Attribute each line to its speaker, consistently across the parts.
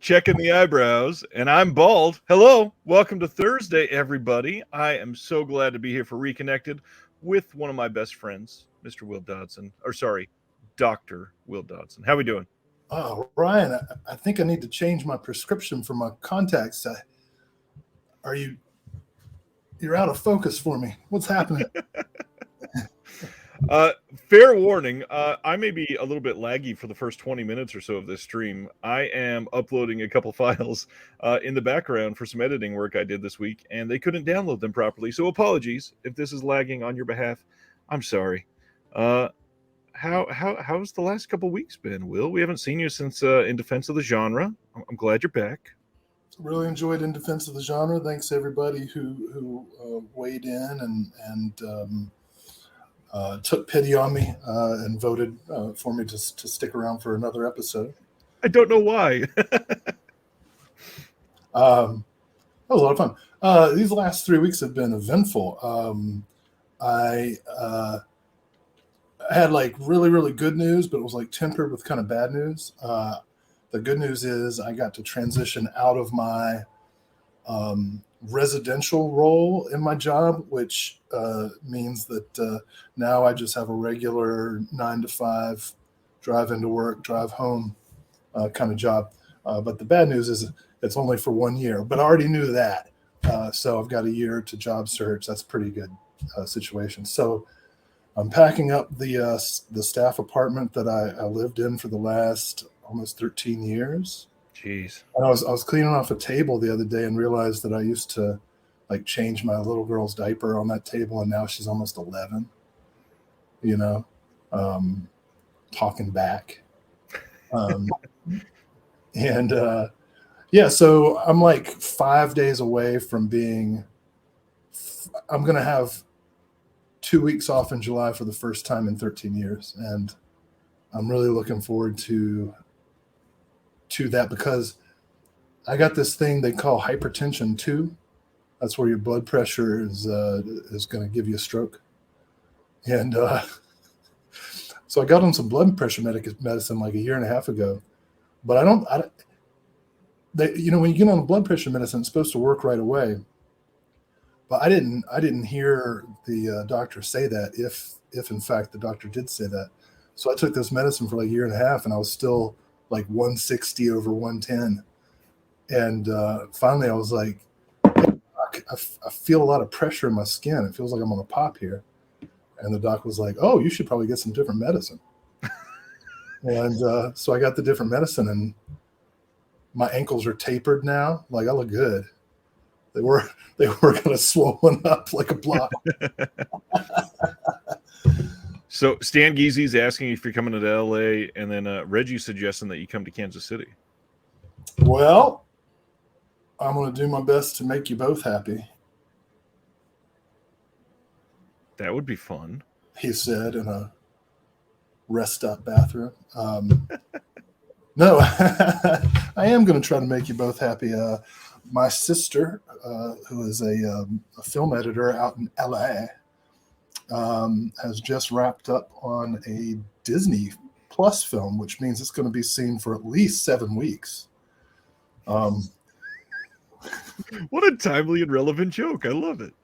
Speaker 1: checking the eyebrows, and I'm bald. Hello, welcome to Thursday, everybody. I am so glad to be here for Reconnected with one of my best friends, Mr. Will Dodson. Or sorry, Dr. Will Dodson. How we doing?
Speaker 2: Oh, Ryan, I think I need to change my prescription for my contacts. Are you? You're out of focus for me. What's happening?
Speaker 1: Fair warning, I may be a little bit laggy for the first 20 minutes or so of this stream. I am uploading a couple files in the background for some editing work I did this week, and they couldn't download them properly. So apologies if this is lagging on your behalf. I'm sorry. How's the last couple weeks been, Will? We haven't seen you since In Defense of the Genre. I'm glad you're back.
Speaker 2: Really enjoyed In Defense of the Genre. Thanks everybody who weighed in and took pity on me and voted for me to stick around for another episode.
Speaker 1: I don't know why.
Speaker 2: That was a lot of fun. These last 3 weeks have been eventful. I had like really, really good news, but it was like tempered with kind of bad news. The good news is I got to transition out of my residential role in my job, which means that now I just have a regular 9 to 5 drive into work, drive home kind of job. But the bad news is it's only for 1 year, but I already knew that. So I've got a year to job search. That's a pretty good situation. So I'm packing up the staff apartment that I lived in for the last almost 13 years.
Speaker 1: Jeez.
Speaker 2: And I was cleaning off a table the other day and realized that I used to like change my little girl's diaper on that table, and now she's almost 11. You know, talking back, and yeah. So I'm like 5 days away from being. I'm gonna have 2 weeks off in July for the first time in 13 years, and I'm really looking forward to that because I got this thing they call hypertension 2. That's where your blood pressure is going to give you a stroke. And so I got on some blood pressure medicine like a year and a half ago. But when you get on blood pressure medicine, it's supposed to work right away. But I didn't hear the doctor say that if in fact the doctor did say that. So I took this medicine for like a year and a half, and I was still like 160 over 110. And finally I was like, I feel a lot of pressure in my skin. It feels like I'm on a pop here. And the doc was like, oh, you should probably get some different medicine. And so I got the different medicine, and my ankles are tapered now. Like I look good. They were kind of swollen up like a block.
Speaker 1: So Stan Geezy's asking if you're coming to LA, and then Reggie's suggesting that you come to Kansas City.
Speaker 2: Well, I'm going to do my best to make you both happy.
Speaker 1: That would be fun,
Speaker 2: he said in a rest-up bathroom. No, I am going to try to make you both happy. My sister, who is a film editor out in LA, has just wrapped up on a Disney Plus film, which means it's going to be seen for at least 7 weeks.
Speaker 1: What a timely and relevant joke! I love it.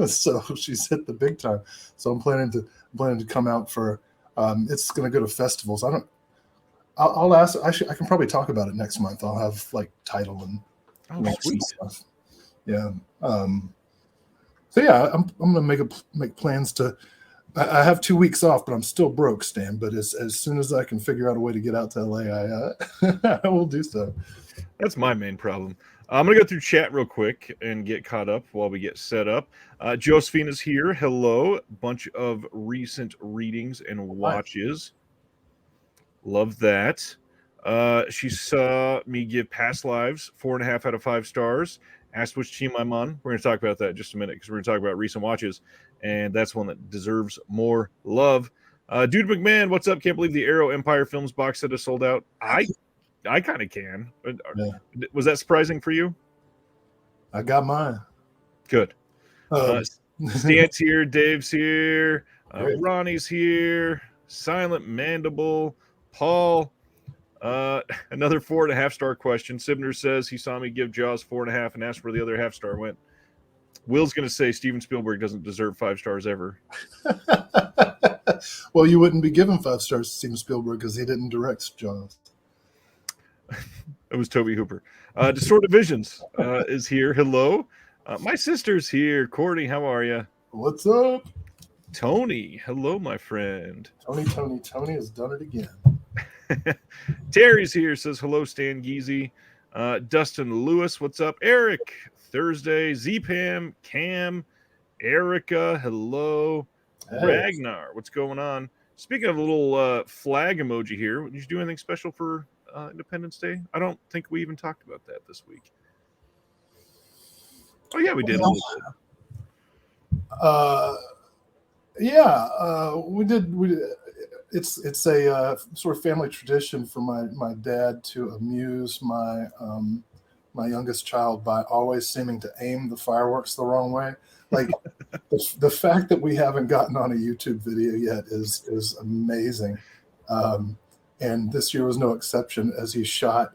Speaker 2: So she's hit the big time. So I'm planning to come out for. It's going to go to festivals. I'll ask. I can probably talk about it next month. I'll have like title and
Speaker 1: sweet
Speaker 2: stuff. Yeah. So yeah, I'm gonna make plans to. I have 2 weeks off, but I'm still broke, Stan. But as soon as I can figure out a way to get out to LA, I will do so.
Speaker 1: That's my main problem. I'm going to go through chat real quick and get caught up while we get set up. Josephine is here. Hello. Bunch of recent readings and watches. Love that. She saw me give Past Lives 4.5 out of 5 stars. Asked which team I'm on. We're going to talk about that in just a minute because we're going to talk about recent watches, and that's one that deserves more love. Dude McMahon, what's up? Can't believe the Arrow Empire Films box set is sold out. I kind of can. Yeah. Was that surprising for you?
Speaker 2: I got mine.
Speaker 1: Good. Stan's here. Dave's here. Ronnie's here. Silent Mandible. Paul. Another 4.5-star question. Sibner says he saw me give Jaws 4.5 and asked where the other half-star went. Will's going to say Steven Spielberg doesn't deserve 5 stars ever.
Speaker 2: Well, you wouldn't be giving 5 stars to Steven Spielberg because he didn't direct Jaws.
Speaker 1: It was Toby Hooper. Distorted Visions is here. Hello. My sister's here. Courtney, how are you?
Speaker 2: What's up?
Speaker 1: Tony, hello, my friend.
Speaker 2: Tony has done it again.
Speaker 1: Terry's here, says hello, Stan Geezy. Dustin Lewis, what's up? Eric, Thursday, Z-Pam, Cam, Erica, hello.
Speaker 2: Hey.
Speaker 1: Ragnar, what's going on? Speaking of a little flag emoji here, did you do anything special for Independence Day? I don't think we even talked about that this week. Oh, yeah, we did a little
Speaker 2: bit. We did. It's a sort of family tradition for my dad to amuse my youngest child by always seeming to aim the fireworks the wrong way. Like the fact that we haven't gotten on a YouTube video yet is amazing. And this year was no exception as he shot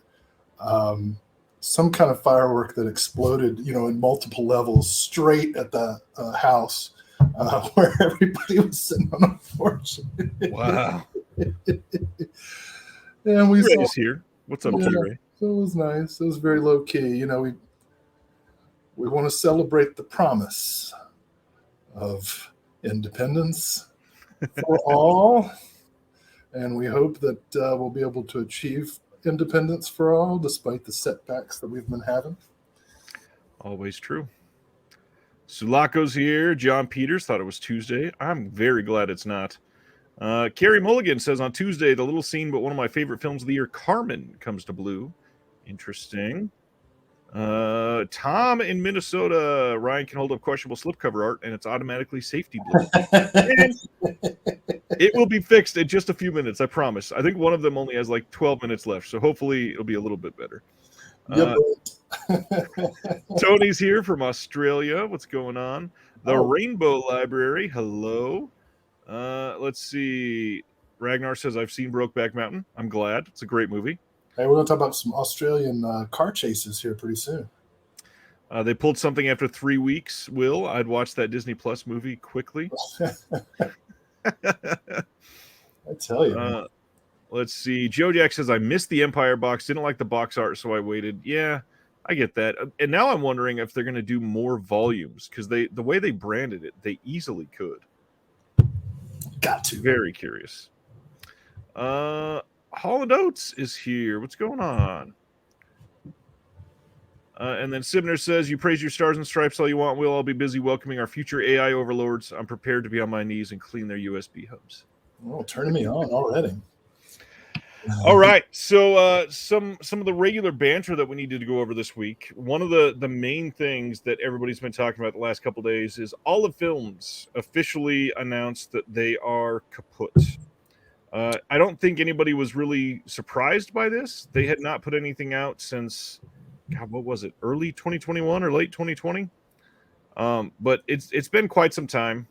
Speaker 2: some kind of firework that exploded, in multiple levels straight at the house where everybody was sitting on a porch.
Speaker 1: Wow.
Speaker 2: And we
Speaker 1: Ray's here. What's up, T-Ray?
Speaker 2: So it was nice. It was very low key. We want to celebrate the promise of independence for all. And we hope that we'll be able to achieve independence for all, despite the setbacks that we've been having.
Speaker 1: Always true. Sulaco's here. John Peters thought it was Tuesday. I'm very glad it's not. Carrie Mulligan says on Tuesday, the little scene, but one of my favorite films of the year, Carmen, comes to Blue. Interesting. Tom in Minnesota. Ryan can hold up questionable slipcover art, and it's automatically safety blue. It will be fixed in just a few minutes, I promise. I think one of them only has like 12 minutes left, so hopefully it'll be a little bit better. Tony's here from Australia. What's going on? The Rainbow Library. Hello. Let's see. Ragnar says, I've seen Brokeback Mountain. I'm glad. It's a great movie.
Speaker 2: Hey, we're going to talk about some Australian car chases here pretty soon.
Speaker 1: They pulled something after 3 weeks, Will. I'd watch that Disney Plus movie quickly.
Speaker 2: I tell you.
Speaker 1: Let's see. Joe Jack says, I missed the Empire box. Didn't like the box art, so I waited. Yeah, I get that. And now I'm wondering if they're going to do more volumes because the way they branded it, they easily could.
Speaker 2: Got to.
Speaker 1: Very curious. Holland Oates is here. What's going on? And then Sibner says, you praise your stars and stripes all you want, Will. I'll be busy welcoming our future AI overlords. I'm prepared to be on my knees and clean their USB hubs.
Speaker 2: Oh, turning me on already.
Speaker 1: All right. So some of the regular banter that we needed to go over this week. One of the main things that everybody's been talking about the last couple of days is Olive Films officially announced that they are kaput. I don't think anybody was really surprised by this. They had not put anything out since, God, what was it? Early 2021 or late 2020? But it's been quite some time.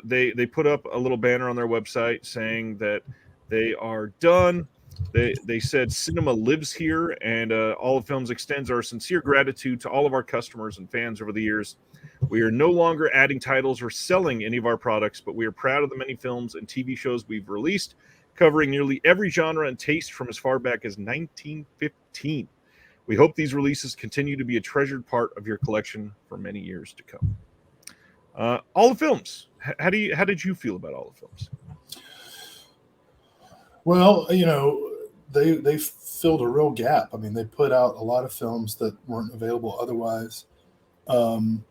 Speaker 1: They put up a little banner on their website saying that they are done. They said cinema lives here, and Olive Films extends our sincere gratitude to all of our customers and fans over the years. We are no longer adding titles or selling any of our products, but we are proud of the many films and TV shows we've released, covering nearly every genre and taste from as far back as 1915. We hope these releases continue to be a treasured part of your collection for many years to come. Olive Films, how did you feel about Olive Films?
Speaker 2: Well, they filled a real gap. I mean, they put out a lot of films that weren't available otherwise. And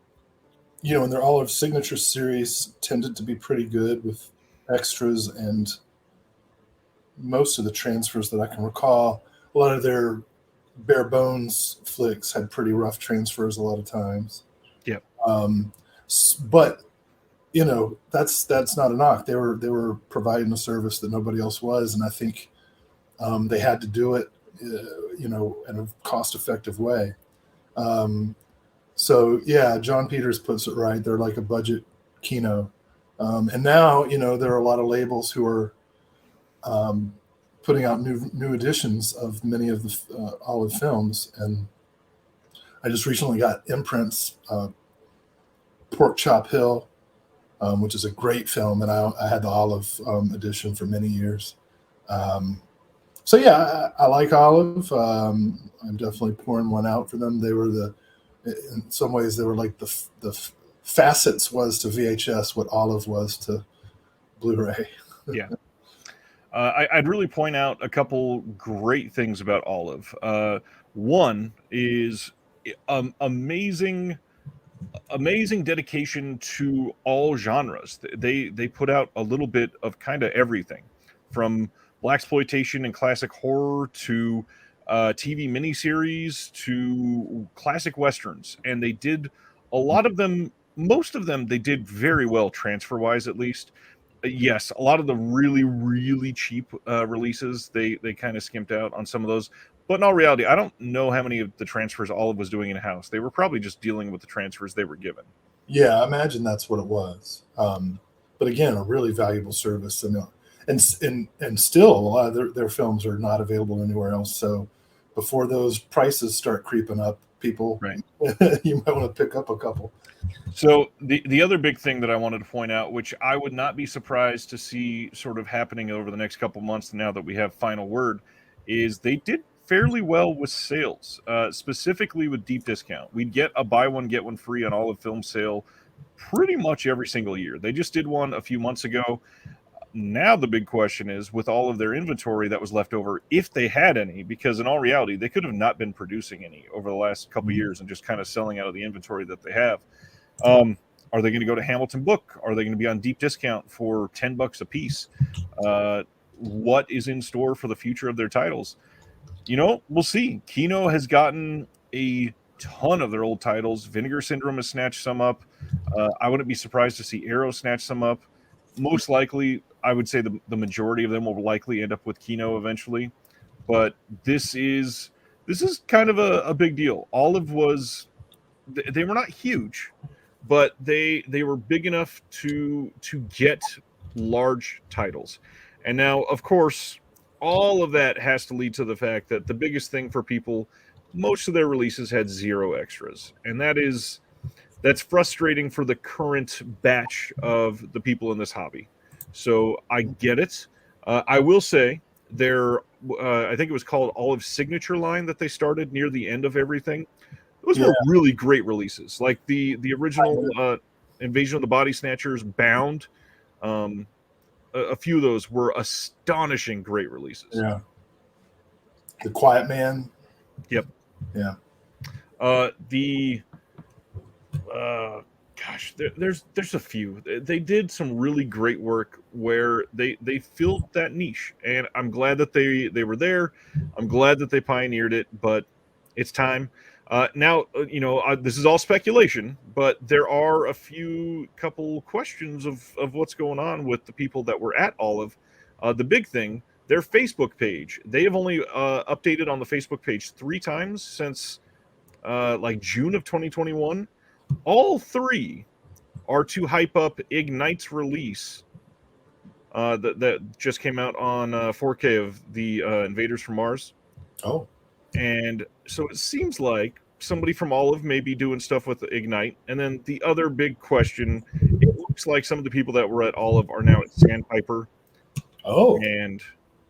Speaker 2: their Olive Signature series tended to be pretty good with extras and most of the transfers that I can recall. A lot of their bare bones flicks had pretty rough transfers a lot of times.
Speaker 1: Yeah.
Speaker 2: But that's not a knock. They were providing a service that nobody else was, and I think they had to do it, in a cost-effective way. So yeah, John Peters puts it right. They're like a budget kino, and now there are a lot of labels who are putting out new editions of many of the Olive films, and I just recently got imprints, Pork Chop Hill, which is a great film, and I had the Olive edition for many years. So yeah, I like Olive. I'm definitely pouring one out for them. They were in some ways, they were like the facets was to VHS what Olive was to Blu-ray.
Speaker 1: Yeah. I'd really point out a couple great things about Olive. One is amazing dedication to all genres. They put out a little bit of kind of everything, from blaxploitation and classic horror to TV miniseries to classic westerns, and they did a lot of them. Most of them they did very well transfer wise, at least. Yes, a lot of the really, really cheap releases, they kind of skimped out on some of those. But in all reality, I don't know how many of the transfers Olive was doing in-house. They were probably just dealing with the transfers they were given.
Speaker 2: Yeah, I imagine that's what it was. But again, a really valuable service, and still a lot of their films are not available anywhere else. So before those prices start creeping up, people,
Speaker 1: Right.
Speaker 2: you might want to pick up a couple.
Speaker 1: So the other big thing that I wanted to point out, which I would not be surprised to see sort of happening over the next couple months now that we have final word, is they did fairly well with sales, specifically with deep discount. We'd get a buy one get one free on Olive film sale pretty much every single year. They just did one a few months ago. Now the big question is, with all of their inventory that was left over, if they had any, because in all reality they could have not been producing any over the last couple years and just kind of selling out of the inventory that they have. Are they going to go to Hamilton Book? Are they going to be on deep discount for $10 a piece? What is in store for the future of their titles? We'll see. Kino has gotten a ton of their old titles. Vinegar Syndrome has snatched some up. I wouldn't be surprised to see Arrow snatch some up. Most likely, I would say the majority of them will likely end up with Kino eventually. But this is kind of a big deal. Olive was, they were not huge, but they were big enough to get large titles. And now, of course, all of that has to lead to the fact that the biggest thing for people, most of their releases had 0 extras, and that's frustrating for the current batch of the people in this hobby. So I get it. I will say I think it was called Olive Signature line that they started near the end of everything. Those were really great releases, like the original Invasion of the Body Snatchers, Bound. A few of those were astonishing great releases.
Speaker 2: Yeah. The Quiet Man.
Speaker 1: Yep.
Speaker 2: Yeah.
Speaker 1: There's a few. They did some really great work where they filled that niche, and I'm glad that they were there. I'm glad that they pioneered it, but it's time. Now, this is all speculation, but there are a couple questions of what's going on with the people that were at Olive. The big thing, their Facebook page. They have only updated on the Facebook page 3 times since like June of 2021. All 3 are to hype up Ignite's release that just came out on 4K of the Invaders from Mars.
Speaker 2: Oh.
Speaker 1: And so it seems like somebody from Olive may be doing stuff with Ignite. And then the other big question, it looks like some of the people that were at Olive are now at Sandpiper.
Speaker 2: Oh.
Speaker 1: And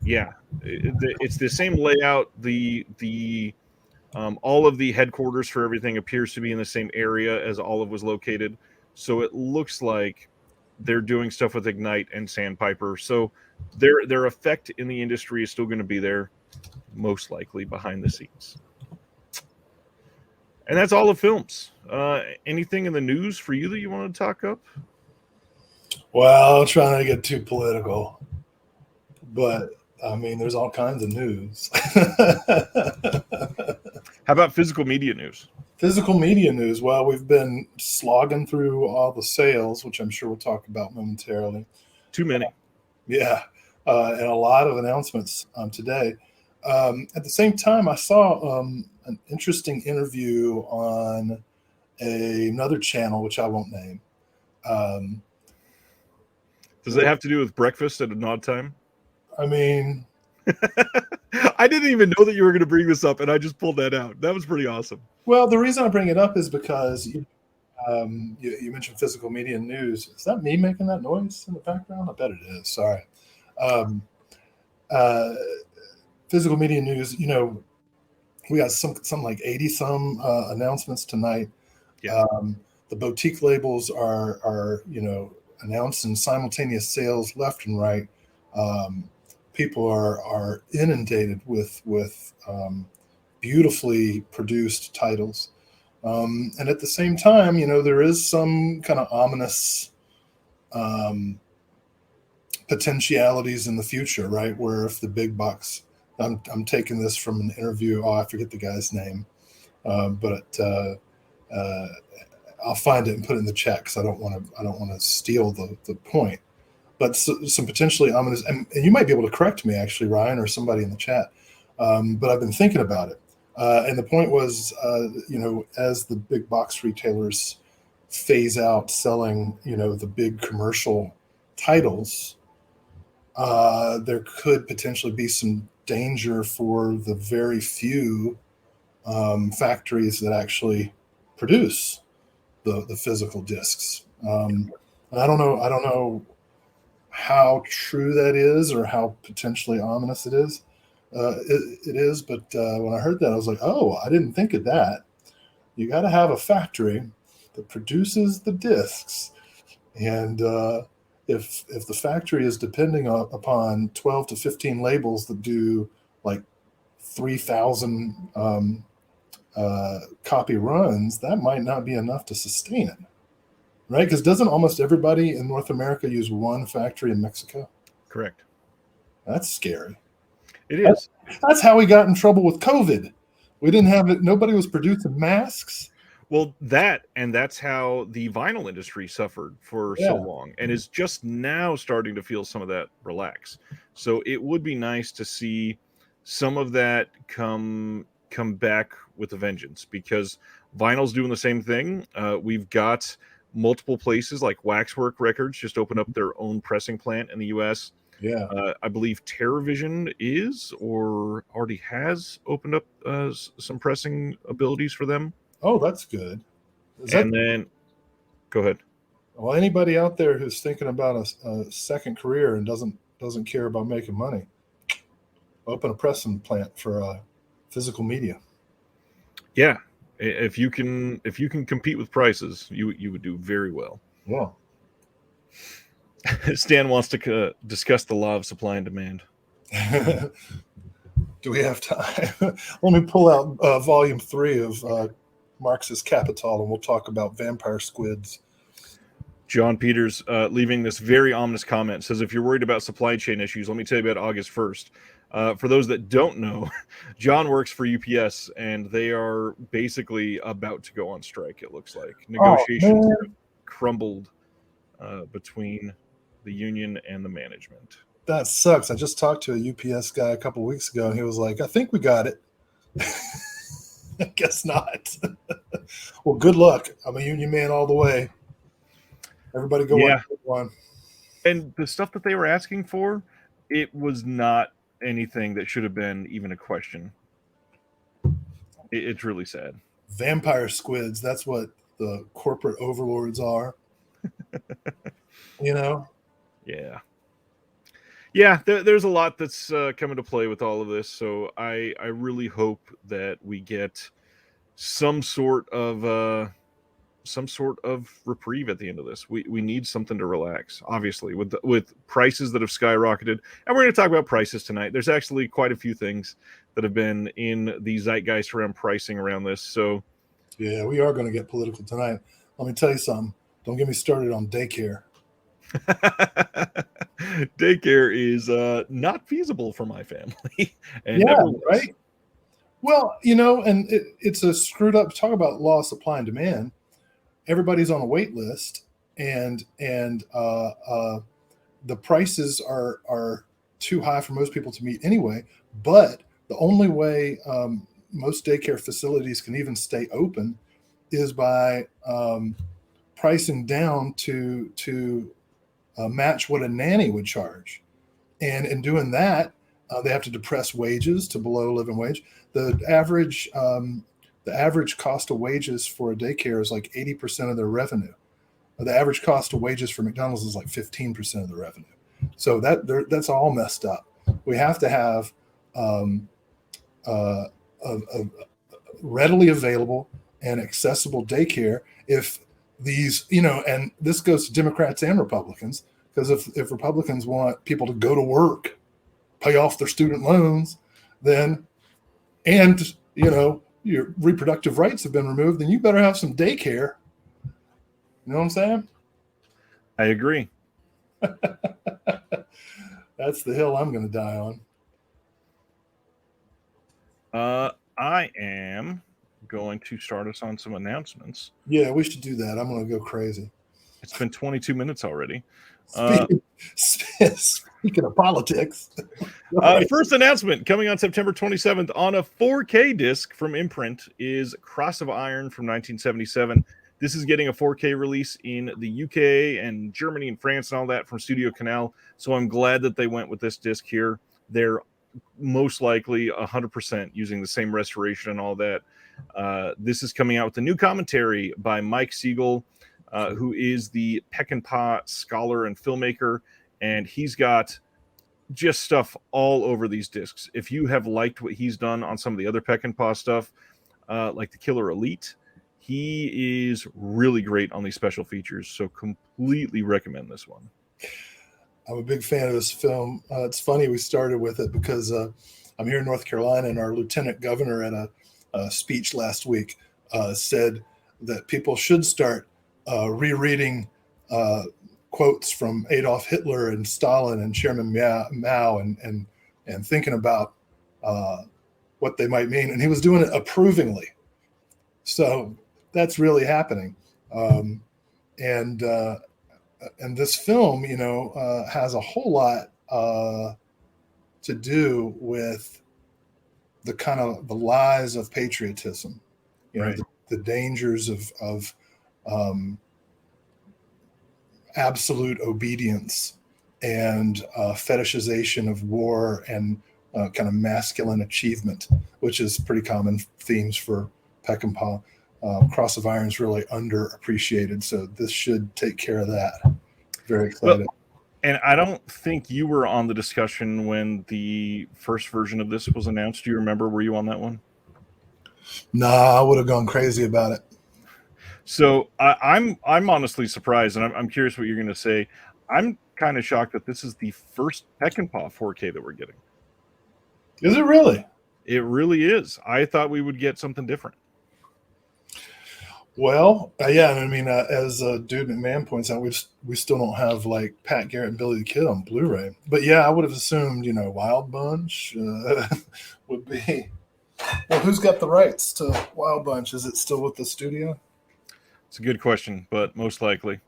Speaker 1: yeah, it's the same layout. All of the headquarters for everything appears to be in the same area as Olive was located. So it looks like they're doing stuff with Ignite and Sandpiper. So their effect in the industry is still going to be there, most likely behind the scenes. And that's all the films. Anything in the news for you that you want to talk up?
Speaker 2: Well, trying to get too political, but I mean, there's all kinds of news.
Speaker 1: How about physical media news?
Speaker 2: Physical media news. Well, we've been slogging through all the sales, which I'm sure we'll talk about momentarily.
Speaker 1: Too many.
Speaker 2: Yeah. And a lot of announcements today. At the same time, I saw an interesting interview on another channel, which I won't name.
Speaker 1: Does it have to do with breakfast at an odd time?
Speaker 2: I mean,
Speaker 1: I didn't even know that you were going to bring this up, and I just pulled that out. That was pretty awesome.
Speaker 2: Well, the reason I bring it up is because you mentioned physical media news. Is that me making that noise in the background? I bet it is. Sorry. Um, uh, Physical media news. We got some like 80 some announcements tonight.
Speaker 1: Yeah.
Speaker 2: The boutique labels are announcing simultaneous sales left and right. People are inundated with beautifully produced titles. And at the same time, there is some kind of ominous potentialities in the future, right? Where if the big bucks, I'm taking this from an interview. Oh, I forget the guy's name, but I'll find it and put it in the chat because I don't want to steal the point. But some potentially ominous, and you might be able to correct me actually, Ryan, or somebody in the chat. But I've been thinking about it. And the point was, as the big box retailers phase out selling, the big commercial titles, there could potentially be some danger for the very few factories that actually produce the physical discs. And I don't know how true that is or how potentially ominous it is. It is, but when I heard that, I was like, oh, I didn't think of that. You got to have a factory that produces the discs, and if the factory is depending upon 12 to 15 labels that do like 3,000 copy runs, that might not be enough to sustain it, right? Because doesn't almost everybody in North America use one factory in Mexico?
Speaker 1: Correct.
Speaker 2: That's scary.
Speaker 1: It is.
Speaker 2: That's how we got in trouble with COVID. We didn't have it. Nobody was producing masks.
Speaker 1: Well, that's how the vinyl industry suffered for so long and is just now starting to feel some of that relax. So it would be nice to see some of that come back with a vengeance, because vinyl's doing the same thing. We've got multiple places like Waxwork Records just opened up their own pressing plant in the US.
Speaker 2: Yeah.
Speaker 1: I believe TerraVision is or already has opened up some pressing abilities for them.
Speaker 2: Oh, that's good.
Speaker 1: Then go ahead.
Speaker 2: Well, anybody out there who's thinking about a second career and doesn't care about making money, open a pressing plant for physical media.
Speaker 1: Yeah, if you can compete with prices, you would do very well.
Speaker 2: Yeah.
Speaker 1: Stan wants to discuss the law of supply and demand.
Speaker 2: Do we have time? Let me pull out volume 3 of Marx's Capital, and we'll talk about vampire squids.
Speaker 1: John Peters leaving this very ominous comment says, if you're worried about supply chain issues, let me tell you about August 1st. For those that don't know, John works for UPS, and they are basically about to go on strike, it looks like. Negotiations have crumbled between the union and the management.
Speaker 2: That sucks. I just talked to a UPS guy a couple weeks ago, and he was like, I think we got it. I guess not. Well, good luck. I'm a union man all the way. Everybody go on.
Speaker 1: And the stuff that they were asking for, it was not anything that should have been even a question. It's really sad.
Speaker 2: Vampire squids, that's what the corporate overlords are.
Speaker 1: Yeah. Yeah, there's a lot that's coming to play with all of this. So I really hope that we get some sort of reprieve at the end of this. We need something to relax, obviously, with prices that have skyrocketed. And we're going to talk about prices tonight. There's actually quite a few things that have been in the zeitgeist around pricing around this. So
Speaker 2: yeah, we are going to get political tonight. Let me tell you something. Don't get me started on daycare.
Speaker 1: Daycare is not feasible for my family.
Speaker 2: And yeah, right. Well, and it's a screwed up. Talk about law of supply and demand. Everybody's on a wait list, and the prices are too high for most people to meet anyway. But the only way most daycare facilities can even stay open is by pricing down to match what a nanny would charge. And in doing that, They have to depress wages to below living wage. The average cost of wages for a daycare is like 80% of their revenue. The average cost of wages for McDonald's is like 15% of the revenue. So that's all messed up. We have to have a readily available and accessible daycare. If these, and this goes to Democrats and Republicans, because if Republicans want people to go to work, pay off their student loans, then, and, your reproductive rights have been removed, then you better have some daycare. You know what I'm saying?
Speaker 1: I agree.
Speaker 2: That's the hill I'm going to die on.
Speaker 1: I am going to start us on some announcements.
Speaker 2: Yeah, we should do that. I'm going to go crazy.
Speaker 1: It's been 22 minutes already.
Speaker 2: Speaking of politics.
Speaker 1: First announcement coming on September 27th on a 4K disc from Imprint is Cross of Iron from 1977. This is getting a 4K release in the UK and Germany and France and all that from Studio Canal. So I'm glad that they went with this disc here. They're most likely 100% using the same restoration and all that. This is coming out with a new commentary by Mike Siegel, who is the Peckinpah scholar and filmmaker. And he's got just stuff all over these discs. If you have liked what he's done on some of the other Peckinpah stuff, like the Killer Elite, he is really great on these special features. So completely recommend this one.
Speaker 2: I'm a big fan of this film. It's funny we started with it because I'm here in North Carolina, and our lieutenant governor at a speech last week said that people should start rereading quotes from Adolf Hitler and Stalin and Chairman Mao and thinking about what they might mean. And he was doing it approvingly. So that's really happening. And this film, has a whole lot to do with the kind of the lies of patriotism,
Speaker 1: Right.
Speaker 2: the dangers of absolute obedience and fetishization of war and kind of masculine achievement, which is pretty common themes for Peckinpah. Cross of Iron is really underappreciated, so this should take care of that. Very excited.
Speaker 1: Well, and I don't think you were on the discussion when the first version of this was announced. Do you remember? Were you on that one?
Speaker 2: Nah, I would have gone crazy about it.
Speaker 1: So I'm honestly surprised, and I'm curious what you're going to say. I'm kind of shocked that this is the first Peckinpah 4K that we're getting.
Speaker 2: Is it really?
Speaker 1: It really is. I thought we would get something different.
Speaker 2: Well, yeah, I mean, as Dude McMahon points out, we still don't have like Pat Garrett and Billy the Kid on Blu-ray. But yeah, I would have assumed, Wild Bunch would be. Well, who's got the rights to Wild Bunch? Is it still with the studio?
Speaker 1: It's a good question, but most likely.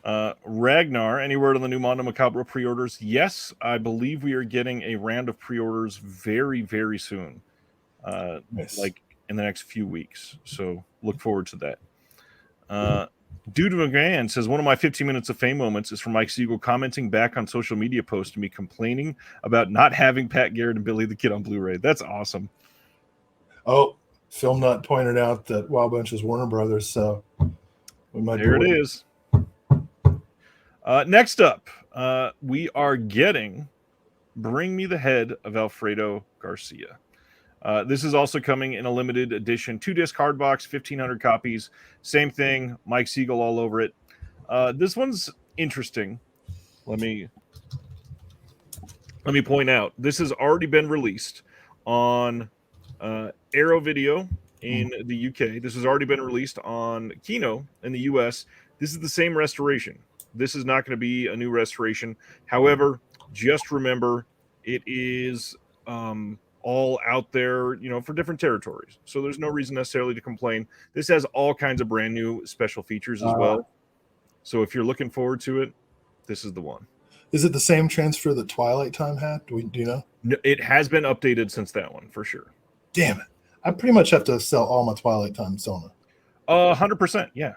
Speaker 1: Ragnar, any word on the new Mondo Macabro pre-orders? Yes, I believe we are getting a round of pre-orders very, very soon.
Speaker 2: Nice.
Speaker 1: Like in the next few weeks. So look forward to that. Dude McGann says, one of my 15 minutes of fame moments is from Mike Siegel commenting back on social media posts to me complaining about not having Pat Garrett and Billy the Kid on Blu-ray. That's awesome.
Speaker 2: Oh, Film Nut pointed out that Wild Bunch is Warner Brothers, so we might.
Speaker 1: There it is. Next up, we are getting Bring Me the Head of Alfredo Garcia. This is also coming in a limited edition 2-disc hardbox, 1,500 copies. Same thing, Mike Siegel all over it. This one's interesting. Let me point out, this has already been released on Arrow Video in the UK. This has already been released on Kino in the US. This is the same restoration. This is not going to be a new restoration. However, just remember, it is all out there, for different territories. So there's no reason necessarily to complain. This has all kinds of brand new special features as well. So if you're looking forward to it, this is the one.
Speaker 2: Is it the same transfer that Twilight Time had? Do you know?
Speaker 1: No, it has been updated since that one, for sure.
Speaker 2: Damn it. I pretty much have to sell all my Twilight Time Sona.
Speaker 1: 100%, yeah.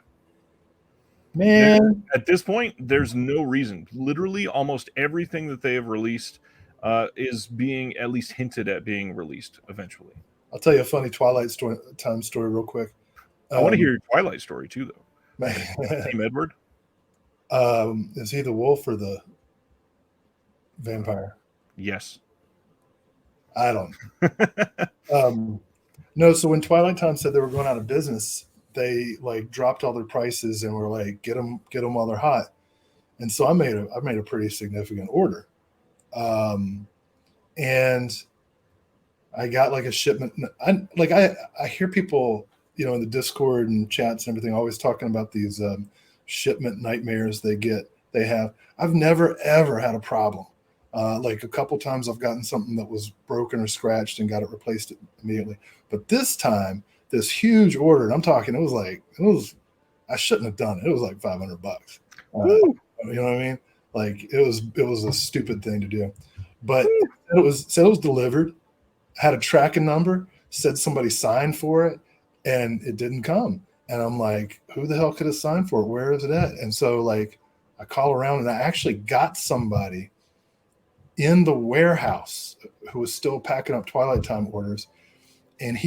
Speaker 2: Man.
Speaker 1: At this point, there's no reason. Literally almost everything that they have released is being at least hinted at being released eventually.
Speaker 2: I'll tell you a funny Time story real quick.
Speaker 1: I want to hear your Twilight story too, though.
Speaker 2: Man,
Speaker 1: Team Edward?
Speaker 2: is he the wolf or the vampire?
Speaker 1: Yes.
Speaker 2: I don't know. No, so when Twilight Time said they were going out of business, they like dropped all their prices and were like, get them while they're hot. And so I made a pretty significant order. And I got like a shipment. I hear people, in the Discord and chats and everything, always talking about these shipment nightmares they have. I've never ever had a problem. Like a couple times I've gotten something that was broken or scratched and got it replaced immediately. But this time, this huge order, and I'm talking, I shouldn't have done it. It was like $500. You know what I mean? Like it was a stupid thing to do. But it was delivered, had a tracking number, said somebody signed for it, and it didn't come. And I'm like, who the hell could have signed for it? Where is it at? And so like I call around and I actually got somebody in the warehouse who was still packing up Twilight Time orders. And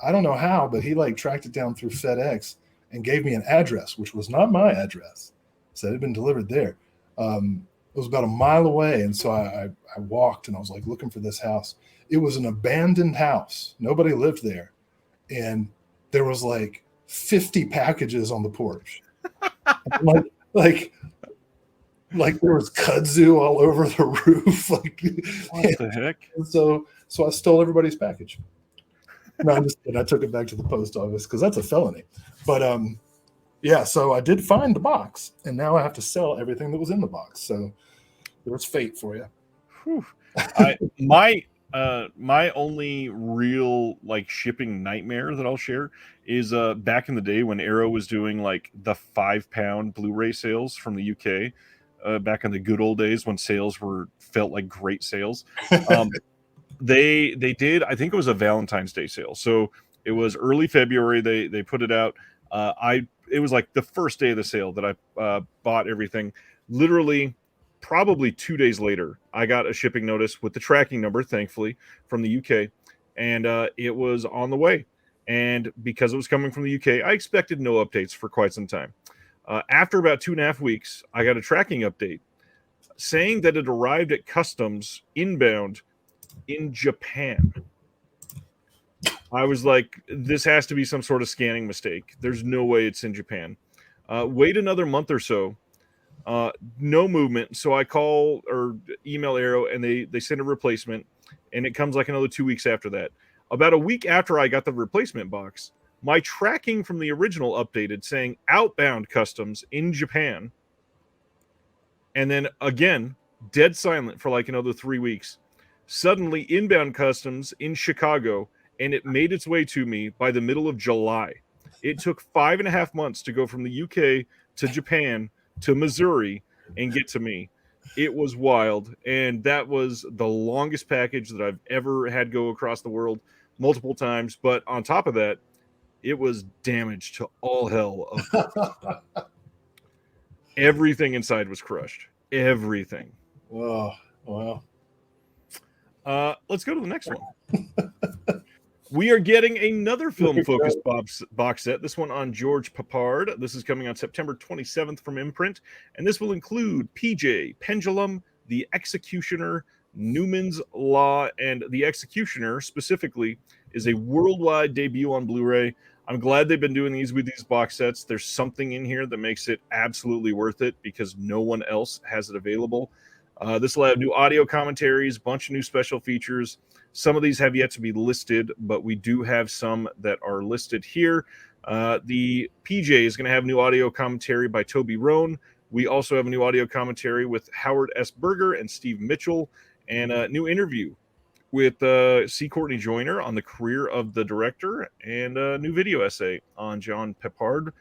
Speaker 2: I don't know how, but he like tracked it down through FedEx and gave me an address, which was not my address. So it had been delivered there. It was about a mile away. And so I walked and I was like looking for this house. It was an abandoned house. Nobody lived there. And there was like 50 packages on the porch. like there was kudzu all over the roof. Like,
Speaker 1: what the heck?
Speaker 2: So I stole everybody's package. No, I'm just kidding. I took it back to the post office because that's a felony. But yeah, so I did find the box, and now I have to sell everything that was in the box. So there was fate for you.
Speaker 1: My only real like shipping nightmare that I'll share is back in the day when Arrow was doing like the 5-pound Blu-ray sales from the UK. Back in the good old days when sales felt like great sales. They did, I think it was a Valentine's Day sale. So it was early February. They put it out. It was like the first day of the sale that I bought everything. Literally, probably 2 days later, I got a shipping notice with the tracking number, thankfully, from the UK, and it was on the way. And because it was coming from the UK, I expected no updates for quite some time. After about 2.5 weeks, I got a tracking update saying that it arrived at customs inbound in Japan. I was like, this has to be some sort of scanning mistake. There's no way it's in Japan. Wait another month or so. No movement. So I call or email Arrow and they send a replacement, and it comes like another 2 weeks after that. About a week after I got the replacement box, my tracking from the original updated saying outbound customs in Japan. And then again, dead silent for like another 3 weeks. Suddenly inbound customs in Chicago, and it made its way to me by the middle of July. It took 5.5 months to go from the UK to Japan to Missouri and get to me. It was wild, and that was the longest package that I've ever had go across the world multiple times. But on top of that, it was damaged to all hell. Everything inside was crushed. Everything.
Speaker 2: Oh, wow.
Speaker 1: Let's go to the next one. We are getting another film-focused box set, this one on George Peppard. This is coming on September 27th from Imprint, and this will include PJ, Pendulum, The Executioner, Newman's Law, and The Executioner, specifically, is a worldwide debut on Blu-ray. I'm glad they've been doing these with these box sets. There's something in here that makes it absolutely worth it because no one else has it available. This will have new audio commentaries, a bunch of new special features. Some of these have yet to be listed, but we do have some that are listed here. The PJ is going to have new audio commentary by Toby Rohn. We also have a new audio commentary with Howard S. Berger and Steve Mitchell, and a new interview with C. Courtney Joyner on the career of the director, and a new video essay on John Peppard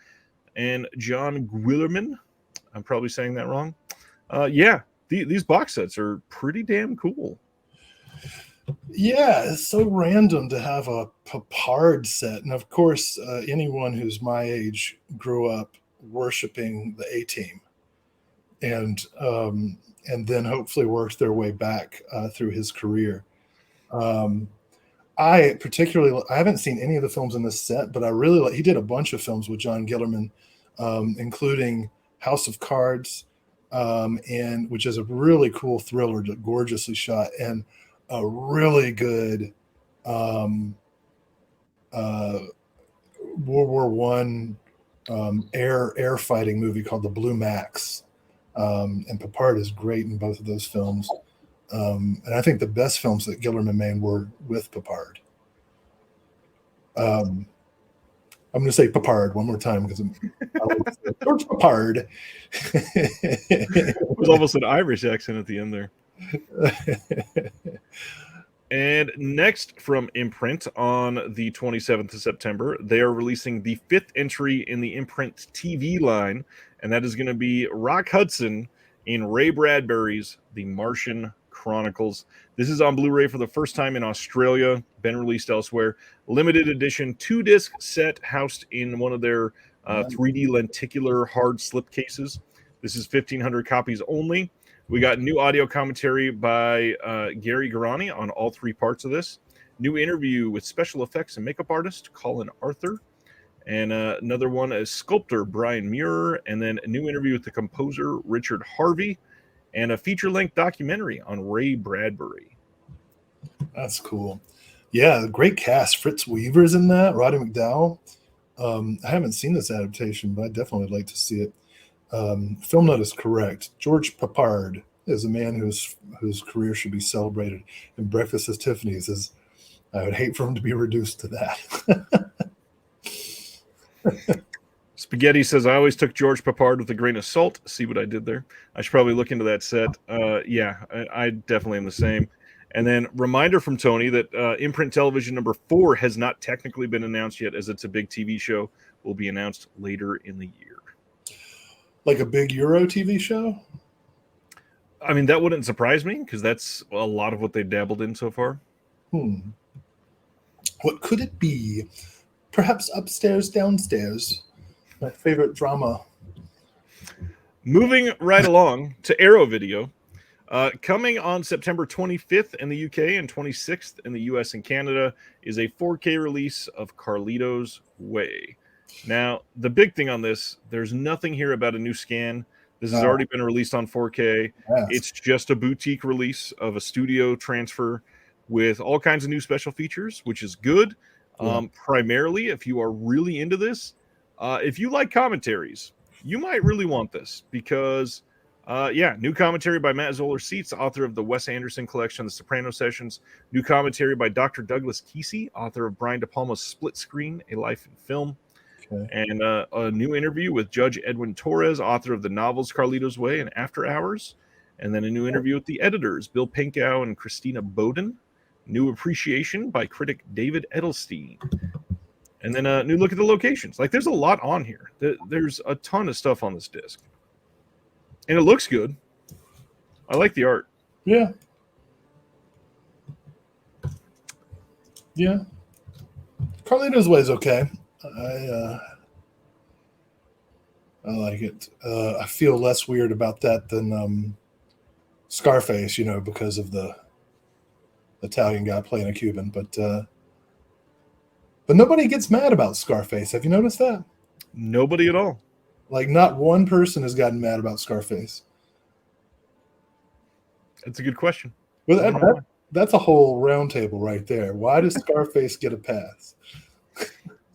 Speaker 1: and John Guillermin. I'm probably saying that wrong. These box sets are pretty damn cool.
Speaker 2: Yeah, it's so random to have a Peppard set. And of course, anyone who's my age grew up worshiping the A-Team. And and then hopefully worked their way back through his career. I haven't seen any of the films in this set, but I really like. He did a bunch of films with John Gillerman, including House of Cards, and which is a really cool thriller, gorgeously shot, and a really good World War One air fighting movie called The Blue Max. And Papard is great in both of those films. And I think the best films that Gillerman made were with Papard. I'm going to say Papard one more time because George Papard.
Speaker 1: It was almost an Irish accent at the end there. And next from Imprint on the 27th of September, they are releasing the 5th entry in the Imprint TV line, and that is going to be Rock Hudson in Ray Bradbury's The Martian Chronicles. This is on Blu-ray for the first time in Australia, been released elsewhere. Limited edition 2-disc set housed in one of their 3D lenticular hard slipcases. This is 1,500 copies only. We got new audio commentary by Gary Garani on all 3 parts of this. New interview with special effects and makeup artist Colin Arthur. And another one is sculptor Brian Muir. And then a new interview with the composer Richard Harvey. And a feature-length documentary on Ray Bradbury.
Speaker 2: That's cool. Yeah, great cast. Fritz Weaver's in that. Roddy McDowell. I haven't seen this adaptation, but I'd definitely like to see it. Film note is correct. George Papard is a man whose career should be celebrated, and Breakfast at Tiffany's I would hate for him to be reduced to that.
Speaker 1: Spaghetti says, I always took George Papard with a grain of salt. See what I did there? I should probably look into that set. Yeah, I definitely am the same. And then reminder from Tony that Imprint Television number 4 has not technically been announced yet, as it's a big TV show. Will be announced later in the year.
Speaker 2: Like a big Euro TV show?
Speaker 1: I mean, that wouldn't surprise me because that's a lot of what they've dabbled in so far.
Speaker 2: What could it be? Perhaps Upstairs, Downstairs. My favorite drama.
Speaker 1: Moving right along to Arrow Video. Coming on September 25th in the UK and 26th in the US and Canada is a 4K release of Carlito's Way. Now, the big thing on this, there's nothing here about a new scan. This has already been released on 4K. Yes. It's just a boutique release of a studio transfer with all kinds of new special features, which is good. Yeah. Primarily, if you are really into this, if you like commentaries, you might really want this because, new commentary by Matt Zoller-Seitz, author of the Wes Anderson collection, The Soprano Sessions. New commentary by Dr. Douglas Kesey, author of Brian De Palma's Split Screen, A Life in Film. Okay. And a new interview with Judge Edwin Torres, author of the novels Carlito's Way and After Hours. And then a new interview with the editors, Bill Pinkow and Christina Bowden. New appreciation by critic David Edelstein. And then a new look at the locations. Like, there's a lot on here. There's a ton of stuff on this disc. And it looks good. I like the art.
Speaker 2: Yeah. Yeah. Carlito's Way is okay. I like it. I feel less weird about that than Scarface, because of the Italian guy playing a Cuban. But nobody gets mad about Scarface. Have you noticed that?
Speaker 1: Nobody at all.
Speaker 2: Like, not one person has gotten mad about Scarface.
Speaker 1: That's a good question.
Speaker 2: Well, that's a whole round table right there. Why does Scarface get a pass?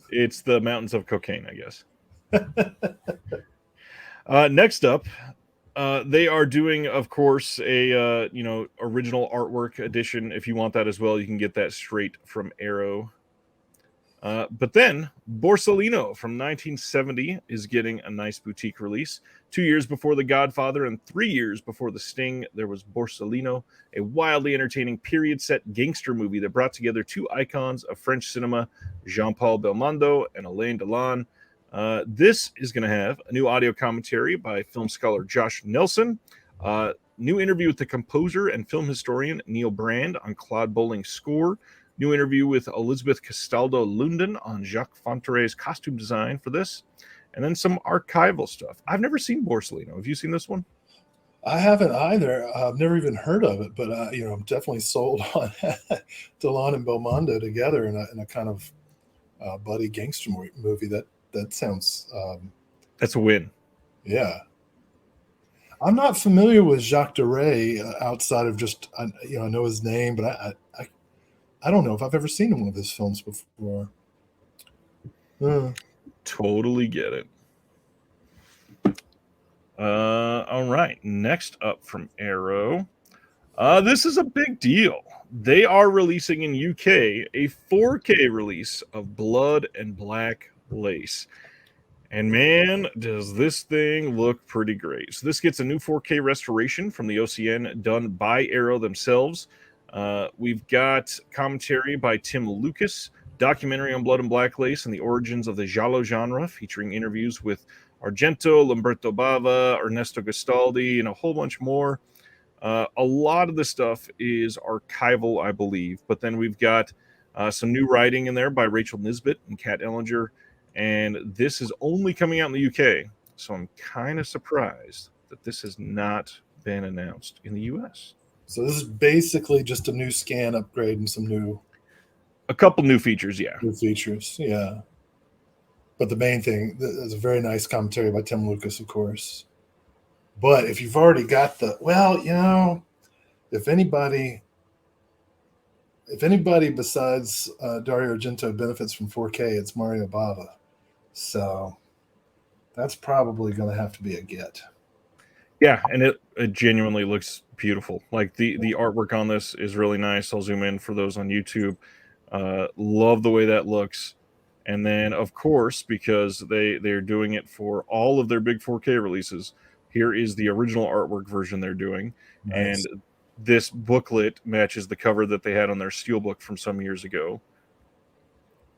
Speaker 1: It's the mountains of cocaine, I guess. Next up, they are doing, of course, a original artwork edition. If you want that as well, you can get that straight from Arrow. But then Borsellino from 1970 is getting a nice boutique release. 2 years before The Godfather and 3 years before The Sting, there was Borsellino, a wildly entertaining period set gangster movie that brought together 2 icons of French cinema, Jean-Paul Belmondo and Alain Delon. This is going to have a new audio commentary by film scholar Josh Nelson, new interview with the composer and film historian Neil Brand on Claude Bowling's score, new interview with Elizabeth Castaldo Lunden on Jacques Fontare's costume design for this, and then some archival stuff. I've never seen Borsellino. Have you seen this one?
Speaker 2: I haven't either. I've never even heard of it, but I'm definitely sold on Delon and Belmondo together in a kind of buddy gangster movie. That sounds,
Speaker 1: That's a win.
Speaker 2: yeah. I'm not familiar with Jacques Deray outside of just I know his name, but I don't know if I've ever seen one of his films before.
Speaker 1: Totally get it. All right. Next up from Arrow. This is a big deal. They are releasing in UK a 4K release of Blood and Black Lace. And man, does this thing look pretty great. So this gets a new 4K restoration from the OCN done by Arrow themselves. We've got commentary by Tim Lucas, documentary on Blood and Black Lace and the origins of the giallo genre, featuring interviews with Argento, Lamberto Bava, Ernesto Gastaldi, and a whole bunch more. A lot of the stuff is archival, I believe, but then we've got some new writing in there by Rachel Nisbet and Kat Ellinger, and this is only coming out in the UK, so I'm kind of surprised that this has not been announced in the US.
Speaker 2: So this is basically just a new scan upgrade and
Speaker 1: a couple new features, yeah.
Speaker 2: New features, yeah. But the main thing is a very nice commentary by Tim Lucas, of course. But if you've already got if anybody besides Dario Argento benefits from 4K, it's Mario Bava. So that's probably going to have to be a get.
Speaker 1: Yeah, and it genuinely looks beautiful. Like the artwork on this is really nice. I'll zoom in for those on YouTube. Love the way that looks. And then, of course, because they're doing it for all of their big 4K releases, here is the original artwork version they're doing. Nice. And this booklet matches the cover that they had on their Steelbook from some years ago.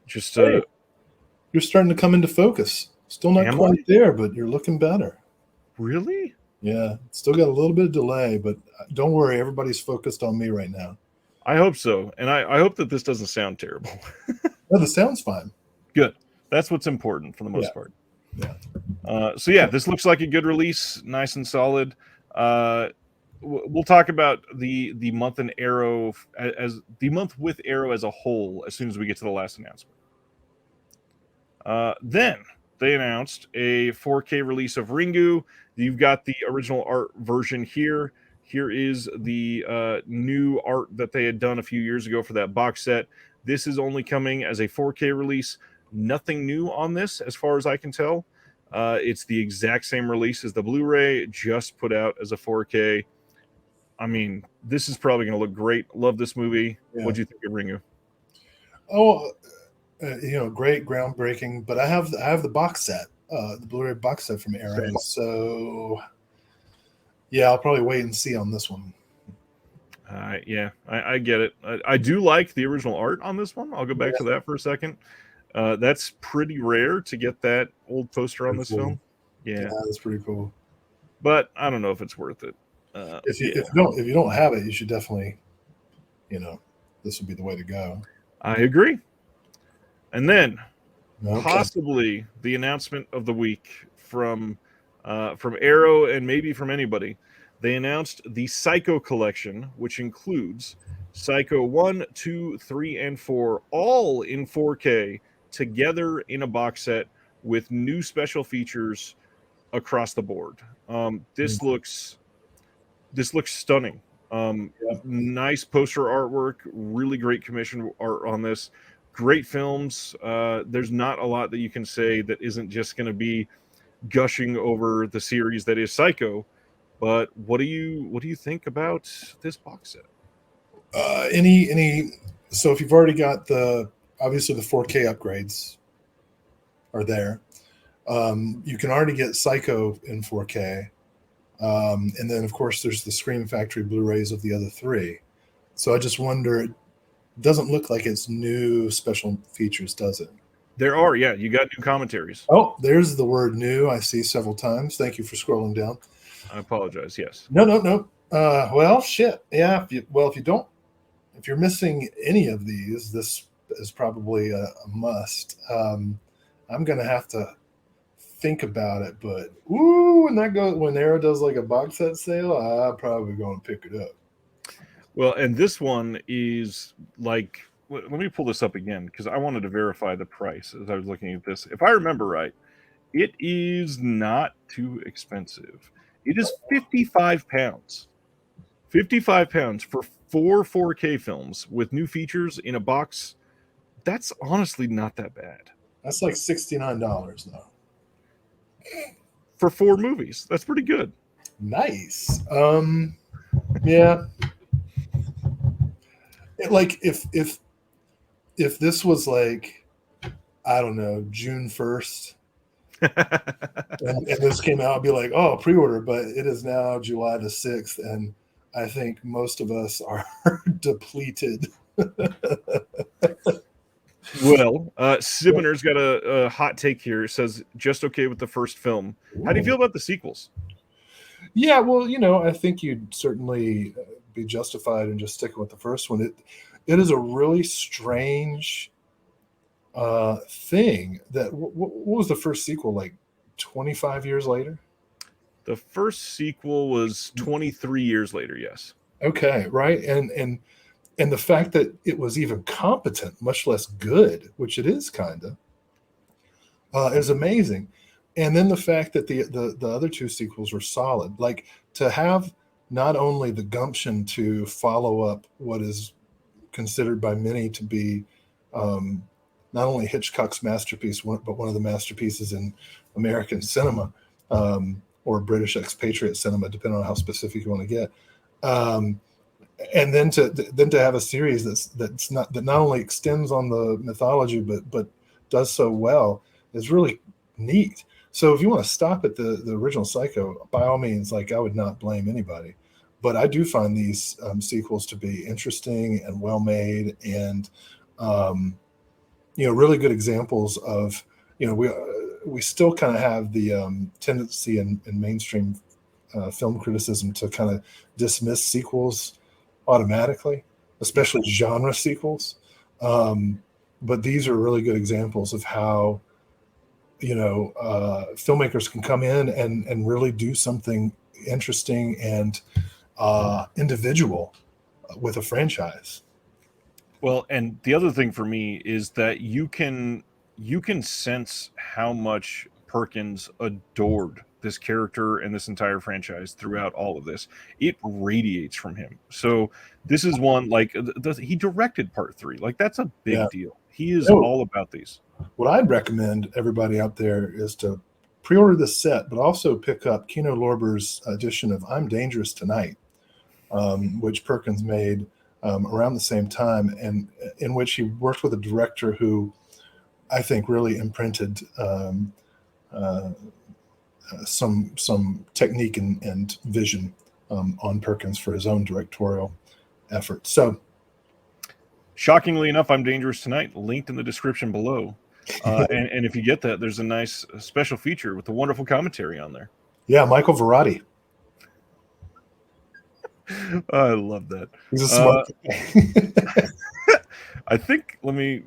Speaker 1: Just
Speaker 2: you're starting to come into focus. Still not quite there, but you're looking better.
Speaker 1: Really?
Speaker 2: Yeah. Still got a little bit of delay, but don't worry. Everybody's focused on me right now.
Speaker 1: I hope so. And I hope that this doesn't sound terrible.
Speaker 2: No, the sound's fine.
Speaker 1: Good. That's what's important for the most part.
Speaker 2: Yeah.
Speaker 1: So yeah, this looks like a good release, nice and solid. We'll talk about the month in Arrow as the month with Arrow as a whole as soon as we get to the last announcement. Then they announced a 4K release of Ringu. You've got the original art version here. Here is the new art that they had done a few years ago for that box set. This is only coming as a 4K release. Nothing new on this, as far as I can tell. It's the exact same release as the Blu-ray, just put out as a 4K. I mean, this is probably going to look great. Love this movie. Yeah. What do you think of Ringu?
Speaker 2: Oh, great, groundbreaking. But I have the box set, the Blu-ray box set from Arrow. So, yeah, I'll probably wait and see on this one.
Speaker 1: Yeah, I get it. I do like the original art on this one. I'll go back to that for a second. That's pretty rare to get that old poster on this film. Yeah,
Speaker 2: that's pretty cool.
Speaker 1: But I don't know if it's worth it.
Speaker 2: If you don't have it, you should definitely, this would be the way to go.
Speaker 1: I agree. And then possibly the announcement of the week from Arrow and maybe from anybody. They announced the Psycho collection, which includes Psycho 1, 2, 3, and 4, all in 4K, together in a box set with new special features across the board. This looks stunning. Nice poster artwork, really great commission art on this. Great films. There's not a lot that you can say that isn't just going to be gushing over the series that is Psycho. But what do you think about this box set?
Speaker 2: So if you've already got obviously the 4K upgrades are there. You can already get Psycho in 4K. And then, of course, there's the Scream Factory Blu-rays of the other three. So I just wonder, it doesn't look like it's new special features, does it?
Speaker 1: There are, yeah. You got new commentaries.
Speaker 2: Oh, there's the word new I see several times. Thank you for scrolling down.
Speaker 1: I apologize, yes.
Speaker 2: No. Well, shit. Yeah, if you're missing any of these, this is probably a must. I'm going to have to think about it, but ooh, when Arrow does like a box set sale, I'm probably going to pick it up.
Speaker 1: Well, and this one is like, let me pull this up again because I wanted to verify the price as I was looking at this. If I remember right, it is not too expensive. It is 55 pounds. 55 pounds for four 4K films with new features in a box. That's honestly not that bad.
Speaker 2: That's like $69 though.
Speaker 1: For four movies. That's pretty good.
Speaker 2: Nice. Yeah. Like if this was like, I don't know, June 1st and this came out, I'd be like, oh, pre-order, but it is now July the 6th, and I think most of us are depleted.
Speaker 1: Well, Sibner's got a hot take here. It says, just okay with the first film. How do you feel about the sequels?
Speaker 2: Yeah, well, I think you'd certainly be justified in just sticking with the first one. It is a really strange thing that what was the first sequel, like 25 years later?
Speaker 1: The first sequel was 23 years later, yes.
Speaker 2: Okay, right. And the fact that it was even competent, much less good, which it is kind of, is amazing. And then the fact that the other two sequels were solid, like to have not only the gumption to follow up what is considered by many to be not only Hitchcock's masterpiece, but one of the masterpieces in American cinema, or British expatriate cinema, depending on how specific you want to get. And then to have a series that not only extends on the mythology but does so well is really neat. So if you want to stop at the original Psycho, by all means, like, I would not blame anybody. But I do find these sequels to be interesting and well made, and really good examples of, we still kind of have the tendency in mainstream film criticism to kind of dismiss sequels automatically, especially genre sequels. But these are really good examples of how filmmakers can come in and really do something interesting and individual with a franchise.
Speaker 1: Well, and the other thing for me is that you can sense how much Perkins adored this character and this entire franchise throughout all of this. It radiates from him. So this is one, like, he directed part 3. Like, that's a big deal. He is all about these.
Speaker 2: What I'd recommend everybody out there is to pre-order this set, but also pick up Kino Lorber's edition of I'm Dangerous Tonight, which Perkins made around the same time, and in which he worked with a director who I think really imprinted some technique and vision on Perkins for his own directorial effort. So,
Speaker 1: shockingly enough, I'm Dangerous Tonight, linked in the description below. And if you get that, there's a nice special feature with a wonderful commentary on there.
Speaker 2: Yeah, Michael Verratti.
Speaker 1: I love that.
Speaker 2: He's a smart guy.
Speaker 1: I think, let me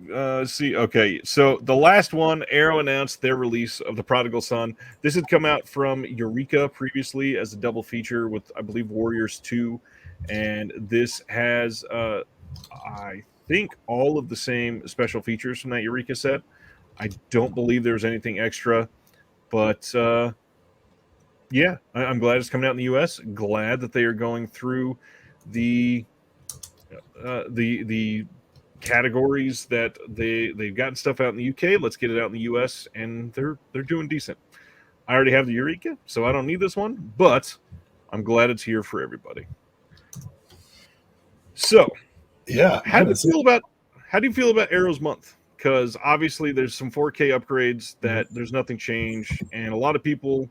Speaker 1: see. Okay, so the last one, Arrow announced their release of The Prodigal Son. This had come out from Eureka previously as a double feature with, I believe, Warriors 2. And this has, I think, all of the same special features from that Eureka set. I don't believe there's anything extra, but yeah, I'm glad it's coming out in the U.S. Glad that they are going through the categories that they've gotten stuff out in the UK. Let's get it out in the US, and they're doing decent. I already have the Eureka, so I don't need this one, but I'm glad it's here for everybody. So,
Speaker 2: yeah,
Speaker 1: how do you feel about Arrow's month? Because obviously there's some 4K upgrades that there's nothing changed, and a lot of people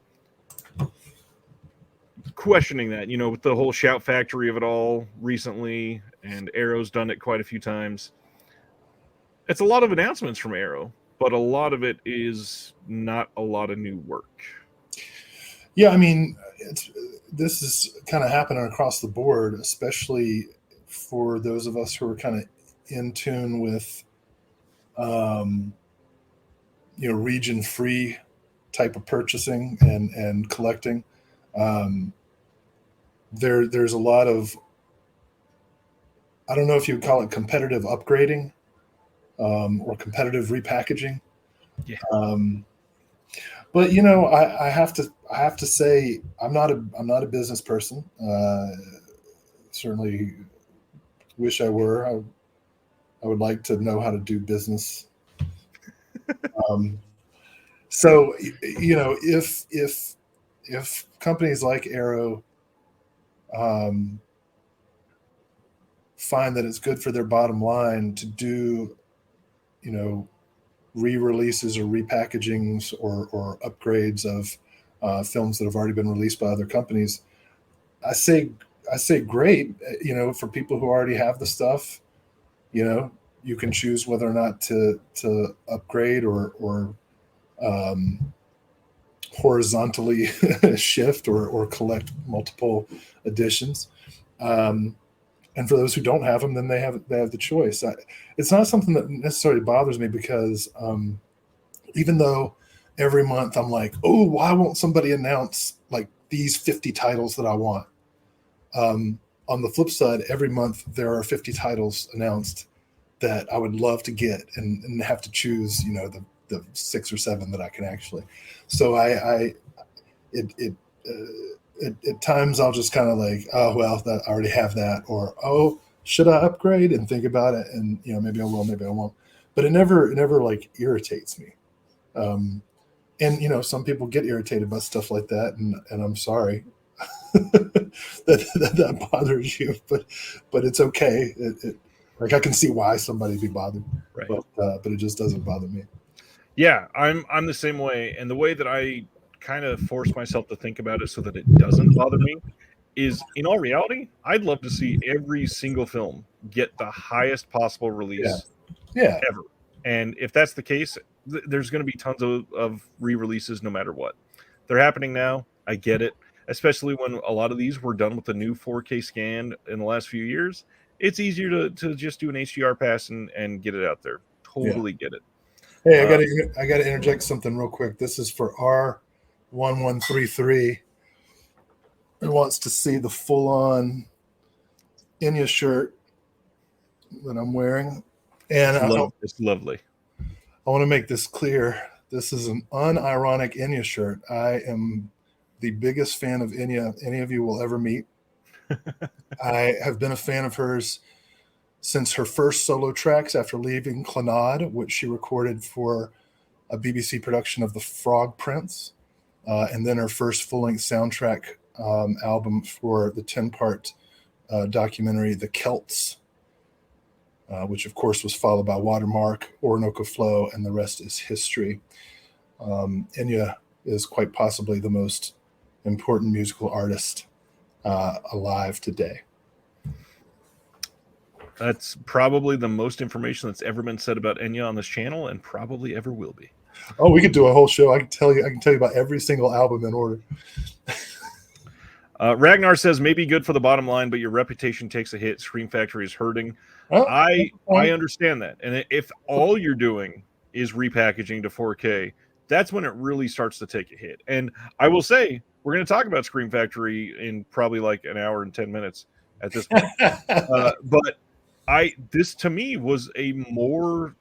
Speaker 1: questioning that, with the whole Shout Factory of it all recently, and Arrow's done it quite a few times. It's a lot of announcements from Arrow, but a lot of it is not a lot of new work.
Speaker 2: Yeah, I mean, this is kind of happening across the board, especially for those of us who are kind of in tune with region free type of purchasing and collecting. Um, there's a lot of, I don't know if you would call it competitive upgrading, or competitive repackaging.
Speaker 1: Yeah.
Speaker 2: But I have to say I'm not a business person. Certainly wish I were. I would like to know how to do business. Um, so if companies like Arrow um, find that it's good for their bottom line to do, you know, re-releases or repackagings or upgrades of films that have already been released by other companies, I say great. For people who already have the stuff, you can choose whether or not to upgrade or um, horizontally shift or collect multiple editions. Um, and for those who don't have them, then they have the choice. It's not something that necessarily bothers me because even though every month I'm like, oh, why won't somebody announce like these 50 titles that I want? On the flip side, every month there are 50 titles announced that I would love to get and have to choose, the 6 or 7 that I can actually. So at times I'll just kind of like, oh, well, that I already have that, or, oh, should I upgrade, and think about it. And, maybe I will, maybe I won't, but it never like irritates me. Um, and, some people get irritated by stuff like that. And I'm sorry that bothers you, but it's okay. Like I can see why somebody be bothered,
Speaker 1: Right.
Speaker 2: But it just doesn't bother me.
Speaker 1: Yeah, I'm the same way, and the way that I kind of force myself to think about it so that it doesn't bother me is, in all reality, I'd love to see every single film get the highest possible release
Speaker 2: Yeah.
Speaker 1: ever. And if that's the case, there's going to be tons of re-releases no matter what. They're happening now. I get it, especially when a lot of these were done with the new 4K scan in the last few years. It's easier to just do an HDR pass and get it out there. Totally get it.
Speaker 2: Hey, I gotta interject something real quick. This is for R1133, who wants to see the full-on Enya shirt that I'm wearing. And
Speaker 1: it's lovely.
Speaker 2: I want to make this clear. This is an unironic Enya shirt. I am the biggest fan of Enya any of you will ever meet. I have been a fan of hers since her first solo tracks after leaving Clannad, which she recorded for a BBC production of The Frog Prince, and then her first full-length soundtrack album for the 10-part documentary The Celts, which of course was followed by Watermark, Orinoco Flow, and the rest is history. Enya is quite possibly the most important musical artist alive today.
Speaker 1: That's probably the most information that's ever been said about Enya on this channel, and probably ever will be.
Speaker 2: Oh, we could do a whole show. I can tell you about every single album in order.
Speaker 1: Ragnar says maybe good for the bottom line, but your reputation takes a hit. Scream Factory is hurting. I understand that, and if all you're doing is repackaging to 4K, that's when it really starts to take a hit. And I will say, we're going to talk about Scream Factory in probably like an hour and 10 minutes at this point. But this to me was a more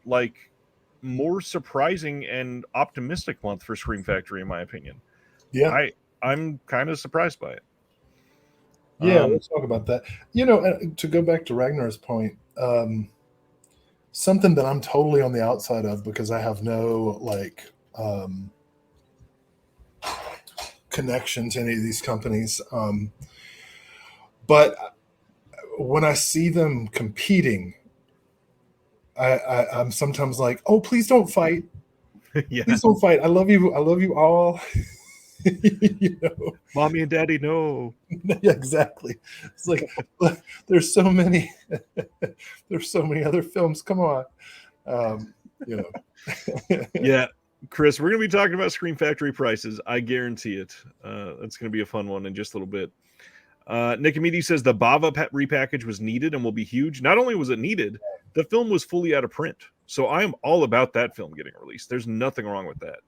Speaker 1: surprising and optimistic month for Scream Factory, in my opinion.
Speaker 2: Yeah,
Speaker 1: I'm kind of surprised by it.
Speaker 2: Yeah, we'll talk about that. To go back to Ragnar's point, something that I'm totally on the outside of because I have no connection to any of these companies. But when I see them competing, I'm sometimes like, oh, please don't fight.
Speaker 1: Yeah.
Speaker 2: Please don't fight. I love you. I love you all.
Speaker 1: Mommy and Daddy, no.
Speaker 2: Yeah, exactly. It's like there's so many other films. Come on.
Speaker 1: Yeah, Chris, we're gonna be talking about Scream Factory prices. I guarantee it. That's gonna be a fun one in just a little bit. Nick Amidi says the Bava repackage was needed and will be huge. Not only was it needed, the film was fully out of print. So I am all about that film getting released. There's nothing wrong with that.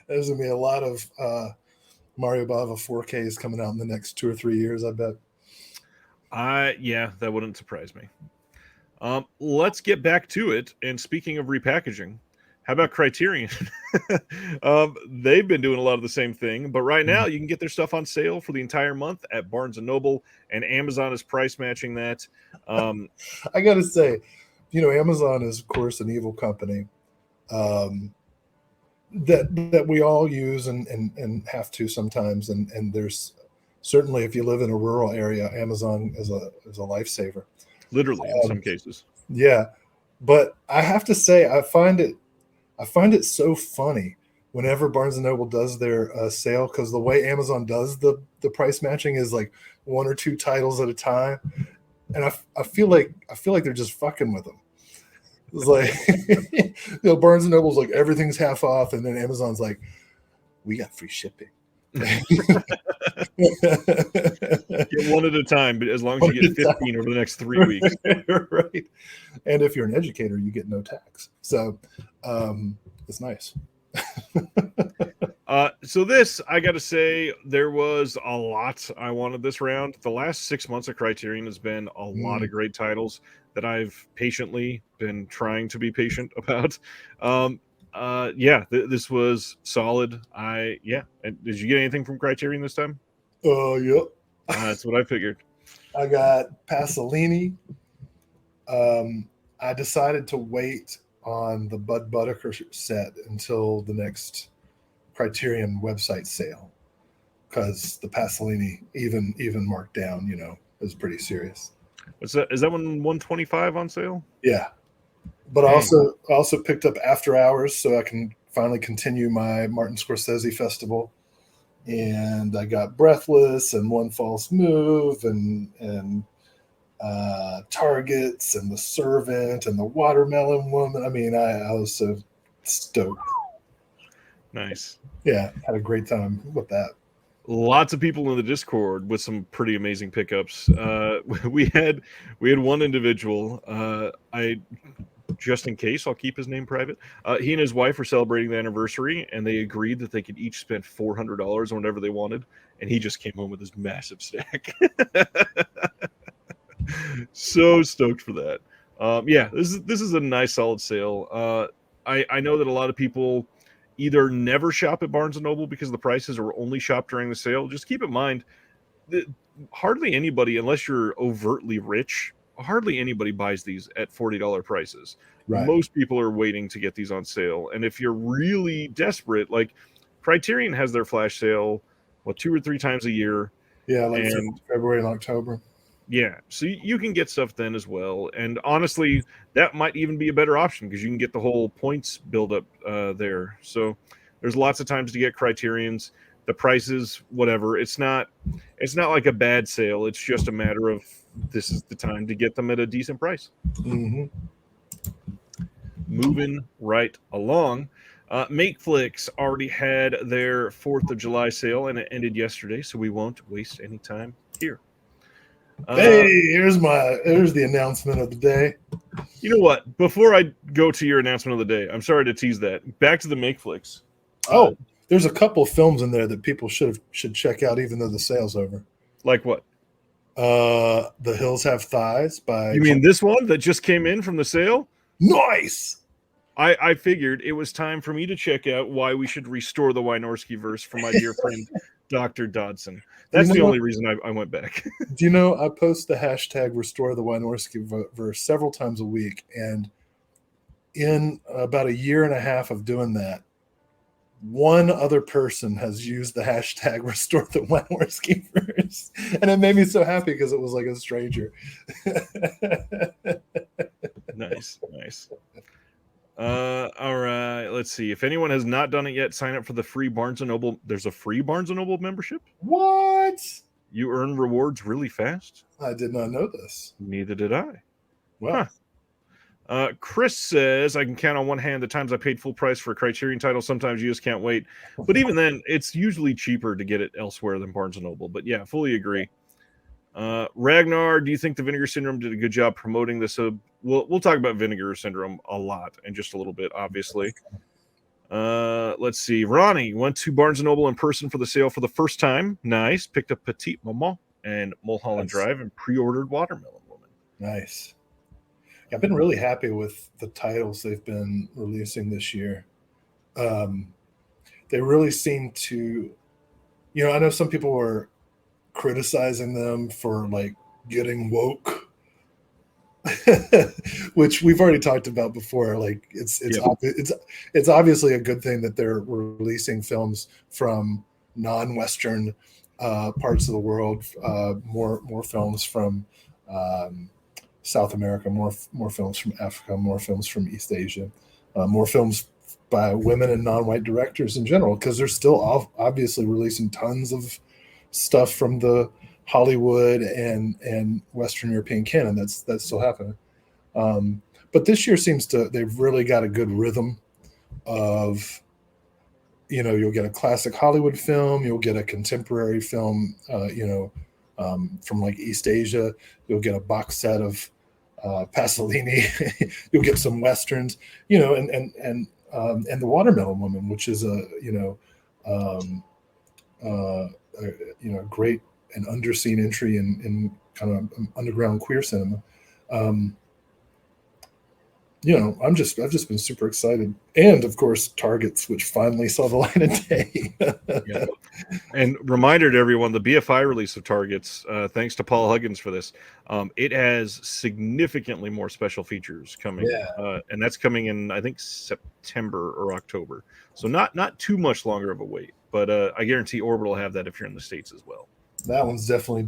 Speaker 2: There's gonna be a lot of Mario Bava 4Ks coming out in the next 2 or 3 years, I bet.
Speaker 1: Yeah, that wouldn't surprise me. Let's get back to it. And speaking of repackaging, how about Criterion? They've been doing a lot of the same thing, but right now you can get their stuff on sale for the entire month at Barnes and Noble, and Amazon is price matching that.
Speaker 2: I gotta say, Amazon is of course an evil company that we all use and have to sometimes, and there's certainly, if you live in a rural area, Amazon is a lifesaver.
Speaker 1: Literally, in some cases.
Speaker 2: Yeah, but I have to say, I find it so funny whenever Barnes and Noble does their sale, because the way Amazon does the price matching is like 1 or 2 titles at a time, and I feel like they're just fucking with them. It's like Barnes and Noble's like everything's half off, and then Amazon's like, we got free shipping.
Speaker 1: Get one at a time, but as long as you get 15 over the next 3 weeks.
Speaker 2: Right. And if you're an educator, you get no tax. So it's nice.
Speaker 1: So this, I got to say, there was a lot I wanted this round. The last 6 months of Criterion has been a lot of great titles that I've patiently been trying to be patient about. This was solid. And did you get anything from Criterion this time?
Speaker 2: Yep.
Speaker 1: That's what I figured.
Speaker 2: I got Pasolini. I decided to wait on the Bud Buttaker set until the next Criterion website sale, because the Pasolini, even marked down, is pretty serious.
Speaker 1: Is that one 125 on sale?
Speaker 2: Yeah. But I also picked up After Hours so I can finally continue my Martin Scorsese festival. And I got Breathless and One False Move and Targets and The Servant and The Watermelon Woman. I mean, I was so stoked. Nice. Yeah, had a great time with that.
Speaker 1: Lots of people in the Discord with some pretty amazing pickups. We had one individual. Just in case, I'll keep his name private. He and his wife were celebrating the anniversary, and they agreed that they could each spend $400 on whatever they wanted. And he just came home with this massive stack. So stoked for that. This is a nice, solid sale. I know that a lot of people either never shop at Barnes & Noble because the prices are only shopped during the sale. Just keep in mind that hardly anybody, unless you're overtly rich, hardly anybody buys these at $40 prices. Right. Most people are waiting to get these on sale. And if you're really desperate, like Criterion has their flash sale, 2 or 3 times a year.
Speaker 2: Yeah, like February and October.
Speaker 1: Yeah, so you can get stuff then as well. And honestly, that might even be a better option because you can get the whole points build up there. So there's lots of times to get Criterions. The prices, whatever. It's not like a bad sale. It's just a matter of this is the time to get them at a decent price.
Speaker 2: Mm-hmm.
Speaker 1: Moving right along. Makeflix already had their 4th of July sale, and it ended yesterday, so we won't waste any time here.
Speaker 2: Here's the announcement of the day.
Speaker 1: You know what? Before I go to your announcement of the day, I'm sorry to tease that. Back to the Makeflix.
Speaker 2: There's a couple of films in there that people should check out, even though the sale's over.
Speaker 1: Like what?
Speaker 2: The Hills Have Thighs by.
Speaker 1: You mean this one that just came in from the sale?
Speaker 2: Nice.
Speaker 1: I figured it was time for me to check out why we should restore the Wynorski verse for my dear friend Dr. Dodson. That's the only reason I went back.
Speaker 2: Do you know I post the hashtag Restore the Wynorski verse several times a week, and in about a year and a half of doing that, one other person has used the hashtag Restore the Wynorski verse, and it made me so happy because it was like a stranger.
Speaker 1: Nice. All right, let's see. If anyone has not done it yet, sign up for the free Barnes & Noble. There's a free Barnes & Noble membership?
Speaker 2: What?
Speaker 1: You earn rewards really fast?
Speaker 2: I did not know this.
Speaker 1: Neither did I.
Speaker 2: Wow.
Speaker 1: Huh. Chris says, I can count on one hand the times I paid full price for a Criterion title. Sometimes you just can't wait. But even then, it's usually cheaper to get it elsewhere than Barnes & Noble. But yeah, fully agree. Ragnar, do you think the Vinegar Syndrome did a good job promoting this? We'll talk about Vinegar Syndrome a lot in just a little bit, obviously. Let's see. Ronnie went to Barnes & Noble in person for the sale for the first time. Nice. Picked up Petite Maman and Mulholland Drive and pre-ordered Watermelon Woman.
Speaker 2: Nice. Yeah, I've been really happy with the titles they've been releasing this year. They really seem to, I know some people were criticizing them for like getting woke, which we've already talked about before. Like it's obviously a good thing that they're releasing films from non-Western parts of the world, more films from South America, more films from Africa, more films from East Asia, more films by women and non-white directors in general, because they're still obviously releasing tons of stuff from the Hollywood and Western European canon. That's still happening. But this year they've really got a good rhythm of, you'll get a classic Hollywood film, you'll get a contemporary film, from like East Asia, you'll get a box set of Pasolini, you'll get some Westerns, and the Watermelon Woman, which is a great and underseen entry in kind of underground queer cinema. I've just been super excited, and of course Targets, which finally saw the light of day.
Speaker 1: Yeah. And reminder to everyone, the BFI release of Targets, thanks to Paul Huggins for this, it has significantly more special features coming, and that's coming in, I think, September or October, so not too much longer of a wait, but I guarantee Orbital will have that if you're in the States as well.
Speaker 2: That one's definitely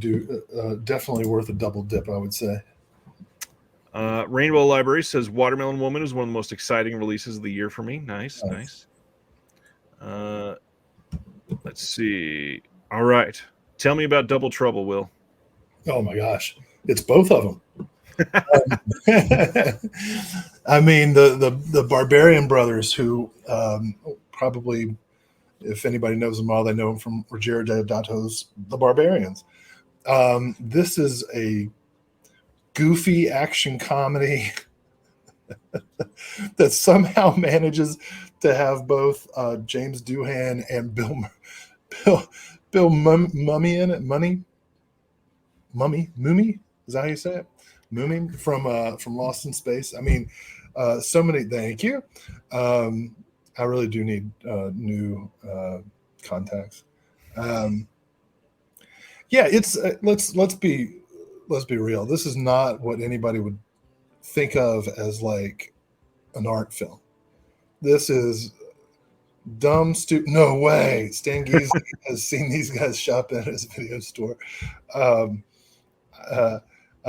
Speaker 2: worth a double dip, I would say.
Speaker 1: Rainbow Library says Watermelon Woman is one of the most exciting releases of the year for me. Nice. Let's see. All right. Tell me about Double Trouble, Will.
Speaker 2: Oh my gosh. It's both of them. I mean, the Barbarian brothers, who probably, if anybody knows them all, they know them from Ruggiero Deodato's The Barbarians. This is a goofy action comedy that somehow manages to have both James Doohan and Bill Mummy in it. Mummy? Is that how you say it? Mummy from Lost in Space. I mean, so many. Thank you. I really do need new contacts. It's let's be real. This is not what anybody would think of as like an art film. This is dumb, stupid. No way. Stan Giese has seen these guys shop at his video store. I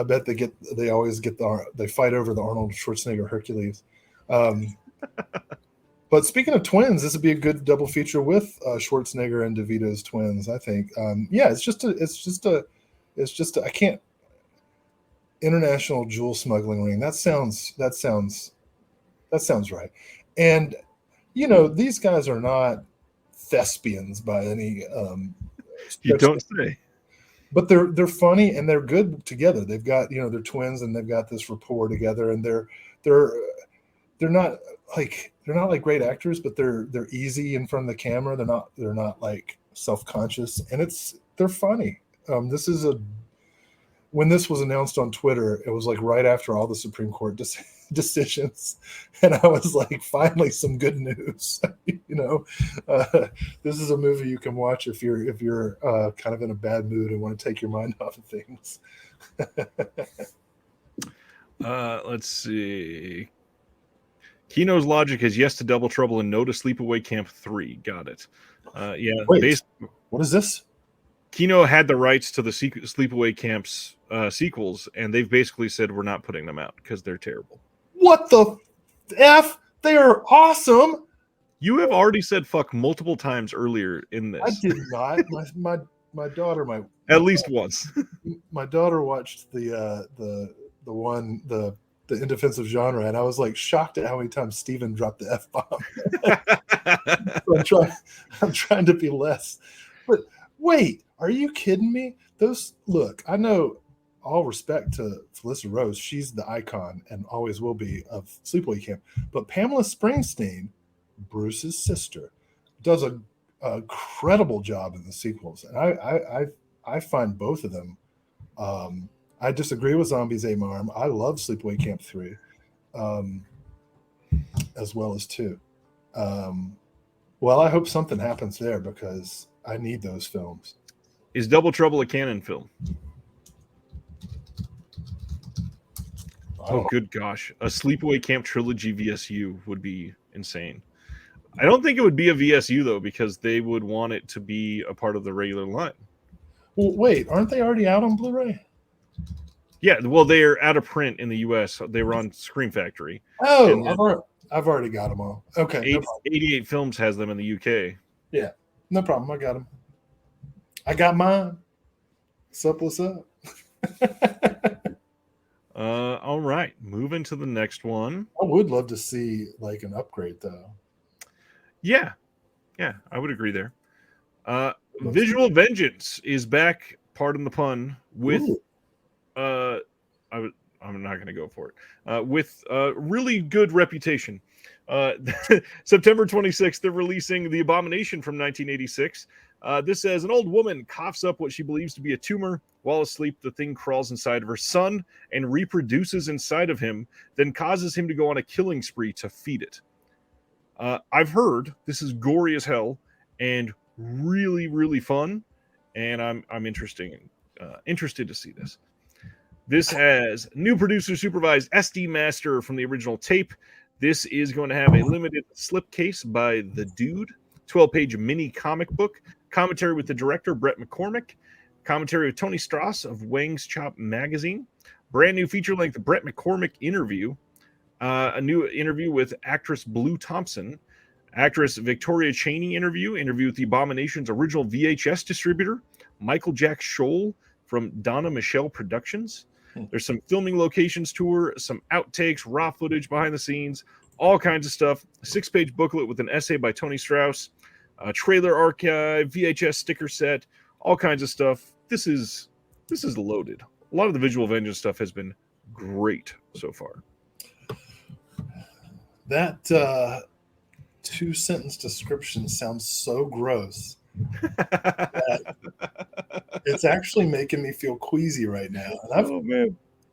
Speaker 2: bet they always they fight over the Arnold Schwarzenegger Hercules. But speaking of twins, this would be a good double feature with Schwarzenegger and DeVito's twins, I think. It's just a I can't. International jewel smuggling ring. That sounds right. And these guys are not thespians by any.
Speaker 1: You don't say.
Speaker 2: But they're funny and they're good together. They've got they're twins and they've got this rapport together, and they're not like great actors, but they're easy in front of the camera. They're not like self-conscious, and they're funny. When this was announced on Twitter, it was like right after all the Supreme Court decisions, and I was like, finally some good news. This is a movie you can watch if you're kind of in a bad mood and want to take your mind off of things.
Speaker 1: Let's see. Kino's logic is yes to Double Trouble and no to Sleepaway Camp 3. Got it.
Speaker 2: Wait, what is this?
Speaker 1: Kino had the rights to the Sleepaway Camp's sequels, and they've basically said we're not putting them out because they're terrible.
Speaker 2: What the F? They are awesome.
Speaker 1: You have already said fuck multiple times earlier in this.
Speaker 2: I did not. My daughter might.
Speaker 1: At least once.
Speaker 2: My daughter watched the In Defense of Genre, and I was like shocked at how many times Steven dropped the F-bomb. So I'm trying to be less. But wait, are you kidding me? I know, all respect to Felissa Rose, she's the icon and always will be of Sleepaway Camp. But Pamela Springsteen Bruce's sister, does a credible job in the sequels, and I find both of them. I disagree with Zombies Ate My Arm. I love Sleepaway Camp 3, um, as well as 2. Well, I hope something happens there because I need those films.
Speaker 1: Is Double Trouble a canon film? Oh, good gosh. A Sleepaway Camp trilogy VSU would be insane. I don't think it would be a VSU, though, because they would want it to be a part of the regular line.
Speaker 2: Well, wait, aren't they already out on Blu-ray?
Speaker 1: Yeah, well, they're out of print in the U.S. They were on Scream Factory.
Speaker 2: Oh, I've already got them all. Okay.
Speaker 1: 88 Films has them in the UK.
Speaker 2: Yeah, no problem. I got them. I got mine. What's up?
Speaker 1: All right, moving to the next one.
Speaker 2: I would love to see like an upgrade, though.
Speaker 1: Yeah, I would agree there. Visual Vengeance is back, pardon the pun, with I'm not going to go for it. With really good reputation. September 26th, they're releasing The Abomination from 1986. This says an old woman coughs up what she believes to be a tumor. While asleep, the thing crawls inside of her son and reproduces inside of him, then causes him to go on a killing spree to feed it. I've heard this is gory as hell and really, really fun, and I'm interested to see this. This has new producer supervised SD master from the original tape. This is going to have a limited slipcase by The Dude, 12-page mini comic book, commentary with the director Brett McCormick, commentary with Tony Strauss of Wang's Chop magazine, brand new feature-length Brett McCormick interview, a new interview with actress Blue Thompson, actress Victoria Cheney interview with the Abomination's original VHS distributor, Michael Jack Scholl from Donna Michelle Productions. There's some filming locations tour, some outtakes, raw footage behind the scenes, all kinds of stuff. A 6-page booklet with an essay by Tony Strauss, a trailer archive, VHS sticker set, all kinds of stuff. This is loaded. A lot of the Visual Vengeance stuff has been great so far.
Speaker 2: That 2-sentence description sounds so gross. It's actually making me feel queasy right now. And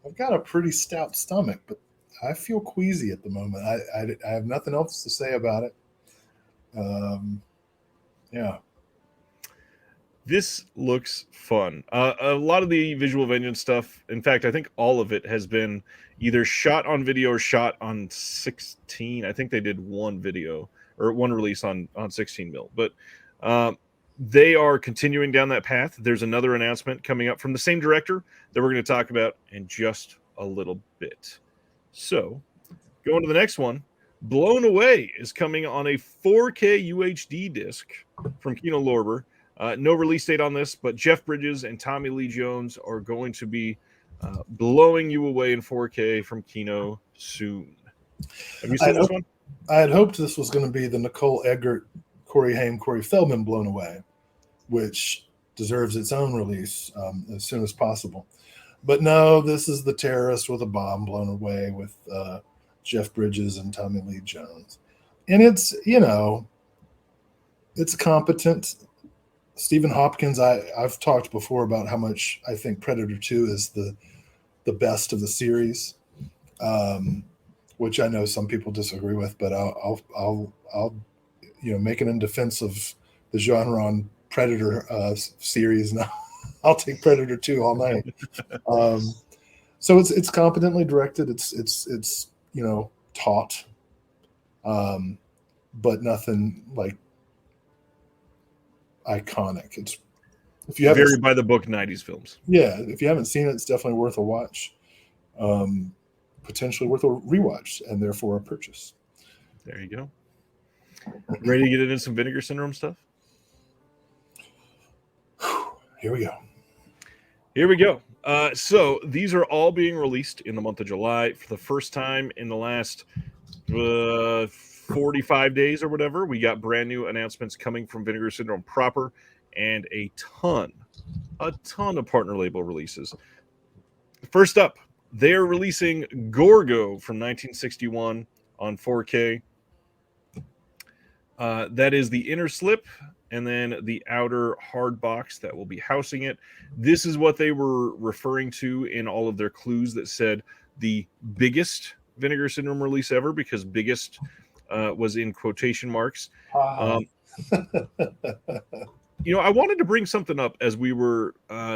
Speaker 2: I've got a pretty stout stomach, but I feel queasy at the moment. I have nothing else to say about it. Yeah.
Speaker 1: This looks fun. A lot of the Visual Vengeance stuff, in fact, I think all of it has been either shot on video or shot on 16. I think they did one video or one release on 16 mil. But they are continuing down that path. There's another announcement coming up from the same director that we're going to talk about in just a little bit. So, going to the next one, Blown Away is coming on a 4K UHD disc from Kino Lorber. No release date on this, but Jeff Bridges and Tommy Lee Jones are going to be blowing you away in 4K from Kino soon. Have you seen this one?
Speaker 2: I had hoped this was going to be the Nicole Eggert, Corey Haim, Corey Feldman Blown Away, which deserves its own release as soon as possible. But no, this is the Terrorist with a Bomb Blown Away with Jeff Bridges and Tommy Lee Jones. And it's, it's competent. Stephen Hopkins, I've talked before about how much I think Predator 2 is the best of the series, which I know some people disagree with, but I'll make it in defense of the genre on Predator series. Now I'll take Predator 2 all night. So it's competently directed. It's taut, but nothing like iconic. It's if you
Speaker 1: very by the book 90s films.
Speaker 2: Yeah, if you haven't seen it, it's definitely worth a watch. Potentially worth a rewatch and therefore a purchase.
Speaker 1: There you go. Ready to get into some Vinegar Syndrome stuff?
Speaker 2: Here we go.
Speaker 1: So these are all being released in the month of July for the first time in the last 45 days or whatever. We got brand new announcements coming from Vinegar Syndrome proper and a ton of partner label releases. First up, they're releasing Gorgo from 1961 on 4K. That is the inner slip, and then the outer hard box that will be housing it. This is what they were referring to in all of their clues that said the biggest Vinegar Syndrome release ever, because biggest was in quotation marks.
Speaker 2: Haha.
Speaker 1: I wanted to bring something up as we were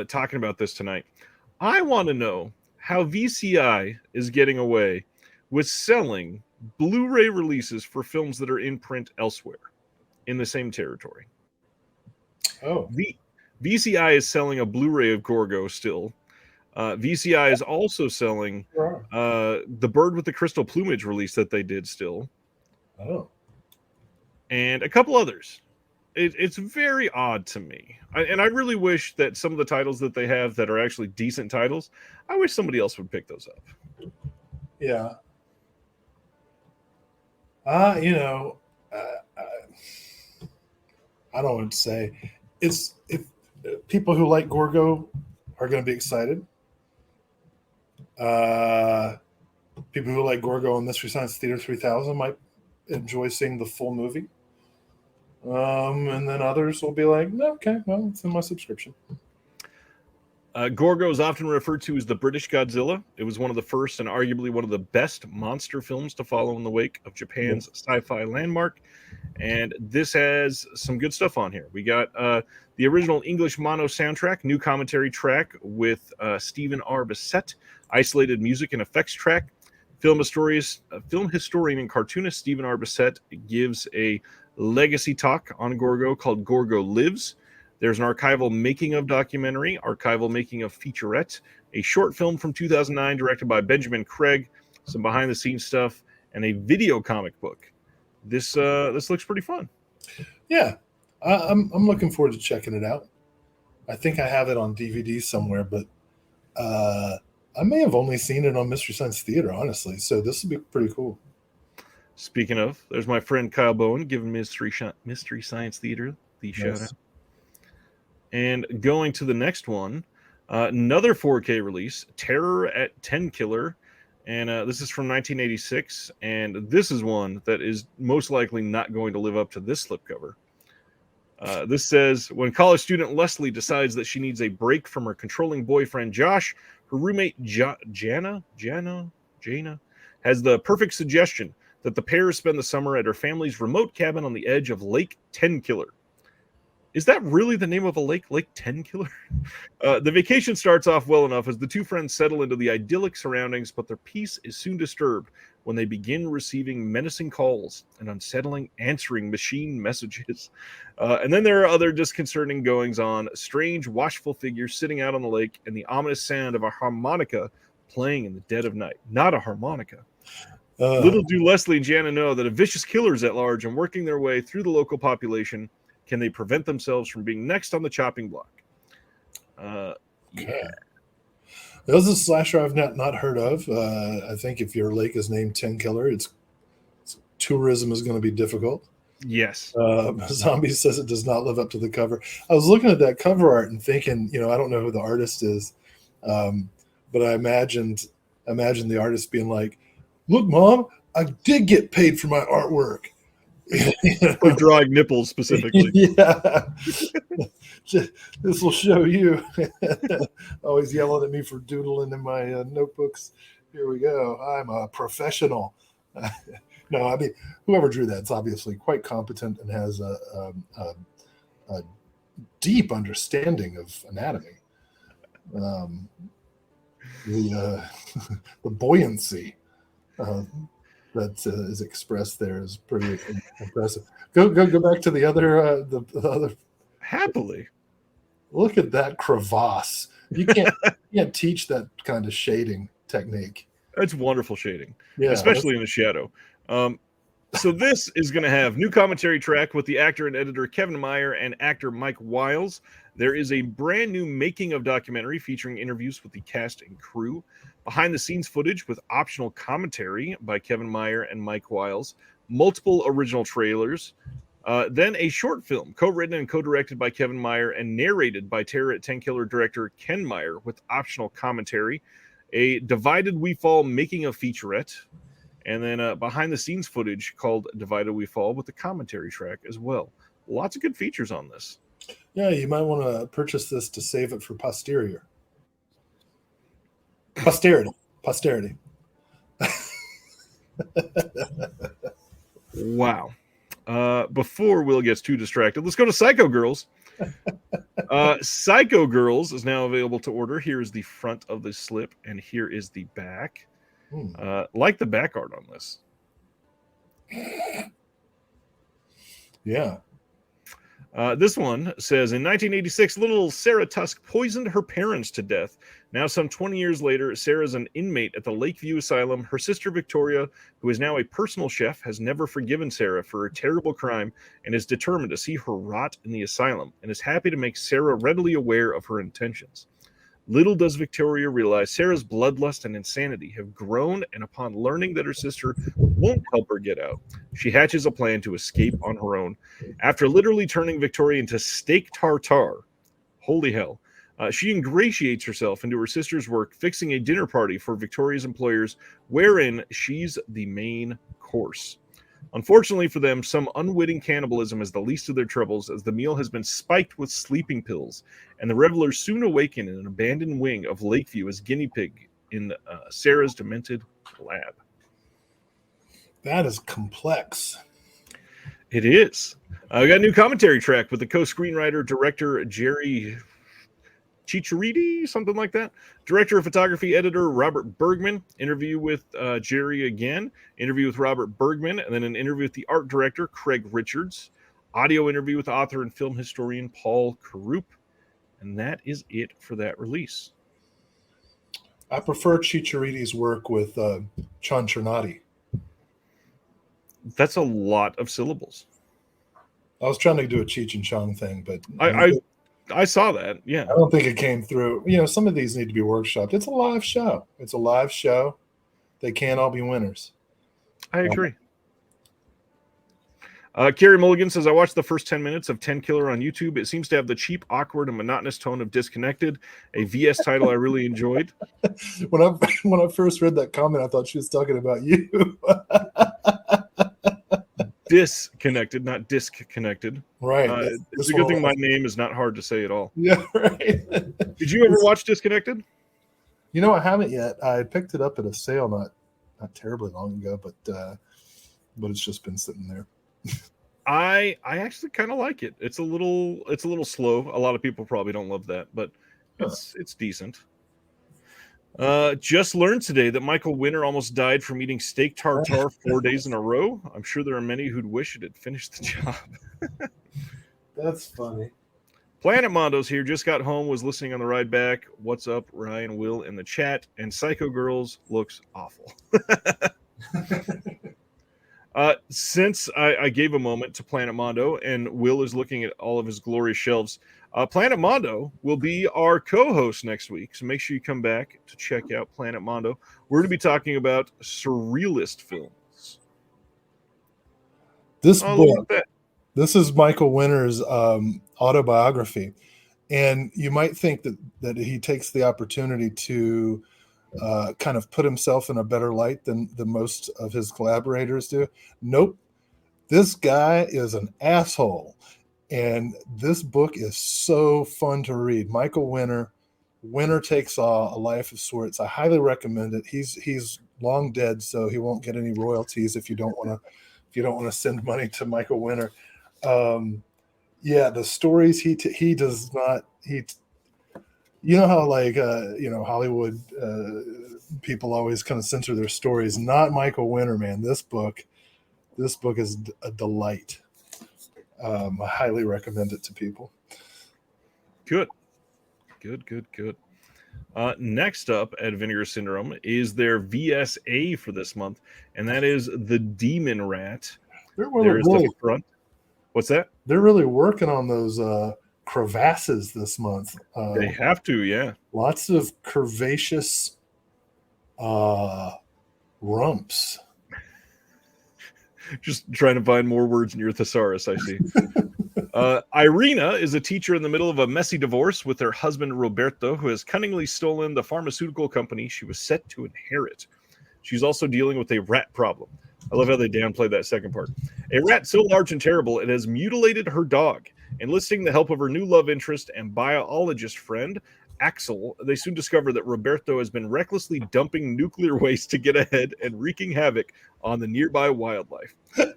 Speaker 1: talking about this tonight. I want to know how VCI is getting away with selling Blu-ray releases for films that are in print elsewhere in the same territory.
Speaker 2: Oh,
Speaker 1: VCI is selling a Blu-ray of Gorgo still. VCI is also selling the Bird with the Crystal Plumage release that they did still.
Speaker 2: Oh,
Speaker 1: and a couple others. It's very odd to me. And I really wish that some of the titles that they have that are actually decent titles, I wish somebody else would pick those up.
Speaker 2: yeah. I don't know what to say. It's if people who like Gorgo are going to be excited. People who like Gorgo and Mystery Science Theater 3000 might enjoy seeing the full movie. And then others will be like, no, okay, well, it's in my subscription.
Speaker 1: Gorgo is often referred to as the British Godzilla. It was one of the first and arguably one of the best monster films to follow in the wake of Japan's sci-fi landmark. And this has some good stuff on here. We got the original English mono soundtrack, new commentary track with Stephen R. Bissett, isolated music and effects track. Film historian and cartoonist Stephen R. Bissett gives a legacy talk on Gorgo called Gorgo Lives. There's an archival making of documentary, archival making of featurette, a short film from 2009 directed by Benjamin Craig, some behind the scenes stuff, and a video comic book. This looks pretty fun.
Speaker 2: Yeah, I'm looking forward to checking it out. I think I have it on DVD somewhere, but I may have only seen it on Mystery Science Theater, honestly. So this will be pretty cool.
Speaker 1: Speaking of, there's my friend Kyle Bowen giving Mystery Science Theater the shout out. And going to the next one, another 4K release, Terror at 10 Killer. And this is from 1986. And this is one that is most likely not going to live up to this slipcover. This says, when college student Leslie decides that she needs a break from her controlling boyfriend Josh, her roommate Jana has the perfect suggestion that the pair spend the summer at her family's remote cabin on the edge of Lake 10 Killer. Is that really the name of a lake, Lake 10 Killer? The vacation starts off well enough as the two friends settle into the idyllic surroundings, but their peace is soon disturbed when they begin receiving menacing calls and unsettling answering machine messages. And then there are other disconcerting goings-on, strange, watchful figures sitting out on the lake, and the ominous sound of a harmonica playing in the dead of night. Not a harmonica. Little do Leslie and Jana know that a vicious killer is at large and working their way through the local population. Can they prevent themselves from being next on the chopping block? Yeah.
Speaker 2: This is a slasher I've not heard of. I think if your lake is named 10 Killer, tourism is going to be difficult.
Speaker 1: Yes.
Speaker 2: Zombie says it does not live up to the cover. I was looking at that cover art and thinking, I don't know who the artist is, but I imagined the artist being like, "Look, Mom, I did get paid for my artwork."
Speaker 1: For drawing nipples specifically.
Speaker 2: Yeah. This will show you. Always yelling at me for doodling in my notebooks. Here we go. I'm a professional. No, I mean, whoever drew that's obviously quite competent and has a deep understanding of anatomy. The buoyancy that is expressed there is pretty impressive. Go back to the other
Speaker 1: Happily.
Speaker 2: Look at that crevasse. You can't teach that kind of shading technique.
Speaker 1: It's wonderful shading,
Speaker 2: yeah,
Speaker 1: especially in the shadow. So this is going to have new commentary track with the actor and editor Kevin Meyer and actor Mike Wiles. There is a brand new making of documentary featuring interviews with the cast and crew, behind the scenes footage with optional commentary by Kevin Meyer and Mike Wiles, multiple original trailers, then a short film co-written and co-directed by Kevin Meyer and narrated by Terror at 10 Killer director Ken Meyer with optional commentary, a Divided We Fall making of featurette, and then behind the scenes footage called Divided We Fall with the commentary track as well. Lots of good features on this.
Speaker 2: Yeah, you might want to purchase this to save it for posterity. Posterity.
Speaker 1: Wow. Before Will gets too distracted, let's go to Psycho Girls. Psycho Girls is now available to order. Here is the front of the slip, and here is the back. Like the back art on this.
Speaker 2: Yeah.
Speaker 1: This one says, in 1986, little Sarah Tusk poisoned her parents to death. Now, some 20 years later, Sarah's an inmate at the Lakeview Asylum. Her sister, Victoria, who is now a personal chef, has never forgiven Sarah for her terrible crime and is determined to see her rot in the asylum and is happy to make Sarah readily aware of her intentions. Little does Victoria realize Sarah's bloodlust and insanity have grown, and upon learning that her sister won't help her get out, she hatches a plan to escape on her own. After literally turning Victoria into steak tartare, holy hell, she ingratiates herself into her sister's work, fixing a dinner party for Victoria's employers, wherein she's the main course. Unfortunately for them, some unwitting cannibalism is the least of their troubles, as the meal has been spiked with sleeping pills, and the revelers soon awaken in an abandoned wing of Lakeview as guinea pig in Sarah's demented lab.
Speaker 2: That is complex.
Speaker 1: It is. I got a new commentary track with the co-screenwriter, director Jerry Chichariti, something like that. Director of photography, editor Robert Bergman. Interview with Jerry again. Interview with Robert Bergman, and then an interview with the art director Craig Richards. Audio interview with author and film historian Paul Karup. And that is it for that release.
Speaker 2: I prefer Chichariti's work with Chan Chernati.
Speaker 1: That's a lot of syllables.
Speaker 2: I was trying to do a Cheech and Chong thing, but
Speaker 1: I saw that. Yeah.
Speaker 2: I don't think it came through. You know, some of these need to be workshopped. It's a live show. They can't all be winners.
Speaker 1: I agree. Carrie Mulligan says, I watched the first 10 minutes of 10 Killer on YouTube. It seems to have the cheap, awkward, and monotonous tone of Disconnected, a VS title I really enjoyed.
Speaker 2: When I first read that comment, I thought she was talking about you.
Speaker 1: Disconnected, not disconnected.
Speaker 2: Right.
Speaker 1: It's a good thing my name is not hard to say at all.
Speaker 2: Yeah, right.
Speaker 1: Did you ever watch Disconnected?
Speaker 2: You know, I haven't yet. I picked it up at a sale not terribly long ago, but it's just been sitting there.
Speaker 1: I actually kind of like it. It's a little slow. A lot of people probably don't love that, but it's decent. Just learned today that Michael Winner almost died from eating steak tartare 4 days in a row. I'm sure there are many who'd wish it had finished the job.
Speaker 2: That's funny.
Speaker 1: Planet Mondo's here. Just got home. Was listening on the ride back. What's up, Ryan, Will in the chat? And Psycho Girls looks awful. Since I gave a moment to Planet Mondo and Will is looking at all of his glorious shelves, Planet Mondo will be our co-host next week. So make sure you come back to check out Planet Mondo. We're going to be talking about surrealist films.
Speaker 2: This book, this is Michael Winner's autobiography. And you might think that he takes the opportunity to kind of put himself in a better light than most of his collaborators do. Nope. This guy is an asshole. And this book is so fun to read. Michael Winner, Winner Takes All, A Life of Sorts. I highly recommend it. He's long dead, so he won't get any royalties if you don't want to send money to Michael Winner. The stories he does not you know how Hollywood people always kind of censor their stories. Not Michael Winner, man. This book is a delight. I highly recommend it to people.
Speaker 1: Good. Next up at Vinegar Syndrome is their VSA for this month, and that is the Demon Rat. There's the front. What's that?
Speaker 2: They're really working on those crevasses this month.
Speaker 1: They have to, yeah.
Speaker 2: Lots of curvaceous rumps.
Speaker 1: Just trying to find more words in your thesaurus, I see. Irina is a teacher in the middle of a messy divorce with her husband, Roberto, who has cunningly stolen the pharmaceutical company she was set to inherit. she's also dealing with a rat problem. I love how they downplayed that second part. A rat so large and terrible it has mutilated her dog. Enlisting the help of her new love interest and biologist friend, Axel, they soon discover that Roberto has been recklessly dumping nuclear waste to get ahead and wreaking havoc on the nearby wildlife.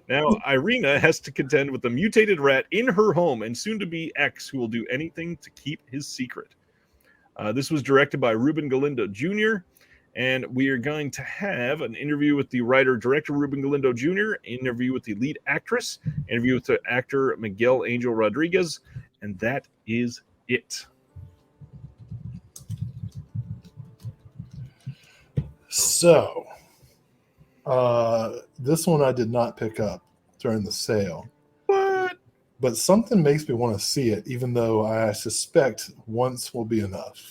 Speaker 1: Now, Irina has to contend with the mutated rat in her home and soon to be ex who will do anything to keep his secret. This was directed by Ruben Galindo Jr., and we are going to have an interview with the writer-director Ruben Galindo Jr., interview with the lead actress, interview with the actor Miguel Angel Rodriguez, and that is it.
Speaker 2: So, this one I did not pick up during the sale.
Speaker 1: What?
Speaker 2: But something makes me want to see it, even though I suspect once will be enough.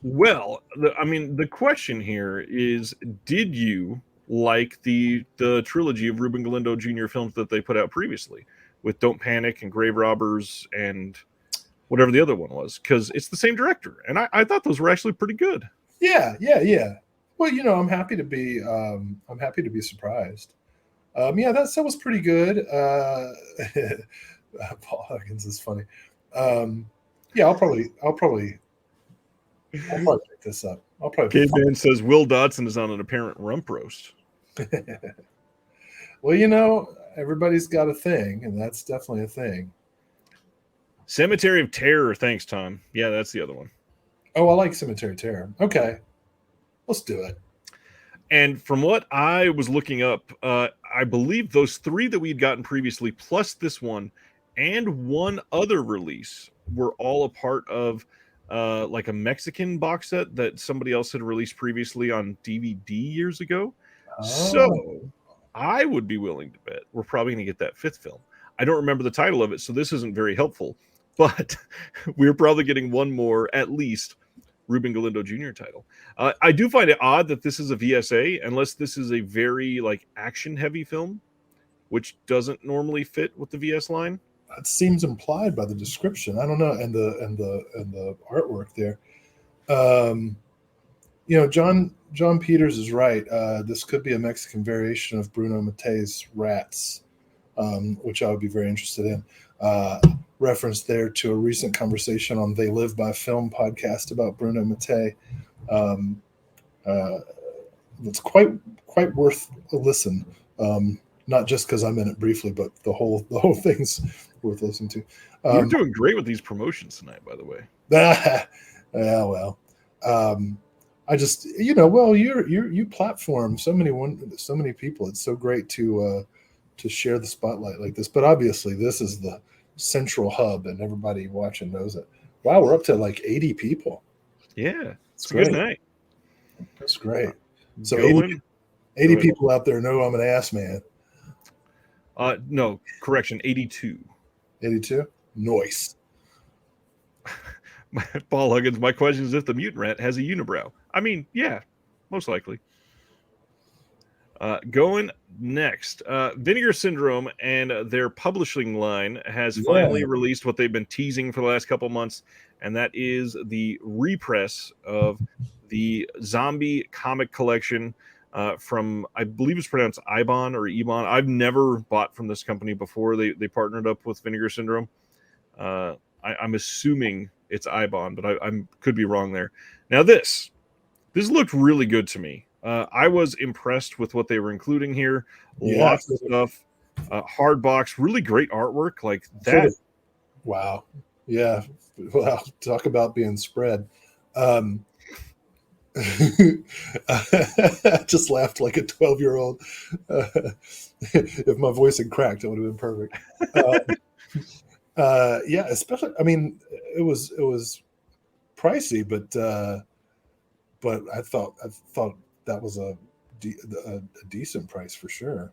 Speaker 1: Well, the question here is, did you like the trilogy of Ruben Galindo Jr. films that they put out previously with Don't Panic and Grave Robbers and whatever the other one was? Because it's the same director, and I thought those were actually pretty good.
Speaker 2: Yeah. Well, I'm happy to be surprised. That was pretty good. Paul Huggins is funny. I'll probably pick this up.
Speaker 1: Caveman says Will Dodson is on an apparent rump roast.
Speaker 2: Well, everybody's got a thing, and that's definitely a thing.
Speaker 1: Cemetery of Terror. Thanks, Tom. Yeah, that's the other one.
Speaker 2: Oh, I like Cemetery of Terror. Okay, let's do it.
Speaker 1: And from what I was looking up, I believe those three that we'd gotten previously, plus this one, and one other release, were all a part of like a Mexican box set that somebody else had released previously on DVD years ago. Oh. So I would be willing to bet we're probably going to get that fifth film. I don't remember the title of it, so this isn't very helpful. But we're probably getting one more, at least, Ruben Galindo Jr. title. I do find it odd that this is a VSA, unless this is a very action-heavy film, which doesn't normally fit with the VS line.
Speaker 2: It seems implied by the description. I don't know, and the artwork there. John Peters is right. This could be a Mexican variation of Bruno Mattei's Rats, which I would be very interested in. Reference there to a recent conversation on They Live by Film podcast about Bruno Mattei. It's quite worth a listen. Not just because I'm in it briefly, but the whole thing's worth listening to.
Speaker 1: You're doing great with these promotions tonight, by the way.
Speaker 2: Yeah, well, I just you platform so many people. It's so great to share the spotlight like this. But obviously, this is the central hub, and everybody watching knows it. Wow, we're up to 80 people.
Speaker 1: Yeah, it's a good night.
Speaker 2: That's great. So 80 people out there know I'm an ass man.
Speaker 1: No, correction, 82.
Speaker 2: 82? Nice.
Speaker 1: Paul Huggins, my question is if the mutant rat has a unibrow. I mean, yeah, most likely. Going next, Vinegar Syndrome and their publishing line has finally released what they've been teasing for the last couple months, and that is the repress of the zombie comic collection from, I believe it's pronounced Ibon or Ebon. I've never bought from this company before. They partnered up with Vinegar Syndrome. I'm assuming it's Ibon, but I could be wrong there. Now this looked really good to me. I was impressed with what they were including here. Lots of stuff. Hard box, really great artwork like that.
Speaker 2: Wow. Yeah. Wow. Talk about being spread. I just laughed like a 12-year-old. If my voice had cracked, it would have been perfect. Especially, I mean, it was pricey, but I thought that was a decent price for sure.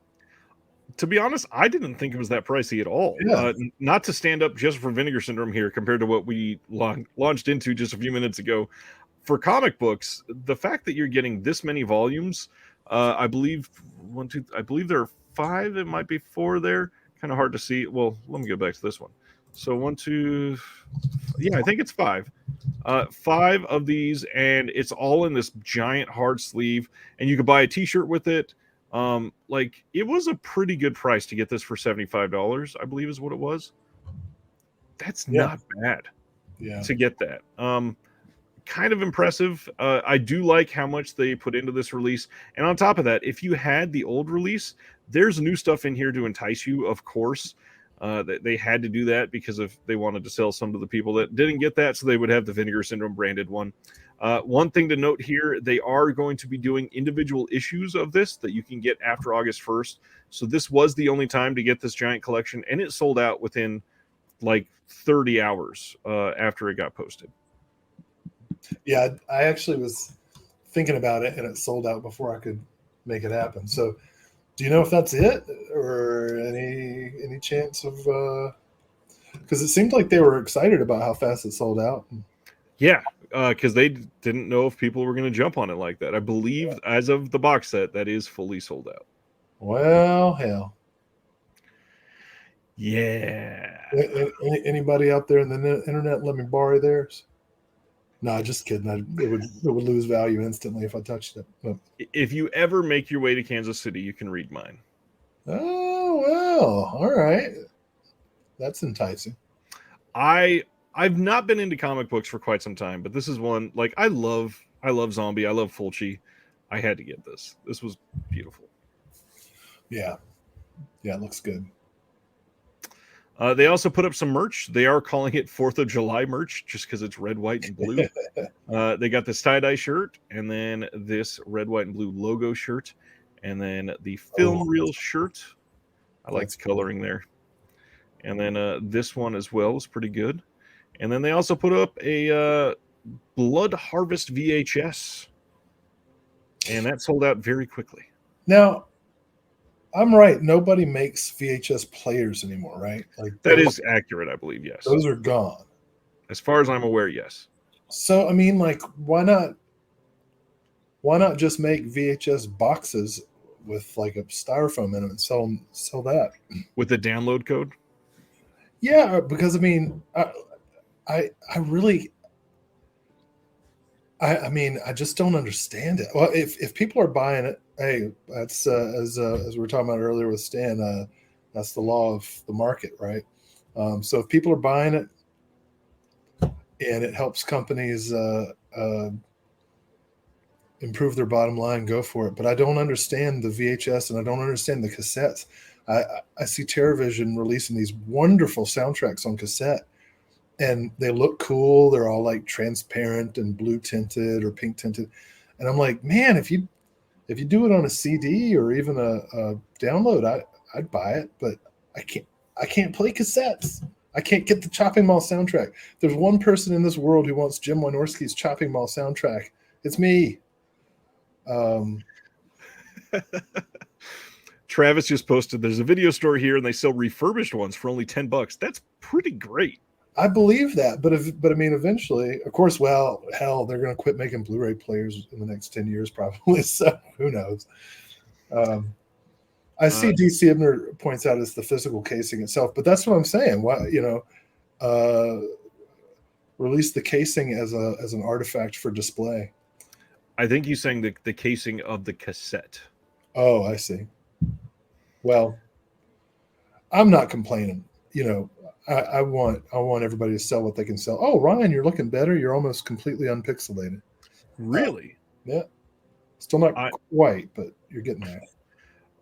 Speaker 1: To be honest, I didn't think it was that pricey at all.
Speaker 2: Yeah.
Speaker 1: Not to stand up just for Vinegar Syndrome here compared to what we launched into just a few minutes ago. For comic books, the fact that you're getting this many volumes, I believe there are 5. It might be 4 there. Kind of hard to see. Well, let me go back to this one. So 1, 2, yeah, I think it's 5. 5 of these, and it's all in this giant hard sleeve, and you could buy a T-shirt with it. Like it was a pretty good price to get this for $75, I believe is what it was. That's
Speaker 2: Yeah.
Speaker 1: not bad
Speaker 2: Yeah.
Speaker 1: to get that. Kind of impressive. I do like how much they put into this release. And on top of that, if you had the old release, there's new stuff in here to entice you, of course. They had to do that because if they wanted to sell some to the people that didn't get that, so they would have the Vinegar Syndrome branded one. One thing to note here, they are going to be doing individual issues of this that you can get after August 1st. So this was the only time to get this giant collection, and it sold out within like 30 hours after it got posted.
Speaker 2: Yeah, I actually was thinking about it, and it sold out before I could make it happen. So, do you know if that's it, or any chance of? Because it seemed like they were excited about how fast it sold out.
Speaker 1: Yeah, because they didn't know if people were going to jump on it like that. I believe, as of the box set, that is fully sold out.
Speaker 2: Well, hell.
Speaker 1: Yeah.
Speaker 2: Anybody out there in the internet, let me borrow theirs. No, just kidding. It would lose value instantly if I touched it. But,
Speaker 1: If you ever make your way to Kansas City, you can read mine.
Speaker 2: oh well, all right. That's enticing.
Speaker 1: I've not been into comic books for quite some time, but this is one like I love Zombie, I love Fulci. I had to get this. This was beautiful.
Speaker 2: Yeah, it looks good.
Speaker 1: They also put up some merch. They are calling it 4th of July merch just because it's red, white, and blue. They got this tie-dye shirt, and then this red, white, and blue logo shirt, and then the film reel shirt. I like the coloring there. And then this one as well is pretty good. And then they also put up a Blood Harvest VHS, and that sold out very quickly.
Speaker 2: Now, I'm right. Nobody makes VHS players anymore, right? Like
Speaker 1: that is accurate, I believe. Yes,
Speaker 2: those are gone.
Speaker 1: As far as I'm aware, yes.
Speaker 2: So I mean, like, why not just make VHS boxes with like a styrofoam in them and sell that
Speaker 1: with the download code?
Speaker 2: Yeah, because I mean, I really. I mean, I just don't understand it. Well, if people are buying it, hey, that's as we were talking about earlier with Stan, that's the law of the market, right? So if people are buying it and it helps companies improve their bottom line, go for it. But I don't understand the VHS and I don't understand the cassettes. I see TerraVision releasing these wonderful soundtracks on cassette. And they look cool. They're all like transparent and blue tinted or pink tinted. And I'm like, man, if you do it on a CD or even a download, I'd buy it. But I can't play cassettes. I can't get the Chopping Mall soundtrack. There's one person in this world who wants Jim Wynorski's Chopping Mall soundtrack. It's me.
Speaker 1: Travis just posted there's a video store here and they sell refurbished ones for only $10. That's pretty great.
Speaker 2: I believe that, but I mean, eventually, of course, well, hell, they're going to quit making Blu-ray players in the next 10 years, probably. So who knows? I see DC Ibner points out it's the physical casing itself, but that's what I'm saying. Why, release the casing as an artifact for display.
Speaker 1: I think he's saying the casing of the cassette.
Speaker 2: Oh, I see. Well, I'm not complaining. I want everybody to sell what they can sell. Oh, Ryan, you're looking better. You're almost completely unpixelated.
Speaker 1: Really?
Speaker 2: Yeah. Still not quite, but you're getting there.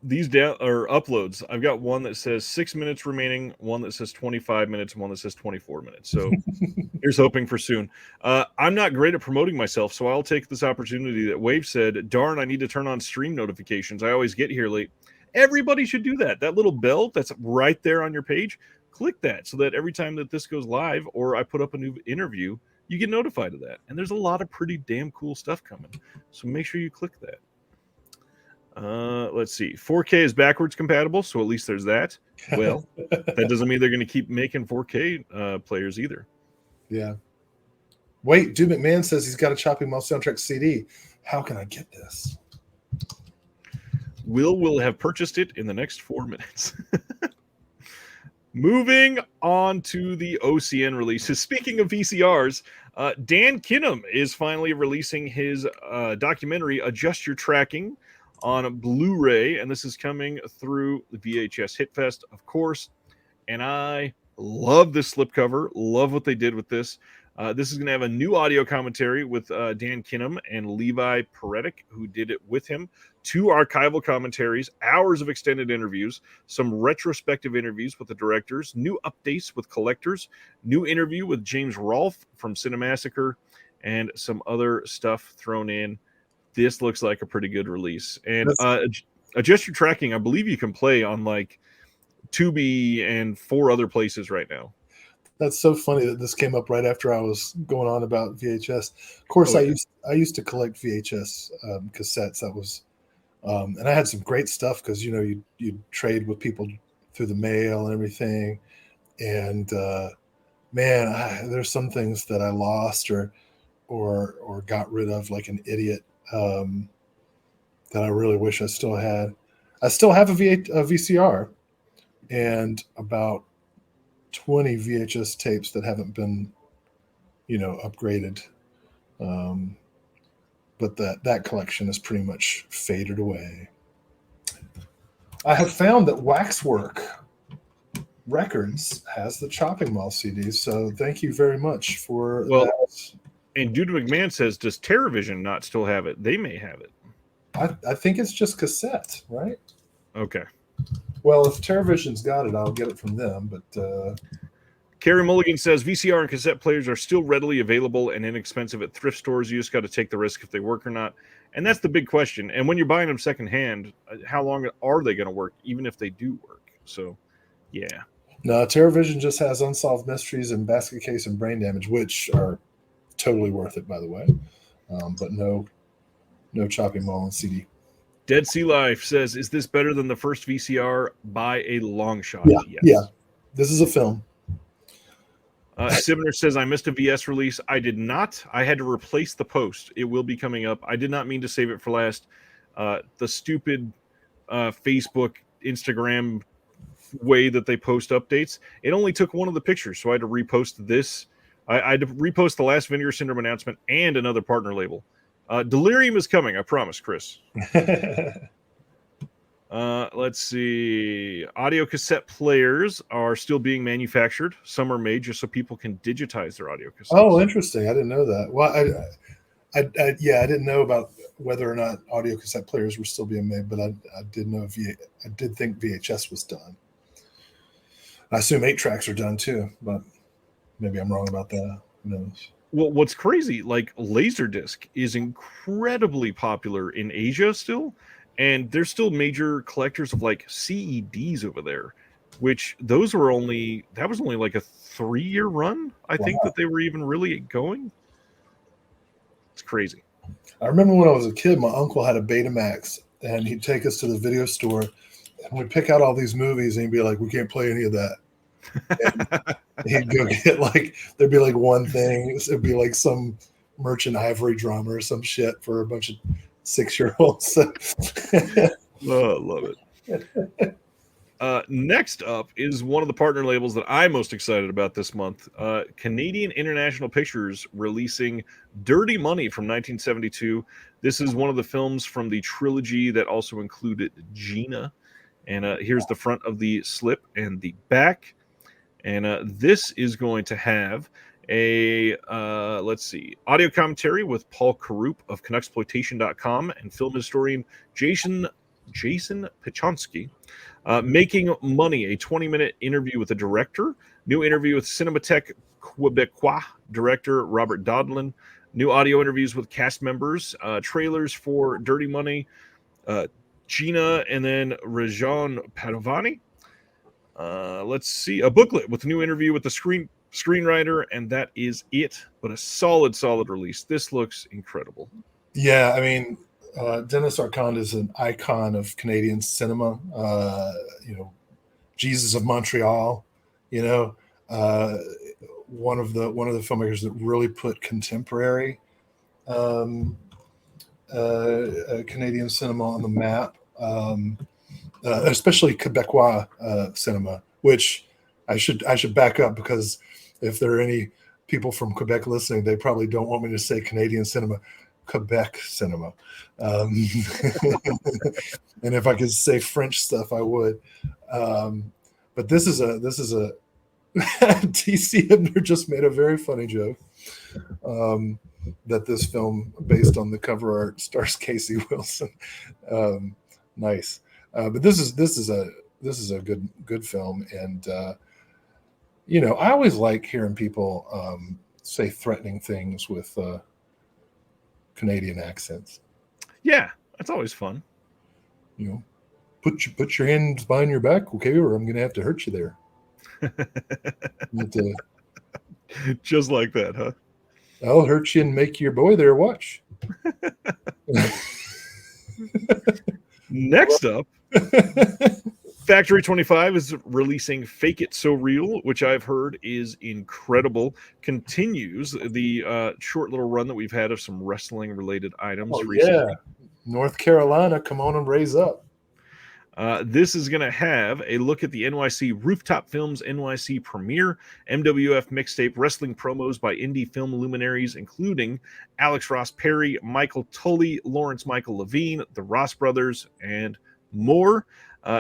Speaker 1: These uploads, I've got one that says 6 minutes remaining, one that says 25 minutes, and one that says 24 minutes. So here's hoping for soon. I'm not great at promoting myself, so I'll take this opportunity that Wave said, darn, I need to turn on stream notifications. I always get here late. Everybody should do that. That little bell that's right there on your page, click that so that every time that this goes live or I put up a new interview, you get notified of that. And there's a lot of pretty damn cool stuff coming. So make sure you click that. Let's see. 4K is backwards compatible, so at least there's that. Well, that doesn't mean they're going to keep making 4K players either.
Speaker 2: Yeah. Wait, Dude McMahon says he's got a Chopping Mall soundtrack CD. How can I get this?
Speaker 1: Will have purchased it in the next 4 minutes. Moving on to the OCN releases. Speaking of VCRs, Dan Kinham is finally releasing his documentary, Adjust Your Tracking, on Blu-ray, and this is coming through the VHS Hitfest, of course. And I love this slipcover. Love what they did with this. This is going to have a new audio commentary with Dan Kinham and Levi Paretic, who did it with him. 2 archival commentaries, hours of extended interviews, some retrospective interviews with the directors, new updates with collectors, new interview with James Rolfe from Cinemassacre, and some other stuff thrown in. This looks like a pretty good release. And Adjust Your Tracking, I believe you can play on like Tubi and 4 other places right now.
Speaker 2: That's so funny that this came up right after I was going on about VHS. Of course, I used to collect VHS cassettes. That was, and I had some great stuff because you trade with people through the mail and everything. And man, there's some things that I lost or got rid of like an idiot that I really wish I still had. I still have a VCR and about 20 VHS tapes that haven't been, upgraded. But that collection is pretty much faded away. I have found that Waxwork Records has the Chopping Mall CDs, so thank you very much for that.
Speaker 1: And Dude McMahon says, does TerraVision not still have it? They may have it.
Speaker 2: I think it's just cassette, right?
Speaker 1: Okay.
Speaker 2: Well, if TerraVision's got it, I'll get it from them. But
Speaker 1: Carrie Mulligan says VCR and cassette players are still readily available and inexpensive at thrift stores. You just got to take the risk if they work or not. And that's the big question. And when you're buying them secondhand, how long are they going to work, even if they do work? So, yeah.
Speaker 2: No, TerraVision just has Unsolved Mysteries and Basket Case and Brain Damage, which are totally worth it, by the way. But no Chopping Mall and CD.
Speaker 1: Dead Sea Life says, is this better than the first VCR by a long shot?
Speaker 2: Yeah,
Speaker 1: yes.
Speaker 2: Yeah. This is a film.
Speaker 1: Sivner says, I missed a VS release. I did not. I had to replace the post. It will be coming up. I did not mean to save it for last. The stupid Facebook, Instagram way that they post updates, it only took one of the pictures, so I had to repost this. I had to repost the last Vinegar Syndrome announcement and another partner label. Delirium is coming, I promise, Chris. Let's see. Audio cassette players are still being manufactured. Some are made just so people can digitize their audio cassettes.
Speaker 2: Oh, interesting. I didn't know that. Well, I didn't know about whether or not audio cassette players were still being made, but I did know I did think VHS was done. I assume 8-tracks are done too, but maybe I'm wrong about that. Who knows?
Speaker 1: Well, what's crazy, like Laserdisc is incredibly popular in Asia still, and there's still major collectors of like CEDs over there, which that was only like a 3-year run, I think, that they were even really going. It's crazy.
Speaker 2: I remember when I was a kid, my uncle had a Betamax, and he'd take us to the video store, and we'd pick out all these movies, and he'd be like, "We can't play any of that." And he'd go get there'd be like one thing. It'd be like some Merchant Ivory drama or some shit for a bunch of 6-year-olds.
Speaker 1: Oh, love it. Next up is one of the partner labels that I'm most excited about this month. Canadian International Pictures releasing Dirty Money from 1972. This is one of the films from the trilogy that also included Gina. And here's the front of the slip and the back. And this is going to have a, let's see, audio commentary with Paul Karup of Canucksploitation.com and film historian Jason Pichonsky. Making Money, a 20-minute interview with the director. New interview with Cinematheque Québécois director Robert Dodlin. New audio interviews with cast members. Trailers for Dirty Money, Gina, and then Rajan Padovani. Let's see, a booklet with a new interview with the screenwriter, and that is it. But a solid release. This looks incredible.
Speaker 2: Yeah, I mean, Dennis Arcand is an icon of Canadian cinema. Jesus of Montreal. One of the filmmakers that really put contemporary Canadian cinema on the map. Especially Quebecois cinema, which I should back up, because if there are any people from Quebec listening, they probably don't want me to say Canadian cinema. Quebec cinema. And if I could say French stuff, I would. But this is a TC Hibner just made a very funny joke, that this film, based on the cover art, stars Casey Wilson. Nice. But this is a good film. And I always like hearing people say threatening things with Canadian accents.
Speaker 1: Yeah, that's always fun.
Speaker 2: Put your hands behind your back, okay, or I'm going to have to hurt you there.
Speaker 1: Just like that, huh?
Speaker 2: I'll hurt you and make your boy there watch.
Speaker 1: Next up, Factory 25 is releasing Fake It So Real, which I've heard is incredible. Continues the short little run that we've had of some wrestling related items recently.
Speaker 2: Yeah. North Carolina, come on and raise up.
Speaker 1: This is going to have a look at the NYC Rooftop Films NYC premiere, MWF mixtape, wrestling promos by indie film luminaries, including Alex Ross Perry, Michael Tully, Lawrence Michael Levine, the Ross Brothers, and more.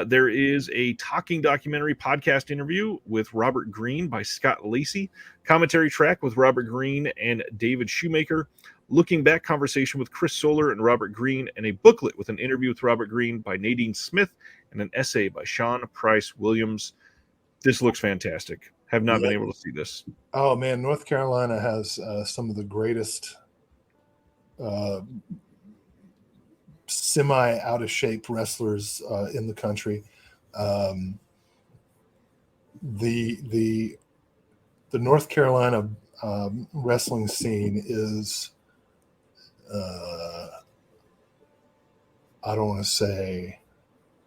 Speaker 1: There is a talking documentary podcast interview with Robert Greene by Scott Lacey, commentary track with Robert Greene and David Shoemaker, looking back conversation with Chris Solar and Robert Greene, and a booklet with an interview with Robert Greene by Nadine Smith and an essay by Sean Price Williams. This looks fantastic. Have not been able to see this.
Speaker 2: Oh man, North Carolina has some of the greatest semi out of shape wrestlers in the country. The North Carolina wrestling scene is, I don't want to say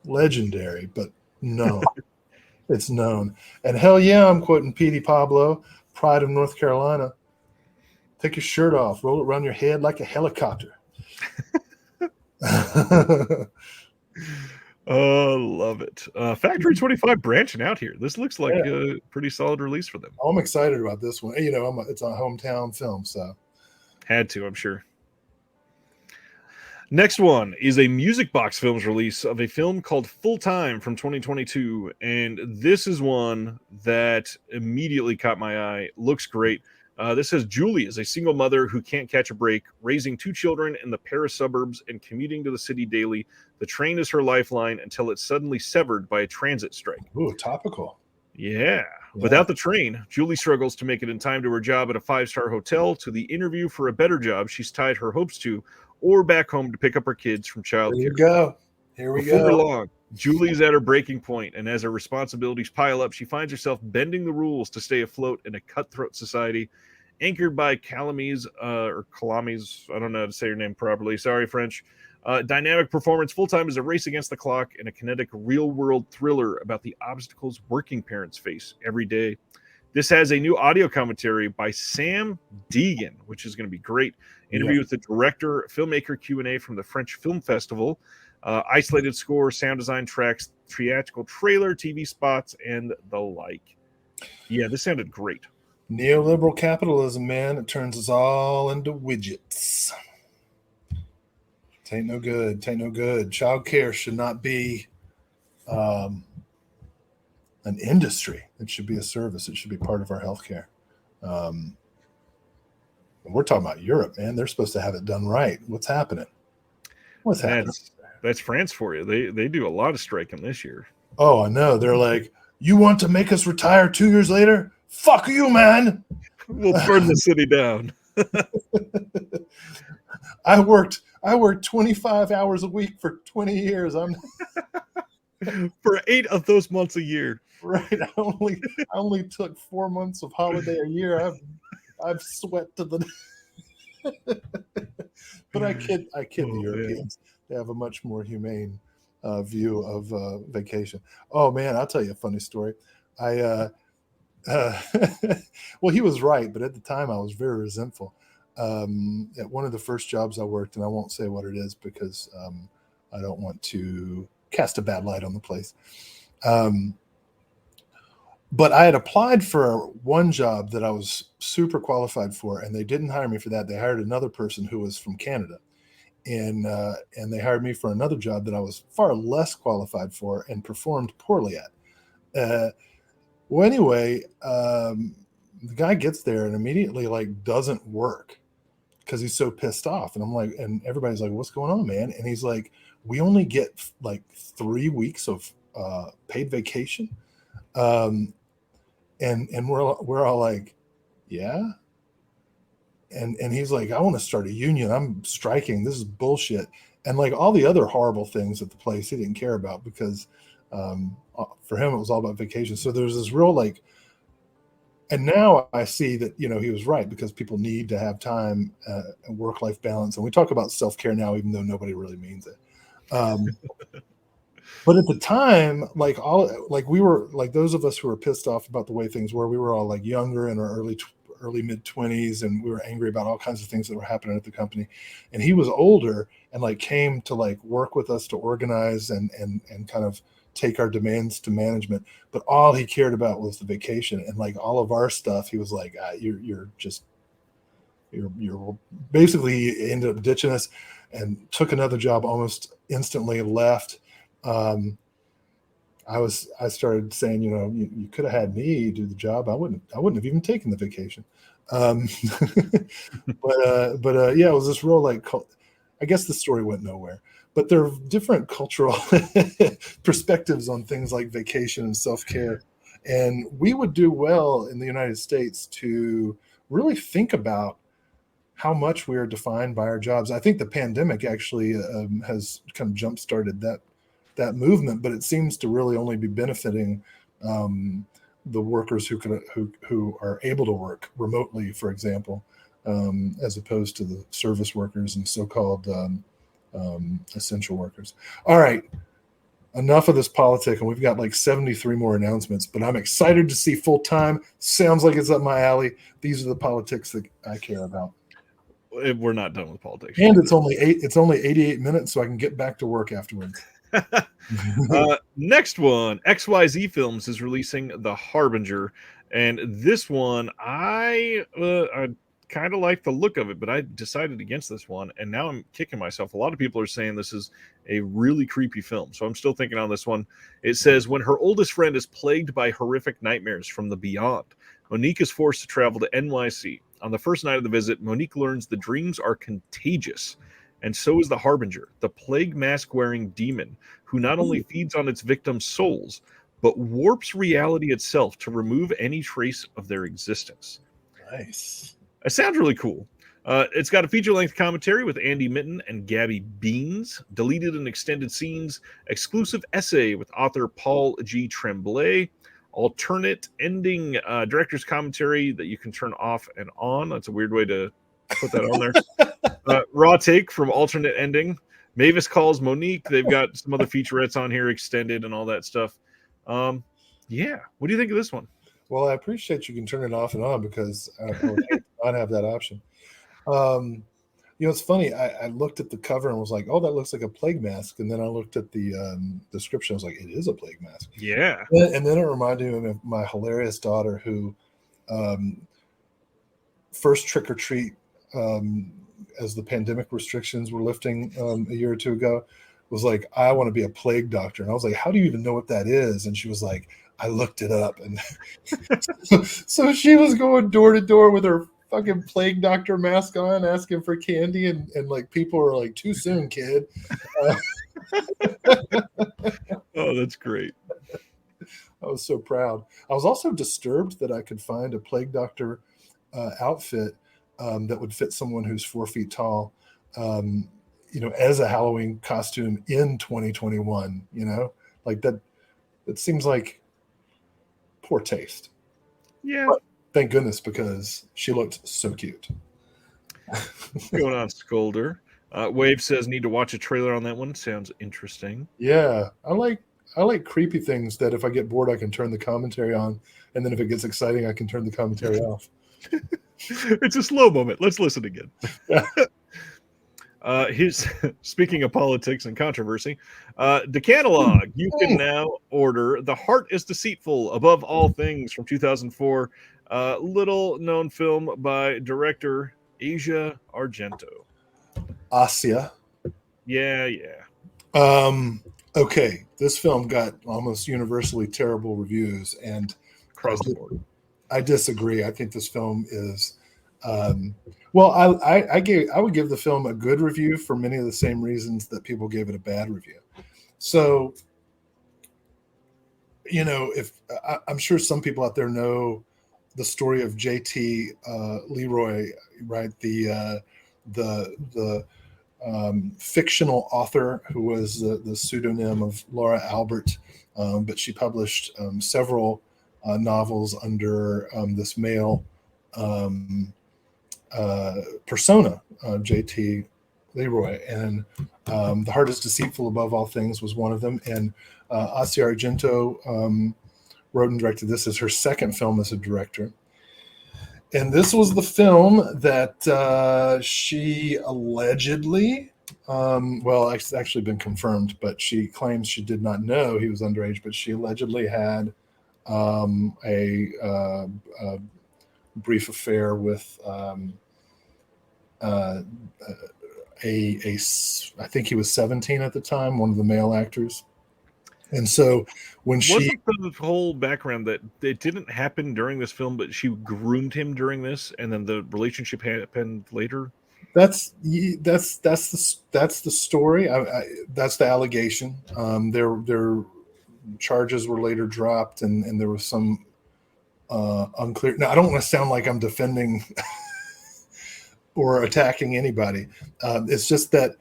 Speaker 2: legendary, but known. It's known. And hell yeah, I'm quoting Petey Pablo, Pride of North Carolina. Take your shirt off, roll it around your head like a helicopter.
Speaker 1: Oh, love it. Factory 25 branching out here. This looks like a pretty solid release for them.
Speaker 2: I'm excited about this one. It's a hometown film, so.
Speaker 1: Had to, I'm sure. Next one is a Music Box Films release of a film called Full Time from 2022. And this is one that immediately caught my eye. Looks great. This says Julie is a single mother who can't catch a break, raising 2 children in the Paris suburbs and commuting to the city daily. The train is her lifeline until it's suddenly severed by a transit strike.
Speaker 2: Ooh, topical.
Speaker 1: Yeah. Without the train, Julie struggles to make it in time to her job at a 5-star hotel, to the interview for a better job she's tied her hopes to, or back home to pick up her kids from childcare.
Speaker 2: Here we
Speaker 1: Before
Speaker 2: go.
Speaker 1: long, Julie's at her breaking point, and as her responsibilities pile up, she finds herself bending the rules to stay afloat in a cutthroat society anchored by Calamise, or Calamise, I don't know how to say your name properly. Sorry, French. Dynamic performance. Full Time is a race against the clock and a kinetic real-world thriller about the obstacles working parents face every day. This has a new audio commentary by Sam Deegan, which is going to be great. Interview with the director, filmmaker Q&A from the French Film Festival. Isolated score, sound design tracks, theatrical trailer, TV spots, and the like. Yeah, this sounded great.
Speaker 2: Neoliberal capitalism, man. It turns us all into widgets. Tain't no good. Tain't no good. Child care should not be an industry. It should be a service. It should be part of our healthcare. We're talking about Europe, man. They're supposed to have it done right. What's happening? What's happening?
Speaker 1: That's France for you. They do a lot of striking this year.
Speaker 2: Oh, I know. They're like, you want to make us retire 2 years later? Fuck you, man.
Speaker 1: We'll burn the city down.
Speaker 2: I worked 25 hours a week for 20 years. I'm
Speaker 1: for 8 of those months a year.
Speaker 2: Right. I only took 4 months of holiday a year. I've sweat to the but I kid the Europeans. They have a much more humane view of vacation. Oh man, I'll tell you a funny story. Well, he was right, but at the time I was very resentful. At one of the first jobs I worked, and I won't say what it is because I don't want to cast a bad light on the place. But I had applied for one job that I was super qualified for, and they didn't hire me for that. They hired another person who was from Canada, and they hired me for another job that I was far less qualified for and performed poorly at. Well, anyway, the guy gets there and immediately like doesn't work because he's so pissed off. And I'm like, and everybody's like, "What's going on, man?" And he's like, "We only get like 3 weeks of paid vacation." Um, and we're all like, "Yeah." And he's like, "I want to start a union. I'm striking. This is bullshit." And like all the other horrible things at the place, he didn't care about because for him it was all about vacation. So there's this real like, and now I see that he was right because people need to have time and work-life balance. And we talk about self-care now, even though nobody really means it. But at the time, like we were like those of us who were pissed off about the way things were, we were all like younger in our early mid-20s, and we were angry about all kinds of things that were happening at the company. And he was older and like came to like work with us to organize and kind of take our demands to management. But all he cared about was the vacation, and like all of our stuff, he was like, you're basically he ended up ditching us and took another job almost instantly, left. I started saying, you could have had me do the job. I wouldn't have even taken the vacation. But yeah, it was this real like, I guess the story went nowhere. But there are different cultural perspectives on things like vacation and self-care. And we would do well in the United States to really think about how much we are defined by our jobs. I think the pandemic actually has kind of jump-started that movement, but it seems to really only be benefiting the workers who are able to work remotely, for example, as opposed to the service workers and so-called essential workers. All right, enough of this politic, and we've got like 73 more announcements, but I'm excited to see full-time. Sounds like it's up my alley. These are the politics that I care about.
Speaker 1: We're not done with politics.
Speaker 2: And it's only 88 minutes, so I can get back to work afterwards.
Speaker 1: Next one, XYZ Films is releasing The Harbinger, and this one I kind of like the look of it, but I decided against this one, and now I'm kicking myself. A lot of people are saying this is a really creepy film, so I'm still thinking on this one. It says, when her oldest friend is plagued by horrific nightmares from the beyond, Monique is forced to travel to NYC. On the first night of the visit, Monique learns the dreams are contagious, and so is the Harbinger, the plague mask-wearing demon who not only feeds on its victims' souls, but warps reality itself to remove any trace of their existence.
Speaker 2: Nice.
Speaker 1: It sounds really cool. It's got a feature-length commentary with Andy Mitten and Gabby Beans, deleted and extended scenes, exclusive essay with author Paul G. Tremblay, alternate ending director's commentary that you can turn off and on. That's a weird way to put that on there. Raw take from alternate ending. Mavis calls Monique. They've got some other featurettes on here, extended and all that stuff. Yeah. What do you think of this one?
Speaker 2: Well, I appreciate you can turn it off and on because I would not have that option. It's funny. I looked at the cover and was like, "Oh, that looks like a plague mask." And then I looked at the description. I was like, "It is a plague mask."
Speaker 1: Yeah.
Speaker 2: And then it reminded me of my hilarious daughter who first trick or treat as the pandemic restrictions were lifting a year or two ago, was like, "I want to be a plague doctor." And I was like, "How do you even know what that is?" And she was like, "I looked it up." And so she was going door to door with her fucking plague doctor mask on, asking for candy, and like people were like, "Too soon, kid."
Speaker 1: Oh, that's great.
Speaker 2: I was so proud. I was also disturbed that I could find a plague doctor outfit that would fit someone who's 4 feet tall, as a Halloween costume in 2021. Like that. It seems like poor taste.
Speaker 1: Yeah.
Speaker 2: But thank goodness, because she looked so cute.
Speaker 1: Going on, Scolder. Wave says, need to watch a trailer on that one. Sounds interesting.
Speaker 2: Yeah, I like creepy things that if I get bored, I can turn the commentary on, and then if it gets exciting, I can turn the commentary off.
Speaker 1: It's a slow moment. Let's listen again. His speaking of politics and controversy, Decalogue. You can now order "The Heart Is Deceitful Above All Things" from 2004. Little known film by director Asia Argento.
Speaker 2: Asia.
Speaker 1: Yeah, yeah.
Speaker 2: Okay, this film got almost universally terrible reviews, and
Speaker 1: Across the board.
Speaker 2: I disagree. I think this film is. Well, I would give the film a good review for many of the same reasons that people gave it a bad review. So, if I'm sure some people out there know the story of J.T. Leroy, right? The fictional author who was the pseudonym of Laura Albert, but she published several novels under this male persona, J.T. Leroy. And The Heart is Deceitful Above All Things was one of them. And Asia Argento wrote and directed this as her second film as a director. And this was the film that she allegedly, well, it's actually been confirmed, but she claims she did not know he was underage, but she allegedly had a brief affair with I think he was 17 at the time, one of the male actors. And so when
Speaker 1: wasn't the whole background that it didn't happen during this film, but she groomed him during this, and then the relationship happened later?
Speaker 2: That's the story. That's the allegation. Their charges were later dropped, and there was some unclear. Now, I don't want to sound like I'm defending or attacking anybody. It's just that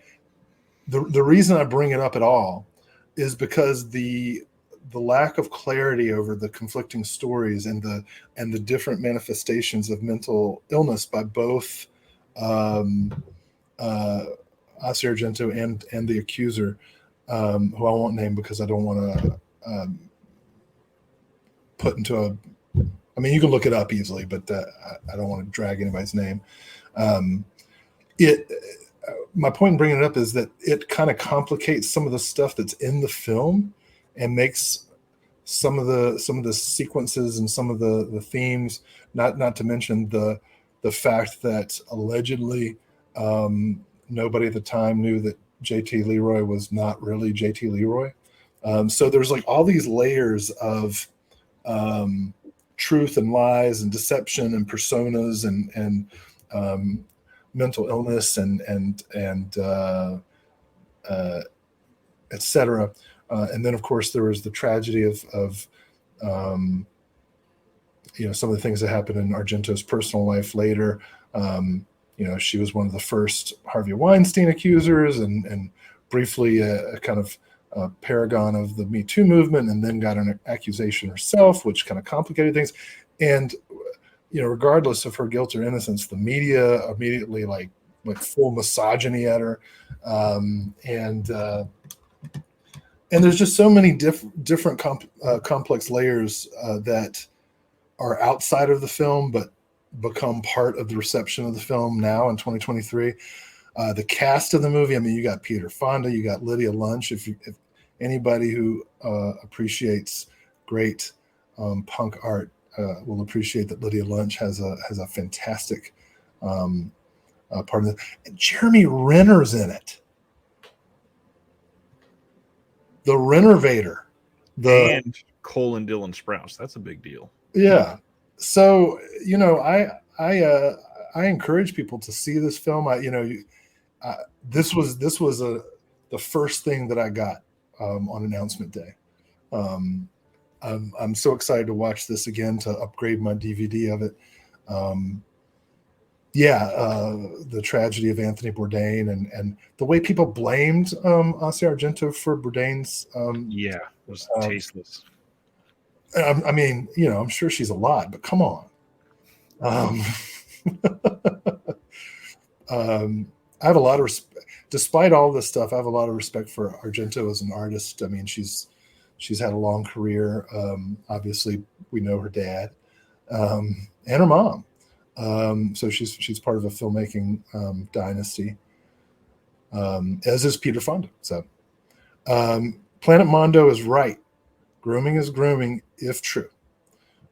Speaker 2: the reason I bring it up at all is because the lack of clarity over the conflicting stories and the different manifestations of mental illness by both Asia Argento and the accuser, who I won't name because I don't want to put into a. I mean, you can look it up easily, but I don't want to drag anybody's name. My point in bringing it up is that it kind of complicates some of the stuff that's in the film and makes some of the sequences and some of the themes, not to mention the fact that allegedly nobody at the time knew that J.T. Leroy was not really J.T. Leroy. So there's like all these layers of truth and lies and deception and personas and mental illness and etc. And then, of course, there was the tragedy of some of the things that happened in Argento's personal life later. She was one of the first Harvey Weinstein accusers and briefly a kind of paragon of the Me Too movement, and then got an accusation herself, which kind of complicated things. And regardless of her guilt or innocence, the media immediately like full misogyny at her, and there's just so many different complex layers that are outside of the film, but become part of the reception of the film now in 2023. The cast of the movie, I mean, you got Peter Fonda, you got Lydia Lunch. If anybody who appreciates great punk art will appreciate that Lydia Lunch has a fantastic part of it. And Jeremy Renner's in it. The Renovator.
Speaker 1: And Cole and Dylan Sprouse. That's a big deal.
Speaker 2: Yeah. So, I encourage people to see this film. This was the first thing that I got on announcement day. I'm so excited to watch this again, to upgrade my DVD of it. The tragedy of Anthony Bourdain and the way people blamed Asia Argento for Bourdain's.
Speaker 1: It was tasteless.
Speaker 2: I mean, I'm sure she's a lot, but come on. I have a lot of despite all this stuff, I have a lot of respect for Argento as an artist. I mean, she's had a long career. Obviously, we know her dad and her mom. So she's part of a filmmaking dynasty. as is Peter Fonda. So Planet Mondo is right. Grooming is grooming, if true.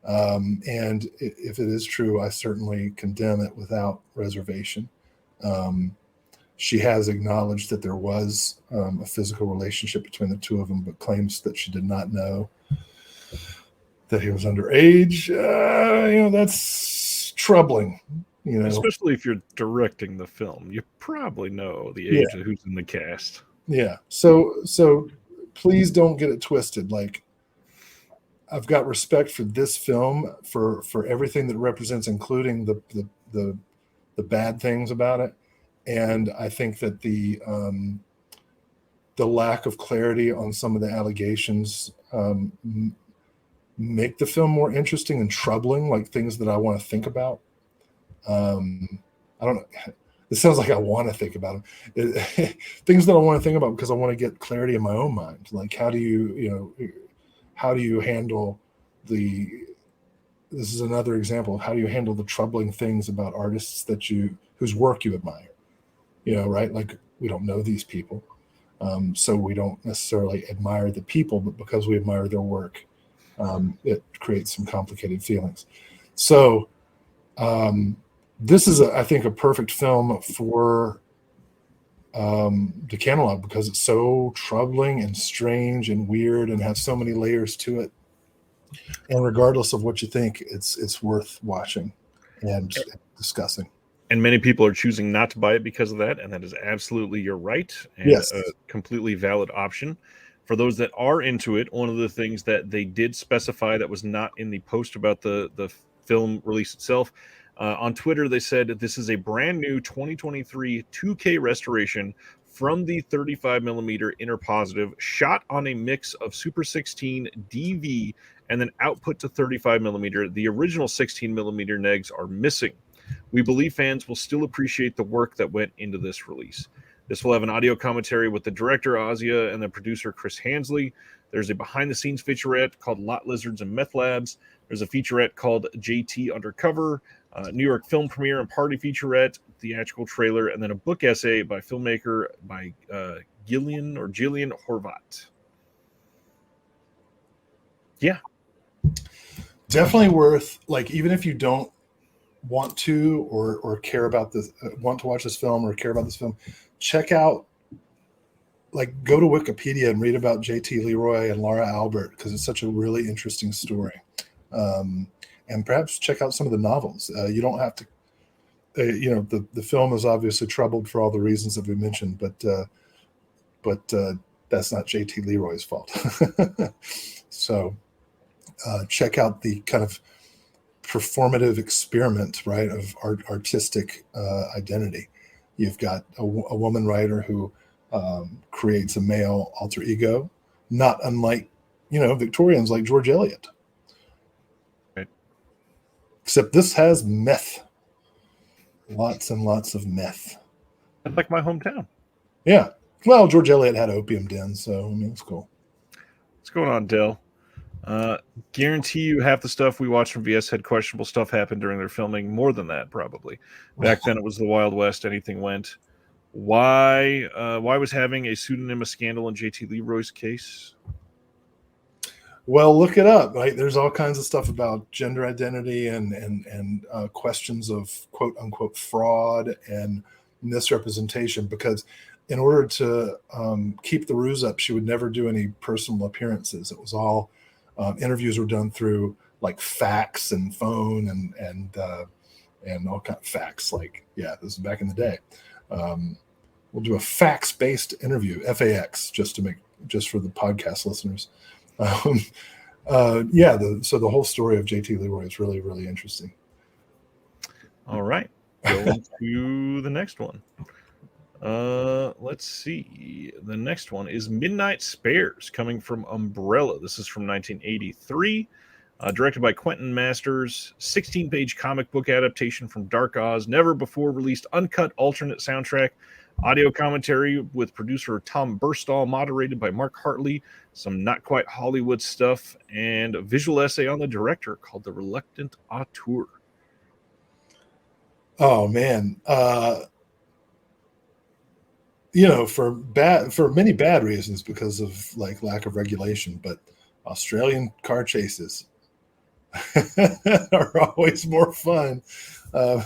Speaker 2: And if it is true, I certainly condemn it without reservation. She has acknowledged that there was a physical relationship between the two of them, but claims that she did not know that he was underage. That's troubling.
Speaker 1: Especially if you're directing the film, you probably know the age of who's in the cast.
Speaker 2: Yeah. So please don't get it twisted. Like, I've got respect for this film for everything that it represents, including the bad things about it. And I think that the lack of clarity on some of the allegations make the film more interesting and troubling, like things that I want to think about. I don't know. It sounds like I want to think about them. Things that I want to think about because I want to get clarity in my own mind. Like, how do you handle this is another example of how do you handle the troubling things about artists whose work you admire, right? Like, we don't know these people. So we don't necessarily admire the people, but because we admire their work, it creates some complicated feelings. So this is, I think, a perfect film for the catalog because it's so troubling and strange and weird and has so many layers to it. And regardless of what you think, it's worth watching and discussing.
Speaker 1: And many people are choosing not to buy it because of that, and that is absolutely your right and
Speaker 2: Yes.
Speaker 1: a completely valid option. For those that are into it, one of the things that they did specify that was not in the post about the film release itself, on Twitter, they said this is a brand new 2023 2K restoration from the 35 millimeter interpositive, shot on a mix of Super 16 DV and then output to 35 millimeter. The original 16 millimeter negs are missing. We believe fans will still appreciate the work that went into this release. This will have an audio commentary with the director, Ozia, and the producer, Chris Hansley. There's a behind-the-scenes featurette called Lot Lizards and Meth Labs. There's a featurette called JT Undercover, New York film premiere and party featurette, theatrical trailer, and then a book essay by filmmaker by Gillian Horvat. Yeah.
Speaker 2: Definitely worth, like, even if you don't want to or care about this, want to watch this film or care about this film, check out, like, go to Wikipedia and read about JT Leroy and Laura Albert because it's such a really interesting story. And perhaps check out some of the novels. You don't have to, the film is obviously troubled for all the reasons that we mentioned, but that's not JT Leroy's fault. So check out the kind of performative experiment, right, of artistic identity. You've got a woman writer who creates a male alter ego, not unlike, Victorians like George Eliot.
Speaker 1: Right.
Speaker 2: Except this has meth. Lots and lots of meth.
Speaker 1: Like my hometown.
Speaker 2: Yeah. Well, George Eliot had opium dens, so, I mean, it's cool.
Speaker 1: What's going on, Dell? Guarantee you half the stuff we watched from VS had questionable stuff happen during their filming. More than that, probably. Back then, it was the Wild West. Anything went. Why was having a pseudonym a scandal in JT Leroy's case?
Speaker 2: Well, look it up, right? There's all kinds of stuff about gender identity and questions of quote unquote fraud and misrepresentation, because in order to keep the ruse up, she would never do any personal appearances. It was all interviews were done through like fax and phone and all kind of fax. Like, yeah, this is back in the day. We'll do a fax-based interview, FAX, just for the podcast listeners. So the whole story of JT Leroy is really, really interesting.
Speaker 1: All right, going to the next one. Let's see. The next one is Midnight Spares, coming from Umbrella. This is from 1983, directed by Quentin Masters. 16-page comic book adaptation from Dark Oz. Never before released uncut alternate soundtrack. Audio commentary with producer Tom Burstall, moderated by Mark Hartley. Some not quite Hollywood stuff, and a visual essay on the director called The Reluctant Auteur.
Speaker 2: Oh, man. for many bad reasons because of like lack of regulation, but Australian car chases are always more fun. Uh,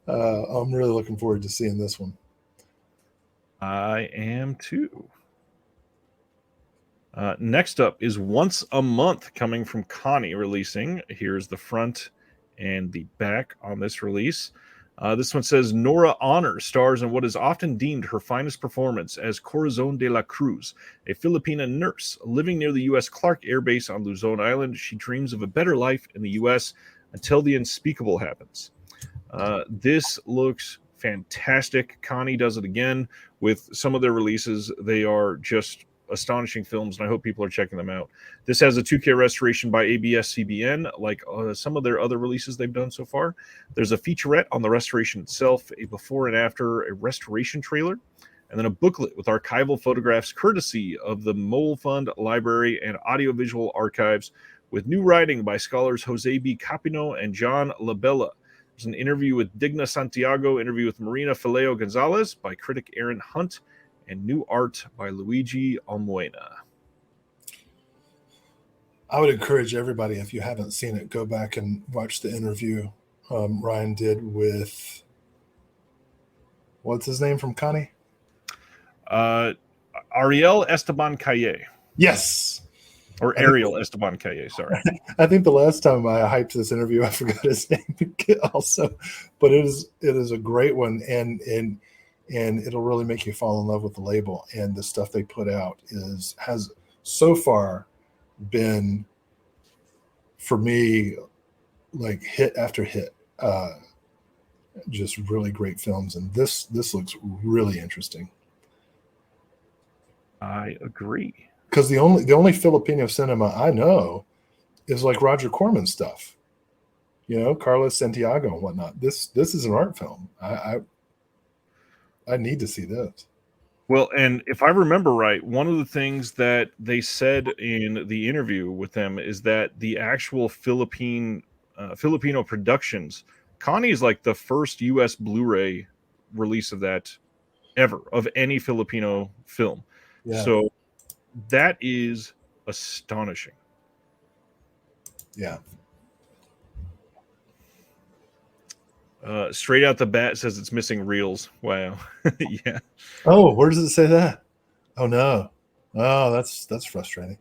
Speaker 2: I'm really looking forward to seeing this one.
Speaker 1: I am too. Next up is Once a Month, coming from Connie, releasing. Here's the front and the back on this release. This one says Nora Honor stars in what is often deemed her finest performance as Corazon de la Cruz, a Filipina nurse living near the U.S. Clark Air Base on Luzon Island. She dreams of a better life in the U.S. until the unspeakable happens. This looks fantastic. Connie does it again with some of their releases. They are just astonishing films, and I hope people are checking them out. This has a 2K restoration by ABS-CBN, like some of their other releases they've done so far. There's a featurette on the restoration itself, a before and after, a restoration trailer, and then a booklet with archival photographs courtesy of the Mole Fund Library and Audiovisual Archives, with new writing by scholars Jose B. Capino and John Labella. There's an interview with Digna Santiago, interview with Marina Fileo Gonzalez by critic Aaron Hunt, and new art by Luigi Almoena.
Speaker 2: I would encourage everybody, if you haven't seen it, go back and watch the interview Ryan did with, what's his name from Connie?
Speaker 1: Ariel Esteban Calle.
Speaker 2: Yes.
Speaker 1: Or Ariel Esteban Calle, sorry.
Speaker 2: I think the last time I hyped this interview, I forgot his name also. But it is a great one, and it'll really make you fall in love with the label. And the stuff they put out has so far been, for me, like hit after hit. Just really great films, and this looks really interesting.
Speaker 1: I agree.
Speaker 2: Because the only Filipino cinema I know is like Roger Corman stuff, Carlos Santiago and whatnot. This is an art film. I need to see this.
Speaker 1: Well, and if I remember right, one of the things that they said in the interview with them is that the actual Filipino productions, Connie is like the first U.S. Blu-ray release of that ever, of any Filipino film.
Speaker 2: Yeah.
Speaker 1: So that is astonishing.
Speaker 2: Yeah.
Speaker 1: Straight out the bat says it's missing reels. Wow. Yeah.
Speaker 2: Oh, where does it say that? Oh no. Oh, that's frustrating.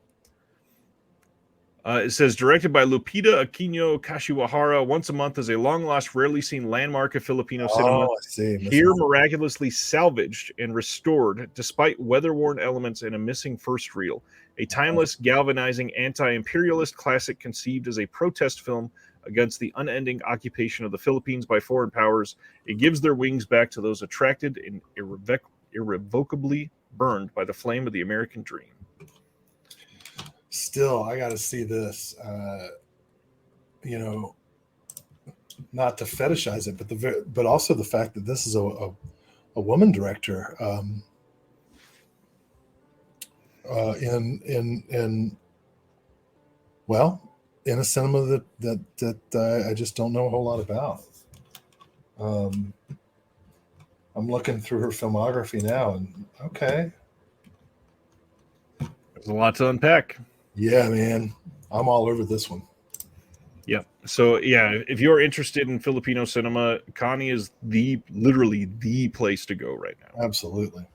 Speaker 1: It says directed by Lupita Aquino Kashiwahara. Once a Month is a long lost, rarely seen landmark of Filipino cinema.
Speaker 2: I see.
Speaker 1: Here miraculously salvaged and restored despite weather-worn elements and a missing first reel. A timeless, galvanizing, anti-imperialist classic conceived as a protest film against the unending occupation of the Philippines by foreign powers. It gives their wings back to those attracted and irrevocably burned by the flame of the American dream.
Speaker 2: Still, I got to see this. Not to fetishize it, but also the fact that this is a woman director. In a cinema that I just don't know a whole lot about. I'm looking through her filmography now, and okay,
Speaker 1: there's a lot to unpack.
Speaker 2: Yeah, man, I'm all over this one.
Speaker 1: Yeah. So yeah, if you're interested in Filipino cinema, Connie is literally the place to go right now.
Speaker 2: Absolutely.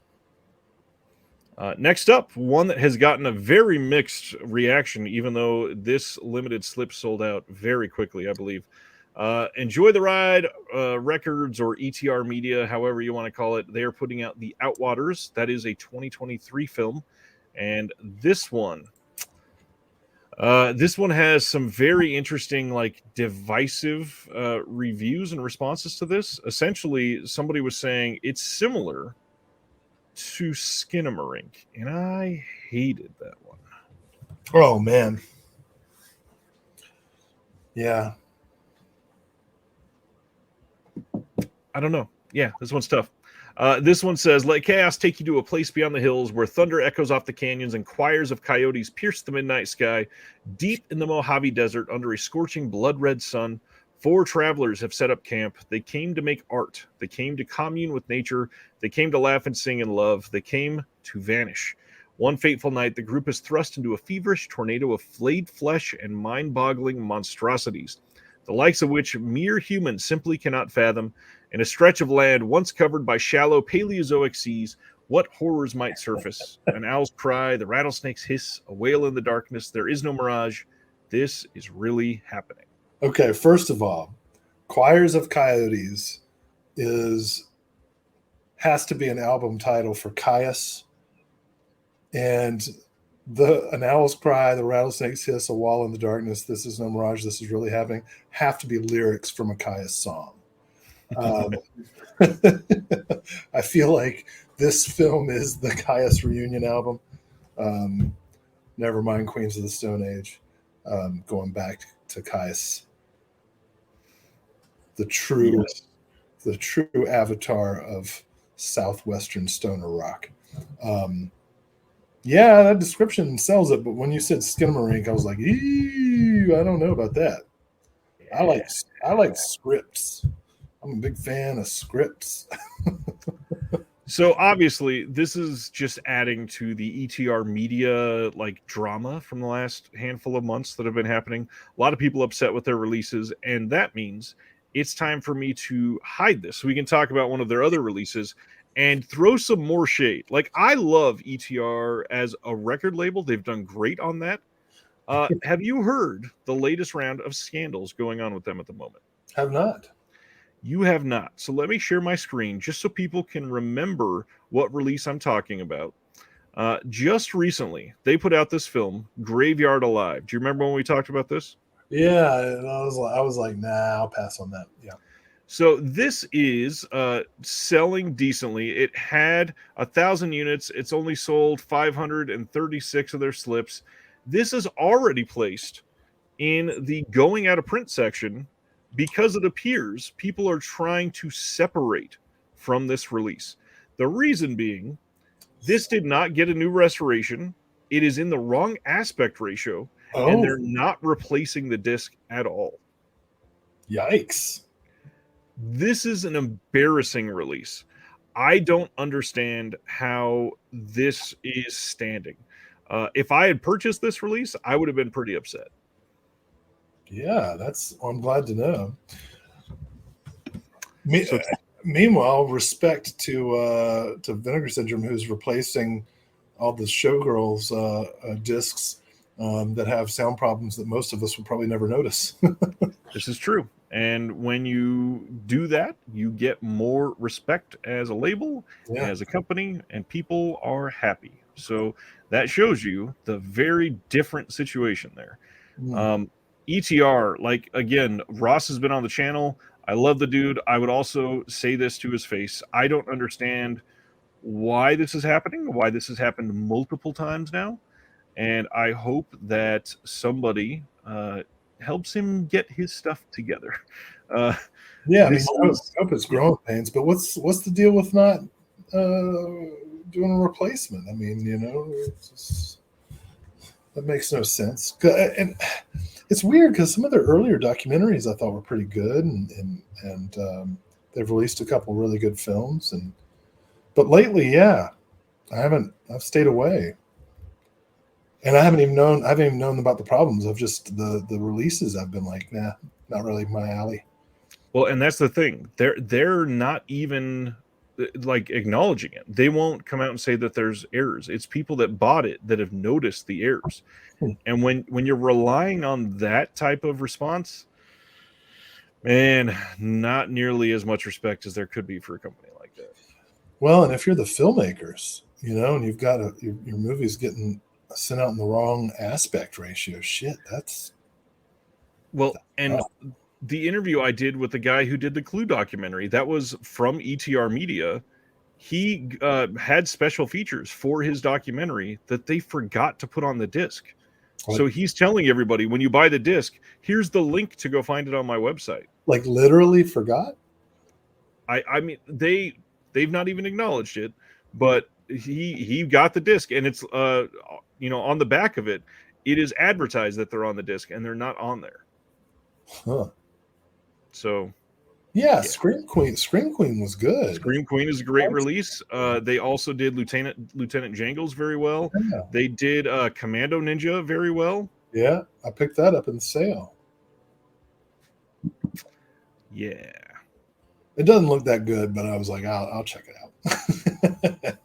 Speaker 1: Next up, one that has gotten a very mixed reaction, even though this limited slip sold out very quickly, I believe. Enjoy the Ride Records, or ETR Media, however you want to call it. They are putting out The Outwaters. That is a 2023 film. And this one has some very interesting, like, divisive reviews and responses to this. Essentially, somebody was saying it's similar to Skinamarink, and I hated that one.
Speaker 2: Oh man, yeah.
Speaker 1: I don't know. Yeah, this one's tough. This one says, let chaos take you to a place beyond the hills where thunder echoes off the canyons and choirs of coyotes pierce the midnight sky. Deep in the Mojave Desert, under a scorching blood-red sun, 4 travelers have set up camp. They came to make art. They came to commune with nature. They came to laugh and sing and love. They came to vanish. One fateful night, the group is thrust into a feverish tornado of flayed flesh and mind-boggling monstrosities, the likes of which mere humans simply cannot fathom. In a stretch of land once covered by shallow Paleozoic seas, what horrors might surface? An owl's cry, the rattlesnake's hiss, a wail in the darkness. There is no mirage. This is really happening.
Speaker 2: Okay, first of all, Choirs of Coyotes has to be an album title for Caius, and an owl's cry, the rattlesnake's hiss, a wall in the darkness, this is no mirage, this is really happening, have to be lyrics from a Caius song. I feel like this film is the Caius reunion album. Never mind Queens of the Stone Age. Going back to Caius, the true avatar of southwestern stoner rock. Yeah, that description sells it, but when you said Skinamarink, I was like, ew, I don't know about that. Yeah. I like scripts. I'm a big fan of scripts.
Speaker 1: So obviously, this is just adding to the ETR media like drama from the last handful of months that have been happening. A lot of people upset with their releases, and that means it's time for me to hide this so we can talk about one of their other releases and throw some more shade. Like, I love ETR as a record label. They've done great on that. Have you heard the latest round of scandals going on with them at the moment?
Speaker 2: Have not.
Speaker 1: You have not. So let me share my screen just so people can remember what release I'm talking about. Just recently, they put out this film, Graveyard Alive. Do you remember when we talked about this?
Speaker 2: Yeah, and I was like, nah, I'll pass on that. Yeah.
Speaker 1: So this is selling decently. It had 1,000 units. It's only sold 536 of their slips. This is already placed in the going out of print section because it appears people are trying to separate from this release. The reason being, this did not get a new restoration. It is in the wrong aspect ratio, and they're not replacing the disc at all.
Speaker 2: Yikes.
Speaker 1: This is an embarrassing release. I don't understand how this is standing. If I had purchased this release, I would have been pretty upset.
Speaker 2: Yeah, I'm glad to know. Meanwhile, respect to Vinegar Syndrome, who's replacing all the Showgirls discs that have sound problems that most of us would probably never notice.
Speaker 1: This is true. And when you do that, you get more respect as a label, as a company, and people are happy. So that shows you the very different situation there. ETR, like, again, Ross has been on the channel. I love the dude. I would also say this to his face. I don't understand why this is happening, why this has happened multiple times now. And I hope that somebody helps him get his stuff together.
Speaker 2: I hope it's growing pains, but what's the deal with not doing a replacement? I mean, that makes no sense. And it's weird because some of their earlier documentaries I thought were pretty good, and they've released a couple really good films. But lately, I've stayed away. And I haven't even known about the problems of just the releases. I've been like, nah, not really my alley.
Speaker 1: Well, and that's the thing. They're not even like acknowledging it. They won't come out and say that there's errors. It's people that bought it that have noticed the errors. And when you're relying on that type of response, man, not nearly as much respect as there could be for a company like that.
Speaker 2: Well, and if you're the filmmakers, and you've got your movie's getting sent out in the wrong aspect ratio, shit, that's
Speaker 1: the interview I did with the guy who did the Clue documentary, that was from ETR Media. He had special features for his documentary that they forgot to put on the disc. So he's telling everybody, when you buy the disc, here's the link to go find it on my website. Like,
Speaker 2: literally forgot?
Speaker 1: I mean, they've not even acknowledged it, but he got the disc, and it's on the back of it, it is advertised that they're on the disc, and they're not on there.
Speaker 2: Huh.
Speaker 1: So
Speaker 2: Yeah, Scream Queen was good.
Speaker 1: Scream Queen is a great release. They also did Lieutenant Jangles very well.
Speaker 2: Yeah.
Speaker 1: They did Commando Ninja very well.
Speaker 2: Yeah, I picked that up in the sale.
Speaker 1: Yeah.
Speaker 2: It doesn't look that good, but I was like, I'll check it out.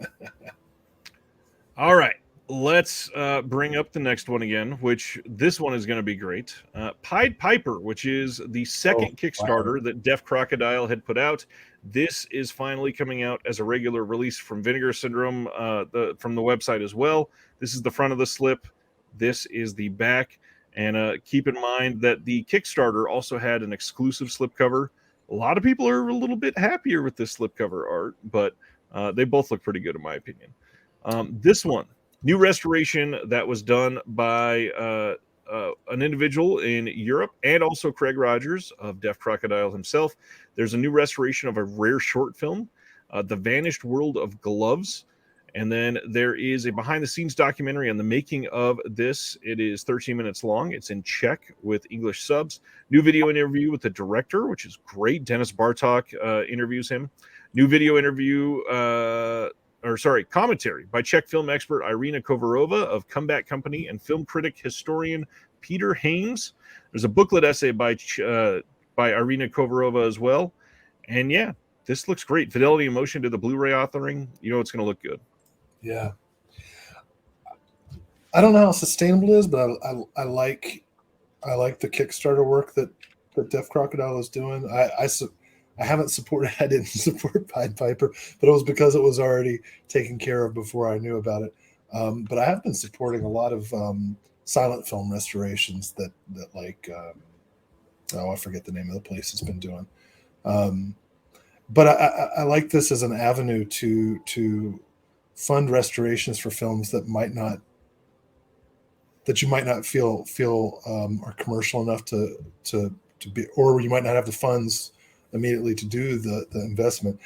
Speaker 1: All right. Let's bring up the next one again, which this one is going to be great. Pied Piper, which is the second Kickstarter that Deaf Crocodile had put out. This is finally coming out as a regular release from Vinegar Syndrome, from the website as well. This is the front of the slip. This is the back. And keep in mind that the Kickstarter also had an exclusive slipcover. A lot of people are a little bit happier with this slipcover art, but they both look pretty good in my opinion. This one, new restoration that was done by an individual in Europe and also Craig Rogers of Deaf Crocodile himself. There's a new restoration of a rare short film, The Vanished World of Gloves. And then there is a behind-the-scenes documentary on the making of this. It is 13 minutes long. It's in Czech with English subs. New video interview with the director, which is great. Dennis Bartok interviews him. New video interview, commentary by Czech film expert Irina Kovarova of Comeback Company and film critic historian Peter Haynes. There's a booklet essay by Irina Kovarova as well. And yeah, this looks great. Fidelity and Motion did the Blu-ray authoring. You know it's going to look good.
Speaker 2: Yeah. I don't know how sustainable it is, but I like the Kickstarter work that Deaf Crocodile is doing. I haven't supported. I didn't support Pied Piper, but it was because it was already taken care of before I knew about it. But I have been supporting a lot of silent film restorations that like I forget the name of the place it's been doing. But I like this as an avenue to fund restorations for films that you might not feel are commercial enough to be, or you might not have the funds immediately to do the investment.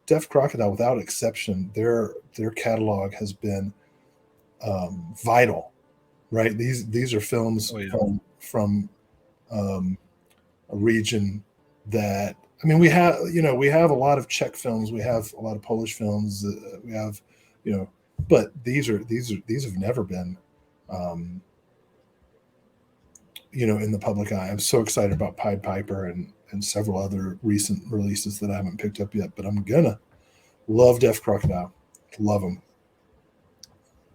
Speaker 2: Deaf Crocodile, without exception, their catalog has been vital, right? These are films from a region that, I mean, we have a lot of Czech films, we have a lot of Polish films, we have, but these have never been, in the public eye. I'm so excited about Pied Piper and several other recent releases that I haven't picked up yet, but I'm gonna love Deaf Crocodile. Love them.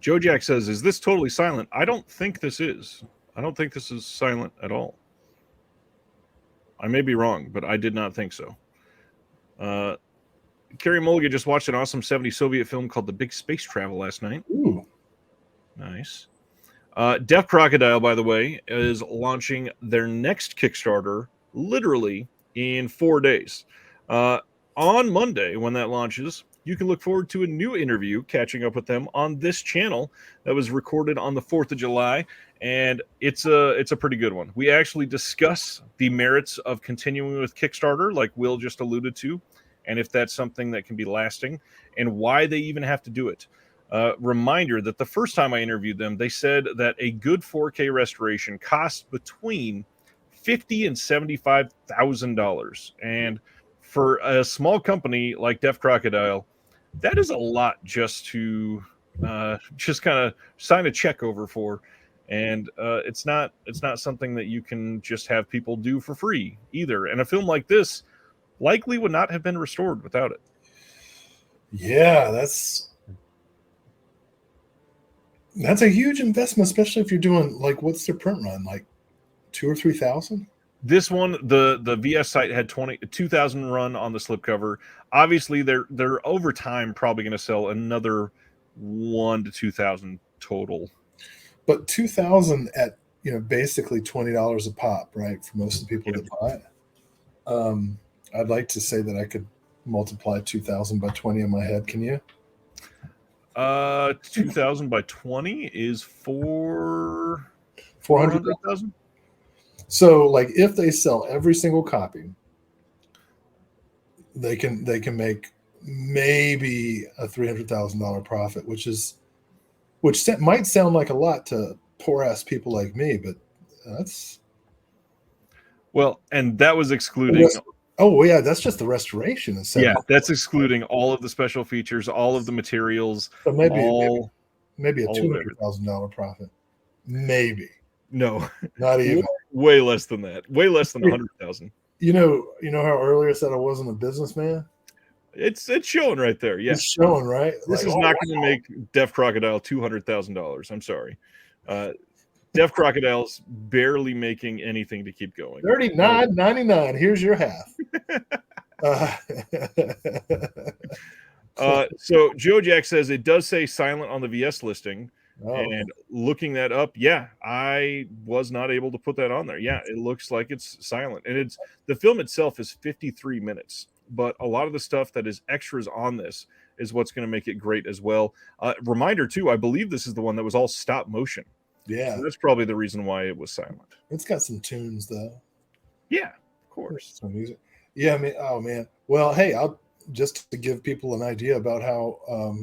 Speaker 1: Joe Jack says, is this totally silent? I don't think this is. I don't think this is silent at all. I may be wrong, but I did not think so. Carrie Mulligan just watched an awesome 70s Soviet film called The Big Space Travel last night.
Speaker 2: Ooh.
Speaker 1: Nice. Deaf Crocodile, by the way, is launching their next Kickstarter literally in 4 days. On Monday, when that launches, you can look forward to a new interview catching up with them on this channel that was recorded on the 4th of July. And it's a pretty good one. We actually discuss the merits of continuing with Kickstarter, like Will just alluded to, and if that's something that can be lasting, and why they even have to do it. Reminder that the first time I interviewed them, they said that a good 4K restoration costs between $50,000 and $75,000, and for a small company like Deaf Crocodile, that is a lot just to just kind of sign a check over for. And it's not something that you can just have people do for free either. And a film like this likely would not have been restored without it.
Speaker 2: Yeah, that's a huge investment, especially if you're doing, like, what's their print run, like 2,000 or 3,000?
Speaker 1: This one, the VS site had 2,000 run on the slipcover. Obviously, they're over time probably going to sell another 1,000 to 2,000 total.
Speaker 2: But 2,000 at basically $20 a pop, right? For most of the people that buy it. I'd like to say that I could multiply 2,000 by 20 in my head. Can you?
Speaker 1: 2,000 by 20 is 400,000.
Speaker 2: So, like, if they sell every single copy, they can make maybe a $300,000 profit, which might sound like a lot to poor ass people like me, but that's
Speaker 1: Well, and that was excluding.
Speaker 2: Oh yeah, that's just the restoration.
Speaker 1: Yeah, that's excluding all of the special features, all of the materials,
Speaker 2: So maybe a
Speaker 1: all
Speaker 2: $200,000 profit. Maybe.
Speaker 1: no,
Speaker 2: Not even.
Speaker 1: way less than that. Way less than 100,000.
Speaker 2: You know how earlier I said I wasn't a businessman?
Speaker 1: It's showing right there. Yeah,
Speaker 2: It's showing, right?
Speaker 1: this is not going to make Deaf Crocodile $200,000. I'm sorry. Deaf Crocodile's barely making anything to keep going.
Speaker 2: $39.99. Here's your half.
Speaker 1: So Joe Jack says it does say silent on the VS listing.
Speaker 2: Oh.
Speaker 1: And looking that up, yeah, I was not able to put that on there. Yeah, it looks like it's silent. And the film itself is 53 minutes, but a lot of the stuff that is extras on this is what's going to make it great as well. Reminder too, I believe this is the one that was all stop motion.
Speaker 2: Yeah.
Speaker 1: So that's probably the reason why it was silent.
Speaker 2: It's got some tunes though.
Speaker 1: Yeah, of course.
Speaker 2: Some music. Yeah, I mean, oh man. Well, hey, I'll just to give people an idea about how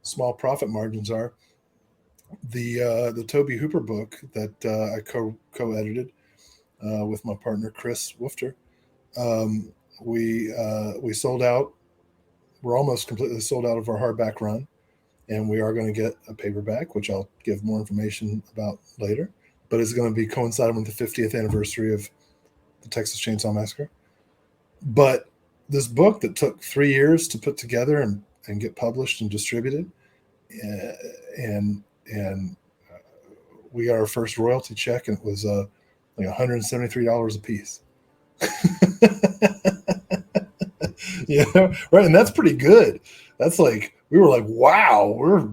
Speaker 2: small profit margins are. The Toby Hooper book that I co-edited with my partner Chris Woofter, we sold out. We're almost completely sold out of our hardback run, and we are going to get a paperback, which I'll give more information about later. But it's going to be coinciding with the 50th anniversary of the Texas Chainsaw Massacre. But this book that took 3 years to put together and get published and distributed, and we got our first royalty check, and it was like $173 a piece. Yeah, right, and that's pretty good. That's like we were like, wow,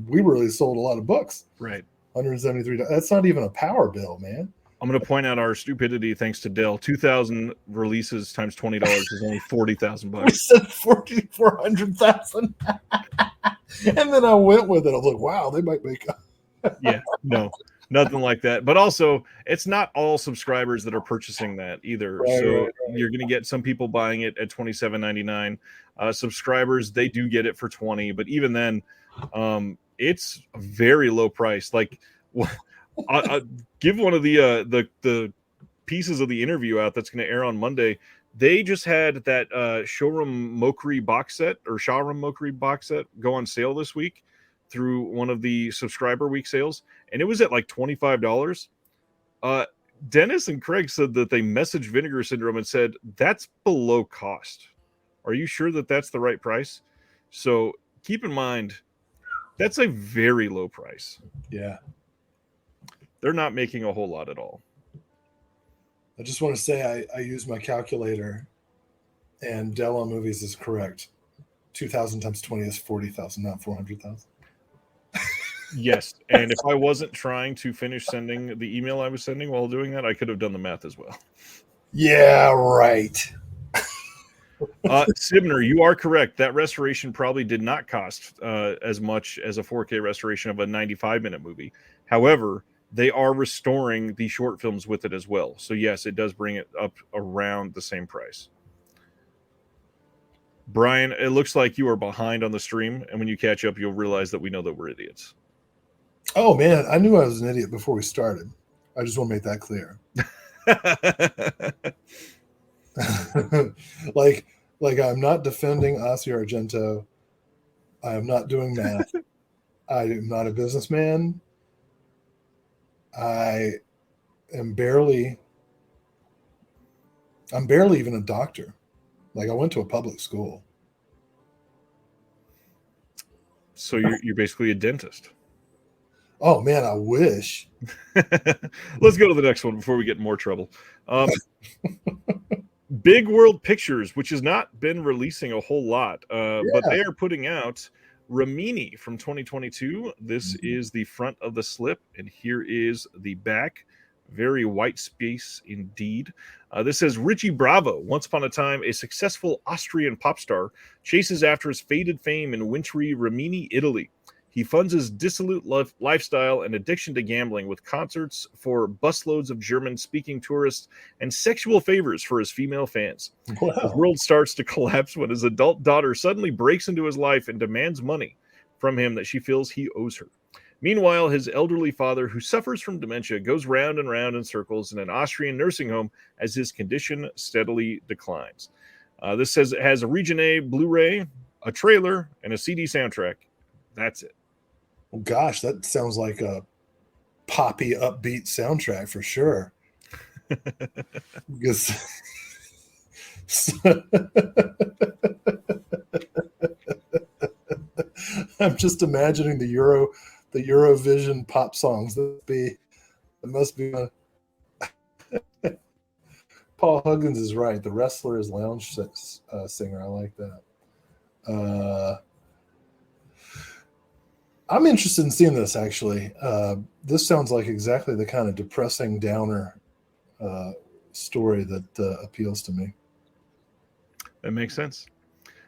Speaker 2: we really sold a lot of books.
Speaker 1: Right,
Speaker 2: $173. That's not even a power bill, man.
Speaker 1: I'm going to point out our stupidity thanks to Dell. 2,000 releases times $20 is only $40,000.
Speaker 2: We said 400,000. And then I went with it. I was like, wow, they might make
Speaker 1: Yeah, no, nothing like that. But also, it's not all subscribers that are purchasing that either.
Speaker 2: Right,
Speaker 1: so
Speaker 2: right.
Speaker 1: You're going to get some people buying it at $27.99. Subscribers, they do get it for $20, but even then, it's a very low price. Like, I give one of the pieces of the interview out that's going to air on Monday. They just had that Showroom Mokri box set or Showroom Mokri box set go on sale this week through one of the subscriber week sales, and it was at like $25. Dennis and Craig said that they messaged Vinegar Syndrome and said that's below cost. Are you sure that that's the right price? So keep in mind that's a very low price.
Speaker 2: Yeah.
Speaker 1: They're not making a whole lot at all.
Speaker 2: I just want to say I used my calculator, and Dell on Movies is correct. 2,000 times 20 is 40,000, not 400,000.
Speaker 1: Yes, and if I wasn't trying to finish sending the email I was sending while doing that, I could have done the math as well.
Speaker 2: Yeah, right.
Speaker 1: Sibner, you are correct. That restoration probably did not cost as much as a 4K restoration of a 95-minute movie. However, they are restoring the short films with it as well. So yes, it does bring it up around the same price. Brian, it looks like you are behind on the stream, and when you catch up, you'll realize that we know that we're idiots.
Speaker 2: Oh man, I knew I was an idiot before we started. I just want to make that clear. like I'm not defending Asia Argento. I am not doing math. I am not a businessman. I'm barely even a doctor. Like I went to a public school.
Speaker 1: So you're basically a dentist.
Speaker 2: Oh man, I wish.
Speaker 1: Let's go to the next one before we get in more trouble. Big World Pictures, which has not been releasing a whole lot, but they are putting out Ramini from 2022. This is the front of the slip, and here is the back. Very white space indeed. This says Richie Bravo, once upon a time a successful Austrian pop star, chases after his faded fame in wintry Rimini, Italy. He funds his dissolute lifestyle and addiction to gambling with concerts for busloads of German-speaking tourists and sexual favors for his female fans.
Speaker 2: Wow.
Speaker 1: His world starts to collapse when his adult daughter suddenly breaks into his life and demands money from him that she feels he owes her. Meanwhile, his elderly father, who suffers from dementia, goes round and round in circles in an Austrian nursing home as his condition steadily declines. This says it has a Region A Blu-ray, a trailer, and a CD soundtrack. That's it.
Speaker 2: Well, gosh, that sounds like a poppy, upbeat soundtrack for sure. Because I'm just imagining the Eurovision pop songs. That must be. Paul Huggins is right. The wrestler is lounge singer. I like that. I'm interested in seeing this, actually. This sounds like exactly the kind of depressing downer story that appeals to me.
Speaker 1: That makes sense.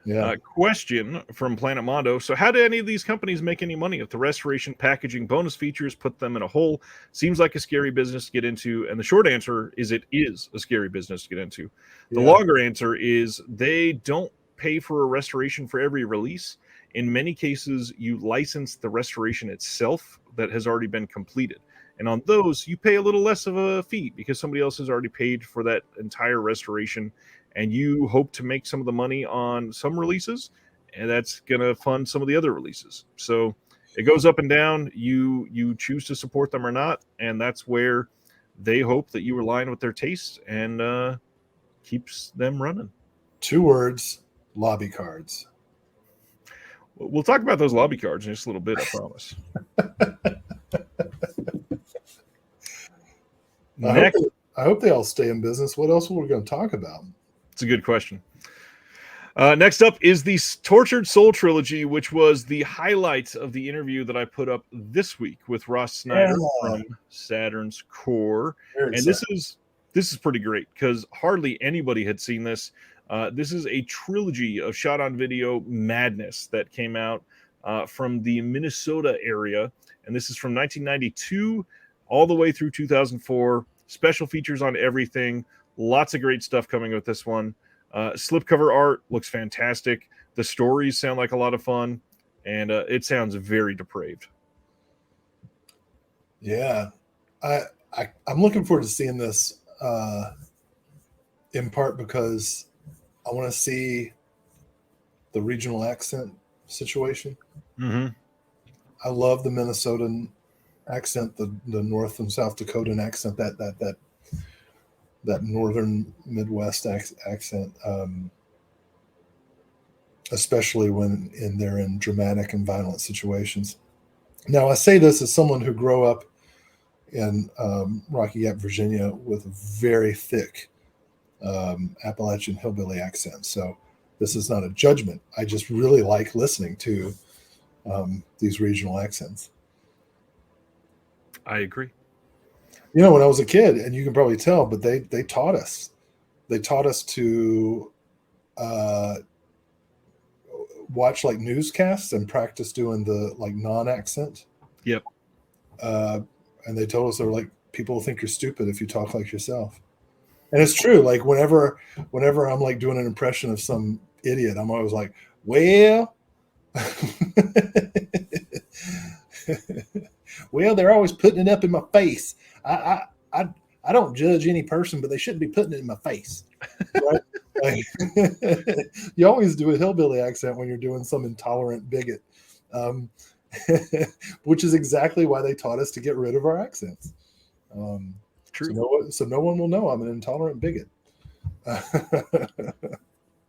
Speaker 2: Yeah.
Speaker 1: Question from Planet Mondo. So how do any of these companies make any money if the restoration, packaging, bonus features put them in a hole? Seems like a scary business to get into. And the short answer is it is a scary business to get into. The longer answer is they don't pay for a restoration for every release. In many cases, you license the restoration itself that has already been completed. And on those, you pay a little less of a fee because somebody else has already paid for that entire restoration. And you hope to make some of the money on some releases, and that's going to fund some of the other releases. So it goes up and down. You choose to support them or not, and that's where they hope that you align with their tastes and keeps them running. 2
Speaker 2: words: lobby cards.
Speaker 1: We'll talk about those lobby cards in just a little bit, I promise.
Speaker 2: I hope they all stay in business. What else were we going to talk about?
Speaker 1: It's a good question. Next up is the Tortured Soul trilogy, which was the highlight of the interview that I put up this week with Ross Snyder from Saturn's Core. This is pretty great because hardly anybody had seen this. This is a trilogy of shot-on-video madness that came out from the Minnesota area, and this is from 1992 all the way through 2004. Special features on everything. Lots of great stuff coming with this one. Slipcover art looks fantastic. The stories sound like a lot of fun, and it sounds very depraved.
Speaker 2: Yeah, I'm looking forward to seeing this in part because I want to see the regional accent situation.
Speaker 1: Mm-hmm.
Speaker 2: I love the Minnesotan accent, the North and South Dakotan accent, that northern Midwest accent, especially when they're in dramatic and violent situations. Now, I say this as someone who grew up in Rocky Gap, Virginia, with a very thick Appalachian hillbilly accent. So this is not a judgment. I just really like listening to these regional accents.
Speaker 1: I agree.
Speaker 2: You know, when I was a kid, and you can probably tell, but they taught us. They taught us to watch like newscasts and practice doing the like non-accent.
Speaker 1: Yep.
Speaker 2: And they told us they were like, people think you're stupid if you talk like yourself. And it's true. Like whenever I'm like doing an impression of some idiot, I'm always like, well, well, they're always putting it up in my face. I don't judge any person, but they shouldn't be putting it in my face. Right? Like, you always do a hillbilly accent when you're doing some intolerant bigot, which is exactly why they taught us to get rid of our accents.
Speaker 1: True.
Speaker 2: So no one will know I'm an intolerant bigot.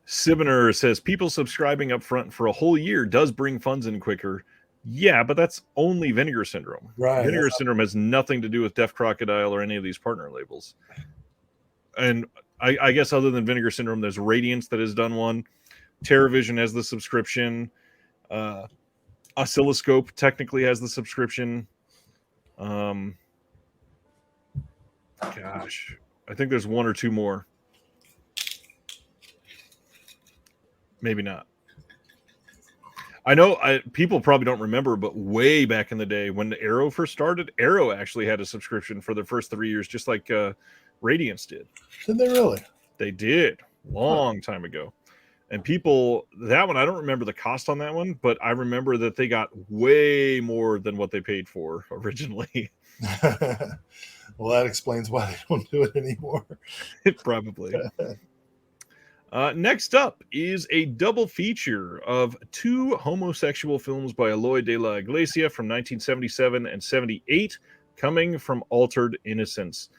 Speaker 1: Sibner says people subscribing up front for a whole year does bring funds in quicker. Yeah, but that's only Vinegar Syndrome.
Speaker 2: Right.
Speaker 1: Vinegar Syndrome has nothing to do with Deaf Crocodile or any of these partner labels. And I guess other than Vinegar Syndrome, there's Radiance that has done one. TerraVision has the subscription. Oscilloscope technically has the subscription. Gosh, I think there's one or two more. Maybe not. I know people probably don't remember, but way back in the day when the Arrow first started, Arrow actually had a subscription for their first 3 years, just like Radiance did.
Speaker 2: Did they really?
Speaker 1: They did. Long time ago. And people, that one, I don't remember the cost on that one, but I remember that they got way more than what they paid for originally.
Speaker 2: Well, that explains why they don't do it anymore.
Speaker 1: Probably. Next up is a double feature of two homosexual films by Eloy de la Iglesia from 1977 and 78, coming from Altered Innocence.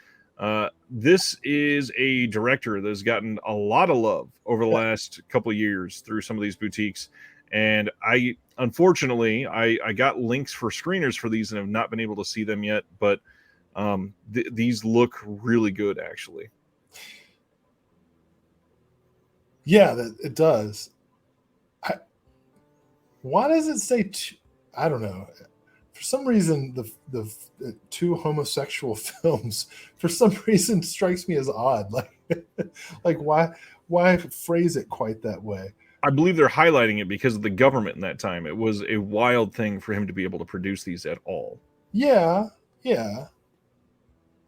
Speaker 1: This is a director that's gotten a lot of love over the last couple of years through some of these boutiques. And unfortunately, I got links for screeners for these and have not been able to see them yet. But these look really good, actually.
Speaker 2: Yeah, it does. Why does it say? I don't know. For some reason, the two homosexual films, for some reason, strikes me as odd. Like why phrase it quite that way?
Speaker 1: I believe they're highlighting it because of the government in that time. It was a wild thing for him to be able to produce these at all.
Speaker 2: Yeah. I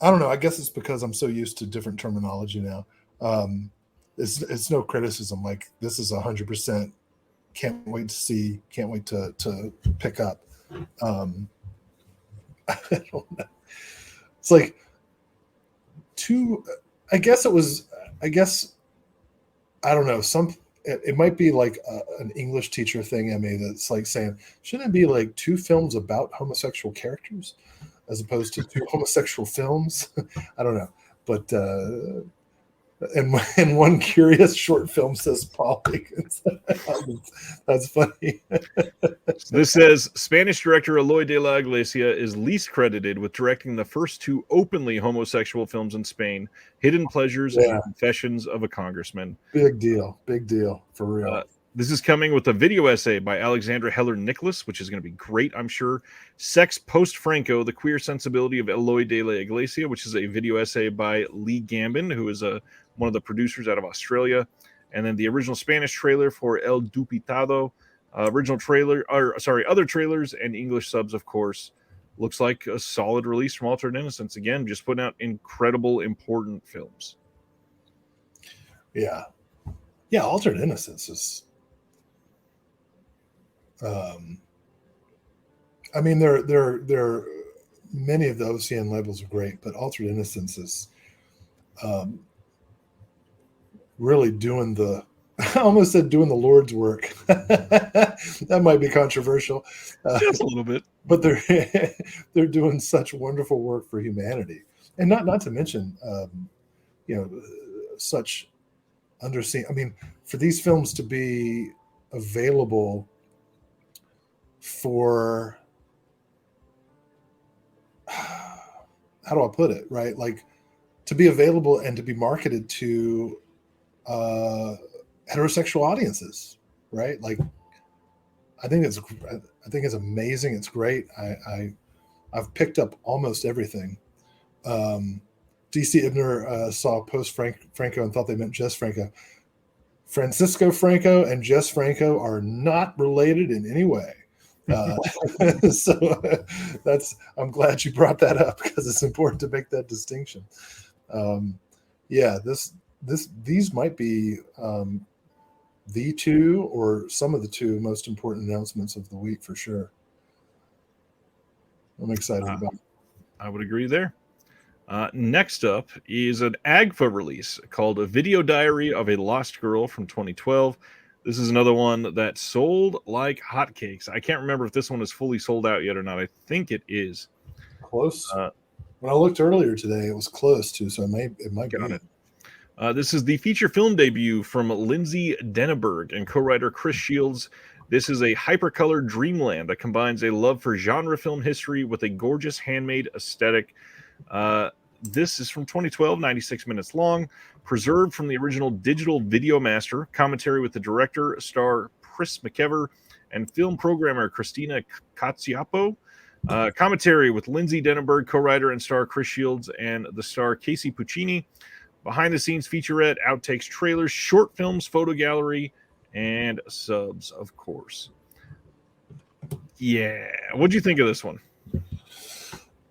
Speaker 2: don't know. I guess it's because I'm so used to different terminology now. It's no criticism. Like, this is 100%. Can't wait to see. Can't wait to pick up. I don't know. It's like two. I guess I don't know. It might be like an English teacher thing, Emmy, that's like saying, shouldn't it be like two films about homosexual characters as opposed to two homosexual films? I don't know, but. And one curious short film, says Paul Higgins. That's funny.
Speaker 1: This says Spanish director Eloy de la Iglesia is least credited with directing the first two openly homosexual films in Spain, Hidden Pleasures and Confessions of a Congressman.
Speaker 2: Big deal for real.
Speaker 1: This is coming with a video essay by Alexandra Heller-Nicholas, which is going to be great, I'm sure. Sex Post-Franco, The Queer Sensibility of Eloy de la Iglesia, which is a video essay by Lee Gambin, who is one of the producers out of Australia. And then the original Spanish trailer for El Dupitado. Other trailers and English subs, of course. Looks like a solid release from Altered Innocence. Again, just putting out incredible, important films.
Speaker 2: Yeah, Altered Innocence is... I mean, there are many of the OCN labels are great, but Altered Innocence is really doing the... I almost said doing the Lord's work. That might be controversial,
Speaker 1: just a little bit,
Speaker 2: but they're doing such wonderful work for humanity, and not to mention, such underseen. I mean, for these films to be available for, how do I put it, right? Like, to be available and to be marketed to heterosexual audiences, right? Like, I think it's amazing. It's great. I've picked up almost everything. DC Ibner saw Post Franco and thought they meant Jess Franco. Francisco Franco and Jess Franco are not related in any way. So I'm glad you brought that up, because it's important to make that distinction. These might be the two, or some of the two most important announcements of the week for sure. I'm excited about it.
Speaker 1: I would agree there. Next up is an AGFA release called A Video Diary of a Lost Girl from 2012. This is another one that sold like hotcakes. I can't remember if this one is fully sold out yet or not. I think it is.
Speaker 2: Close. When I looked earlier today, it was close to, so it might
Speaker 1: got
Speaker 2: be.
Speaker 1: It. This is the feature film debut from Lindsay Denneberg and co-writer Chris Shields. This is a hypercolor dreamland that combines a love for genre film history with a gorgeous handmade aesthetic. This is from 2012, 96 minutes long, preserved from the original digital video master, commentary with the director, star Pris McKever, and film programmer Christina Cazziapo. Commentary with Lindsay Denneberg, co-writer and star Chris Shields, and the star Casey Puccini. Behind-the-scenes featurette, outtakes, trailers, short films, photo gallery, and subs, of course. Yeah. What'd you think of this one?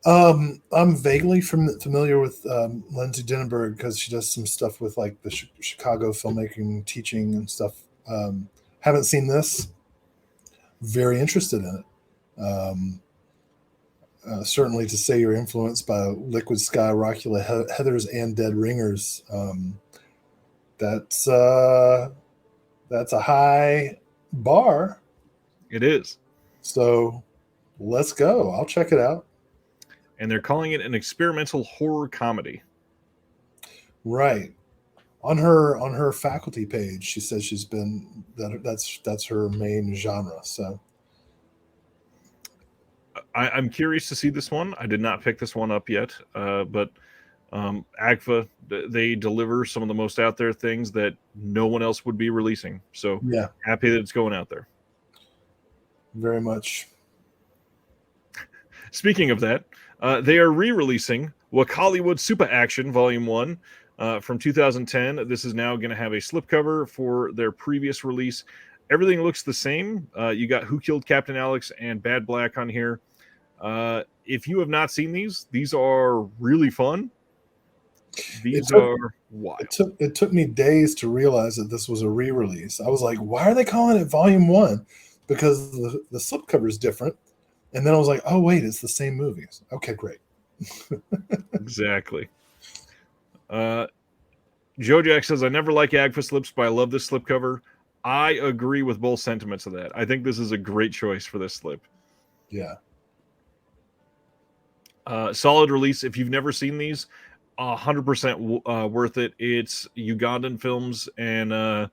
Speaker 2: I'm vaguely familiar with Lindsay Denneberg, because she does some stuff with like the Chicago filmmaking teaching and stuff. Haven't seen this. Very interested in it. Certainly, to say you're influenced by Liquid Sky, Rockula Heathers, and Dead Ringers, that's a high bar.
Speaker 1: It is.
Speaker 2: So let's go. I'll check it out.
Speaker 1: And they're calling it an experimental horror comedy.
Speaker 2: Right. On her faculty page, she says she's been that's her main genre. So
Speaker 1: I'm curious to see this one. I did not pick this one up yet, but AGFA, they deliver some of the most out there things that no one else would be releasing. So
Speaker 2: yeah,
Speaker 1: happy that it's going out there.
Speaker 2: Very much.
Speaker 1: Speaking of that, they are re-releasing Wakaliwood Super Action Volume 1 from 2010. This is now going to have a slipcover for their previous release. Everything looks the same. You got Who Killed Captain Alex and Bad Black on here. If you have not seen these are really fun. These are wild.
Speaker 2: It took me days to realize that this was a re-release. I was like, why are they calling it Volume 1? Because the slipcover is different. And then I was like, oh, wait, it's the same movies. Okay, great.
Speaker 1: Exactly. Joe Jack says, I never like AGFA slips, but I love this slipcover. I agree with both sentiments of that. I think this is a great choice for this slip.
Speaker 2: Yeah.
Speaker 1: Solid release. If you've never seen these, 100% worth it. It's Ugandan films, and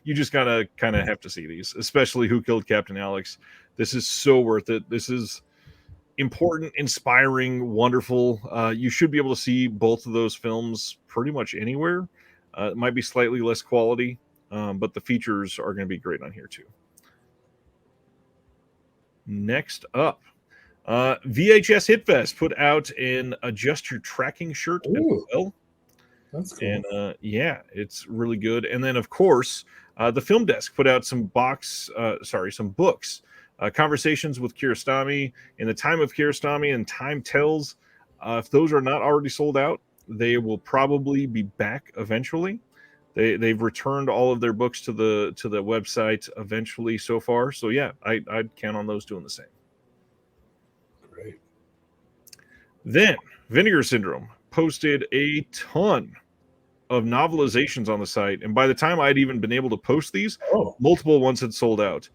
Speaker 1: you just gotta kind of have to see these, especially Who Killed Captain Alex. This is so worth it. This is important, inspiring, wonderful. You should be able to see both of those films pretty much anywhere. It might be slightly less quality, but the features are going to be great on here too. Next up, VHS Hitfest put out an Adjust Your Tracking shirt as well.
Speaker 2: That's cool.
Speaker 1: And yeah, it's really good. And then, of course, the Film Desk put out some books. Conversations with Kiarostami, In the Time of Kiarostami, and Time Tells. If those are not already sold out, they will probably be back eventually. They've returned all of their books to the website eventually so far. So yeah, I'd count on those doing the same.
Speaker 2: Great.
Speaker 1: Then Vinegar Syndrome posted a ton of novelizations on the site, and by the time I'd even been able to post these, multiple ones had sold out.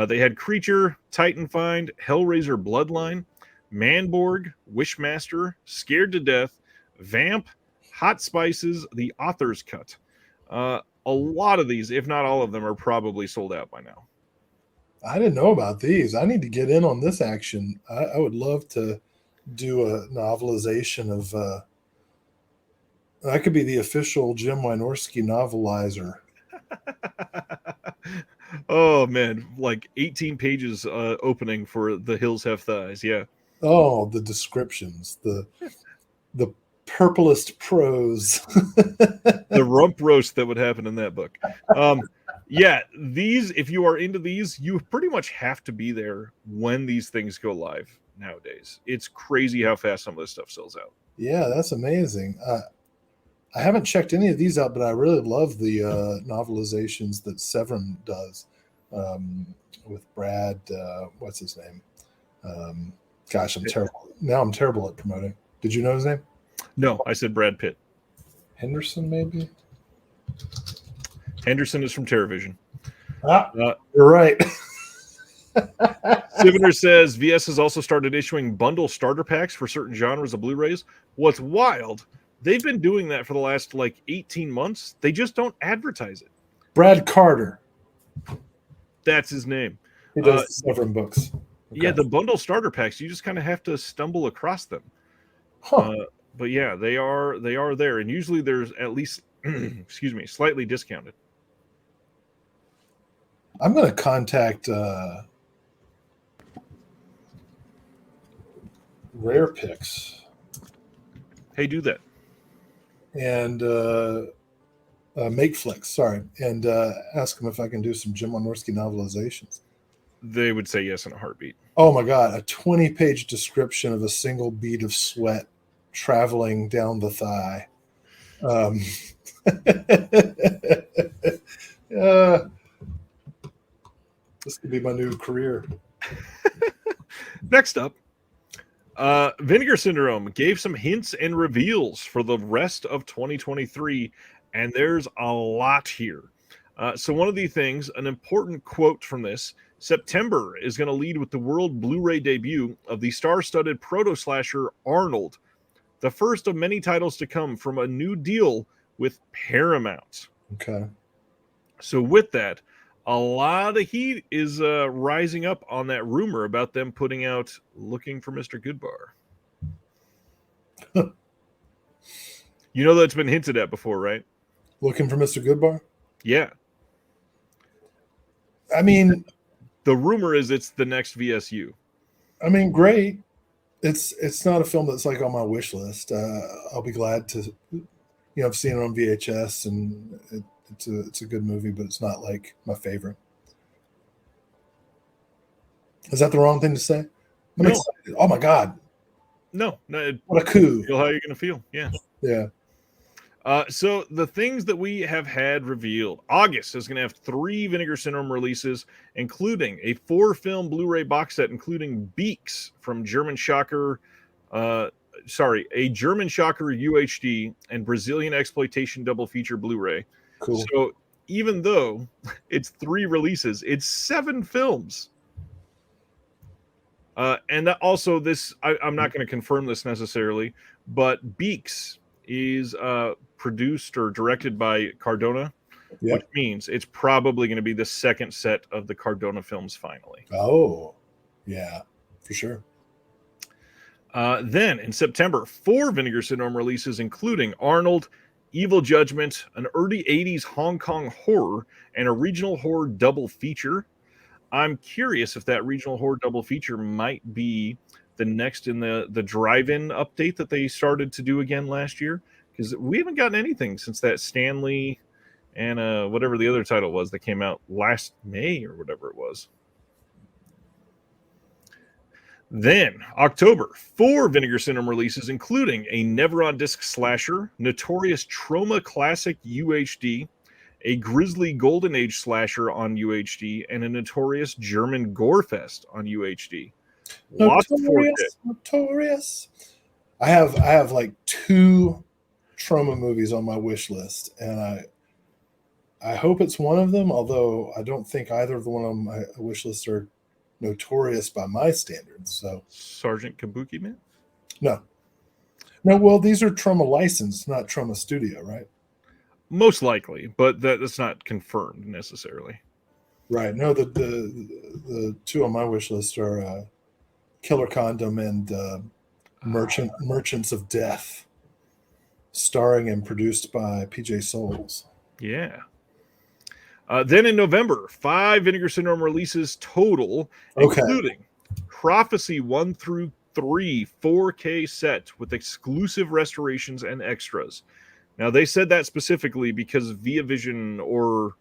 Speaker 1: They had Creature, Titan Find, Hellraiser Bloodline, Manborg, Wishmaster, Scared to Death, Vamp, Hot Spices, The Author's Cut. A lot of these, if not all of them, are probably sold out by now.
Speaker 2: I didn't know about these. I need to get in on this action. I would love to do a novelization of I could be the official Jim Wynorski novelizer.
Speaker 1: Oh man, like 18 pages opening for The Hills Have Thighs. Yeah.
Speaker 2: Oh, the descriptions, the purplest prose.
Speaker 1: The rump roast that would happen in that book. Yeah, these, if you are into these, you pretty much have to be there when these things go live nowadays. It's crazy how fast some of this stuff sells out.
Speaker 2: Yeah, that's amazing. I haven't checked any of these out, but I really love the novelizations that Severin does with Brad. What's his name? Gosh, I'm terrible. Now I'm terrible at promoting. Did you know his name?
Speaker 1: No, I said Brad Pitt.
Speaker 2: Henderson, maybe?
Speaker 1: Henderson is from TerraVision.
Speaker 2: You're right.
Speaker 1: Sivner says VS has also started issuing bundle starter packs for certain genres of Blu-rays. What's wild, they've been doing that for the last 18 months. They just don't advertise it.
Speaker 2: Brad Carter.
Speaker 1: That's his name.
Speaker 2: He does Severin books.
Speaker 1: Okay. Yeah, the bundle starter packs, you just kind of have to stumble across them.
Speaker 2: Huh.
Speaker 1: But yeah, they are there, and usually there's at least slightly discounted.
Speaker 2: I'm going to contact Rare Picks.
Speaker 1: Hey, do that.
Speaker 2: And Make Flicks, sorry, and ask them if I can do some Jim Wynorski novelizations.
Speaker 1: They would say yes in a heartbeat.
Speaker 2: Oh my God, a 20-page description of a single bead of sweat traveling down the thigh. This could be my new career.
Speaker 1: Next up, Vinegar Syndrome gave some hints and reveals for the rest of 2023, and there's a lot here. So one of the things, an important quote from this, September is going to lead with the world Blu-ray debut of the star-studded proto-slasher Arnold, the first of many titles to come from a new deal with Paramount.
Speaker 2: Okay.
Speaker 1: So with that, a lot of heat is rising up on that rumor about them putting out Looking for Mr. Goodbar. You know that's been hinted at before, right?
Speaker 2: Looking for Mr. Goodbar?
Speaker 1: Yeah.
Speaker 2: I mean,
Speaker 1: the rumor is it's the next VSU.
Speaker 2: I mean, great. It's not a film that's like on my wish list. I'll be glad to, I've seen it on VHS and it's a good movie, but it's not like my favorite. Is that the wrong thing to say? I'm excited. Oh my God.
Speaker 1: No.
Speaker 2: What a coup.
Speaker 1: Feel how you're going to feel. Yeah.
Speaker 2: Yeah.
Speaker 1: So the things that we have had revealed, August is going to have 3 Vinegar Syndrome releases, including a 4-film Blu-ray box set, including Beaks from German Shocker, a German Shocker UHD and Brazilian Exploitation double feature Blu-ray.
Speaker 2: Cool.
Speaker 1: So even though it's 3 releases, it's 7 films. And that also this, I'm not going to confirm this necessarily, but Beaks is produced or directed by Cardona, which means it's probably going to be the second set of the Cardona films finally.
Speaker 2: Oh, yeah, for sure.
Speaker 1: Then in September, 4 Vinegar Syndrome releases, including Arnold, Evil Judgment, an early 80s Hong Kong horror, and a regional horror double feature. I'm curious if that regional horror double feature might be the next in the drive-in update that they started to do again last year, because we haven't gotten anything since that Stanley and whatever the other title was that came out last May or whatever it was. Then October, 4 Vinegar Syndrome releases, including a never on disc slasher, Notorious Trauma Classic UHD, a Grizzly Golden Age slasher on UHD, and a Notorious German Gorefest on UHD.
Speaker 2: Notorious. I have like 2 trauma movies on my wish list, and I hope it's one of them, although I don't think either of the one on my wish list are notorious by my standards. So
Speaker 1: Sergeant Kabuki Man?
Speaker 2: No, well, these are trauma licensed, not trauma studio, right?
Speaker 1: Most likely, but that's not confirmed necessarily.
Speaker 2: Right. No, the 2 on my wish list are Killer Condom and Merchants of Death, starring and produced by PJ Souls.
Speaker 1: Yeah. Then in November, 5 Vinegar Syndrome releases total, including Prophecy 1 through 3 4K set with exclusive restorations and extras. Now, they said that specifically because Via Vision or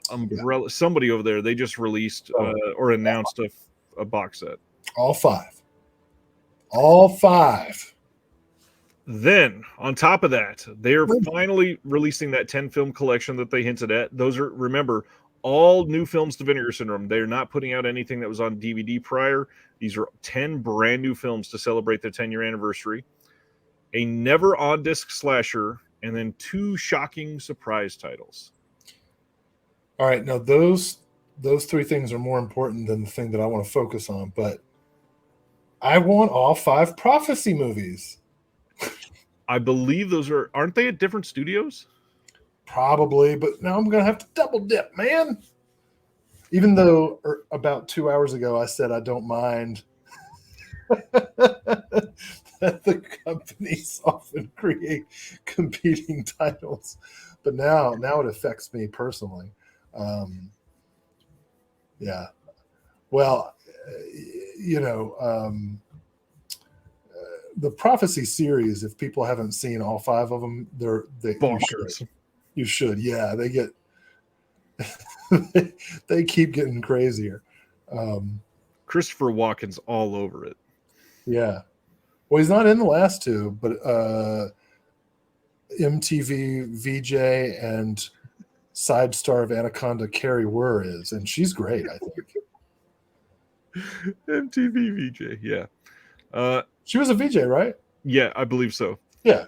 Speaker 1: Umbrella, somebody over there, they just released or announced a box set.
Speaker 2: All 5. All 5.
Speaker 1: Then, on top of that, they're finally releasing that 10-film collection that they hinted at. Those are, remember, all new films to Vinegar Syndrome. They're not putting out anything that was on DVD prior. These are 10 brand new films to celebrate their 10-year anniversary. A never on disc slasher, and then 2 shocking surprise titles.
Speaker 2: All right, now those 3 things are more important than the thing that I want to focus on, but I want all 5 Prophecy movies.
Speaker 1: I believe those aren't they at different studios?
Speaker 2: Probably, but now I'm going to have to double dip, man. Even though about 2 hours ago I said I don't mind that the companies often create competing titles, but now it affects me personally. Yeah. Well, the Prophecy series, if people haven't seen all 5 of them, you should. Yeah, they get they keep getting crazier.
Speaker 1: Christopher Walken's all over it.
Speaker 2: Yeah. Well, he's not in the last 2, but MTV VJ and side star of Anaconda, Carrie Wurr, is, and she's great, I think.
Speaker 1: MTV VJ, yeah.
Speaker 2: She was a VJ, right?
Speaker 1: Yeah, I believe so.
Speaker 2: Yeah.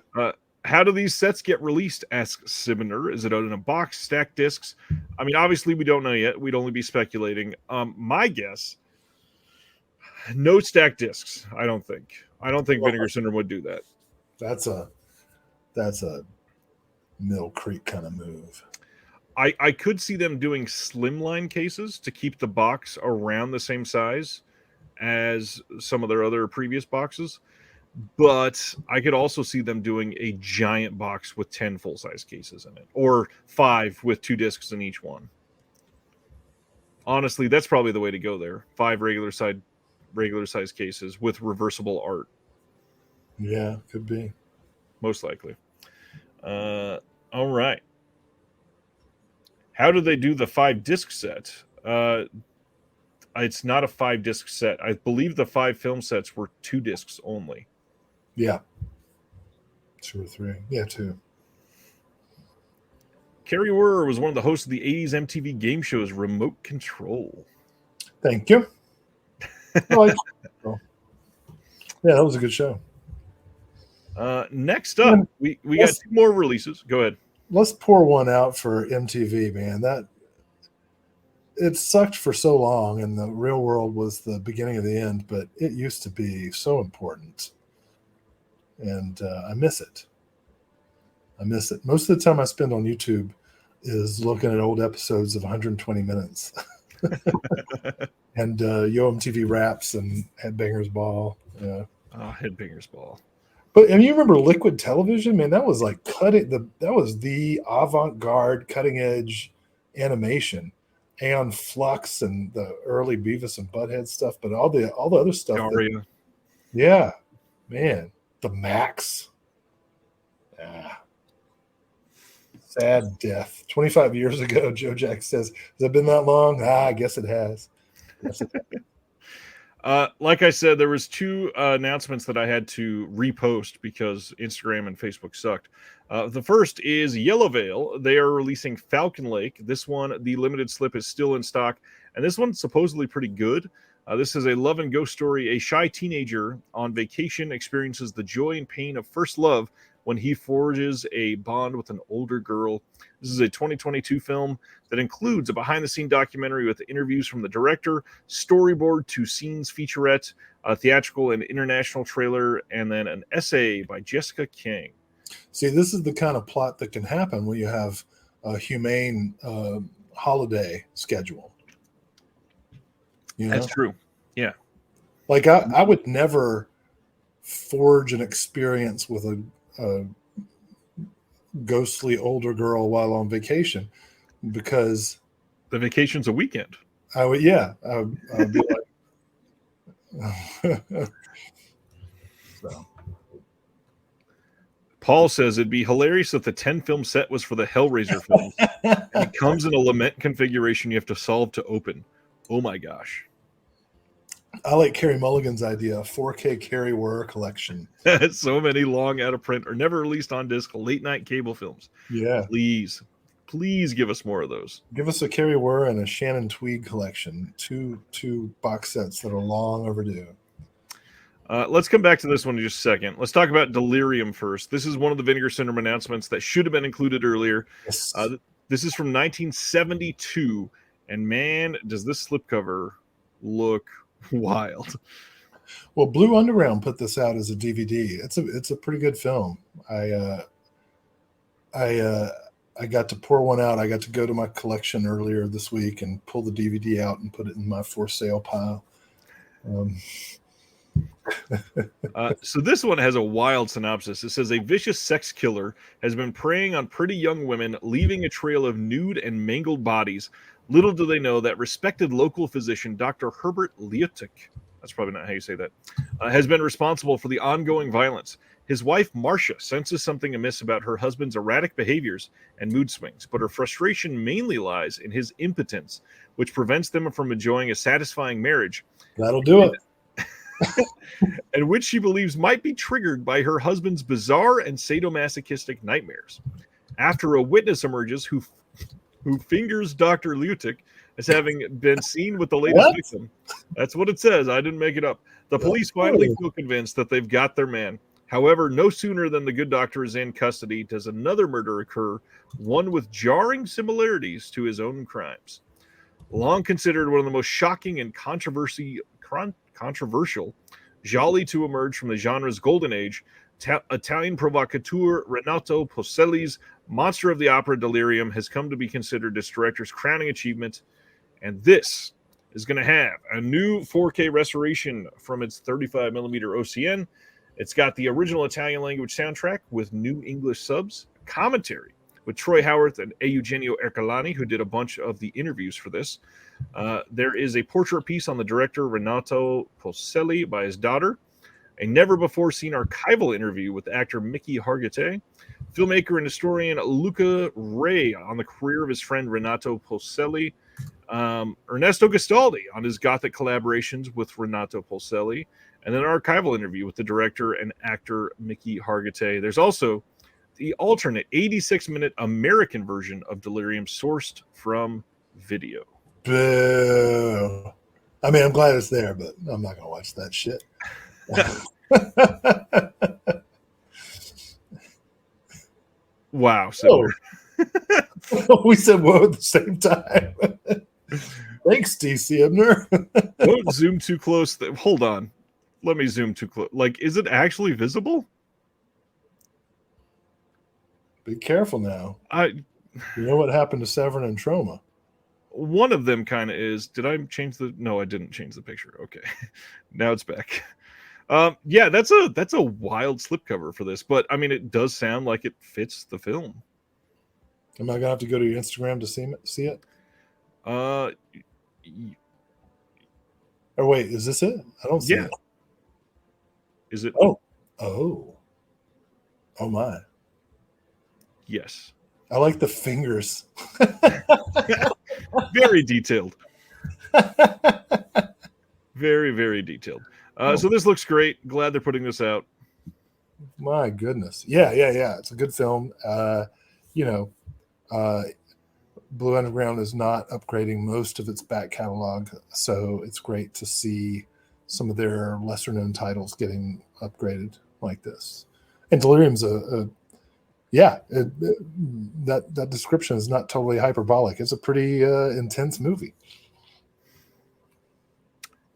Speaker 1: How do these sets get released? Asks Sibner. Is it out in a box, stacked discs? I mean, obviously, we don't know yet. We'd only be speculating. My guess, no stacked discs. I don't think Vinegar Syndrome would do that.
Speaker 2: That's a Mill Creek kind of move.
Speaker 1: I could see them doing slimline cases to keep the box around the same size as some of their other previous boxes. But I could also see them doing a giant box with 10 full-size cases in it, or 5 with 2 discs in each one. Honestly, that's probably the way to go there. 5 regular size cases with reversible art.
Speaker 2: Yeah, could be.
Speaker 1: Most likely. All right. How do they do the 5-disc set? It's not a 5-disc set. I believe the 5 film sets were 2 discs only.
Speaker 2: Yeah. 2 or 3. Yeah, 2.
Speaker 1: Carrie Wurr was one of the hosts of the 80s MTV game shows Remote Control.
Speaker 2: Thank you. Yeah, that was a good show.
Speaker 1: Next up, we got 2 more releases. Go ahead.
Speaker 2: Let's pour one out for MTV, man. That it sucked for so long, and the real world was the beginning of the end, but it used to be so important. And I miss it. Most of the time I spend on YouTube is looking at old episodes of 120 minutes. And Yo MTV Raps and Headbangers Ball. Yeah.
Speaker 1: Headbangers Ball.
Speaker 2: And you remember Liquid Television? Man, that was like that was the avant-garde, cutting-edge animation. Aeon Flux and the early Beavis and Butthead stuff, but all the other stuff. Yeah, man. The Max. Sad death. 25 years ago, Joe Jack says, has it been that long? I guess it has.
Speaker 1: Like I said, there was 2 announcements that I had to repost because Instagram and Facebook sucked. The first is Yellow Veil. They are releasing Falcon Lake. This one, the limited slip is still in stock, and this one's supposedly pretty good. This is a love and ghost story. A shy teenager on vacation experiences the joy and pain of first love when he forges a bond with an older girl. This is a 2022 film that includes a behind-the-scenes documentary with interviews from the director, storyboard to scenes featurette, a theatrical and international trailer, and then an essay by Jessica King.
Speaker 2: See, this is the kind of plot that can happen when you have a humane holiday schedule. You know?
Speaker 1: That's true. Yeah.
Speaker 2: Like I would never forge an experience with a ghostly older girl while on vacation because
Speaker 1: the vacation's a weekend.
Speaker 2: I would be like so.
Speaker 1: Paul says it'd be hilarious if the 10 film set was for the Hellraiser films. And it comes in a lament configuration you have to solve to open. Oh my gosh.
Speaker 2: I like Carrie Mulligan's idea, 4K Carrie Wurr collection.
Speaker 1: So many long out of print or never released on disc late night cable films.
Speaker 2: Yeah.
Speaker 1: Please give us more of those.
Speaker 2: Give us a Carrie Wurr and a Shannon Tweed collection. Two box sets that are long overdue.
Speaker 1: Let's come back to this one in just a second. Let's talk about Delirium first. This is one of the Vinegar Syndrome announcements that should have been included earlier.
Speaker 2: Yes.
Speaker 1: This is from 1972, and man, does this slipcover look wild.
Speaker 2: Well, Blue Underground put this out as a DVD. It's a pretty good film. I got to pour one out. I got to go to my collection earlier this week and pull the DVD out and put it in my for sale pile.
Speaker 1: So this one has a wild synopsis. It says a vicious sex killer has been preying on pretty young women, leaving a trail of nude and mangled bodies. Little do they know that respected local physician Dr. Herbert Leotic, that's probably not how you say that, has been responsible for the ongoing violence. His wife, Marcia, senses something amiss about her husband's erratic behaviors and mood swings, but her frustration mainly lies in his impotence, which prevents them from enjoying a satisfying marriage.
Speaker 2: That'll do it.
Speaker 1: And which she believes might be triggered by her husband's bizarre and sadomasochistic nightmares. After a witness emerges who who fingers Dr. Lutic as having been seen with the latest
Speaker 2: What?
Speaker 1: victim. That's what it says. I didn't make it up. The police finally feel convinced that they've got their man. However, no sooner than the good doctor is in custody does another murder occur, one with jarring similarities to his own crimes. Long considered one of the most shocking and controversial, jolly to emerge from the genre's golden age, Italian provocateur Renato Poselli's Monster of the Opera Delirium has come to be considered this director's crowning achievement, and this is going to have a new 4K restoration from its 35mm OCN. It's got the original Italian language soundtrack with new English subs, commentary with Troy Howarth and Eugenio Ercolani, who did a bunch of the interviews for this. There is a portrait piece on the director Renato Poselli by his daughter, a never-before-seen archival interview with actor Mickey Hargitay, filmmaker and historian Luca Ray on the career of his friend Renato Poselli, Ernesto Gastaldi on his Gothic collaborations with Renato Poselli, and an archival interview with the director and actor Mickey Hargitay. There's also the alternate 86-minute American version of Delirium sourced from video.
Speaker 2: Boo. I mean, I'm glad it's there, but I'm not going to watch that shit.
Speaker 1: Wow. So
Speaker 2: we said whoa at the same time. Thanks, DC Ebner.
Speaker 1: Don't zoom too close. Hold on. Let me zoom too close. Like, is it actually visible?
Speaker 2: Be careful now.
Speaker 1: You
Speaker 2: know what happened to Severin and Trauma?
Speaker 1: One of them kind of is. Did I change the? No, I didn't change the picture. Okay, now it's back. Yeah, that's a wild slipcover for this, but I mean, it does sound like it fits the film.
Speaker 2: Am I gonna have to go to your Instagram to see it? Oh wait, is this it? I don't see it.
Speaker 1: Is it?
Speaker 2: Oh my.
Speaker 1: Yes.
Speaker 2: I like the fingers.
Speaker 1: Very detailed. Very, very detailed. So this looks great. Glad they're putting this out.
Speaker 2: My goodness. Yeah. It's a good film. Blue Underground is not upgrading most of its back catalog, so it's great to see some of their lesser known titles getting upgraded like this. And Delirium's that description is not totally hyperbolic. It's a pretty intense movie.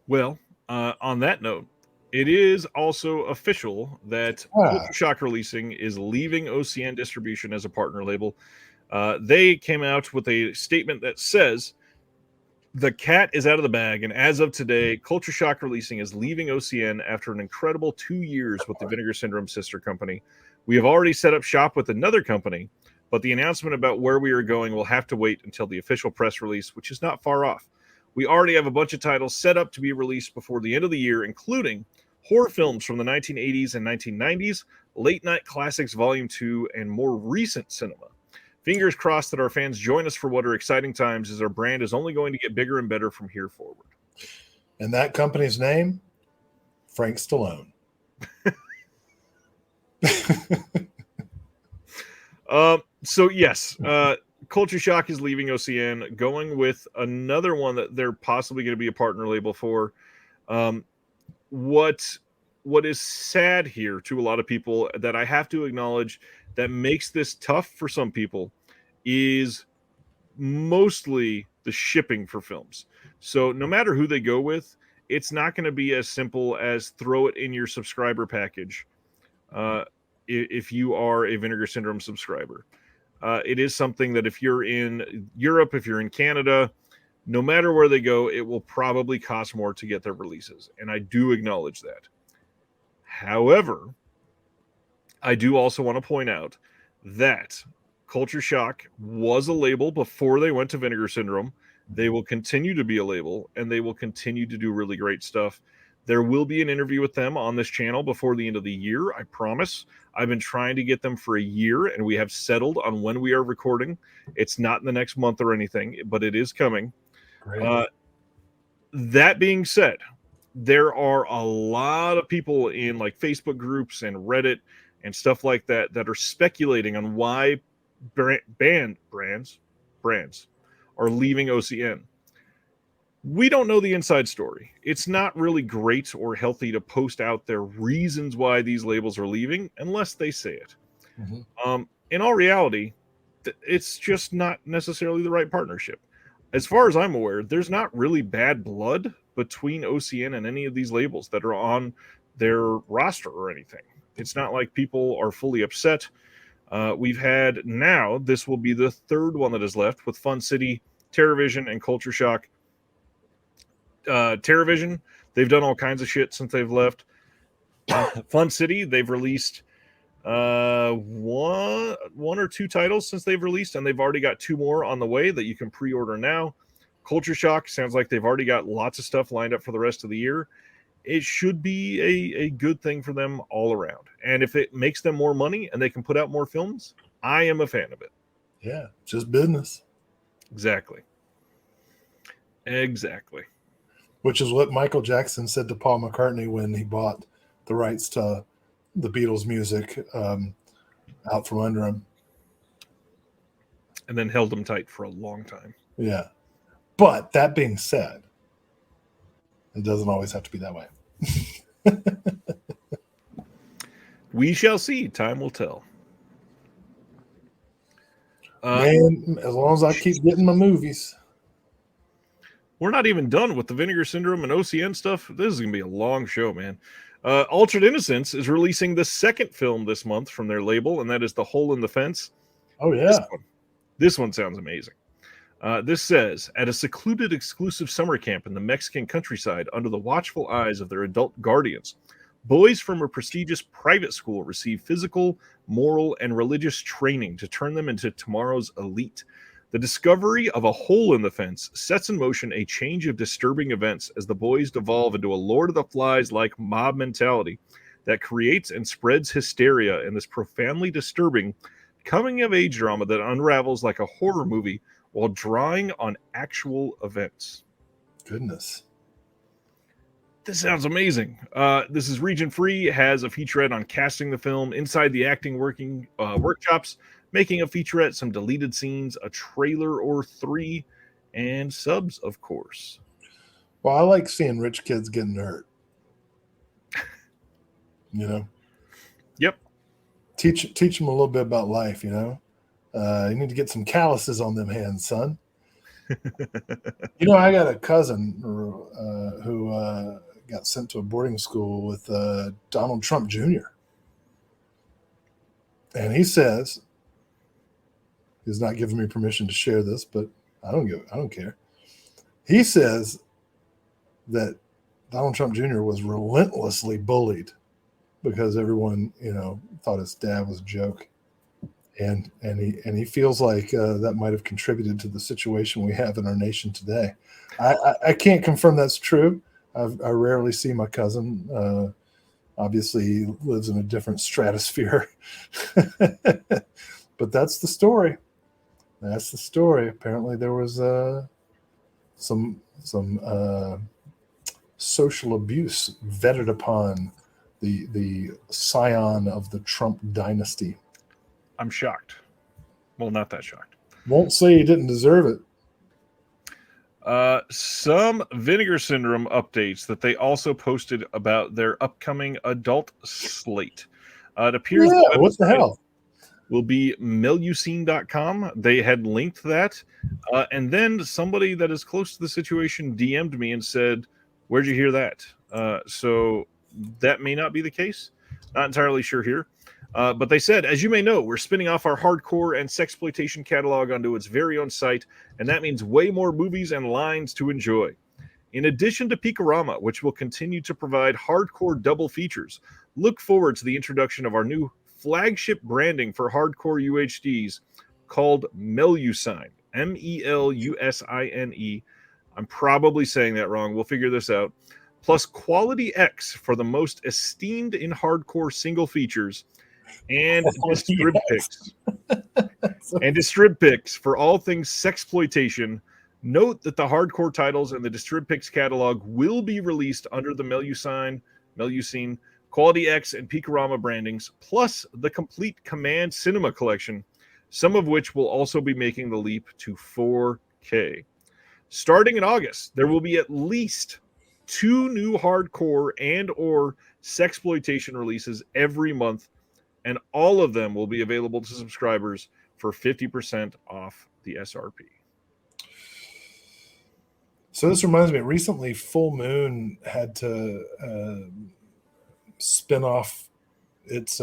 Speaker 1: Well, on that note, it is also official that Culture Shock Releasing is leaving OCN Distribution as a partner label. They came out with a statement that says, the cat is out of the bag, and as of today, Culture Shock Releasing is leaving OCN after an incredible 2 years with the Vinegar Syndrome sister company. We have already set up shop with another company, but the announcement about where we are going will have to wait until the official press release, which is not far off. We already have a bunch of titles set up to be released before the end of the year, including horror films from the 1980s and 1990s, Late Night Classics Volume 2, and more recent cinema. Fingers crossed that our fans join us for what are exciting times, as our brand is only going to get bigger and better from here forward.
Speaker 2: And that company's name? Frank Stallone.
Speaker 1: So yes, Culture Shock is leaving OCN, going with another one that they're possibly going to be a partner label for. What is sad here to a lot of people that I have to acknowledge that makes this tough for some people is mostly the shipping for films. So no matter who they go with, it's not going to be as simple as throw it in your subscriber package. If you are a Vinegar Syndrome subscriber, it is something that if you're in Europe, if you're in Canada, no matter where they go, it will probably cost more to get their releases. And I do acknowledge that. However, I do also want to point out that Culture Shock was a label before they went to Vinegar Syndrome. They will continue to be a label, and they will continue to do really great stuff. There will be an interview with them on this channel before the end of the year, I promise. I've been trying to get them for a year, and we have settled on when we are recording. It's not in the next month or anything, but it is coming. That being said, there are a lot of people in like Facebook groups and Reddit and stuff like that that are speculating on why brands, brands are leaving OCN. We don't know the inside story. It's not really great or healthy to post out their reasons why these labels are leaving unless they say it.
Speaker 2: Mm-hmm.
Speaker 1: In all reality, it's just not necessarily the right partnership. As far as I'm aware, there's not really bad blood between OCN and any of these labels that are on their roster or anything. It's not like people are fully upset. We've had now, this will be the third one that is left with Fun City, TerraVision, and Culture Shock. TerraVision, they've done all kinds of shit since they've left. Fun City, they've released one or two titles since they've released, and they've already got 2 more on the way that you can pre-order now. Culture Shock sounds like they've already got lots of stuff lined up for the rest of the year. It should be a good thing for them all around. And if it makes them more money and they can put out more films, I am a fan of it.
Speaker 2: Yeah, just business.
Speaker 1: Exactly.
Speaker 2: Which is what Michael Jackson said to Paul McCartney when he bought the rights to the Beatles music out from under him.
Speaker 1: And then held him tight for a long time.
Speaker 2: Yeah. But that being said, it doesn't always have to be that way.
Speaker 1: We shall see. Time will tell.
Speaker 2: Man, as long as I keep getting my movies.
Speaker 1: We're not even done with the Vinegar Syndrome and OCN stuff. This is going to be a long show, man. Altered Innocence is releasing the second film this month from their label, and that is The Hole in the Fence.
Speaker 2: Oh, yeah.
Speaker 1: This one sounds amazing. This says, at a secluded exclusive summer camp in the Mexican countryside under the watchful eyes of their adult guardians, boys from a prestigious private school receive physical, moral, and religious training to turn them into tomorrow's elite. The discovery of a hole in the fence sets in motion a change of disturbing events as the boys devolve into a Lord of the Flies-like mob mentality that creates and spreads hysteria in this profoundly disturbing coming-of-age drama that unravels like a horror movie while drawing on actual events.
Speaker 2: Goodness.
Speaker 1: This sounds amazing. This is region free, has a featurette on casting the film, inside the acting workshops, making a featurette, some deleted scenes, a trailer or 3, and subs, of course.
Speaker 2: Well, I like seeing rich kids getting hurt. You know?
Speaker 1: Yep.
Speaker 2: Teach them a little bit about life, you know? You need to get some calluses on them hands, son. You know, I got a cousin who got sent to a boarding school with Donald Trump Jr. And he says, he's not giving me permission to share this, but I don't care. He says that Donald Trump Jr. was relentlessly bullied because everyone, you know, thought his dad was a joke. And he feels like that might have contributed to the situation we have in our nation today. I can't confirm that's true. I rarely see my cousin. Obviously, he lives in a different stratosphere. But that's the story. That's the story. Apparently, there was some social abuse vetted upon the scion of the Trump dynasty.
Speaker 1: I'm shocked. Well, not that shocked.
Speaker 2: Won't say he didn't deserve it.
Speaker 1: Some Vinegar Syndrome updates that they also posted about their upcoming adult slate. It appears
Speaker 2: what the hell?
Speaker 1: Will be melusine.com. They had linked that. And then somebody that is close to the situation DM'd me and said, where'd you hear that? So that may not be the case. Not entirely sure here. But they said, as you may know, we're spinning off our hardcore and sexploitation catalog onto its very own site, and that means way more movies and lines to enjoy. In addition to Peakorama, which will continue to provide hardcore double features, look forward to the introduction of our new flagship branding for hardcore UHDs called Melusine, Melusine. I'm probably saying that wrong. We'll figure this out. Plus Quality X for the most esteemed in hardcore single features, and distrib picks. And distrib picks for all things sexploitation. Note that the hardcore titles in the distrib picks catalog will be released under the Melusine, Quality X, and Peakorama brandings, plus the complete Command Cinema collection, some of which will also be making the leap to 4K. Starting in August, there will be at least 2 new hardcore and or sexploitation releases every month, and all of them will be available to subscribers for 50% off the SRP.
Speaker 2: So this reminds me, recently Full Moon had to spin off its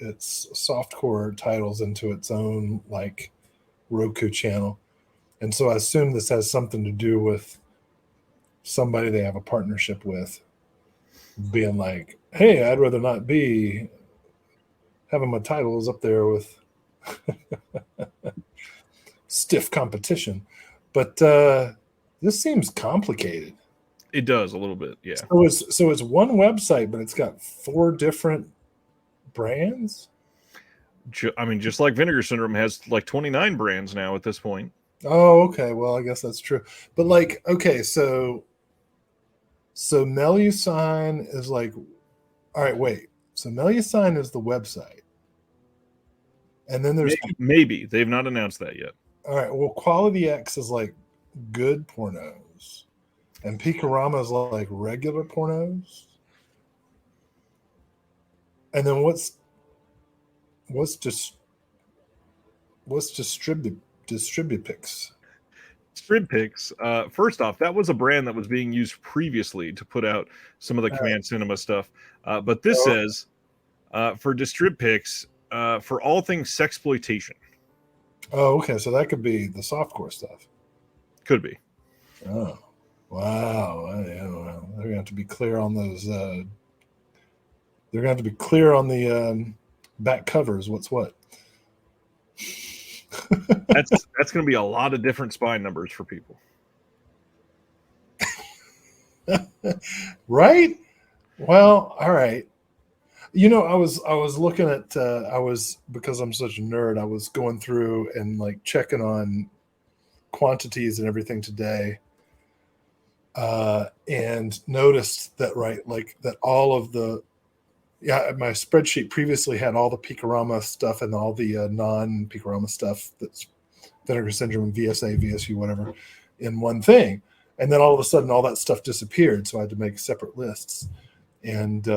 Speaker 2: softcore titles into its own like Roku channel. And so I assume this has something to do with somebody they have a partnership with being like, hey, I'd rather not be having my titles up there with stiff competition. But this seems complicated.
Speaker 1: It does a little bit, yeah.
Speaker 2: So it's one website, but it's got 4 different brands.
Speaker 1: I mean, just like Vinegar Syndrome has like 29 brands now at this point.
Speaker 2: Oh, okay. Well, I guess that's true. But like, okay, so Melusine is like, all right, wait. So Melusine is the website. And then there's
Speaker 1: maybe. They've not announced that yet.
Speaker 2: All right. Well, Quality X is like good pornos. And Picorama is like regular pornos. And then what's Distribupix?
Speaker 1: Distribupix, first off, that was a brand that was being used previously to put out some of the Command Cinema stuff. But this says for Distribupix, for all things sexploitation.
Speaker 2: Oh, okay. So that could be the softcore stuff.
Speaker 1: Could be.
Speaker 2: Oh, wow. They're going to have to be clear on those. They're going to have to be clear on the back covers. What's what?
Speaker 1: That's going to be a lot of different spine numbers for people.
Speaker 2: Right? Well, all right. You know, I was looking at because I'm such a nerd, I was going through and like checking on quantities and everything today, and noticed that that all of the my spreadsheet previously had all the Picorama stuff and all the non-Picorama stuff that's Vinegar Syndrome, VSA, VSU, whatever, in one thing, and then all of a sudden all that stuff disappeared, so I had to make separate lists and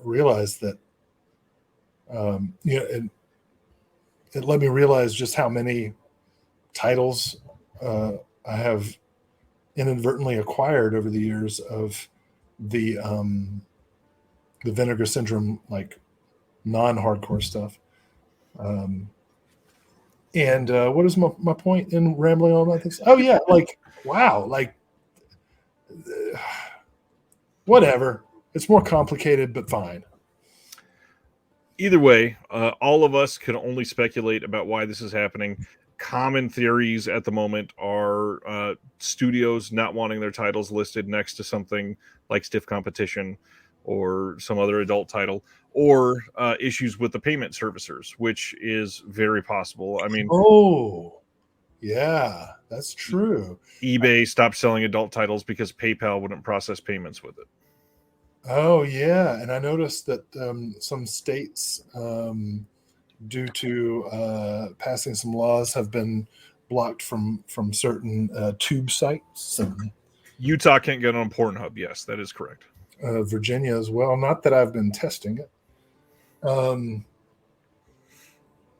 Speaker 2: realized that and it let me realize just how many titles I have inadvertently acquired over the years of the Vinegar Syndrome, like non-hardcore stuff. And what is my point in rambling on about this? Oh yeah, like wow, like whatever. It's more complicated, but fine.
Speaker 1: Either way, all of us can only speculate about why this is happening. Common theories at the moment are studios not wanting their titles listed next to something like Stiff Competition or some other adult title, or issues with the payment servicers, which is very possible. I mean,
Speaker 2: oh, yeah, that's true.
Speaker 1: eBay stopped selling adult titles because PayPal wouldn't process payments with it.
Speaker 2: Oh, yeah. And I noticed that some states, due to passing some laws, have been blocked from certain tube sites.
Speaker 1: Utah can't get on Pornhub. Yes, that is correct.
Speaker 2: Virginia as well. Not that I've been testing it.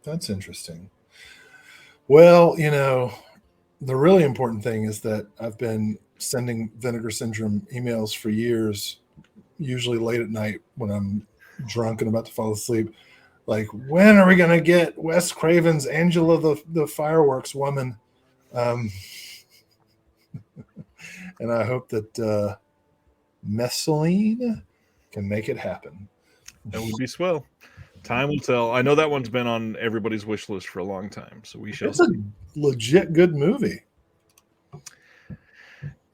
Speaker 2: That's interesting. Well, the really important thing is that I've been sending Vinegar Syndrome emails for years, usually late at night when I'm drunk and about to fall asleep. Like, when are we going to get Wes Craven's Angela the Fireworks Woman? And I hope that Mescaline can make it happen.
Speaker 1: That would be swell. Time will tell. I know that one's been on everybody's wish list for a long time, so we shall.
Speaker 2: It's a legit good movie.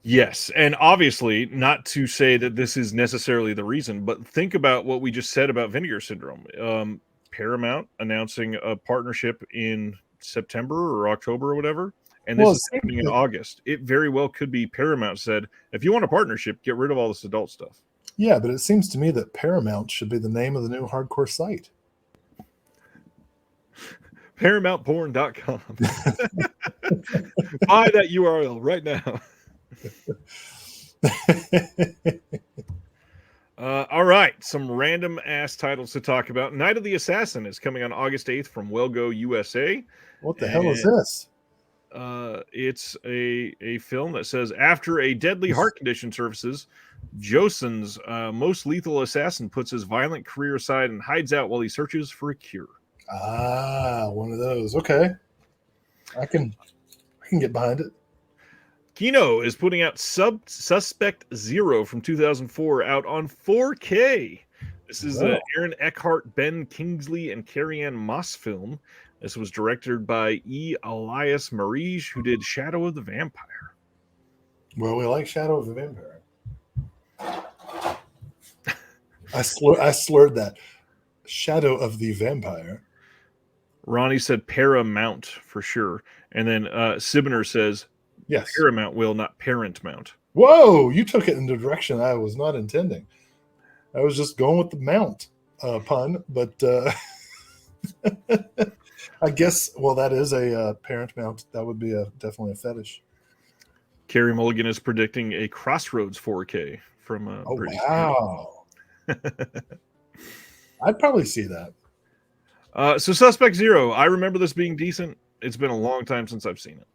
Speaker 1: Yes, and obviously, not to say that this is necessarily the reason, but think about what we just said about Vinegar Syndrome. Paramount announcing a partnership in September or October or whatever, and this is happening in August. It very well could be Paramount said, if you want a partnership, get rid of all this adult stuff.
Speaker 2: Yeah, but it seems to me that Paramount should be the name of the new hardcore site.
Speaker 1: ParamountPorn.com. Buy that URL right now. All right, some random ass titles to talk about. Night of the Assassin is coming on August 8th from Well Go USA.
Speaker 2: What the hell is this?
Speaker 1: It's a film that says after a deadly heart condition surfaces, Doddson's most lethal assassin puts his violent career aside and hides out while he searches for a cure.
Speaker 2: Ah, one of those. Okay, I can get behind it.
Speaker 1: Kino is putting out Suspect Zero from 2004 out on 4K. This is Aaron Eckhart, Ben Kingsley, and Carrie-Anne Moss film. This was directed by E. Elias Marige, who did Shadow of the Vampire.
Speaker 2: Well, we like Shadow of the Vampire. I slurred that. Shadow of the Vampire.
Speaker 1: Ronnie said Paramount for sure. And then Sibner says,
Speaker 2: yes,
Speaker 1: Paramount will, not Parent Mount.
Speaker 2: Whoa, you took it in the direction I was not intending. I was just going with the mount pun, but I guess, well, that is a parent mount. That would be definitely a fetish.
Speaker 1: Carrie Mulligan is predicting a Crossroads 4K from British.
Speaker 2: Wow. I'd probably see that.
Speaker 1: So Suspect Zero, I remember this being decent. It's been a long time since I've seen it.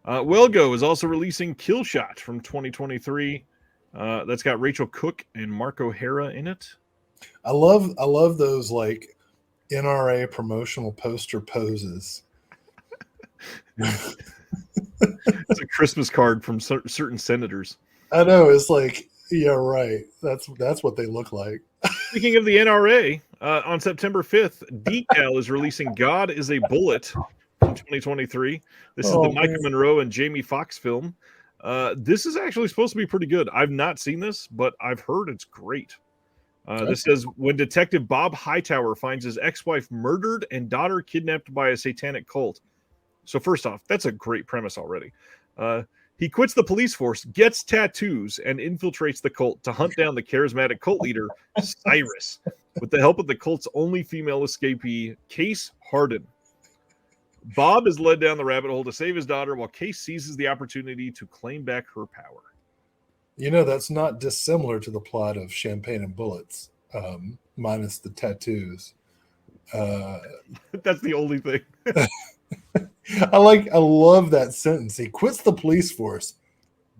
Speaker 1: Wellgo is also releasing Kill Shot from 2023. That's got Rachel Cook and Mark O'Hara in it.
Speaker 2: I love those like NRA promotional poster poses.
Speaker 1: It's a Christmas card from certain senators.
Speaker 2: I know, it's like, yeah, right. That's what they look like.
Speaker 1: Speaking of the NRA, on September 5th, Decal is releasing God is a Bullet from 2023. This is the Micah Monroe and Jamie Foxx film. This is actually supposed to be pretty good. I've not seen this, but I've heard it's great. This says, when Detective Bob Hightower finds his ex-wife murdered and daughter kidnapped by a satanic cult. So first off, that's a great premise already. He quits the police force, gets tattoos, and infiltrates the cult to hunt down the charismatic cult leader, Cyrus, with the help of the cult's only female escapee, Case Harden. Bob is led down the rabbit hole to save his daughter while Case seizes the opportunity to claim back her power.
Speaker 2: You know, that's not dissimilar to the plot of Champagne and Bullets, minus the tattoos.
Speaker 1: That's the only thing.
Speaker 2: I love that sentence. He quits the police force,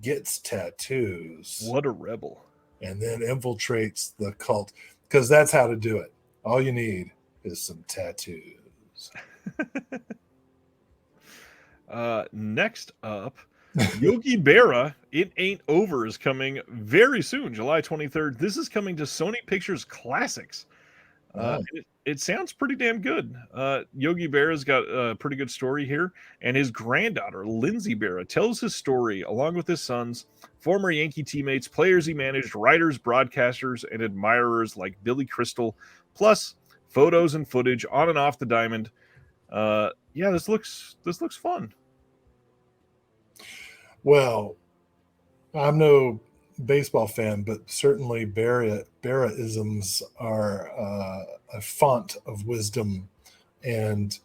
Speaker 2: gets tattoos.
Speaker 1: What a rebel.
Speaker 2: And then infiltrates the cult. Because that's how to do it. All you need is some tattoos.
Speaker 1: Next up, Yogi Berra, It Ain't Over is coming very soon, July 23rd. This is coming to Sony Pictures Classics. It sounds pretty damn good. Yogi Berra's got a pretty good story here, and his granddaughter, Lindsay Berra, tells his story along with his sons, former Yankee teammates, players he managed, writers, broadcasters, and admirers like Billy Crystal, plus photos and footage on and off the diamond. Yeah, this looks fun.
Speaker 2: Well, I'm no baseball fan, but certainly Berra-isms are a font of wisdom, and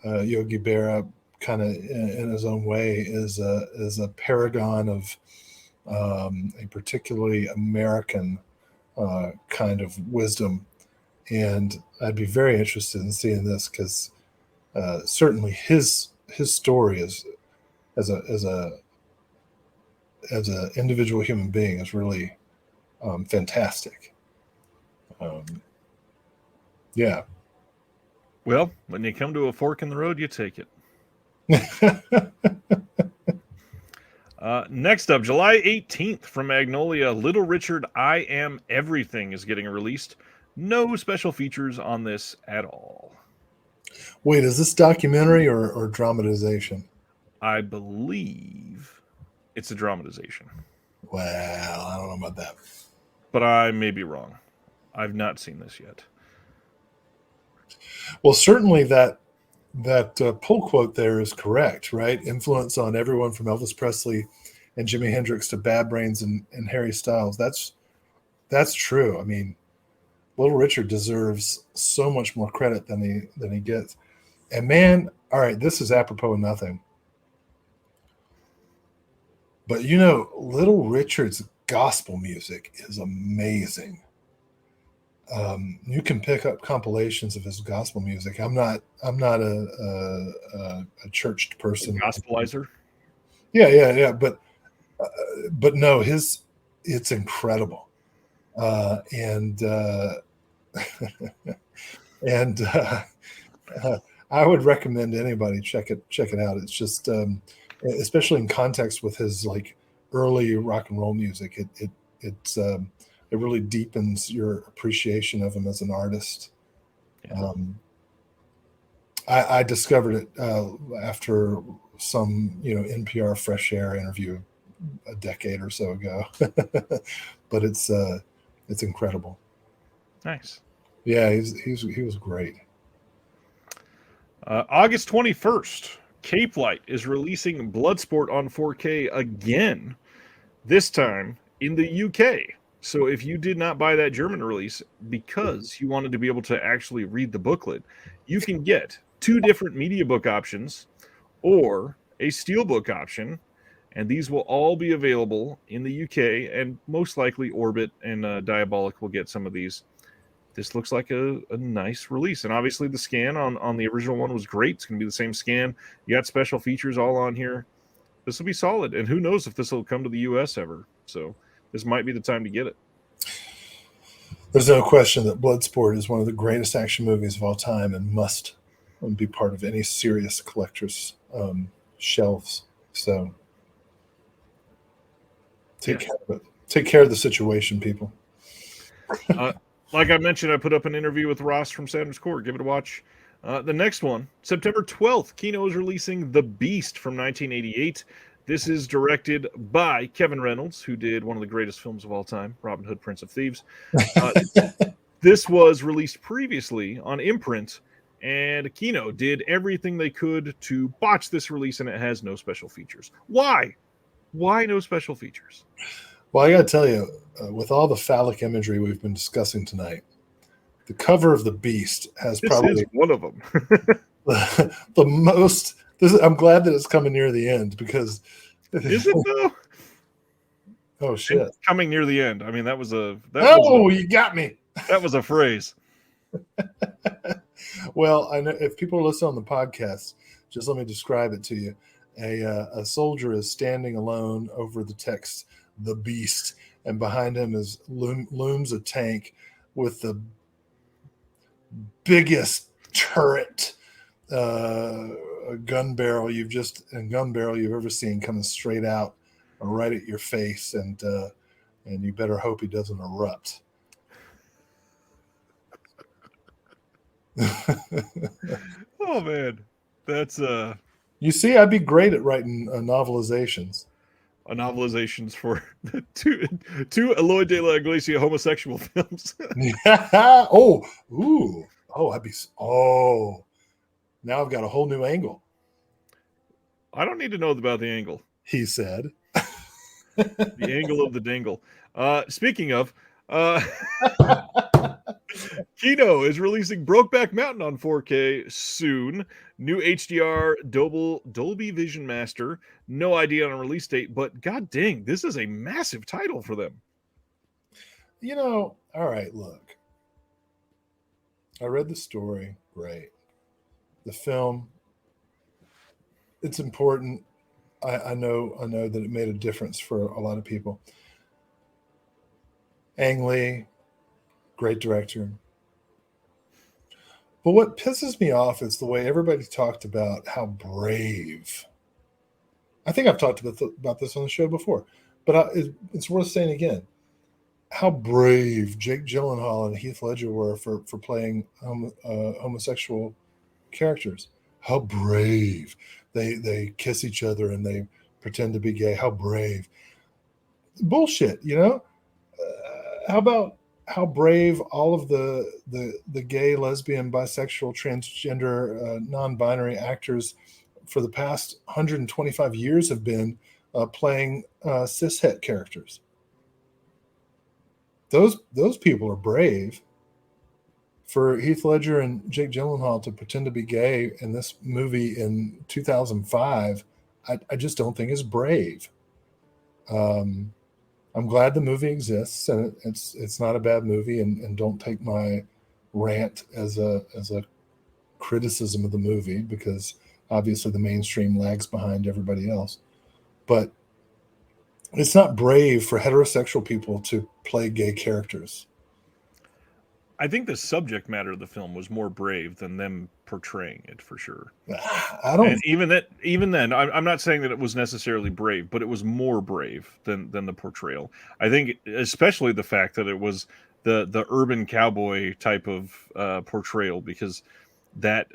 Speaker 2: Yogi Berra, kind of in his own way, is a paragon of a particularly American kind of wisdom, and I'd be very interested in seeing this because certainly his story is as an individual human being is really fantastic. Yeah.
Speaker 1: Well, when you come to a fork in the road, you take it. Next up, July 18th from Magnolia, Little Richard, I Am Everything is getting released. No special features on this at all.
Speaker 2: Wait, is this documentary or dramatization?
Speaker 1: I believe it's a dramatization.
Speaker 2: Well, I don't know about that.
Speaker 1: But I may be wrong. I've not seen this yet.
Speaker 2: Well, certainly that pull quote there is correct, right? Influence on everyone from Elvis Presley and Jimi Hendrix to Bad Brains and Harry Styles. That's true. I mean, Little Richard deserves so much more credit than he gets. And man, all right, this is apropos of nothing. But Little Richard's gospel music is amazing. You can pick up compilations of his gospel music. I'm not a churched person.
Speaker 1: Gospelizer.
Speaker 2: Yeah. But no, it's incredible. And and I would recommend anybody check it out. It's just especially in context with his like early rock and roll music, it really deepens your appreciation of him as an artist.
Speaker 1: Yeah.
Speaker 2: I discovered it after some NPR Fresh Air interview a decade or so ago, but it's incredible.
Speaker 1: Nice.
Speaker 2: Yeah, he was great.
Speaker 1: August 21st, Cape Light is releasing Bloodsport on 4K again, this time in the UK. So if you did not buy that German release because you wanted to be able to actually read the booklet, you can get 2 different media book options or a steelbook option, and these will all be available in the UK, and most likely Orbit and Diabolic will get some of these. This looks like a nice release. And obviously the scan on the original one was great. It's going to be the same scan. You got special features all on here. This will be solid. And who knows if this will come to the US ever. So this might be the time to get it.
Speaker 2: There's no question that Bloodsport is one of the greatest action movies of all time and must be part of any serious collector's shelves. So take care of it. Take care of the situation, people.
Speaker 1: Like I mentioned, I put up an interview with Ross from Saturn's Court. Give it a watch. The next one, September 12th, Kino is releasing The Beast from 1988. This is directed by Kevin Reynolds, who did one of the greatest films of all time, Robin Hood, Prince of Thieves. This was released previously on imprint, and Kino did everything they could to botch this release, and it has no special features. Why? Why no special features?
Speaker 2: Well, I got to tell you, with all the phallic imagery we've been discussing tonight, the cover of The Beast has probably
Speaker 1: one of them.
Speaker 2: the most. I'm glad that it's coming near the end because.
Speaker 1: Is it though?
Speaker 2: Oh shit!
Speaker 1: It's coming near the end. I mean, that was a.
Speaker 2: You got me.
Speaker 1: That was a phrase.
Speaker 2: Well, I know if people listen on the podcast, just let me describe it to you. A soldier is standing alone over the text "The Beast," and behind him looms a tank with the biggest turret gun barrel you've ever seen coming straight out right at your face, and you better hope he doesn't erupt.
Speaker 1: Oh man, that's
Speaker 2: You see, I'd be great at writing novelizations.
Speaker 1: Novelizations for two Eloy de la Iglesia homosexual films.
Speaker 2: Oh, now I've got a whole new angle.
Speaker 1: I don't need to know about the angle.
Speaker 2: He said.
Speaker 1: The angle of the dangle. Speaking of, Kino is releasing Brokeback Mountain on 4K soon. New HDR Dolby Vision Master. No idea on a release date, but god dang, this is a massive title for them.
Speaker 2: All right, look. I read the story. Great. The film, it's important. I know that it made a difference for a lot of people. Ang Lee, great director. But what pisses me off is the way everybody talked about how brave. I think I've talked about this on the show before, but it's worth saying again. How brave Jake Gyllenhaal and Heath Ledger were for playing homosexual characters. How brave. They kiss each other and they pretend to be gay. How brave. Bullshit, how about how brave all of the gay, lesbian, bisexual, transgender, non-binary actors for the past 125 years have been playing cishet characters. Those people are brave. for Heath Ledger and Jake Gyllenhaal to pretend to be gay in this movie in 2005, I just don't think is brave. Um, I'm glad the movie exists, and it's not a bad movie. And don't take my rant as a criticism of the movie, because obviously the mainstream lags behind everybody else. But it's not brave for heterosexual people to play gay characters.
Speaker 1: I think the subject matter of the film was more brave than them portraying it, for sure.
Speaker 2: I don't.
Speaker 1: And even then, I'm not saying that it was necessarily brave, but it was more brave than the portrayal. I think, especially the fact that it was the urban cowboy type of portrayal, because that,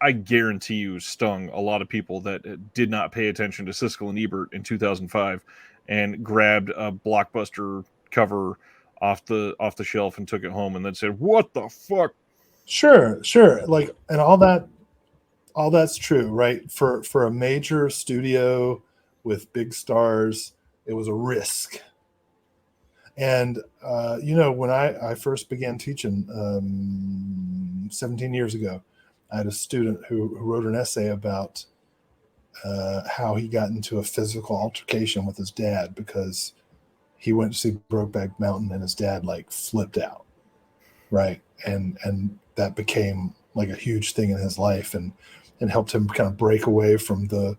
Speaker 1: I guarantee you, stung a lot of people that did not pay attention to Siskel and Ebert in 2005 and grabbed a Blockbuster cover off the shelf and took it home and then said, "What the fuck?"
Speaker 2: Sure. Like, and all that's true, right? For a major studio with big stars, it was a risk. And when I first began teaching 17 years ago, I had a student who wrote an essay about how he got into a physical altercation with his dad because he went to see Brokeback Mountain and his dad like flipped out, right? And that became like a huge thing in his life, and helped him kind of break away from the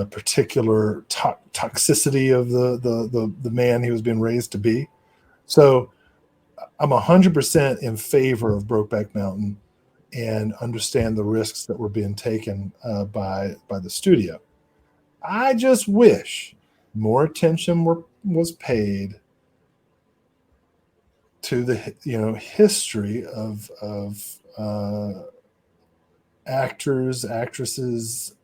Speaker 2: particular toxicity of the man he was being raised to be. So I'm 100% in favor of Brokeback Mountain and understand the risks that were being taken by the studio. I just wish more attention was paid to the history of actors, actresses,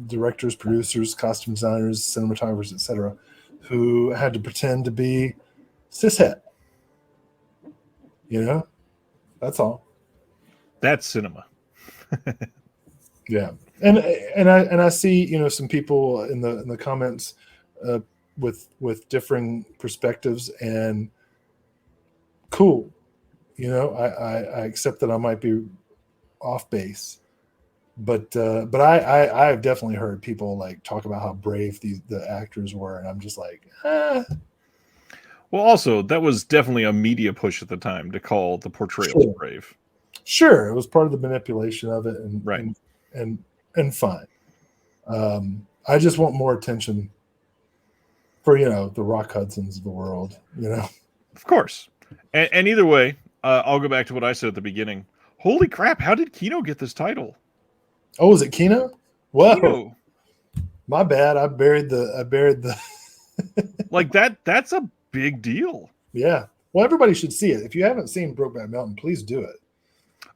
Speaker 2: directors, producers, costume designers, cinematographers, etc., who had to pretend to be cishet. That's all.
Speaker 1: That's cinema.
Speaker 2: Yeah, and I see some people in the comments with differing perspectives, and cool. I accept that I might be off base, but I've definitely heard people like talk about how brave the actors were, and I'm just like,
Speaker 1: Well, also, that was definitely a media push at the time to call the portrayals brave.
Speaker 2: Sure, it was part of the manipulation of it, and
Speaker 1: right,
Speaker 2: and fine. I just want more attention for the Rock Hudsons of the world.
Speaker 1: Of course, and either way, I'll go back to what I said at the beginning. Holy crap! How did Kino get this title?
Speaker 2: Oh, was it Kino? Whoa,
Speaker 1: Kino.
Speaker 2: My bad. I buried the.
Speaker 1: Like that. That's a big deal.
Speaker 2: Yeah. Well, everybody should see it. If you haven't seen Brokeback Mountain, please do it.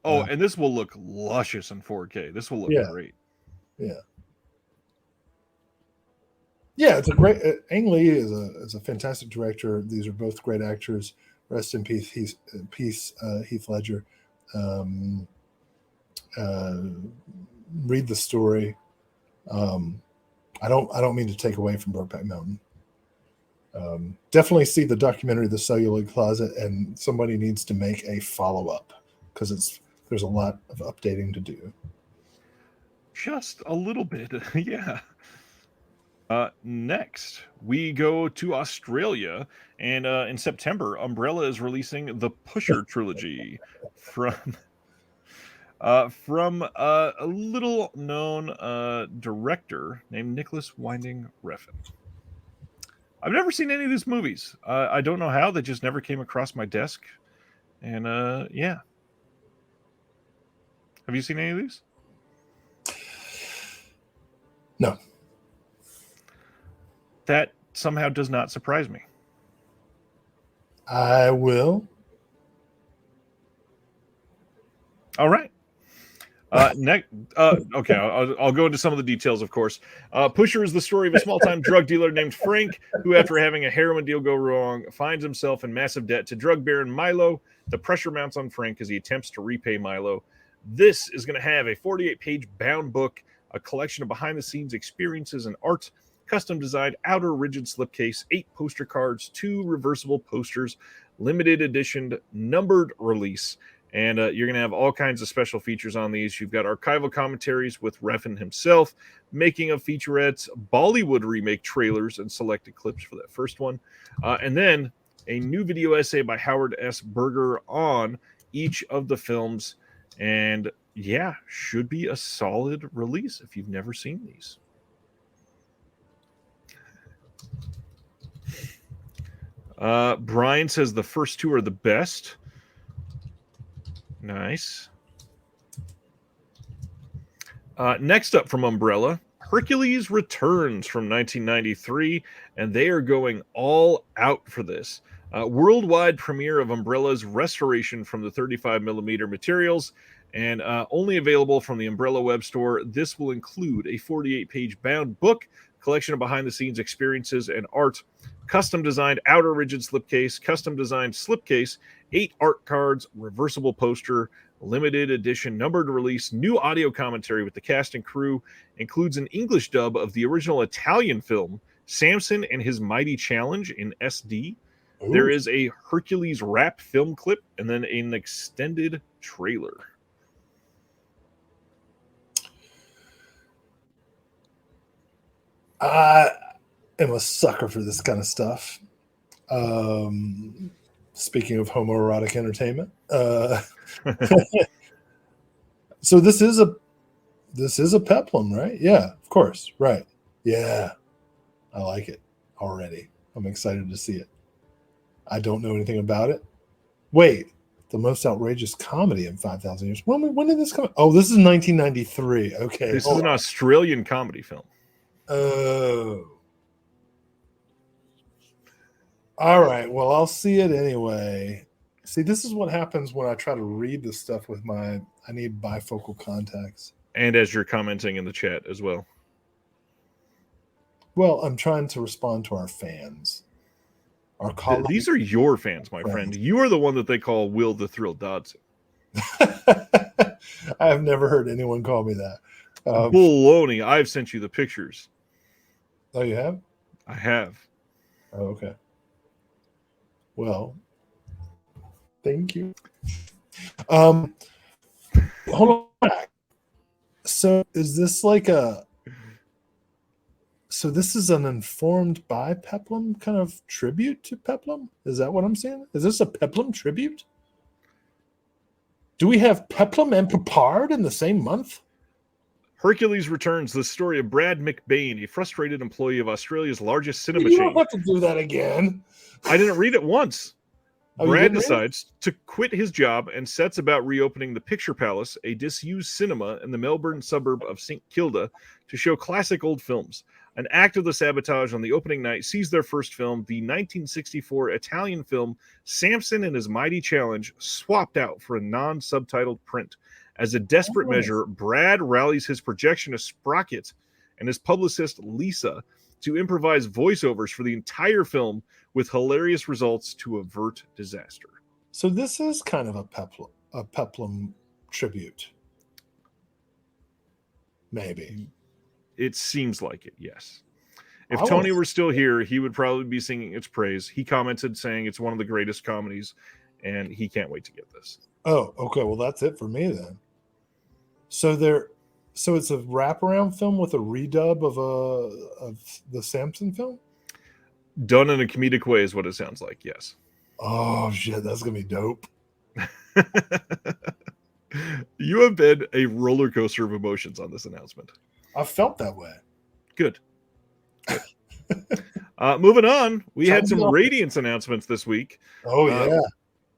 Speaker 1: Oh, and this will look luscious in 4K. This will look great.
Speaker 2: Yeah. Yeah, it's a great. Ang Lee is a fantastic director. These are both great actors. Rest in peace, Heath Ledger. Read the story. I don't mean to take away from Brokeback Mountain. Definitely see the documentary The Celluloid Closet, and somebody needs to make a follow-up because there's a lot of updating to do.
Speaker 1: Just a little bit, yeah. Next, we go to Australia, and in September, Umbrella is releasing the Pusher trilogy from a little known director named Nicholas Winding Refn. I've never seen any of these movies. I don't know how. They just never came across my desk. And yeah. Have you seen any of these?
Speaker 2: No.
Speaker 1: That somehow does not surprise me.
Speaker 2: I will.
Speaker 1: All right. Next, okay, I'll go into some of the details, of course. Pusher is the story of a small-time drug dealer named Frank, who, after having a heroin deal go wrong, finds himself in massive debt to drug baron Milo. The pressure mounts on Frank as he attempts to repay Milo. This is going to have a 48-page bound book, a collection of behind-the-scenes experiences and art, custom designed outer rigid slipcase, 8 poster cards, 2 reversible posters, limited edition numbered release. And you're going to have all kinds of special features on these. You've got archival commentaries with Refn himself, making of featurettes, Bollywood remake trailers, and selected clips for that first one. And then a new video essay by Howard S. Berger on each of the films. And yeah, should be a solid release if you've never seen these. Brian says the first 2 are the best. Nice. Next up from Umbrella, Hercules Returns from 1993, and they are going all out for this. Worldwide premiere of Umbrella's restoration from the 35mm materials, and only available from the Umbrella web store. This will include a 48-page bound book, collection of behind-the-scenes experiences and art, custom-designed outer rigid slipcase, custom-designed slipcase, 8 art cards, reversible poster, limited edition numbered release, new audio commentary with the cast and crew, includes an English dub of the original Italian film, Samson and His Mighty Challenge in SD. Ooh. There is a Hercules rap film clip, and then an extended trailer.
Speaker 2: I am a sucker for this kind of stuff. Speaking of homoerotic entertainment, so this is a peplum, right? Yeah, of course, right? Yeah, I like it already. I'm excited to see it. I don't know anything about it. Wait, the most outrageous comedy in 5,000 years. When did this come out? Oh, this is 1993. Okay,
Speaker 1: this is an Australian comedy film.
Speaker 2: Oh. All right. Well, I'll see it anyway. See, this is what happens when I try to read this stuff with I need bifocal contacts.
Speaker 1: And as you're commenting in the chat as well.
Speaker 2: Well, I'm trying to respond to our fans. Our colleagues.
Speaker 1: These are your fans, my friend. You are the one that they call Will the Thrill Dodson.
Speaker 2: I have never heard anyone call me that.
Speaker 1: Baloney. I've sent you the pictures.
Speaker 2: Oh, you have?
Speaker 1: I have.
Speaker 2: Oh, okay. Well, thank you. Hold on. So is this like so this is an informed by Peplum kind of tribute to Peplum? Is that what I'm saying? Is this a Peplum tribute? Do we have Peplum and Pepard in the same month?
Speaker 1: Hercules Returns, the story of Brad McBain, a frustrated employee of Australia's largest cinema chain.
Speaker 2: You don't have to do that again.
Speaker 1: I didn't read it once. Brad decides to quit his job and sets about reopening the Picture Palace, a disused cinema in the Melbourne suburb of St Kilda, to show classic old films. An act of the sabotage on the opening night sees their first film, the 1964 Italian film Samson and His Mighty Challenge, swapped out for a non-subtitled print. As a desperate measure, Brad rallies his projectionist Sprocket and his publicist Lisa to improvise voiceovers for the entire film with hilarious results to avert disaster.
Speaker 2: So this is kind of a Peplum tribute. Maybe.
Speaker 1: It seems like it, yes. If Tony were still here, he would probably be singing its praise. He commented saying it's one of the greatest comedies, and he can't wait to get this.
Speaker 2: Oh, okay. Well, that's it for me then. So it's a wraparound film with a redub of the Samson film?
Speaker 1: Done in a comedic way is what it sounds like, yes.
Speaker 2: Oh, shit. That's going to be dope.
Speaker 1: You have been a roller coaster of emotions on this announcement.
Speaker 2: I felt that way.
Speaker 1: Good. Moving on, we had some Radiance announcements this week.
Speaker 2: Oh, yeah.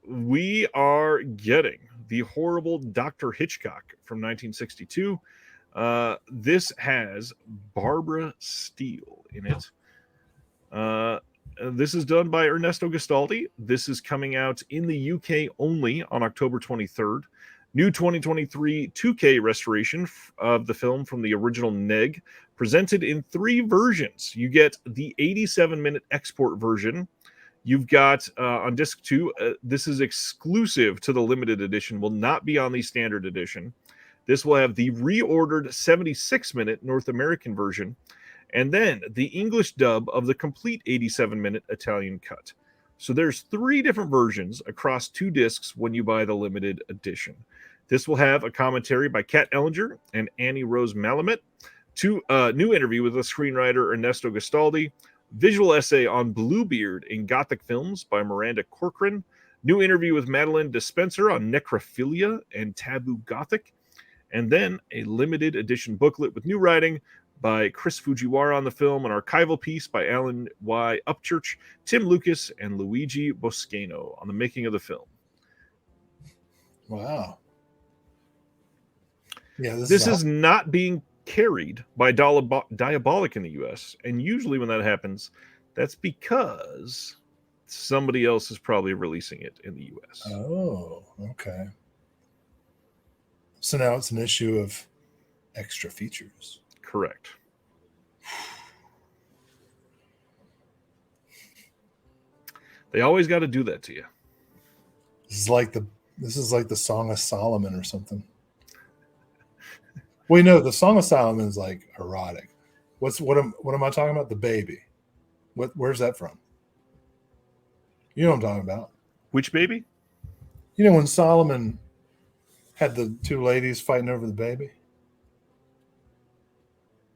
Speaker 1: We are getting the horrible Dr. Hitchcock from 1962. This has Barbara Steele in it. This is done by Ernesto Gastaldi. This is coming out in the UK only on October 23rd. New 2023 2K restoration of the film from the original NEG, presented in 3 versions. You get the 87-minute export version. You've got on disc 2, this is exclusive to the limited edition, will not be on the standard edition. This will have the reordered 76-minute North American version. and then the English dub of the complete 87-minute Italian cut. So there's 3 different versions across 2 discs when you buy the limited edition. This will have a commentary by Kat Ellinger and Annie Rose Malamet, new interview with the screenwriter Ernesto Gastaldi, visual essay on Bluebeard in Gothic films by Miranda Corcoran, new interview with Madeline Dispenser on necrophilia and taboo Gothic, and then a limited edition booklet with new writing by Chris Fujiwara on the film, an archival piece by Alan Y. Upchurch, Tim Lucas, and Luigi Boscano on the making of the film.
Speaker 2: Wow. Yeah,
Speaker 1: this is not being carried by Diabolic in the U.S., and usually when that happens, that's because somebody else is probably releasing it in the U.S.
Speaker 2: Oh, okay. So now it's an issue of extra features.
Speaker 1: Correct. They always got to do that to you.
Speaker 2: This is like the Song of Solomon or something. Wait, no, the Song of Solomon is like erotic. What am I talking about? The baby. Where's that from? You know what I'm talking about.
Speaker 1: Which baby?
Speaker 2: You know when Solomon had the 2 ladies fighting over the baby?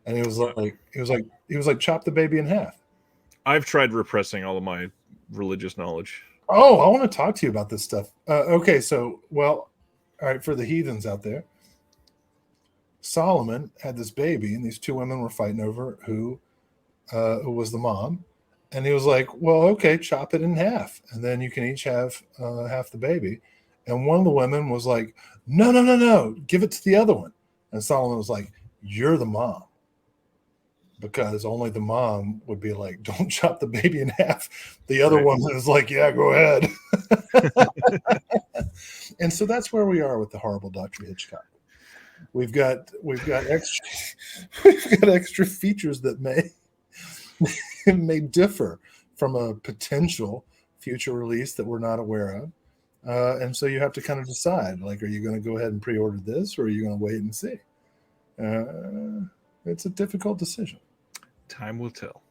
Speaker 2: And he was like chop the baby in half.
Speaker 1: I've tried repressing all of my religious knowledge.
Speaker 2: Oh, I want to talk to you about this stuff. Okay, so all right, for the heathens out there, Solomon had this baby, and these 2 women were fighting over who was the mom. And he was like, well, okay, chop it in half, and then you can each have half the baby. And one of the women was like, no, give it to the other one. And Solomon was like, you're the mom. Because only the mom would be like, don't chop the baby in half. The other one is like, yeah, go ahead. And so that's where we are with the horrible Dr. Hitchcock. We've got extra features that may differ from a potential future release that we're not aware of. And so you have to kind of decide, like, are you going to go ahead and pre-order this, or are you going to wait and see? It's a difficult decision.
Speaker 1: Time will tell.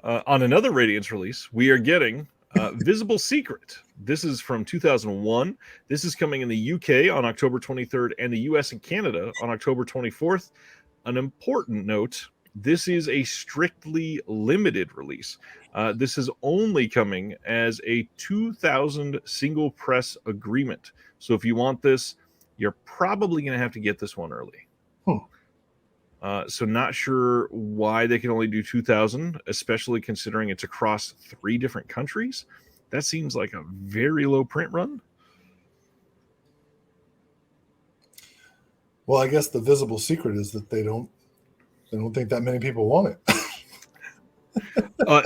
Speaker 1: On another Radiance release, we are getting Visible Secret. This is from 2001. This is coming in the UK on October 23rd and the US and Canada on October 24th. An important note, this is a strictly limited release. This is only coming as a 2,000 single press agreement. So if you want this, you're probably going to have to get this one early. So not sure why they can only do 2,000, especially considering it's across 3 different countries. That seems like a very low print run.
Speaker 2: Well, I guess the visible secret is that they don't think that many people want
Speaker 1: it.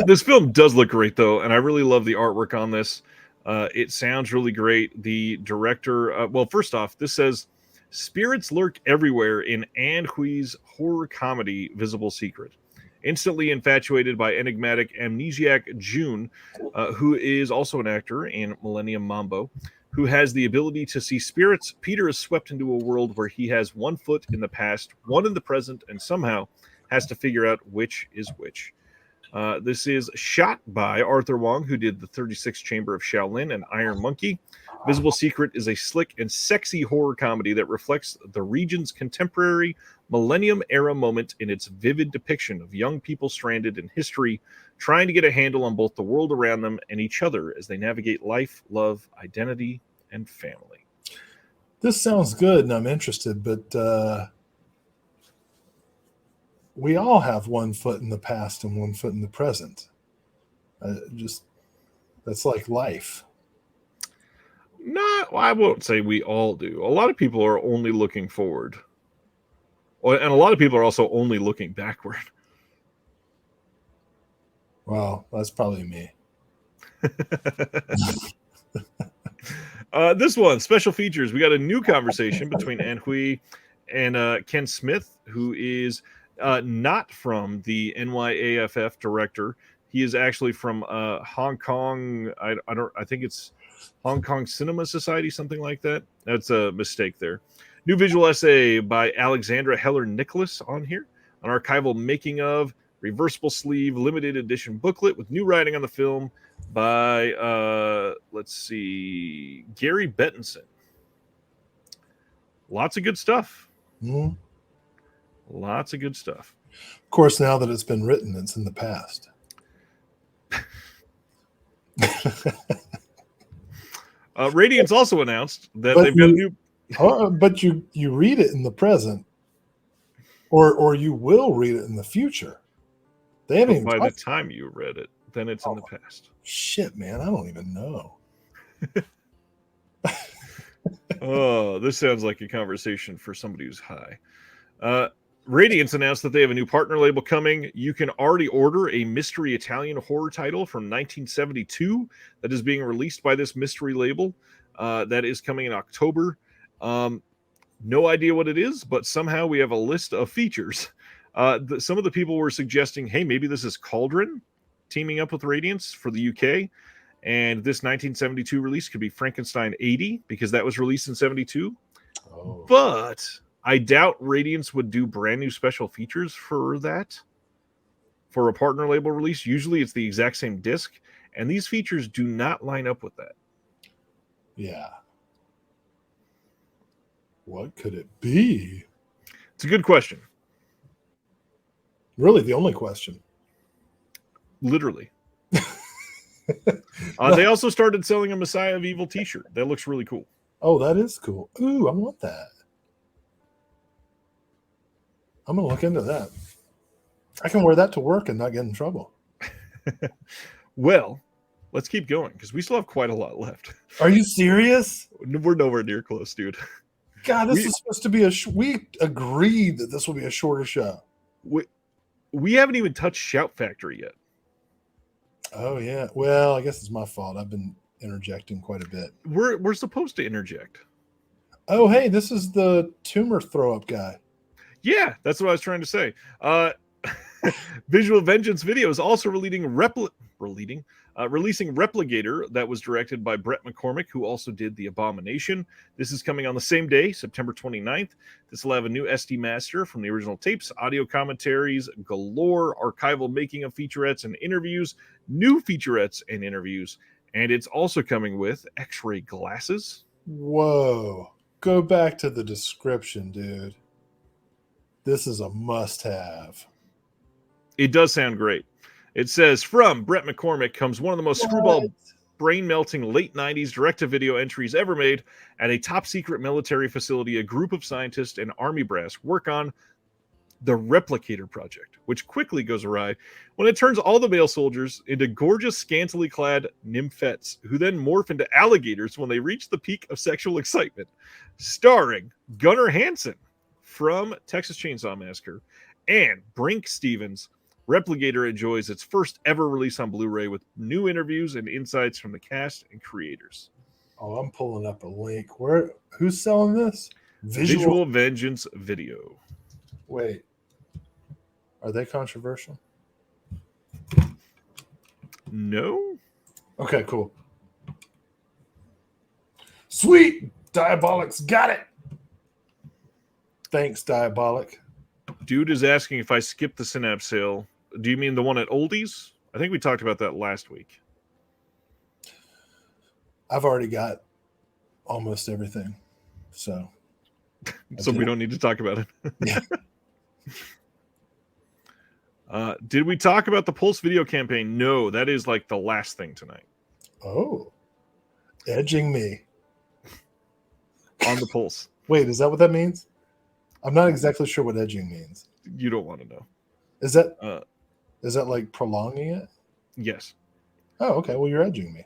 Speaker 1: This film does look great, though, and I really love the artwork on this. It sounds really great. The director, well, first off, this says, spirits lurk everywhere in Anne Hui's horror comedy Visible Secret. Instantly infatuated by enigmatic amnesiac June, who is also an actor in Millennium Mambo, who has the ability to see spirits, Peter is swept into a world where he has 1 foot in the past, 1 in the present, and somehow has to figure out which is which. This is shot by Arthur Wong, who did The 36th Chamber of Shaolin and Iron Monkey. Visible Secret is a slick and sexy horror comedy that reflects the region's contemporary millennium-era moment in its vivid depiction of young people stranded in history, trying to get a handle on both the world around them and each other as they navigate life, love, identity, and family.
Speaker 2: This sounds good, and I'm interested, but we all have 1 foot in the past and 1 foot in the present. That's like life.
Speaker 1: No, I won't say we all do. A lot of people are only looking forward. And a lot of people are also only looking backward.
Speaker 2: Well, that's probably me.
Speaker 1: This one, special features. We got a new conversation between Anne Hui and Ken Smith, who is not from the NYAFF director. He is actually from Hong Kong. I think it's Hong Kong Cinema Society, something like that. That's a mistake there. New visual essay by Alexandra Heller Nicholas on here. an archival making of, reversible sleeve, limited edition booklet with new writing on the film by, let's see, Gary Bettinson. Lots of good stuff.
Speaker 2: Mm-hmm.
Speaker 1: Lots of good stuff.
Speaker 2: Of course, now that it's been written, it's in the past.
Speaker 1: Radiance also announced that they've got a new.
Speaker 2: But you read it in the present, or you will read it in the future. They haven't even
Speaker 1: by the time you read it, then it's in the past.
Speaker 2: Shit, man, I don't even know.
Speaker 1: Oh, this sounds like a conversation for somebody who's high. Radiance announced that they have a new partner label coming. You can already order a mystery Italian horror title from 1972 that is being released by this mystery label. That is coming in October. No idea what it is, but somehow we have a list of features. Some of the people were suggesting, hey, maybe this is Cauldron teaming up with Radiance for the UK. And this 1972 release could be Frankenstein 80 because that was released in 72. Oh. But I doubt Radiance would do brand new special features for that, for a partner label release. Usually it's the exact same disc, and these features do not line up with that.
Speaker 2: Yeah. What could it be?
Speaker 1: It's a good question.
Speaker 2: Really, the only question.
Speaker 1: Literally. They also started selling a Messiah of Evil t-shirt. That looks really cool.
Speaker 2: Oh, that is cool. Ooh, I want that. I'm going to look into that. I can wear that to work and not get in trouble.
Speaker 1: Well, let's keep going because we still have quite a lot left.
Speaker 2: Are you serious?
Speaker 1: We're nowhere near close, dude.
Speaker 2: God, this is supposed to be we agreed that this will be a shorter show.
Speaker 1: We haven't even touched Shout Factory yet.
Speaker 2: Oh, yeah. Well, I guess it's my fault. I've been interjecting quite a bit.
Speaker 1: We're supposed to interject.
Speaker 2: Oh, hey, this is the tumor throw-up guy.
Speaker 1: Yeah, that's what I was trying to say. Visual Vengeance Video is also releasing Replicator that was directed by Brett McCormick, who also did The Abomination. This is coming on the same day, September 29th. This will have a new SD master from the original tapes, audio commentaries galore, archival making of featurettes and interviews, new featurettes and interviews, and it's also coming with X-ray glasses.
Speaker 2: Whoa. Go back to the description, dude. This is a must-have.
Speaker 1: It does sound great. It says, from Brett McCormick comes one of the most screwball, brain-melting late 90s direct-to-video entries ever made. At a top-secret military facility, a group of scientists and army brass work on the Replicator project, which quickly goes awry when it turns all the male soldiers into gorgeous, scantily clad nymphets, who then morph into alligators when they reach the peak of sexual excitement. Starring Gunnar Hansen from Texas Chainsaw Massacre and Brink Stevens, Replicator enjoys its first ever release on Blu-ray with new interviews and insights from the cast and creators.
Speaker 2: Oh, I'm pulling up a link. Who's selling this?
Speaker 1: Visual Vengeance Video.
Speaker 2: Wait. Are they controversial?
Speaker 1: No.
Speaker 2: Okay, cool. Sweet. Diabolic's got it. Thanks, Diabolic.
Speaker 1: Dude is asking if I skipped the Synapse sale. Do you mean the one at Oldies? I think we talked about that last week.
Speaker 2: I've already got almost everything. So
Speaker 1: we don't need to talk about it.
Speaker 2: Yeah.
Speaker 1: Did we talk about the Pulse video campaign? No, that is like the last thing tonight.
Speaker 2: Oh. Edging me.
Speaker 1: On the Pulse.
Speaker 2: Wait, is that what that means? I'm not exactly sure what edging means.
Speaker 1: You don't want to know.
Speaker 2: Is that like prolonging it?
Speaker 1: Yes.
Speaker 2: Oh, okay. Well, you're edging me.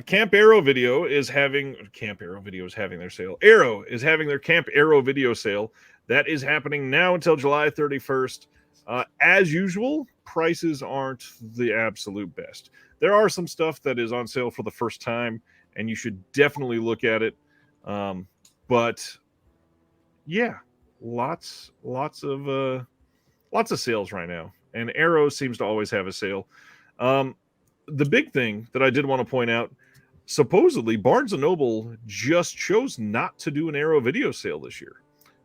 Speaker 1: Camp Arrow Video is having their sale. Arrow is having their Camp Arrow video sale. That is happening now until July 31st. As usual, prices aren't the absolute best. There are some stuff that is on sale for the first time, and you should definitely look at it. But yeah, lots of sales right now, and Arrow seems to always have a sale. The big thing that I did want to point out, supposedly Barnes & Noble just chose not to do an Arrow video sale this year.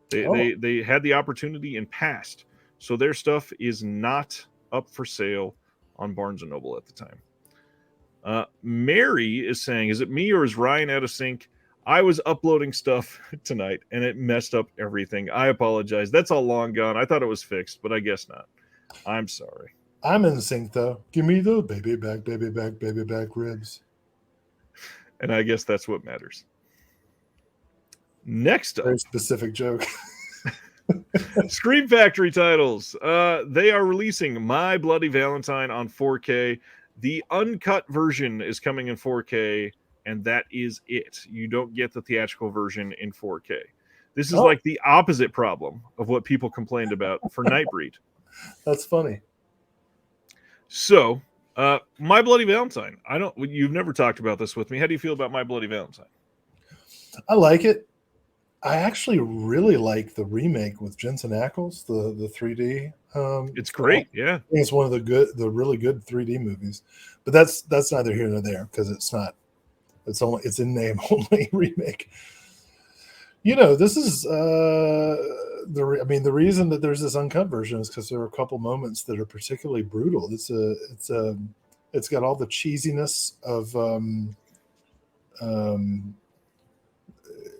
Speaker 1: They had the opportunity and passed. so their stuff is not up for sale on Barnes & Noble at the time. Mary is saying, is it me or is Ryan out of sync? I was uploading stuff tonight and it messed up everything. I apologize. That's all long gone. I thought it was fixed, but I guess not. I'm sorry.
Speaker 2: I'm in sync though. Give me the baby back ribs.
Speaker 1: And I guess that's what matters. Next up,
Speaker 2: very specific joke.
Speaker 1: Scream Factory titles. They are releasing My Bloody Valentine on 4K. The uncut version is coming in 4K, and that is it. You don't get the theatrical version in 4K. This is like the opposite problem of what people complained about for Nightbreed.
Speaker 2: That's funny.
Speaker 1: So, My Bloody Valentine. You've never talked about this with me. How do you feel about My Bloody Valentine?
Speaker 2: I like it. I actually really like the remake with Jensen Ackles, the 3D.
Speaker 1: It's great, yeah.
Speaker 2: I think it's one of the really good 3D movies, but that's neither here nor there because it's not. It's in name only remake. This is the reason that there's this uncut version is because there are a couple moments that are particularly brutal. It's got all the cheesiness of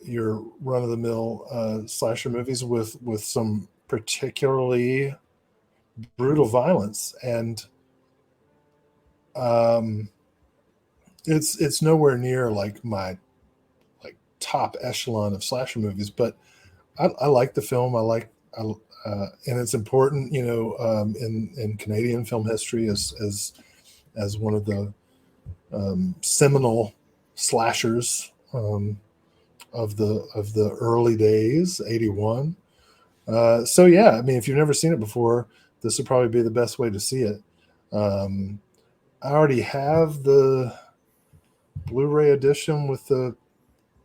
Speaker 2: your run-of-the-mill slasher movies with some particularly brutal violence, and it's nowhere near like my top echelon of slasher movies, but I like the film. And it's important, in Canadian film history as one of the seminal slashers of the early days, 81. So yeah, I mean, if you've never seen it before, this would probably be the best way to see it. I already have the Blu-ray edition with the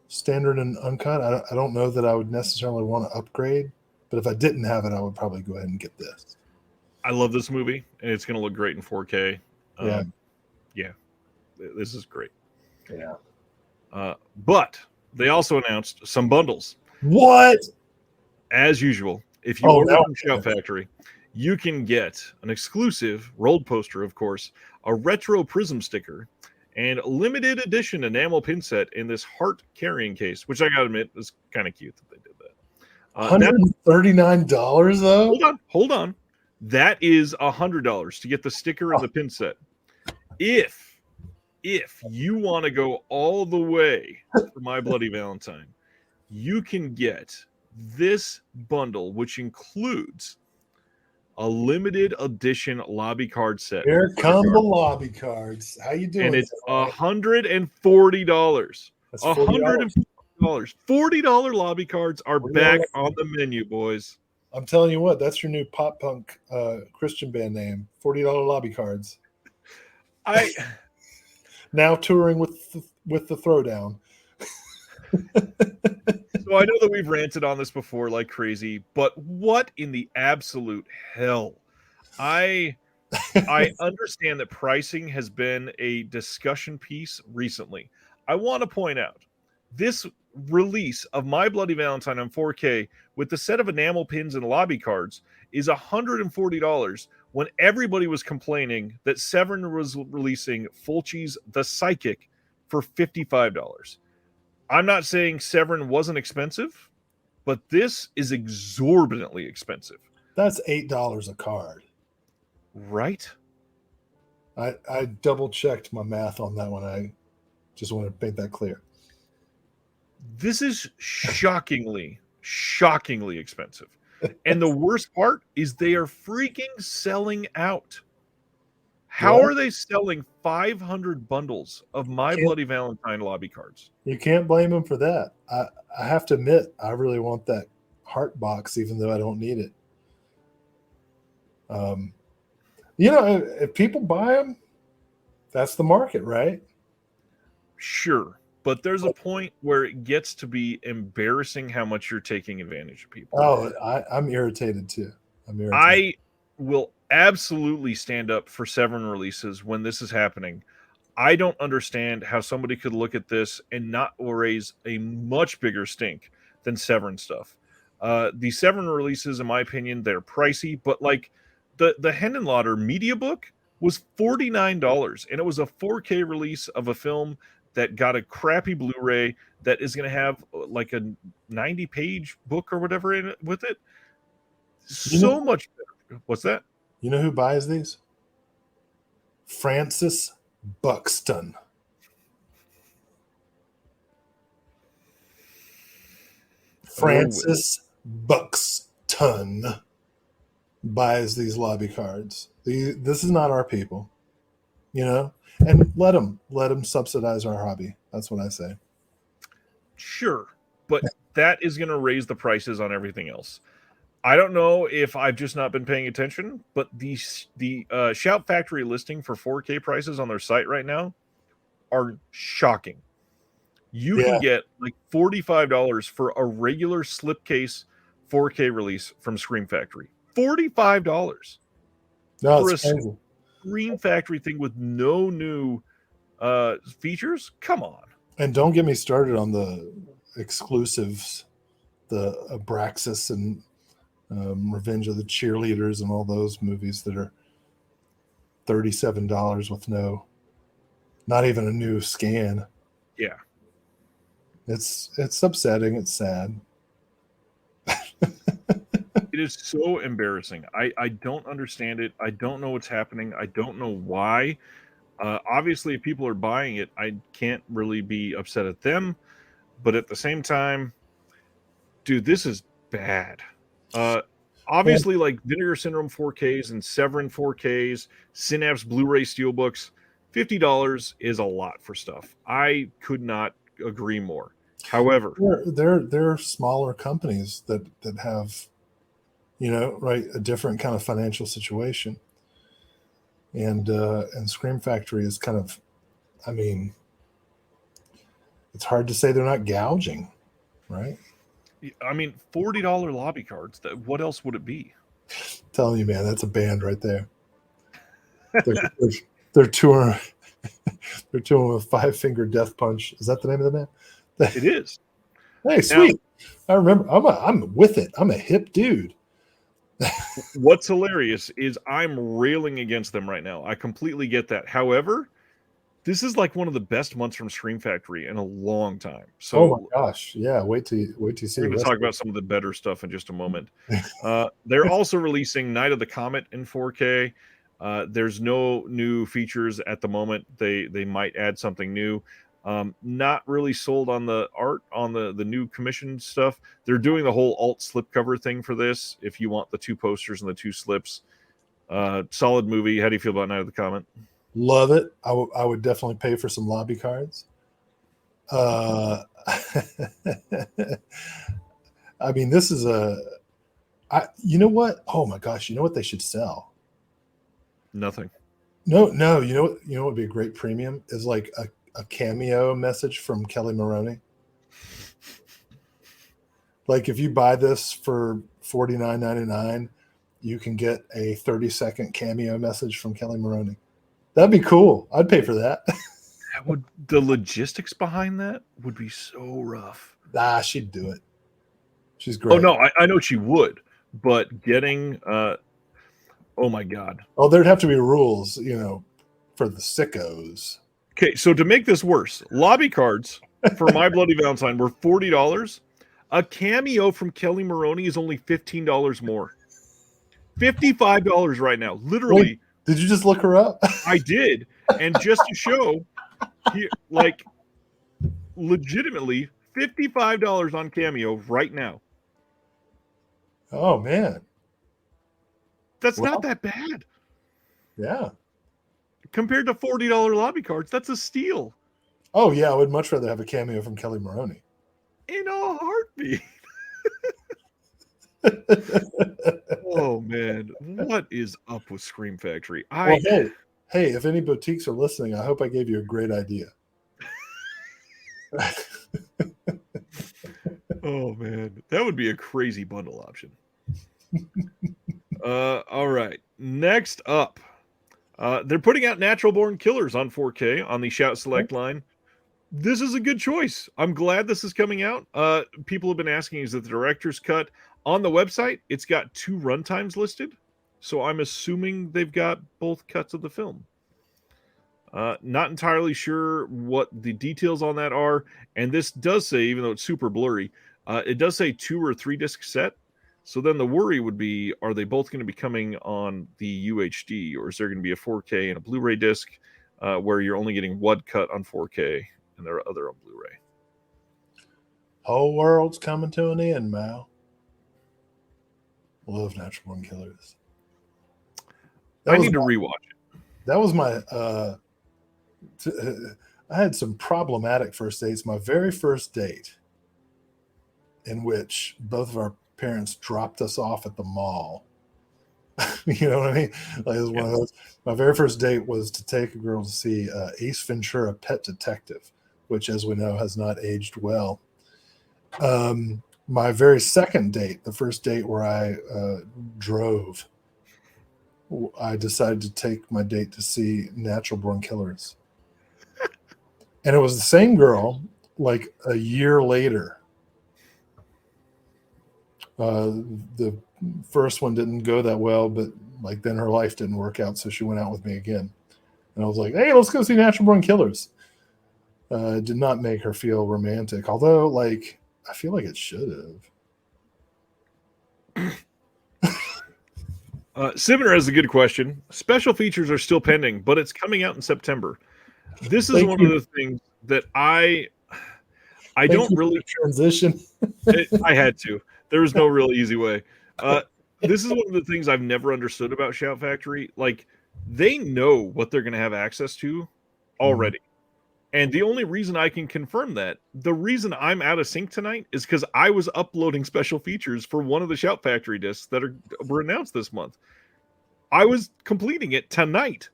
Speaker 2: standard and uncut. I don't know that I would necessarily want to upgrade, but if I didn't have it, I would probably go ahead and get this.
Speaker 1: I love this movie, and it's going to look great in 4K.
Speaker 2: Yeah,
Speaker 1: this is great.
Speaker 2: Yeah,
Speaker 1: but they also announced some bundles.
Speaker 2: What?
Speaker 1: As usual, if you order from Shout Factory, you can get an exclusive rolled poster, of course, a retro prism sticker, and a limited edition enamel pin set in this heart carrying case, which I gotta admit is kind of cute that they did that.
Speaker 2: $139 though?
Speaker 1: Hold on. That is $100 to get the sticker and the pin set. If you want to go all the way for My Bloody Valentine, you can get this bundle, which includes a limited edition lobby card set.
Speaker 2: Here come the lobby cards. How you doing?
Speaker 1: And it's $140.
Speaker 2: That's
Speaker 1: $140. $40 lobby cards are back on the menu, boys.
Speaker 2: I'm telling you what, that's your new pop punk Christian band name. $40 lobby cards. Now touring with the Throwdown.
Speaker 1: So I know that we've ranted on this before like crazy, but what in the absolute hell? I understand that pricing has been a discussion piece recently. I want to point out this release of My Bloody Valentine on 4K with the set of enamel pins and lobby cards is $140 when everybody was complaining that Severin was releasing Fulci's The Psychic for $55. I'm not saying Severin wasn't expensive, but this is exorbitantly expensive.
Speaker 2: That's $8 a card.
Speaker 1: Right?
Speaker 2: I double checked my math on that one. I just want to make that clear.
Speaker 1: This is shockingly expensive. And the worst part is they are freaking selling out. How are they selling 500 bundles of My Bloody Valentine lobby cards?
Speaker 2: You can't blame them for that. I have to admit, I really want that heart box, even though I don't need it. If people buy them, that's the market, right?
Speaker 1: Sure. But there's a point where it gets to be embarrassing how much you're taking advantage of people.
Speaker 2: Oh, I'm irritated too.
Speaker 1: I will absolutely stand up for Severin releases when this is happening. I don't understand how somebody could look at this and not raise a much bigger stink than Severin stuff. The Severin releases, in my opinion, they're pricey, but like the Henenlotter media book was $49, and it was a 4K release of a film that got a crappy Blu-ray that is going to have like a 90-page book or whatever in it with it. So much better. What's that?
Speaker 2: You know who buys these? Francis Buxton. Francis Buxton buys these lobby cards. This is not our people, and let them subsidize our hobby. That's what I say.
Speaker 1: Sure, but that is going to raise the prices on everything else. I don't know if I've just not been paying attention, but the Shout Factory listing for 4K prices on their site right now are shocking. You can get like $45 for a regular slipcase 4K release from Scream Factory. $45
Speaker 2: for
Speaker 1: a Scream Factory thing with no new features? Come on.
Speaker 2: And don't get me started on the exclusives, the Abraxas and Revenge of the Cheerleaders and all those movies that are $37 with not even a new scan.
Speaker 1: Yeah.
Speaker 2: It's upsetting. It's sad.
Speaker 1: It is so embarrassing. I don't understand it. I don't know what's happening. I don't know why. Obviously, if people are buying it, I can't really be upset at them. But at the same time, dude, this is bad. Obviously, like Vinegar Syndrome 4Ks and Severin 4Ks, Synapse Blu-ray Steelbooks, $50 is a lot for stuff. I could not agree more. However,
Speaker 2: there are smaller companies that have, a different kind of financial situation, and Scream Factory is kind of, it's hard to say they're not gouging, right?
Speaker 1: I mean, $40 lobby cards. What else would it be?
Speaker 2: I'm telling you, man, that's a band right there. They're touring. They're touring with Five Finger Death Punch. Is that the name of the band?
Speaker 1: It is.
Speaker 2: Hey, sweet. Now, I remember. I'm with it. I'm a hip dude.
Speaker 1: What's hilarious is I'm railing against them right now. I completely get that. However, this is like one of the best months from Scream Factory in a long time. So,
Speaker 2: oh my gosh, yeah! Wait till you see.
Speaker 1: We're going to talk about some of the better stuff in just a moment. They're also releasing Night of the Comet in 4K. There's no new features at the moment. They might add something new. Not really sold on the art on the new commission stuff. They're doing the whole alt slipcover thing for this. If you want the two posters and the two slips, solid movie. How do you feel about Night of the Comet?
Speaker 2: Love it. I would definitely pay for some lobby cards. This is you know what? Oh my gosh, you know what they should sell?
Speaker 1: Nothing.
Speaker 2: No. You know what would be a great premium is like a cameo message from Kelly Maroney. Like if you buy this for $49.99, you can get a 30-second cameo message from Kelly Maroney. That'd be cool. I'd pay for that.
Speaker 1: The logistics behind that would be so rough.
Speaker 2: She'd do it. She's great.
Speaker 1: Oh no, I know she would, but getting oh my god.
Speaker 2: Oh, there'd have to be rules, for the sickos.
Speaker 1: Okay, so to make this worse, lobby cards for My Bloody Valentine were $40. A cameo from Kelly Maroney is only $15 more. $55 right now. Literally.
Speaker 2: Wait, did you just look her up?
Speaker 1: I did. And just to show, legitimately, $55 on cameo right now.
Speaker 2: Oh, man.
Speaker 1: That's not that bad.
Speaker 2: Yeah.
Speaker 1: Compared to $40 lobby cards, that's a steal.
Speaker 2: Oh, yeah. I would much rather have a cameo from Kelly Maroney.
Speaker 1: In a heartbeat. Oh, man. What is up with Scream Factory?
Speaker 2: Hey, if any boutiques are listening, I hope I gave you a great idea.
Speaker 1: Oh, man. That would be a crazy bundle option. All right. Next up, they're putting out Natural Born Killers on 4K on the Shout Select line. This is a good choice. I'm glad this is coming out. People have been asking, is it the director's cut? On the website, it's got 2 runtimes listed, so I'm assuming they've got both cuts of the film. Not entirely sure what the details on that are, and this does say, even though it's super blurry, it does say 2 or 3 disc set. So then the worry would be, are they both going to be coming on the UHD, or is there going to be a 4K and a Blu-ray disc where you're only getting one cut on 4K and there are other on Blu-ray?
Speaker 2: Whole world's coming to an end, Mal. Love Natural Born Killers.
Speaker 1: I need to rewatch it.
Speaker 2: That was my. I had some problematic first dates. My very first date, in which both of our parents dropped us off at the mall. You know what I mean? Like, it was one of those. My very first date was to take a girl to see Ace Ventura: Pet Detective, which, as we know, has not aged well. My very second date, the first date where I drove, I decided to take my date to see Natural Born Killers. And it was the same girl, like a year later. The first one didn't go that well, but like then her life didn't work out, so she went out with me again. And I was like, hey, let's go see Natural Born Killers. It did not make her feel romantic, although like I feel like it should have.
Speaker 1: Similar has a good question. Special features are still pending, but it's coming out in September. This is one of the things that I don't really
Speaker 2: transition.
Speaker 1: I had to. There was no real easy way. This is one of the things I've never understood about Shout Factory. Like, they know what they're going to have access to already. And the only reason I can confirm that, the reason I'm out of sync tonight is because I was uploading special features for one of the Shout Factory discs that were announced this month. I was completing it tonight.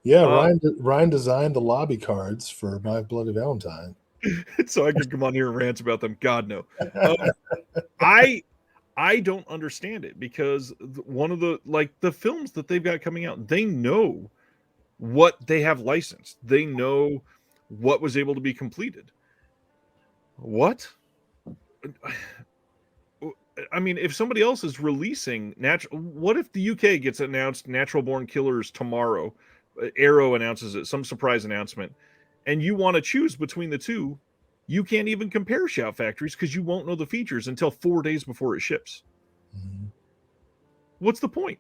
Speaker 2: Yeah, Ryan designed the lobby cards for My Bloody Valentine.
Speaker 1: So I could come on here and rant about them. God, no. I don't understand it, because one of the films that they've got coming out, they know what they have licensed. They know what was able to be completed. What? I mean, if somebody else is releasing what if the UK gets announced Natural Born Killers tomorrow? Arrow announces it, some surprise announcement, and you want to choose between the two, you can't even compare Shout Factories because you won't know the features until 4 days before it ships. Mm-hmm. What's the point?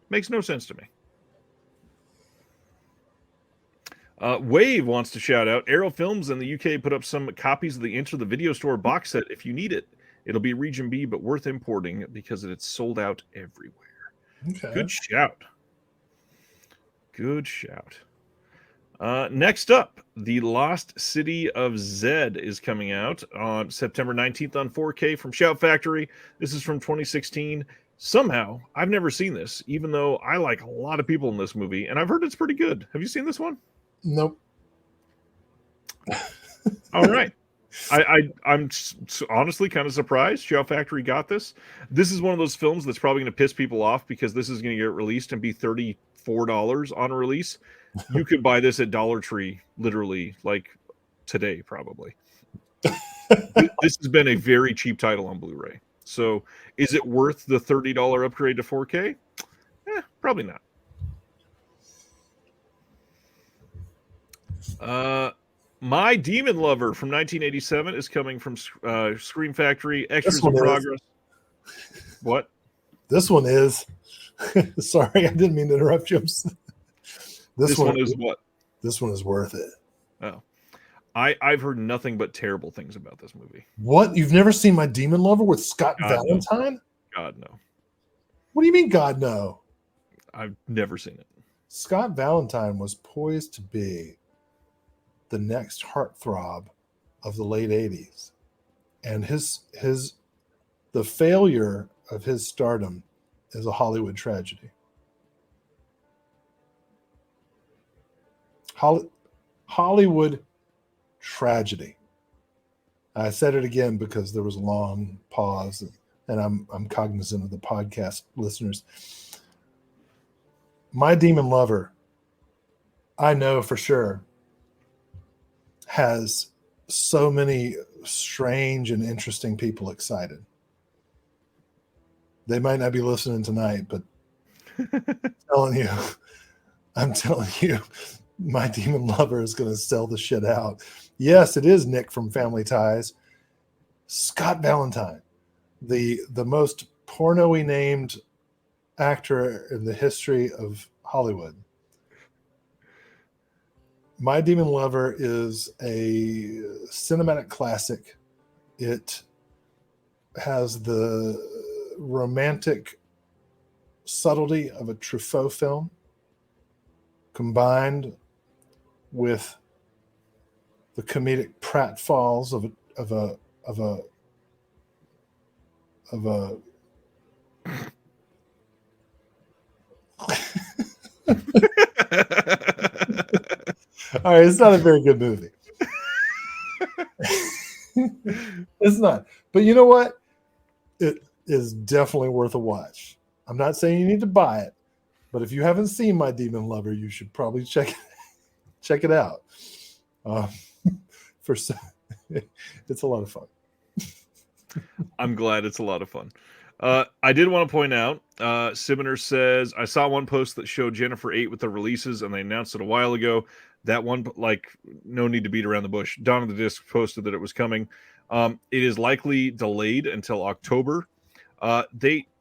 Speaker 1: Makes no sense to me. Wave wants to shout out, Arrow Films in the UK put up some copies of the Enter the Video Store box set if you need it. It'll be region B, but worth importing because it's sold out everywhere. Okay. Good shout. Good shout. Next up, The Lost City of Zed is coming out on September 19th on 4K from Shout Factory. This is from 2016. Somehow, I've never seen this, even though I like a lot of people in this movie, and I've heard it's pretty good. Have you seen this one?
Speaker 2: Nope.
Speaker 1: All right. I'm honestly kind of surprised Shout Factory got this. This is one of those films that's probably going to piss people off because this is going to get released and be $34 on release. You could buy this at Dollar Tree literally like today, probably. This has been a very cheap title on Blu-ray. So is it worth the $30 upgrade to 4K? Probably not. My Demon Lover from 1987 is coming from Scream Factory. Extras in progress. What?
Speaker 2: This one is. Sorry, I didn't mean to interrupt you.
Speaker 1: This one is what?
Speaker 2: This one is worth it.
Speaker 1: Oh. I've heard nothing but terrible things about this movie.
Speaker 2: What? You've never seen My Demon Lover with Scott Valentine?
Speaker 1: No. God, no.
Speaker 2: What do you mean, God, no?
Speaker 1: I've never seen it.
Speaker 2: Scott Valentine was poised to be the next heartthrob of the late 80s. And the failure of his stardom is a Hollywood tragedy. Hollywood tragedy. I said it again because there was a long pause, and I'm cognizant of the podcast listeners. My Demon Lover, I know for sure, has so many strange and interesting people excited. They might not be listening tonight, but I'm telling you, My Demon Lover is going to sell the shit out. Yes, it is Nick from Family Ties. Scott Valentine, the most porno-y named actor in the history of Hollywood. My Demon Lover is a cinematic classic. It has the romantic subtlety of a Truffaut film combined with the comedic pratfalls of a all right, it's not a very good movie. It's not. But you know what? It is definitely worth a watch. I'm not saying you need to buy it, but if you haven't seen My Demon Lover, you should probably check it out. It's a lot of fun.
Speaker 1: I'm glad it's a lot of fun. I did want to point out, Sibiner says, I saw one post that showed Jennifer 8 with the releases, and they announced it a while ago. That one, like, no need to beat around the bush. Dawn of the Disc posted that it was coming. It is likely delayed until October.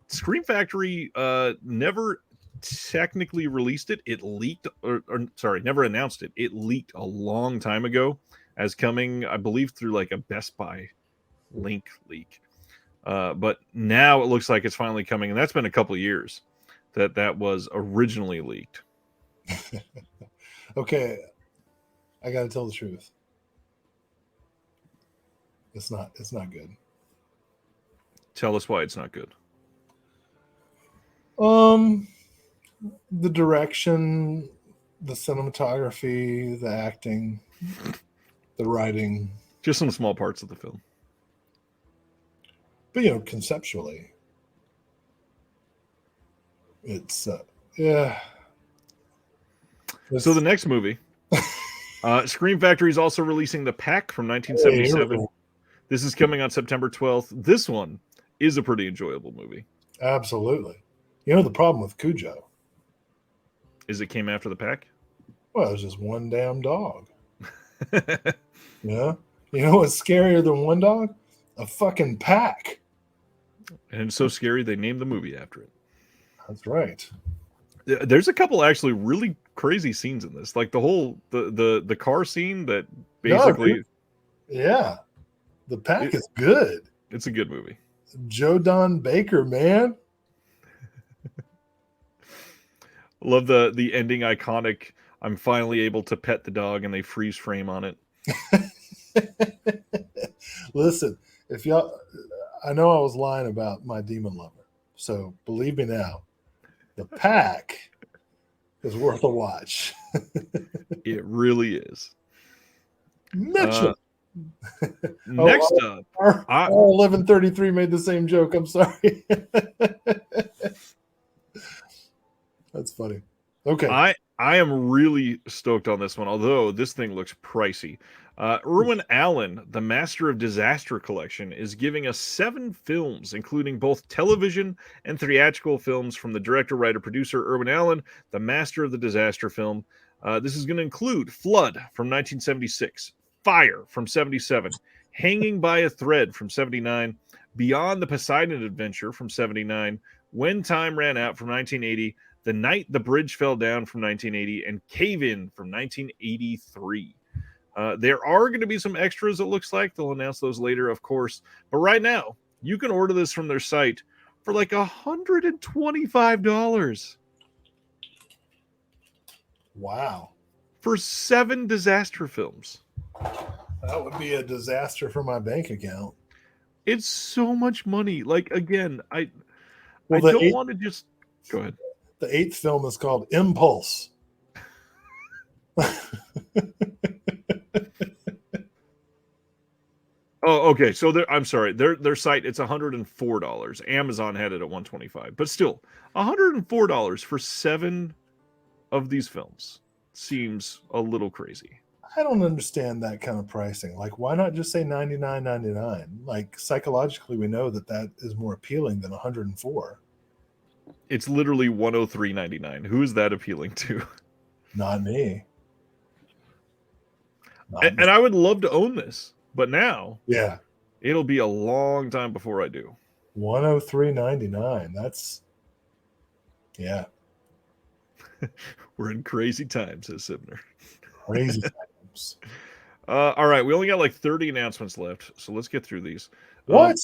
Speaker 1: Scream Factory never technically released it. It leaked, never announced it. It leaked a long time ago as coming, I believe, through like a Best Buy link leak. But now it looks like it's finally coming, and that's been a couple of years that was originally leaked.
Speaker 2: Okay, I got to tell the truth. It's not good.
Speaker 1: Tell us why it's not good.
Speaker 2: The direction, the cinematography, the acting, the writing.
Speaker 1: Just some small parts of the film.
Speaker 2: But, conceptually, it's, yeah.
Speaker 1: So the next movie, Scream Factory is also releasing The Pack from 1977. This is coming on September 12th. This one is a pretty enjoyable movie.
Speaker 2: Absolutely. The problem with Cujo
Speaker 1: is it came after The Pack?
Speaker 2: Well, it was just one damn dog. Yeah. You know what's scarier than one dog? A fucking pack.
Speaker 1: And it's so scary they named the movie after it.
Speaker 2: That's right.
Speaker 1: There's a couple actually really crazy scenes in this, like the whole the car scene that basically.
Speaker 2: Yeah, The Pack is good.
Speaker 1: It's a good movie.
Speaker 2: Joe Don Baker, man.
Speaker 1: Love the ending iconic. I'm finally able to pet the dog, and they freeze frame on it.
Speaker 2: Listen, if y'all, I know I was lying about My Demon Lover, so believe me now, The Pack is worth a watch.
Speaker 1: It really is.
Speaker 2: Mitchell.
Speaker 1: Next up,
Speaker 2: our 1133 made the same joke. I'm sorry. That's funny. Okay.
Speaker 1: I am really stoked on this one, although this thing looks pricey. Irwin Allen, the Master of Disaster Collection, is giving us 7 films, including both television and theatrical films from the director, writer, producer Irwin Allen, the master of the disaster film. This is going to include Flood from 1976, Fire from 77, Hanging by a Thread from 79, Beyond the Poseidon Adventure from 79, When Time Ran Out from 1980, The Night the Bridge Fell Down from 1980, and Cave In from 1983. There are going to be some extras, it looks like. They'll announce those later, of course. But right now, you can order this from their site for like $125.
Speaker 2: Wow.
Speaker 1: For 7 disaster films.
Speaker 2: That would be a disaster for my bank account.
Speaker 1: It's so much money. Like, again, I don't want to just... Go ahead.
Speaker 2: The 8th film is called Impulse.
Speaker 1: Oh, okay. So I'm sorry. Their site, it's $104. Amazon had it at $125, but still, $104 for 7 of these films seems a little crazy.
Speaker 2: I don't understand that kind of pricing. Like, why not just say $99.99? Like, psychologically, we know that that is more appealing than 104.
Speaker 1: It's literally 103.99. Who is that appealing to?
Speaker 2: Not me.
Speaker 1: And I would love to own this, but now
Speaker 2: Yeah,
Speaker 1: it'll be a long time before I do.
Speaker 2: 103.99. That's yeah,
Speaker 1: We're in crazy times, says Sibner.
Speaker 2: crazy times.
Speaker 1: All right, we only got like 30 announcements left, so let's get through these.
Speaker 2: What?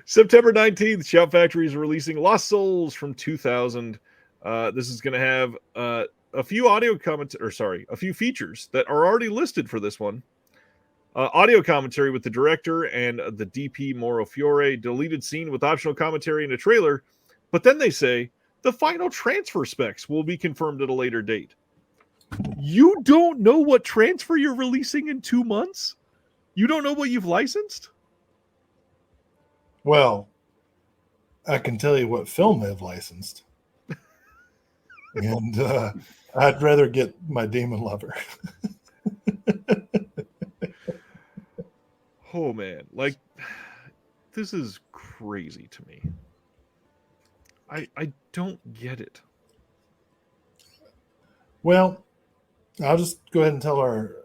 Speaker 1: September 19th, Shout Factory is releasing Lost Souls from 2000. This is going to have a few a few features that are already listed for this one. Audio commentary with the director and the DP Mauro Fiore, deleted scene with optional commentary in a trailer, but then they say the final transfer specs will be confirmed at a later date. You don't know what transfer you're releasing in 2 months? You don't know what you've licensed?
Speaker 2: Well, I can tell you what film they've licensed. And I'd rather get my Demon Lover.
Speaker 1: Oh, man. Like, this is crazy to me. I don't get it.
Speaker 2: Well, I'll just go ahead and tell our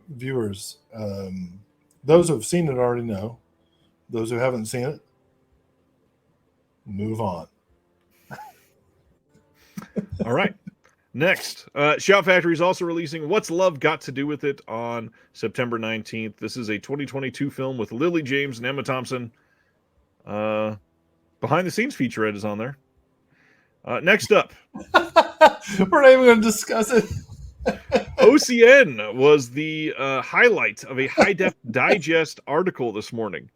Speaker 2: viewers. Those who have seen it already know. Those who haven't seen it, move on.
Speaker 1: All right. Next, Shout Factory is also releasing What's Love Got to Do with It on September 19th. This is a 2022 film with Lily James and Emma Thompson. Behind the scenes featurette is on there. Next up,
Speaker 2: we're not even going to discuss it.
Speaker 1: OCN was the highlight of a high-def digest article this morning.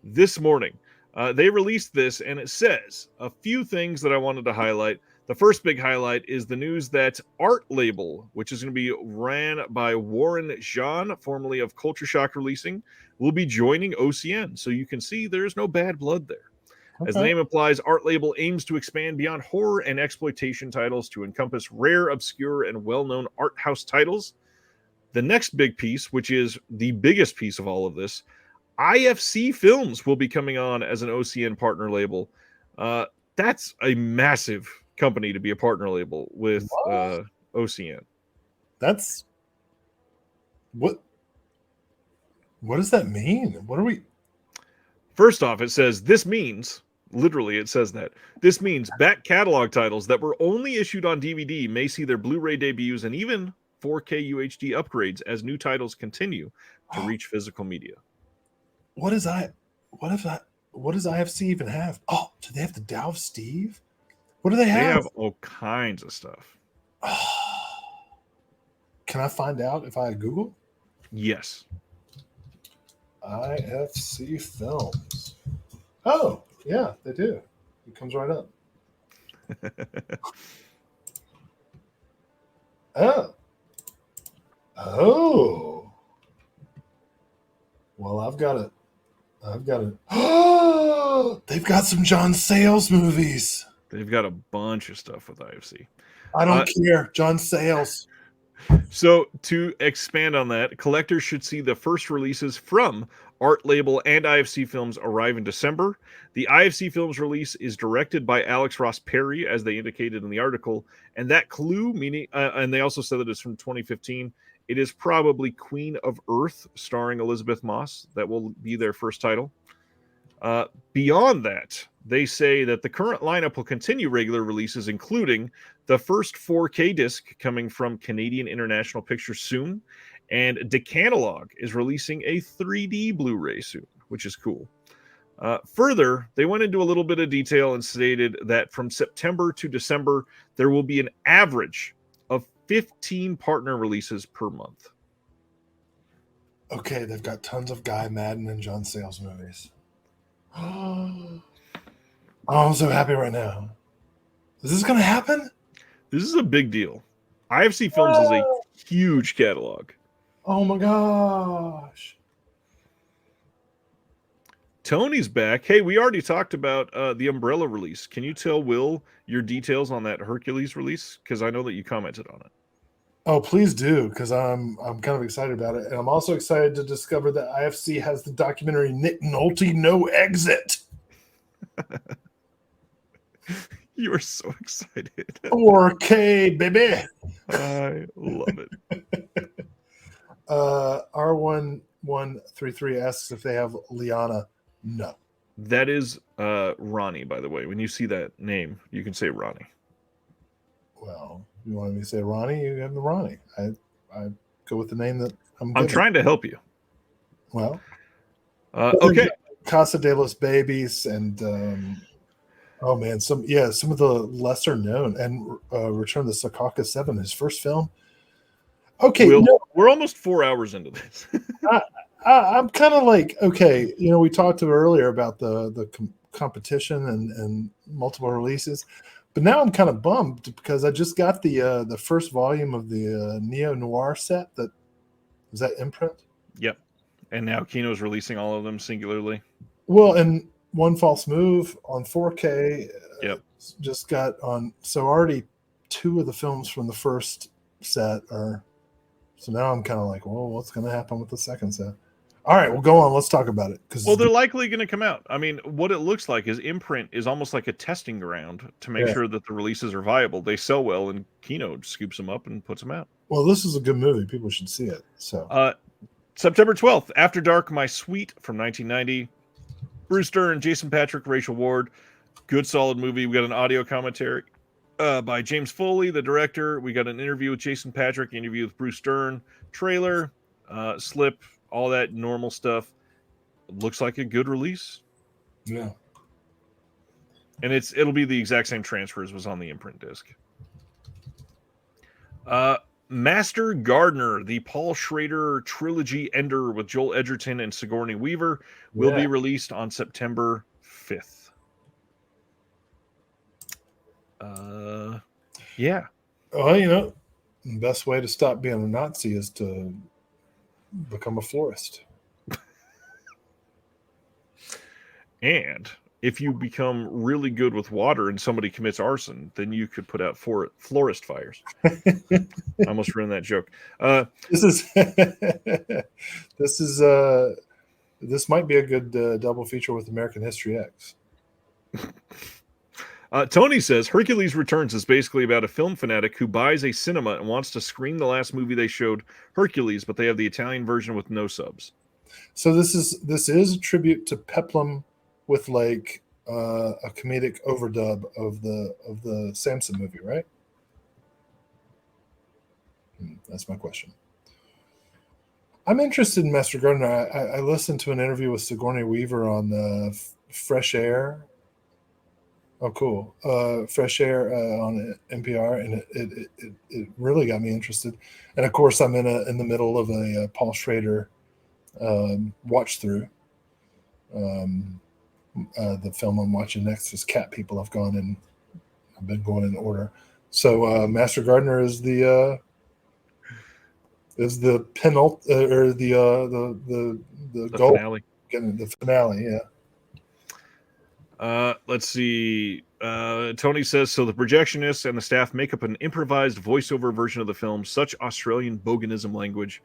Speaker 1: They released this, and it says a few things that I wanted to highlight. The first big highlight is the news that Art Label, which is going to be ran by Warren Jean, formerly of Culture Shock Releasing, will be joining OCN. So you can see there's no bad blood there. Okay. As the name implies, Art Label aims to expand beyond horror and exploitation titles to encompass rare, obscure, and well-known art house titles. The next big piece, which is the biggest piece of all of this, IFC Films will be coming on as an OCN partner label. That's a massive company to be a partner label with OCN.
Speaker 2: That's what does that mean? What are we?
Speaker 1: First off, it says this means, literally it says that, this means back catalog titles that were only issued on DVD may see their Blu-ray debuts and even 4K UHD upgrades as new titles continue to reach physical media.
Speaker 2: What does IFC even have? Oh, do they have the Dow of Steve? What do they have?
Speaker 1: They have all kinds of stuff.
Speaker 2: Can I find out if I Google?
Speaker 1: Yes.
Speaker 2: IFC Films. Oh, yeah, they do. It comes right up. Oh. Well, I've got it. Oh, they've got some John Sayles movies.
Speaker 1: They've got a bunch of stuff with IFC.
Speaker 2: I don't care. John Sayles.
Speaker 1: So to expand on that, collectors should see the first releases from Art Label and IFC Films arrive in December. The IFC Films release is directed by Alex Ross Perry, as they indicated in the article. And that clue, meaning, and they also said that it's from 2015. It is probably Queen of Earth, starring Elizabeth Moss. That will be their first title. Beyond that, they say that the current lineup will continue regular releases, including the first 4K disc coming from Canadian International Pictures soon, and Decanalog is releasing a 3D Blu-ray soon, which is cool. Further, they went into a little bit of detail and stated that from September to December, there will be an average of 15 partner releases per month.
Speaker 2: Okay, they've got tons of Guy Madden and John Sayles movies. Oh, I'm so happy right now. Is this going to happen?
Speaker 1: This is a big deal. IFC Films is a huge catalog.
Speaker 2: Oh my gosh.
Speaker 1: Tony's back. Hey, we already talked about the Umbrella release. Can you tell Will your details on that Hercules release? Because I know that you commented on it.
Speaker 2: Oh, please do, because I'm kind of excited about it, and I'm also excited to discover that IFC has the documentary Nick Nolte No Exit.
Speaker 1: You are so excited.
Speaker 2: 4K, baby.
Speaker 1: I love it.
Speaker 2: R1133 asks if they have Liana. No.
Speaker 1: That is Ronnie, by the way. When you see that name, you can say Ronnie.
Speaker 2: Well, you want me to say Ronnie? You have the Ronnie. I go with the name that I'm
Speaker 1: trying to help you.
Speaker 2: Well,
Speaker 1: okay.
Speaker 2: Casa de los Babies and oh man, some of the lesser known, and Return to Secaucus 7, his first film. Okay,
Speaker 1: we're almost 4 hours into this.
Speaker 2: I'm kind of like, okay, we talked earlier about the competition and multiple releases, but now I'm kind of bummed because I just got the first volume of the Neo Noir set. That was that Imprint.
Speaker 1: Yep, and now Kino's releasing all of them singularly.
Speaker 2: Well, and One False Move on 4K.
Speaker 1: Yep,
Speaker 2: just got on. So already 2 of the films from the first set are. So now I'm kind of like, well, what's going to happen with the second set? All right, well, go on. Let's talk about it.
Speaker 1: Well, they're likely going to come out. I mean, what it looks like is Imprint is almost like a testing ground to make sure that the releases are viable. They sell well, and Kino scoops them up and puts them out.
Speaker 2: Well, this is a good movie. People should see it. So,
Speaker 1: September 12th, After Dark, My Sweet from 1990. Bruce Dern, Jason Patric, Rachel Ward. Good, solid movie. We got an audio commentary by James Foley, the director. We got an interview with Jason Patric, interview with Bruce Dern, trailer, slip, all that normal stuff. Looks like a good release.
Speaker 2: Yeah.
Speaker 1: And it'll be the exact same transfer as was on the Imprint disc. Master Gardener, the Paul Schrader trilogy ender with Joel Edgerton and Sigourney Weaver, will be released on September 5th. Yeah.
Speaker 2: Well, the best way to stop being a Nazi is to become a florist.
Speaker 1: And if you become really good with water and somebody commits arson, then you could put out florist fires. I almost ruined that joke.
Speaker 2: This might be a good double feature with American History X.
Speaker 1: Tony says Hercules Returns is basically about a film fanatic who buys a cinema and wants to screen the last movie they showed, Hercules, but they have the Italian version with no subs.
Speaker 2: So this is a tribute to Peplum with like a comedic overdub of the Samson movie, right? That's my question. I'm interested in Master Gardener. I listened to an interview with Sigourney Weaver on Fresh Air. Oh, cool. Fresh Air on NPR, and it really got me interested. And of course, I'm in the middle of a Paul Schrader watch through. The film I'm watching next is Cat People. I've been going in order. So Master Gardener is the penult or the goal
Speaker 1: finale.
Speaker 2: Getting the finale, yeah.
Speaker 1: Let's see. Tony says, so the projectionists and the staff make up an improvised voiceover version of the film, such Australian boganism language.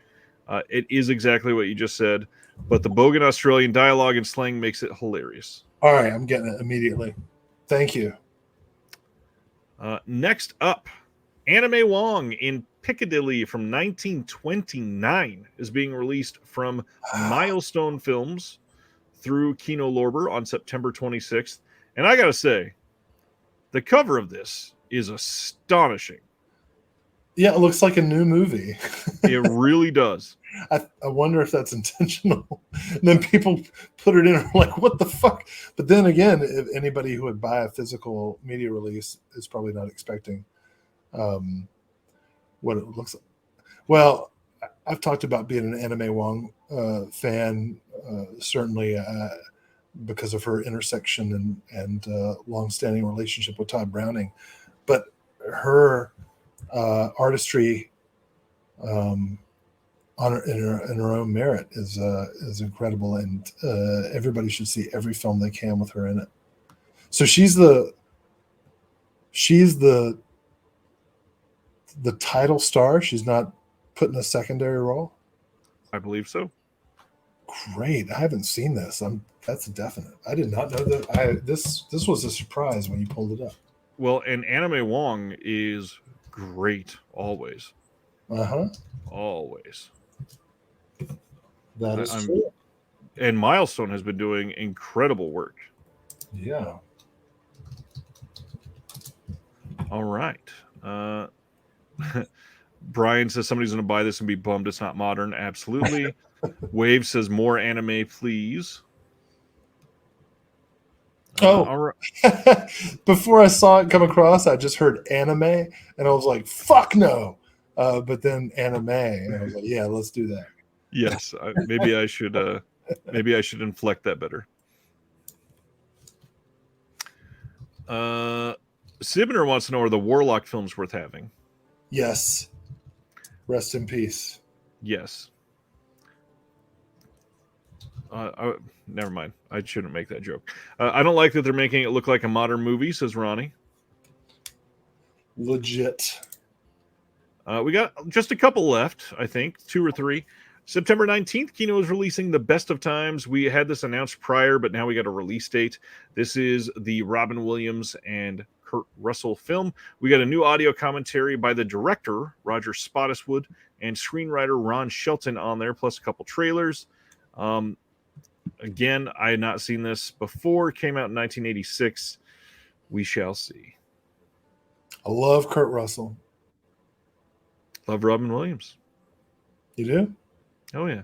Speaker 1: It is exactly what you just said, but the bogan Australian dialogue and slang makes it hilarious.
Speaker 2: All right, I'm getting it immediately. Thank you.
Speaker 1: Next up, Anime Wong in Piccadilly from 1929 is being released from Milestone Films through Kino Lorber on September 26th. And I gotta say, the cover of this is astonishing.
Speaker 2: Yeah, it looks like a new movie.
Speaker 1: It really does.
Speaker 2: I wonder if that's intentional. And then people put it in like, what the fuck? But then again, if anybody who would buy a physical media release is probably not expecting what it looks like. Well, I've talked about being an Anime Wong fan, certainly because of her intersection and longstanding relationship with Todd Browning. But her artistry in her own merit is incredible, and everybody should see every film they can with her in it. So she's the the title star. She's not put in a secondary role.
Speaker 1: I believe so.
Speaker 2: Great. I haven't seen this. That's a definite. I did not know that. This was a surprise when you pulled it up.
Speaker 1: Well, and Anime Wong is great always.
Speaker 2: Uh-huh.
Speaker 1: Always.
Speaker 2: That is true.
Speaker 1: And Milestone has been doing incredible work.
Speaker 2: Yeah.
Speaker 1: All right. Brian says somebody's going to buy this and be bummed it's not modern. Absolutely. Wave says more anime, please.
Speaker 2: All right. Before I saw it come across, I just heard anime, and I was like, "Fuck no!" But then anime, and I was like, "Yeah, let's do that."
Speaker 1: Yes, maybe I should. Maybe I should inflect that better. Sibner wants to know: are the Warlock films worth having?
Speaker 2: Yes. Rest in peace.
Speaker 1: Yes. Never mind. I shouldn't make that joke. I don't like that they're making it look like a modern movie, says Ronnie.
Speaker 2: Legit.
Speaker 1: We got just a couple left, I think, 2 or 3. September 19th, Kino is releasing The Best of Times. We had this announced prior, but now we got a release date. This is the Robin Williams and Kurt Russell film. We got a new audio commentary by the director, Roger Spottiswoode, and screenwriter Ron Shelton on there, plus a couple trailers. Again, I had not seen this before. It came out in 1986. We shall see.
Speaker 2: I love Kurt Russell.
Speaker 1: Love Robin Williams.
Speaker 2: You do?
Speaker 1: Oh yeah.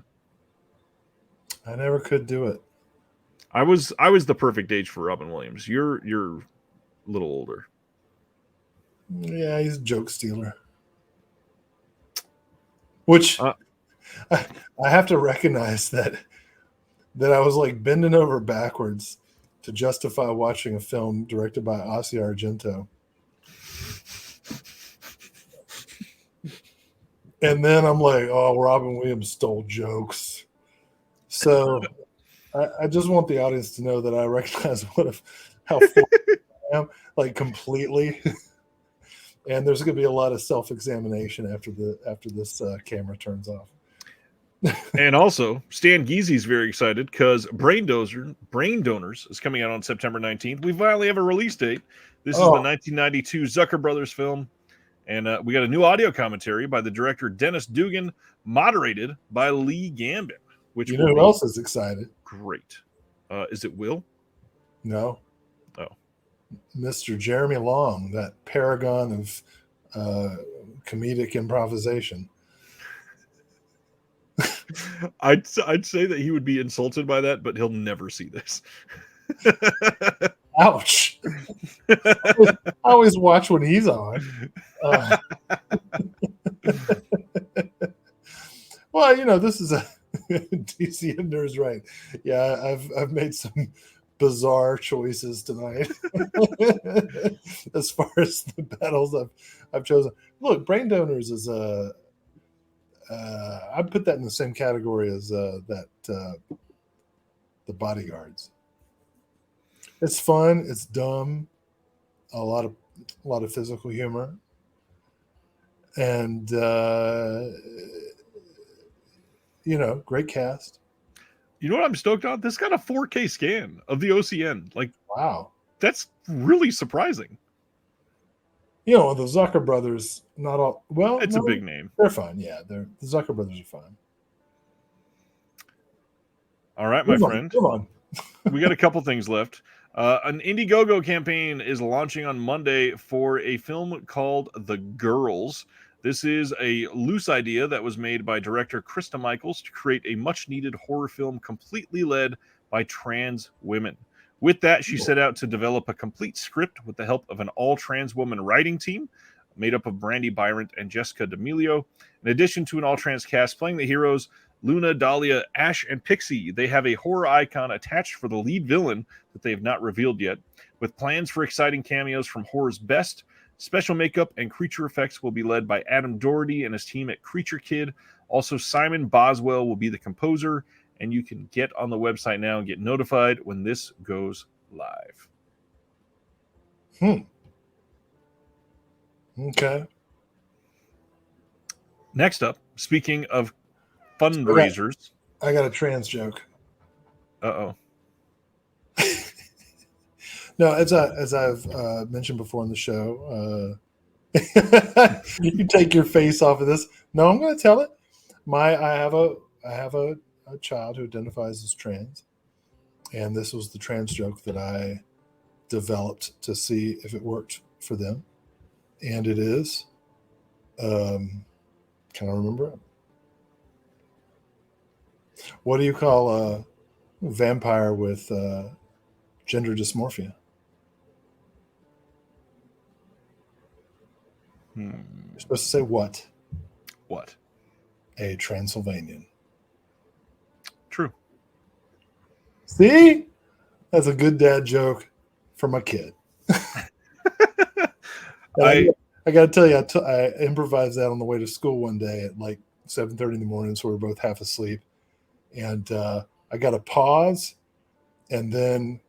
Speaker 2: I never could do it.
Speaker 1: I was the perfect age for Robin Williams. You're a little older.
Speaker 2: Yeah, he's a joke stealer. Which I have to recognize that I was like bending over backwards to justify watching a film directed by Asia Argento. And then I'm like, oh, Robin Williams stole jokes. So I just want the audience to know that I recognize how far I am, like completely. And there's going to be a lot of self-examination after this camera turns off.
Speaker 1: And also, Stan Geezy's very excited because Brain Donors is coming out on September 19th. We finally have a release date. This is the 1992 Zucker Brothers film. And we got a new audio commentary by the director Dennis Dugan, moderated by Lee Gambin. Which
Speaker 2: you know who else is excited?
Speaker 1: Great. Is it Will?
Speaker 2: No.
Speaker 1: Oh.
Speaker 2: Mr. Jeremy Long, that paragon of comedic improvisation.
Speaker 1: I'd say that he would be insulted by that, but he'll never see this.
Speaker 2: Ouch. I always watch when he's on. Well, you know, this is a DC Nerds, right? Yeah, I've made some bizarre choices tonight as far as the battles I've chosen. Look, Brain Donors is I'd put that in the same category as The Bodyguards. It's fun. It's dumb. A lot of physical humor, and great cast.
Speaker 1: You know what I'm stoked on? This got a 4K scan of the OCN. Like,
Speaker 2: wow,
Speaker 1: that's really surprising.
Speaker 2: You know, the Zucker brothers, not all. Well,
Speaker 1: it's a big name.
Speaker 2: They're fine. Yeah, the Zucker brothers are fine.
Speaker 1: All right, my friend.
Speaker 2: Come on.
Speaker 1: We got a couple things left. An Indiegogo campaign is launching on Monday for a film called The Girls. This is a loose idea that was made by director Krista Michaels to create a much-needed horror film completely led by trans women. With that, she set out to develop a complete script with the help of an all-trans woman writing team made up of Brandy Byron and Jessica D'Amelio. In addition to an all-trans cast playing the heroes, Luna, Dahlia, Ash, and Pixie, they have a horror icon attached for the lead villain that they have not revealed yet. With plans for exciting cameos from horror's best, special makeup and creature effects will be led by Adam Doherty and his team at Creature Kid. Also, Simon Boswell will be the composer, and you can get on the website now and get notified when this goes live.
Speaker 2: Okay.
Speaker 1: Next up, speaking of fundraisers.
Speaker 2: I got a trans joke.
Speaker 1: Uh-oh.
Speaker 2: No, as I've mentioned before in the show, you take your face off of this. No, I'm going to tell it. I have a child who identifies as trans, and this was the trans joke that I developed to see if it worked for them, and it is. Can I remember it? What do you call a vampire with gender dysmorphia? You're supposed to say what?
Speaker 1: What?
Speaker 2: A Transylvanian.
Speaker 1: True.
Speaker 2: See? That's a good dad joke for my kid. I got to tell you, I improvised that on the way to school one day at like 7:30 in the morning, so we were both half asleep. And I got a pause and then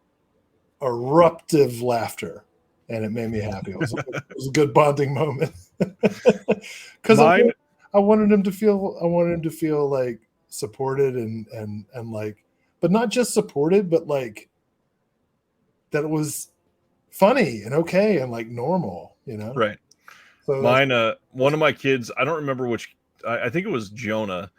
Speaker 2: eruptive laughter. And it made me happy. It was a good bonding moment. Because I wanted him to feel like supported and like, but not just supported, but like that it was funny and okay and like normal, you know?
Speaker 1: Right. So mine, one of my kids, I don't remember which, I think it was Jonah,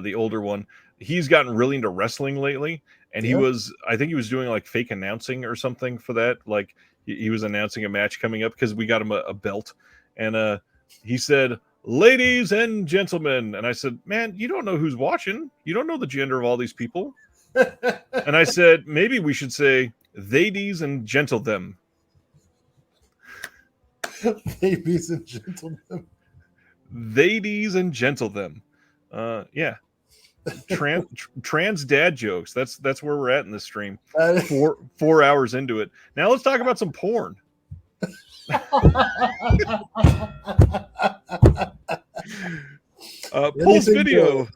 Speaker 1: the older one. He's gotten really into wrestling lately. And I think he was doing like fake announcing or something for that. Like he was announcing a match coming up because we got him a belt. And he said, "Ladies and gentlemen." And I said, "Man, you don't know who's watching. You don't know the gender of all these people." And I said, "Maybe we should say, ladies and gentle them."
Speaker 2: Ladies and gentlemen.
Speaker 1: Ladies and gentle them. Yeah. Trans dad jokes. That's where we're at in this stream. 4 hours into it. Now let's talk about some porn. Pulse Video,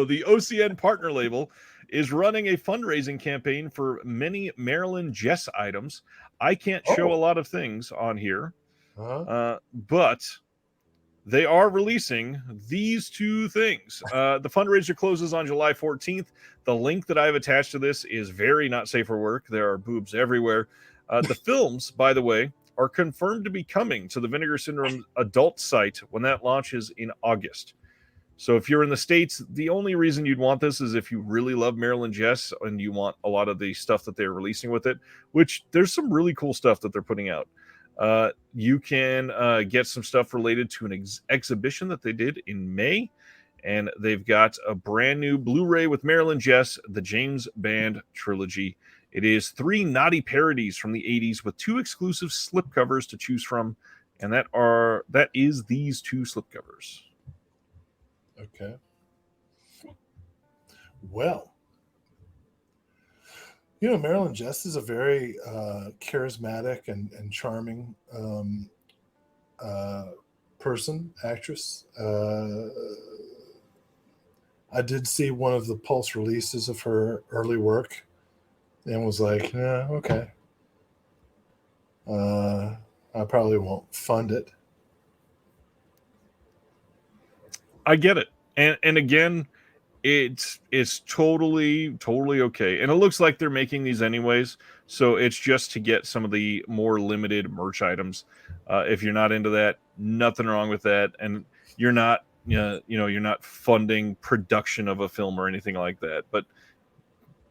Speaker 1: the OCN partner label, is running a fundraising campaign for many Marilyn Jess items. I can't show a lot of things on here, but they are releasing these two things. The fundraiser closes on July 14th. The link that I've attached to this is very not safe for work. There are boobs everywhere. The films, by the way, are confirmed to be coming to the Vinegar Syndrome adult site when that launches in August. So if you're in the States, the only reason you'd want this is if you really love Marilyn Jess and you want a lot of the stuff that they're releasing with it, which there's some really cool stuff that they're putting out. You can get some stuff related to an exhibition that they did in May, and they've got a brand new Blu-ray with Marilyn Jess, the James Band trilogy. It is 3 naughty parodies from the 80s with 2 exclusive slipcovers to choose from, and that is these 2 slipcovers.
Speaker 2: Okay. Well, you know, Marilyn Jess is a very charismatic and charming person, actress. I did see one of the Pulse releases of her early work and was like, yeah, okay. I probably won't fund it.
Speaker 1: I get it. And again, it's totally okay. And it looks like they're making these anyways. So it's just to get some of the more limited merch items. If you're not into that, nothing wrong with that. And you're not, you're not funding production of a film or anything like that, but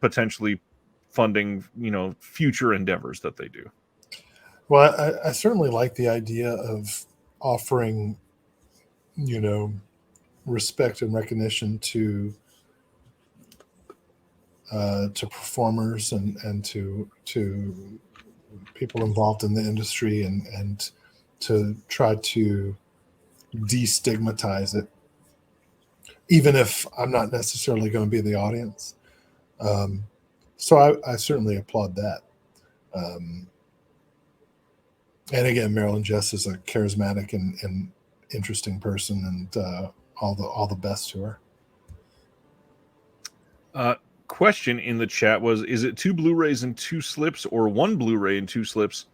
Speaker 1: potentially funding, future endeavors that they do.
Speaker 2: Well, I certainly like the idea of offering, respect and recognition to performers and to people involved in the industry and to try to destigmatize it, even if I'm not necessarily going to be the audience. So I certainly applaud that. And again, Marilyn Jess is a charismatic and interesting person, and all the best to
Speaker 1: her. Question in the chat was, is it 2 Blu-rays and 2 slips or 1 Blu-ray and 2 slips?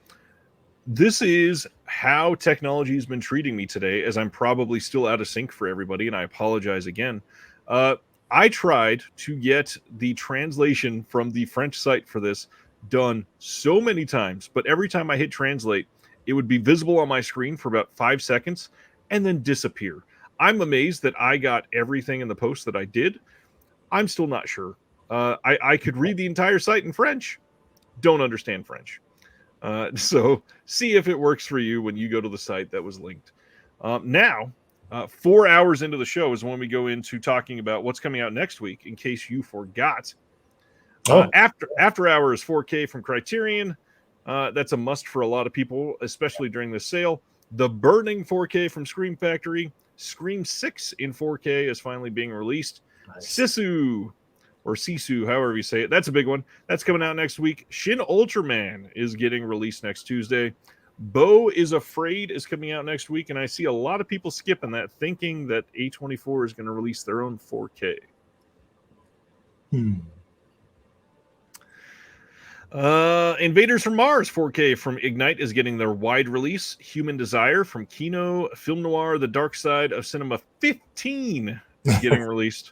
Speaker 1: This is how technology has been treating me today, as I'm probably still out of sync for everybody, and I apologize again. I tried to get the translation from the French site for this done so many times, but every time I hit translate, it would be visible on my screen for about 5 seconds and then disappear. I'm amazed that I got everything in the post that I did. I'm still not sure. I could read the entire site in French, don't understand French. So see if it works for you when you go to the site that was linked. Now, 4 hours into the show is when we go into talking about what's coming out next week, in case you forgot. After Hours 4K from Criterion. That's a must for a lot of people, especially during this sale. The Burning 4K from Scream Factory. Scream 6 in 4K is finally being released. Nice. Sisu, or Sisu, however you say it. That's a big one. That's coming out next week. Shin Ultraman is getting released next Tuesday. Beau is Afraid is coming out next week, and I see a lot of people skipping that, thinking that A24 is going to release their own 4K. Invaders from Mars 4K from Ignite is getting their wide release. Human Desire from Kino, Film Noir, The Dark Side of Cinema 15 is getting released.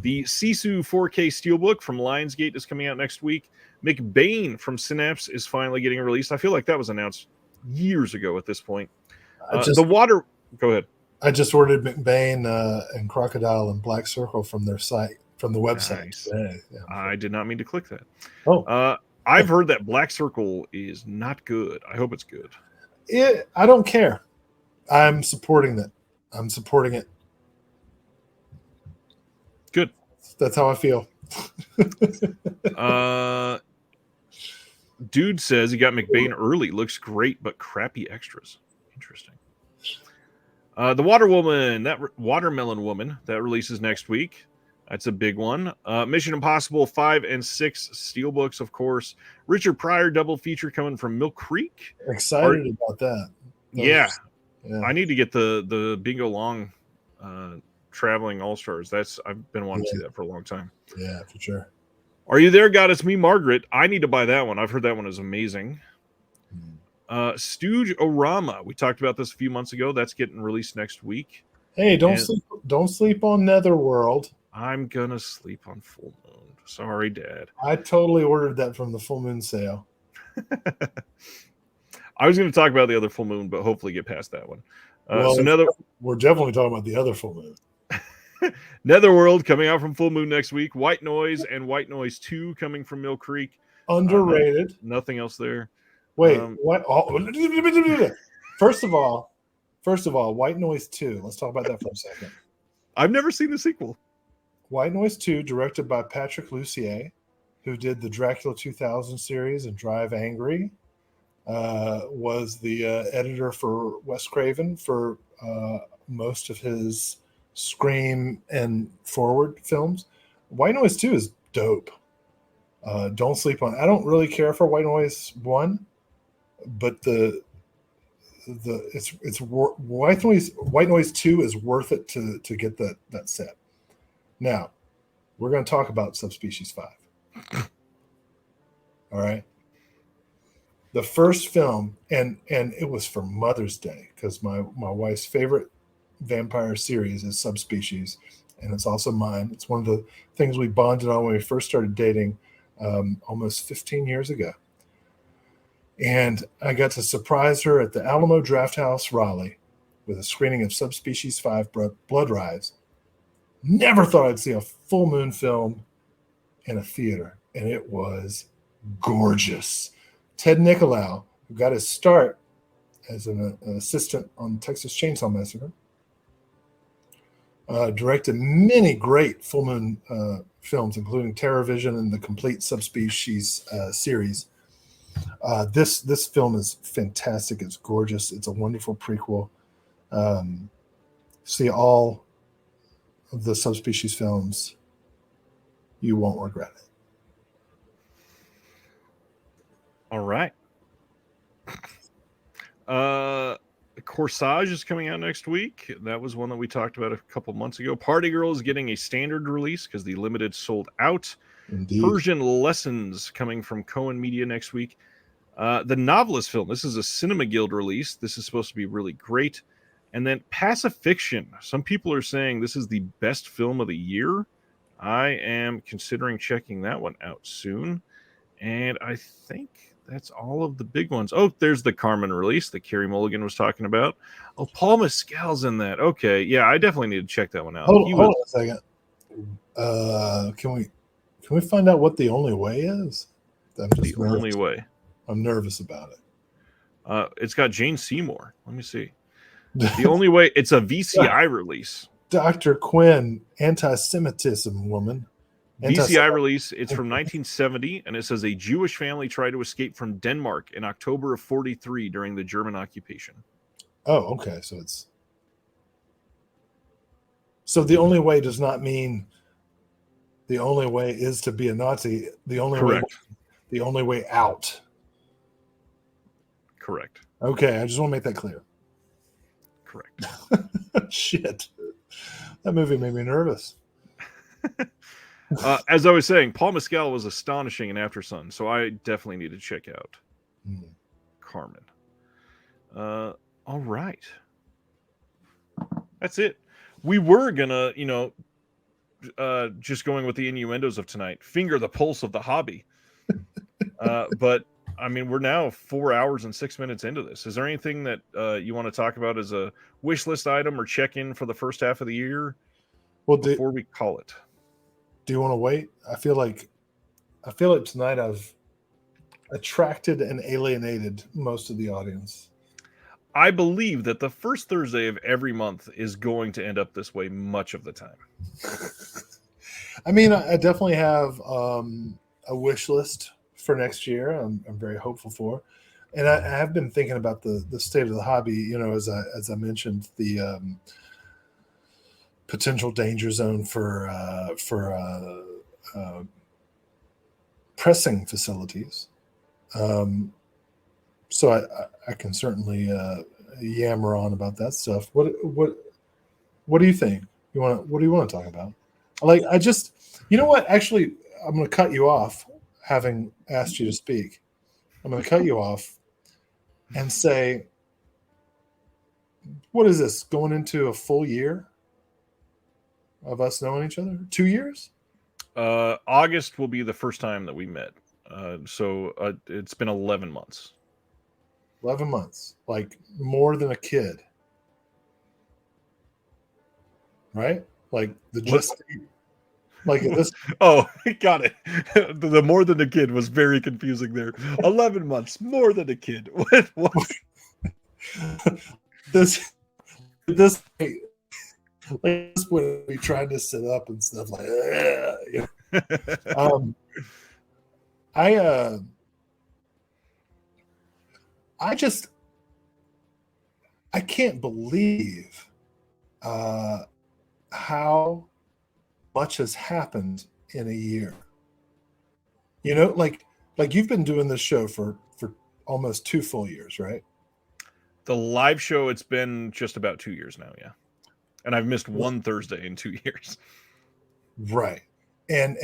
Speaker 1: The Sisu 4K Steelbook from Lionsgate is coming out next week. McBain from Synapse is finally getting released. I feel like that was announced years ago at this point. Go ahead.
Speaker 2: I just ordered McBain and Crocodile and Black Circle from their site, from the website.
Speaker 1: Nice. Yeah. I did not mean to click that.
Speaker 2: Oh.
Speaker 1: I've heard that Black Circle is not good. I hope it's good.
Speaker 2: I don't care. I'm supporting it.
Speaker 1: Good.
Speaker 2: That's how I feel.
Speaker 1: Dude says he got McBain early. Looks great, but crappy extras. Interesting. The Watermelon Woman, that releases next week. That's a big one. Mission Impossible 5 and 6 Steelbooks, of course. Richard Pryor double feature coming from Mill Creek.
Speaker 2: Excited about that.
Speaker 1: Yeah. I need to get the Bingo Long Traveling All-Stars. I've been wanting to see that for a long time.
Speaker 2: Yeah, for sure.
Speaker 1: Are You There, God? It's Me, Margaret. I need to buy that one. I've heard that one is amazing. Stooge-O-Rama. We talked about this a few months ago. That's getting released next week.
Speaker 2: Hey, don't sleep on Netherworld.
Speaker 1: I'm gonna sleep on Full Moon. Sorry, Dad.
Speaker 2: I totally ordered that from the Full Moon sale.
Speaker 1: I was going to talk about the other Full Moon, but hopefully get past that one.
Speaker 2: We're definitely talking about the other Full Moon.
Speaker 1: Netherworld coming out from Full Moon next week. White Noise and White Noise 2 coming from Mill Creek.
Speaker 2: Underrated.
Speaker 1: Nothing else there.
Speaker 2: Wait, what? First of all, White Noise 2. Let's talk about that for a second.
Speaker 1: I've never seen the sequel.
Speaker 2: White Noise 2, directed by Patrick Lussier, who did the Dracula 2000 series and Drive Angry, was the editor for Wes Craven for most of his Scream and Forward films. White Noise 2 is dope. Don't sleep on. I don't really care for White Noise 1, but White Noise 2 is worth it to get that set. Now, we're going to talk about Subspecies 5. All right. The first film, and it was for Mother's Day, because my wife's favorite vampire series is Subspecies, and it's also mine. It's one of the things we bonded on when we first started dating almost 15 years ago. And I got to surprise her at the Alamo Drafthouse, Raleigh, with a screening of Subspecies 5 Blood Rise. Never thought I'd see a Full Moon film in a theater, and it was gorgeous. Ted Nicolau, who got his start as an assistant on Texas Chainsaw Massacre, directed many great Full Moon films, including Terror Vision and the complete Subspecies series. This film is fantastic. It's gorgeous. It's a wonderful prequel. See all of the Subspecies films. You won't regret it.
Speaker 1: All right. Corsage is coming out next week. That was one that we talked about a couple months ago. Party Girl is getting a standard release because the limited sold out.
Speaker 2: Indeed.
Speaker 1: Persian Lessons coming from Cohen Media next week. The Novelist film. This is a Cinema Guild release. This is supposed to be really great. And then Pacifiction. Some people are saying this is the best film of the year. I am considering checking that one out soon. And I think that's all of the big ones. Oh, there's the Carmen release that Carey Mulligan was talking about. Oh, Paul Mescal's in that. Okay, yeah, I definitely need to check that one out.
Speaker 2: Hold on a second. Can we find out what The Only Way is?
Speaker 1: The Only Way.
Speaker 2: I'm nervous about it.
Speaker 1: It's got Jane Seymour. Let me see. The Only Way. It's a VCI release.
Speaker 2: Dr. Quinn, anti-Semitism woman.
Speaker 1: VCI release. It's from 1970, and it says a Jewish family tried to escape from Denmark in October of 1943 during the German occupation.
Speaker 2: Oh, okay. So the only way does not mean the only way is to be a Nazi.
Speaker 1: Correct.
Speaker 2: The only way out.
Speaker 1: Correct.
Speaker 2: Okay, I just want to make that clear.
Speaker 1: Correct.
Speaker 2: Shit. That movie made me nervous.
Speaker 1: As I was saying, Paul Mescal was astonishing in After Sun, so I definitely need to check out Carmen. All right. That's it. We were gonna, just going with the innuendos of tonight, finger the pulse of the hobby. But I mean, we're now 4 hours and 6 minutes into this. Is there anything that you want to talk about as a wish list item or check in for the first half of the year? Well, before we call it,
Speaker 2: do you want to wait? I feel like tonight I've attracted and alienated most of the audience.
Speaker 1: I believe that the first Thursday of every month is going to end up this way much of the time.
Speaker 2: I mean, I definitely have a wish list for next year. I'm very hopeful for, and I have been thinking about the state of the hobby. As I mentioned, the potential danger zone for pressing facilities. So I can certainly yammer on about that stuff. What do you think? What do you want to talk about? You know what? Actually, I'm going to cut you off, having asked you to speak. I'm going to cut you off and say, what is this, going into a full year of us knowing each other? 2 years?
Speaker 1: August will be the first time that we met. So it's been 11 months.
Speaker 2: 11 months, like more than a kid, right? Like like this.
Speaker 1: Oh, got it. The more than a kid was very confusing there. 11 months, more than a kid. What?
Speaker 2: this when we tried to sit up and stuff like that. I can't believe how much has happened in a year. Like you've been doing this show for almost 2 full years, right?
Speaker 1: The live show, it's been just about 2 years now, yeah. And I've missed one Thursday in 2 years.
Speaker 2: Right. And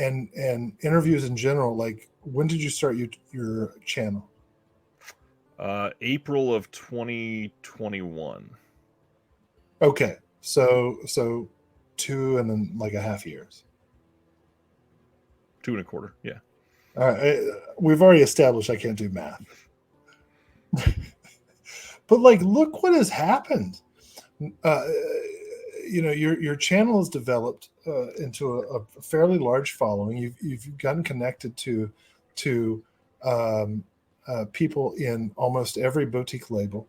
Speaker 2: interviews in general, like when did you start your channel?
Speaker 1: April of 2021.
Speaker 2: Okay. So 2 and then like a half years.
Speaker 1: 2 1/4, yeah.
Speaker 2: All right. We've already established I can't do math. But like, look what has happened. Your channel has developed into a fairly large following. You've gotten connected to people in almost every boutique label.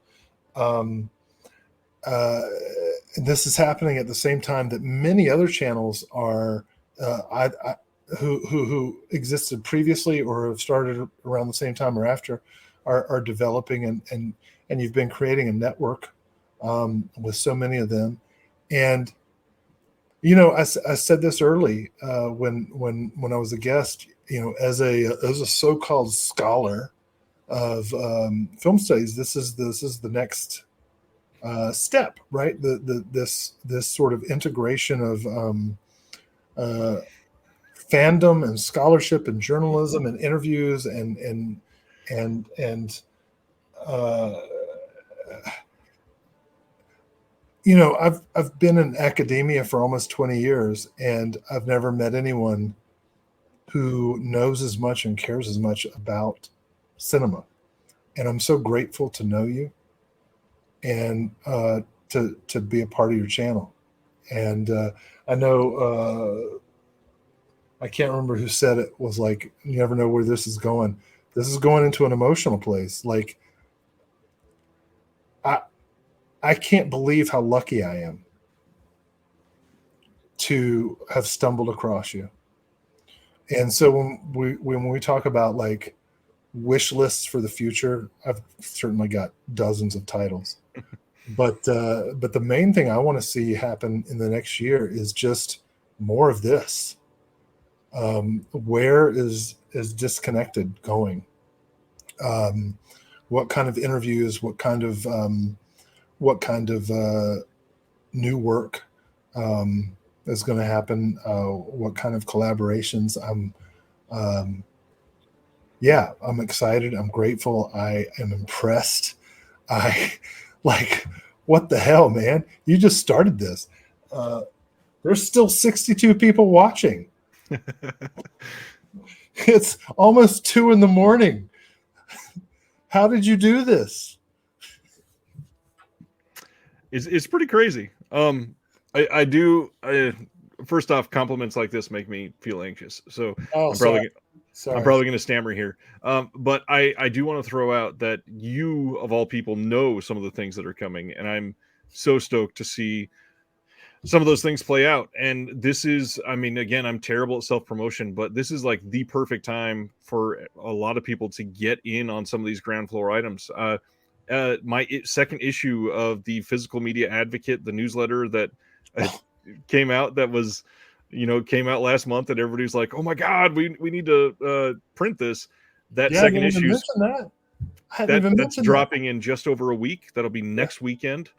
Speaker 2: This is happening at the same time that many other channels are who existed previously or have started around the same time or after are developing, and you've been creating a network with so many of them. And I said this early when I was a guest, as a so-called scholar of film studies, this is the next step, right? This sort of integration of fandom and scholarship and journalism and interviews and and uh, you know, I've been in academia for almost 20 years, and I've never met anyone who knows as much and cares as much about cinema. And I'm so grateful to know you and to be a part of your channel. And I know I can't remember who said it, was like, you never know where this is going. This is going into an emotional place. Like, I I can't believe how lucky I am to have stumbled across you. And so when we talk about like wish lists for the future, I've certainly got dozens of titles. But the main thing I want to see happen in the next year is just more of this. Where is Disconnected going? What kind of interviews? What kind of new work is going to happen? What kind of collaborations? Um, yeah, I'm excited. I'm grateful. I am impressed. I like, what the hell, man? You just started this. There's still 62 people watching. It's almost 2 a.m. How did you do this?
Speaker 1: It's pretty crazy. I do. First off, compliments like this make me feel anxious. So
Speaker 2: Oh,
Speaker 1: I'm probably
Speaker 2: sorry.
Speaker 1: I'm probably going to stammer here. But I do want to throw out that you, of all people, know some of the things that are coming, and I'm so stoked to see some of those things play out. And this is, I mean, again, I'm terrible at self-promotion, but this is like the perfect time for a lot of people to get in on some of these ground floor items. My second issue of the Physical Media Advocate, the newsletter that came out, that was, came out last month, and everybody's like, oh my God, we need to print this. That
Speaker 2: Yeah, I
Speaker 1: second
Speaker 2: didn't even
Speaker 1: issue,
Speaker 2: mention that. I hadn't even
Speaker 1: that's
Speaker 2: mentioned
Speaker 1: dropping in just over a week. That'll be next weekend.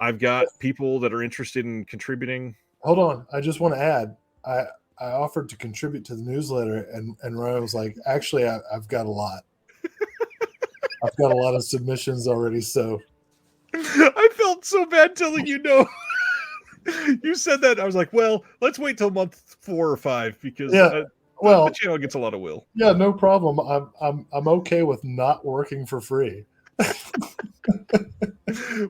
Speaker 1: I've got people that are interested in contributing.
Speaker 2: Hold on. I just want to add, I offered to contribute to the newsletter, and Ryan was like, actually, I've got a lot. I've got a lot of submissions already. So
Speaker 1: I felt so bad telling you no. You said that. I was like, well, let's wait till month 4 or 5 because
Speaker 2: yeah,
Speaker 1: the channel gets a lot of will.
Speaker 2: Yeah, no problem. I'm okay with not working for free.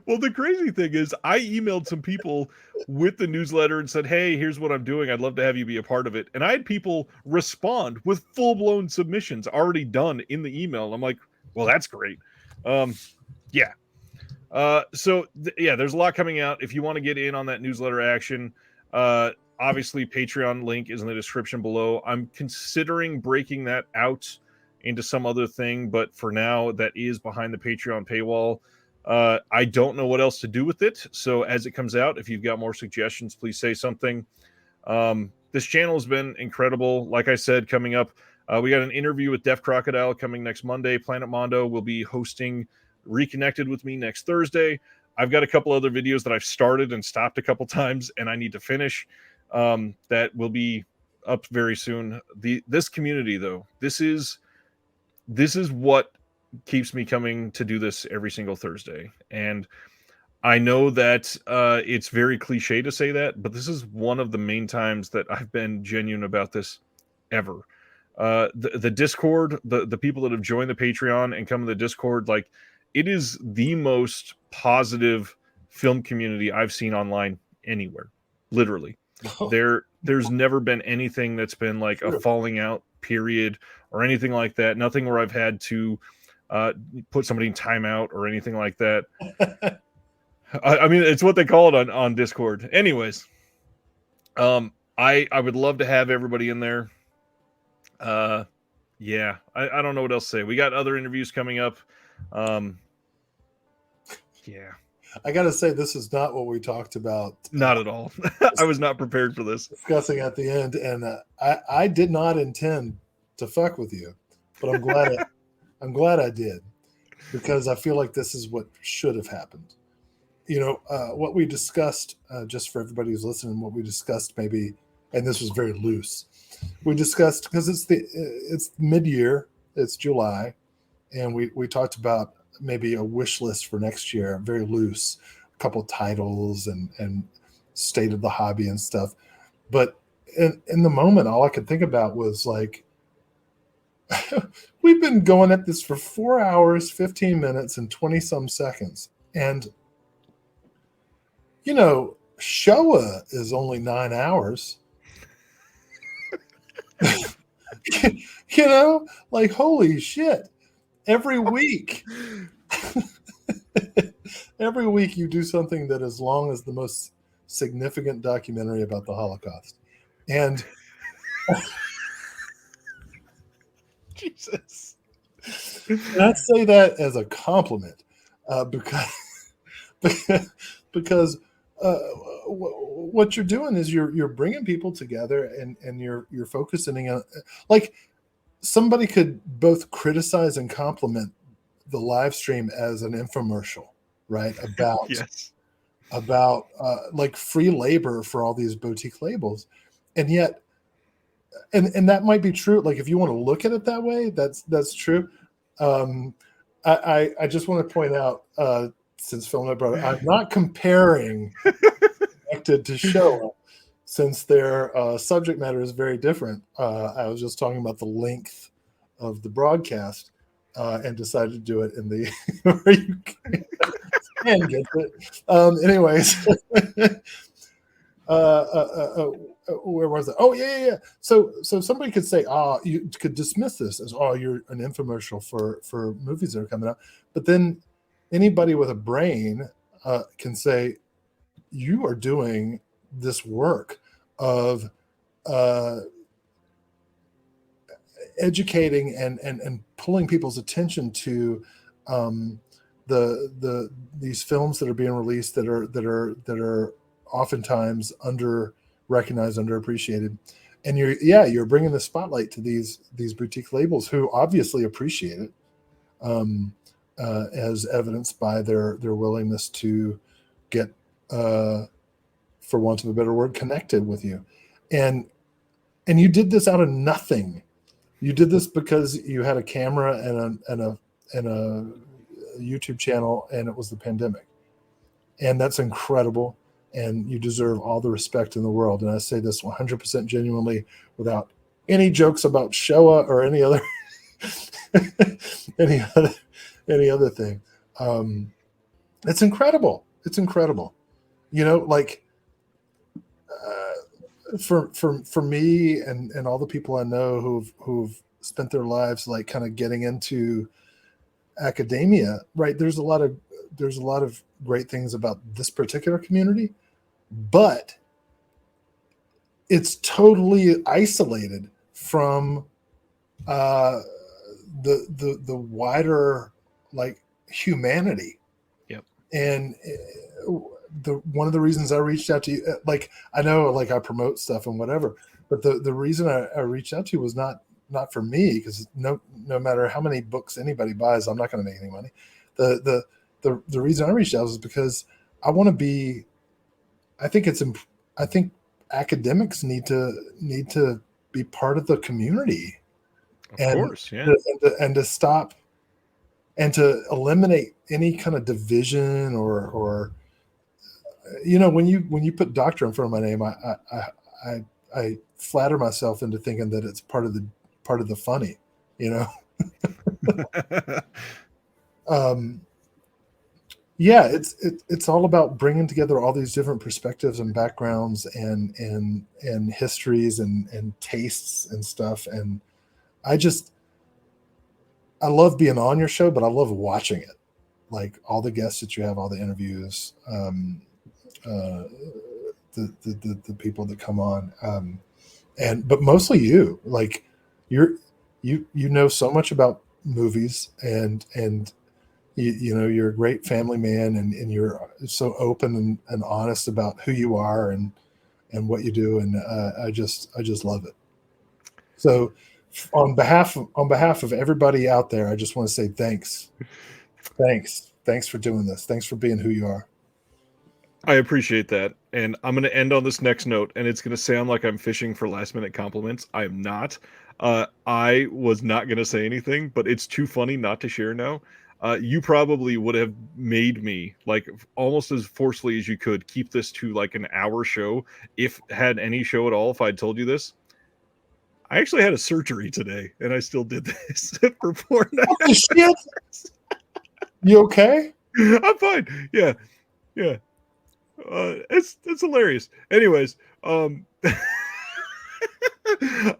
Speaker 1: Well, the crazy thing is, I emailed some people with the newsletter and said, hey, here's what I'm doing. I'd love to have you be a part of it. And I had people respond with full-blown submissions already done in the email. I'm like, well, that's great. Yeah. There's a lot coming out. If you want to get in on that newsletter action, obviously Patreon link is in the description below. I'm considering breaking that out into some other thing, but for now, that is behind the Patreon paywall. I don't know what else to do with it. So as it comes out, if you've got more suggestions, please say something. This channel has been incredible. Like I said, coming up, we got an interview with Def Crocodile coming next Monday. Planet Mondo will be hosting Reconnected with me next Thursday. I've got a couple other videos that I've started and stopped a couple times, and I need to finish. That will be up very soon. This community, though, this is what keeps me coming to do this every single Thursday. And I know that it's very cliche to say that, but this is one of the main times that I've been genuine about this ever. The Discord, the people that have joined the Patreon and come to the Discord, like, it is the most positive film community I've seen online anywhere. Literally. There's never been anything that's been like a falling out period or anything like that. Nothing where I've had to put somebody in timeout or anything like that. I mean, it's what they call it on Discord. Anyways, I would love to have everybody in there. Yeah, I don't know what else to say. We got other interviews coming up. Yeah.
Speaker 2: I got to say, this is not what we talked about.
Speaker 1: Not at all. I was not prepared for this.
Speaker 2: Discussing at the end, and I did not intend to fuck with you, but I'm glad I'm glad I did, because I feel like this is what should have happened. What we discussed, just for everybody who's listening, what we discussed maybe, and this was very loose. We discussed, because it's mid-year, It's July, and we talked about maybe a wish list for next year, very loose, a couple titles and state of the hobby and stuff. But in the moment, all I could think about was like, we've been going at this for 4 hours, 15 minutes, and 20 some seconds. And, Showa is only 9 hours. Like, holy shit. Every week, every week you do something that is long as the most significant documentary about the Holocaust. And
Speaker 1: Jesus.
Speaker 2: and I say that as a compliment, because what you're doing is you're bringing people together, and you're focusing on, like, somebody could both criticize and compliment the live stream as an infomercial, right?
Speaker 1: Yes.
Speaker 2: About like free labor for all these boutique labels, and yet, and that might be true. Like, if you want to look at it that way, that's true. Um, I just want to point out, since Phil and I brought it, I'm not comparing connected to Showa, since their subject matter is very different. I was just talking about the length of the broadcast, and decided to do it in the where you can get it. Anyways, where was it? Oh, yeah. So somebody could say, you could dismiss this as, you're an infomercial for movies that are coming out. But then anybody with a brain can say, you are doing this work of educating and pulling people's attention to these films that are being released that are oftentimes under recognized, underappreciated, and you're bringing the spotlight to these boutique labels who obviously appreciate it, as evidenced by their willingness to get, for want of a better word, connected with you, and you did this out of nothing. You did this because you had a camera and a YouTube channel, and it was the pandemic, and that's incredible. And you deserve all the respect in the world. And I say this 100% genuinely, without any jokes about Showa or any other any other thing. It's incredible. It's incredible. Like, for me and all the people I know who've spent their lives like kind of getting into academia, right? There's a lot of great things about this particular community, but it's totally isolated from the wider, like, humanity.
Speaker 1: Yep.
Speaker 2: And one of the reasons I reached out to you, like, I know, like, I promote stuff and whatever, but the reason I reached out to you was not for me, because no matter how many books anybody buys, I'm not going to make any money. The reason I reached out was because I want to be. I think academics need to be part of the community,
Speaker 1: Of course, yeah.
Speaker 2: and to stop and to eliminate any kind of division or when you put doctor in front of my name, I flatter myself into thinking that it's part of the funny, Yeah, it's all about bringing together all these different perspectives and backgrounds and histories and tastes and stuff. And I love being on your show, but I love watching it. Like, all the guests that you have, all the interviews, the people that come on, but mostly you. Like, you know so much about movies, and you're a great family man, and you're so open and honest about who you are and what you do, and I just love it. So on behalf of everybody out there, I just want to say thanks for doing this. Thanks for being who you are.
Speaker 1: I appreciate that. And I'm going to end on this next note, and it's going to sound like I'm fishing for last minute compliments. I am not. I was not going to say anything, but it's too funny not to share now. You probably would have made me, like, almost as forcefully as you could, keep this to like an hour show, if had any show at all, if I'd told you this. I actually had a surgery today, and I still did this for 4 nights.
Speaker 2: What the shit? You okay?
Speaker 1: I'm fine. Yeah. Yeah. It's hilarious. Anyways, I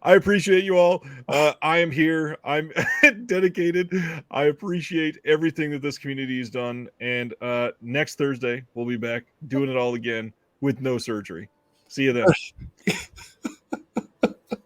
Speaker 1: appreciate you all. I am here. I'm dedicated. I appreciate everything that this community has done. And next Thursday, we'll be back doing it all again with no surgery. See you then.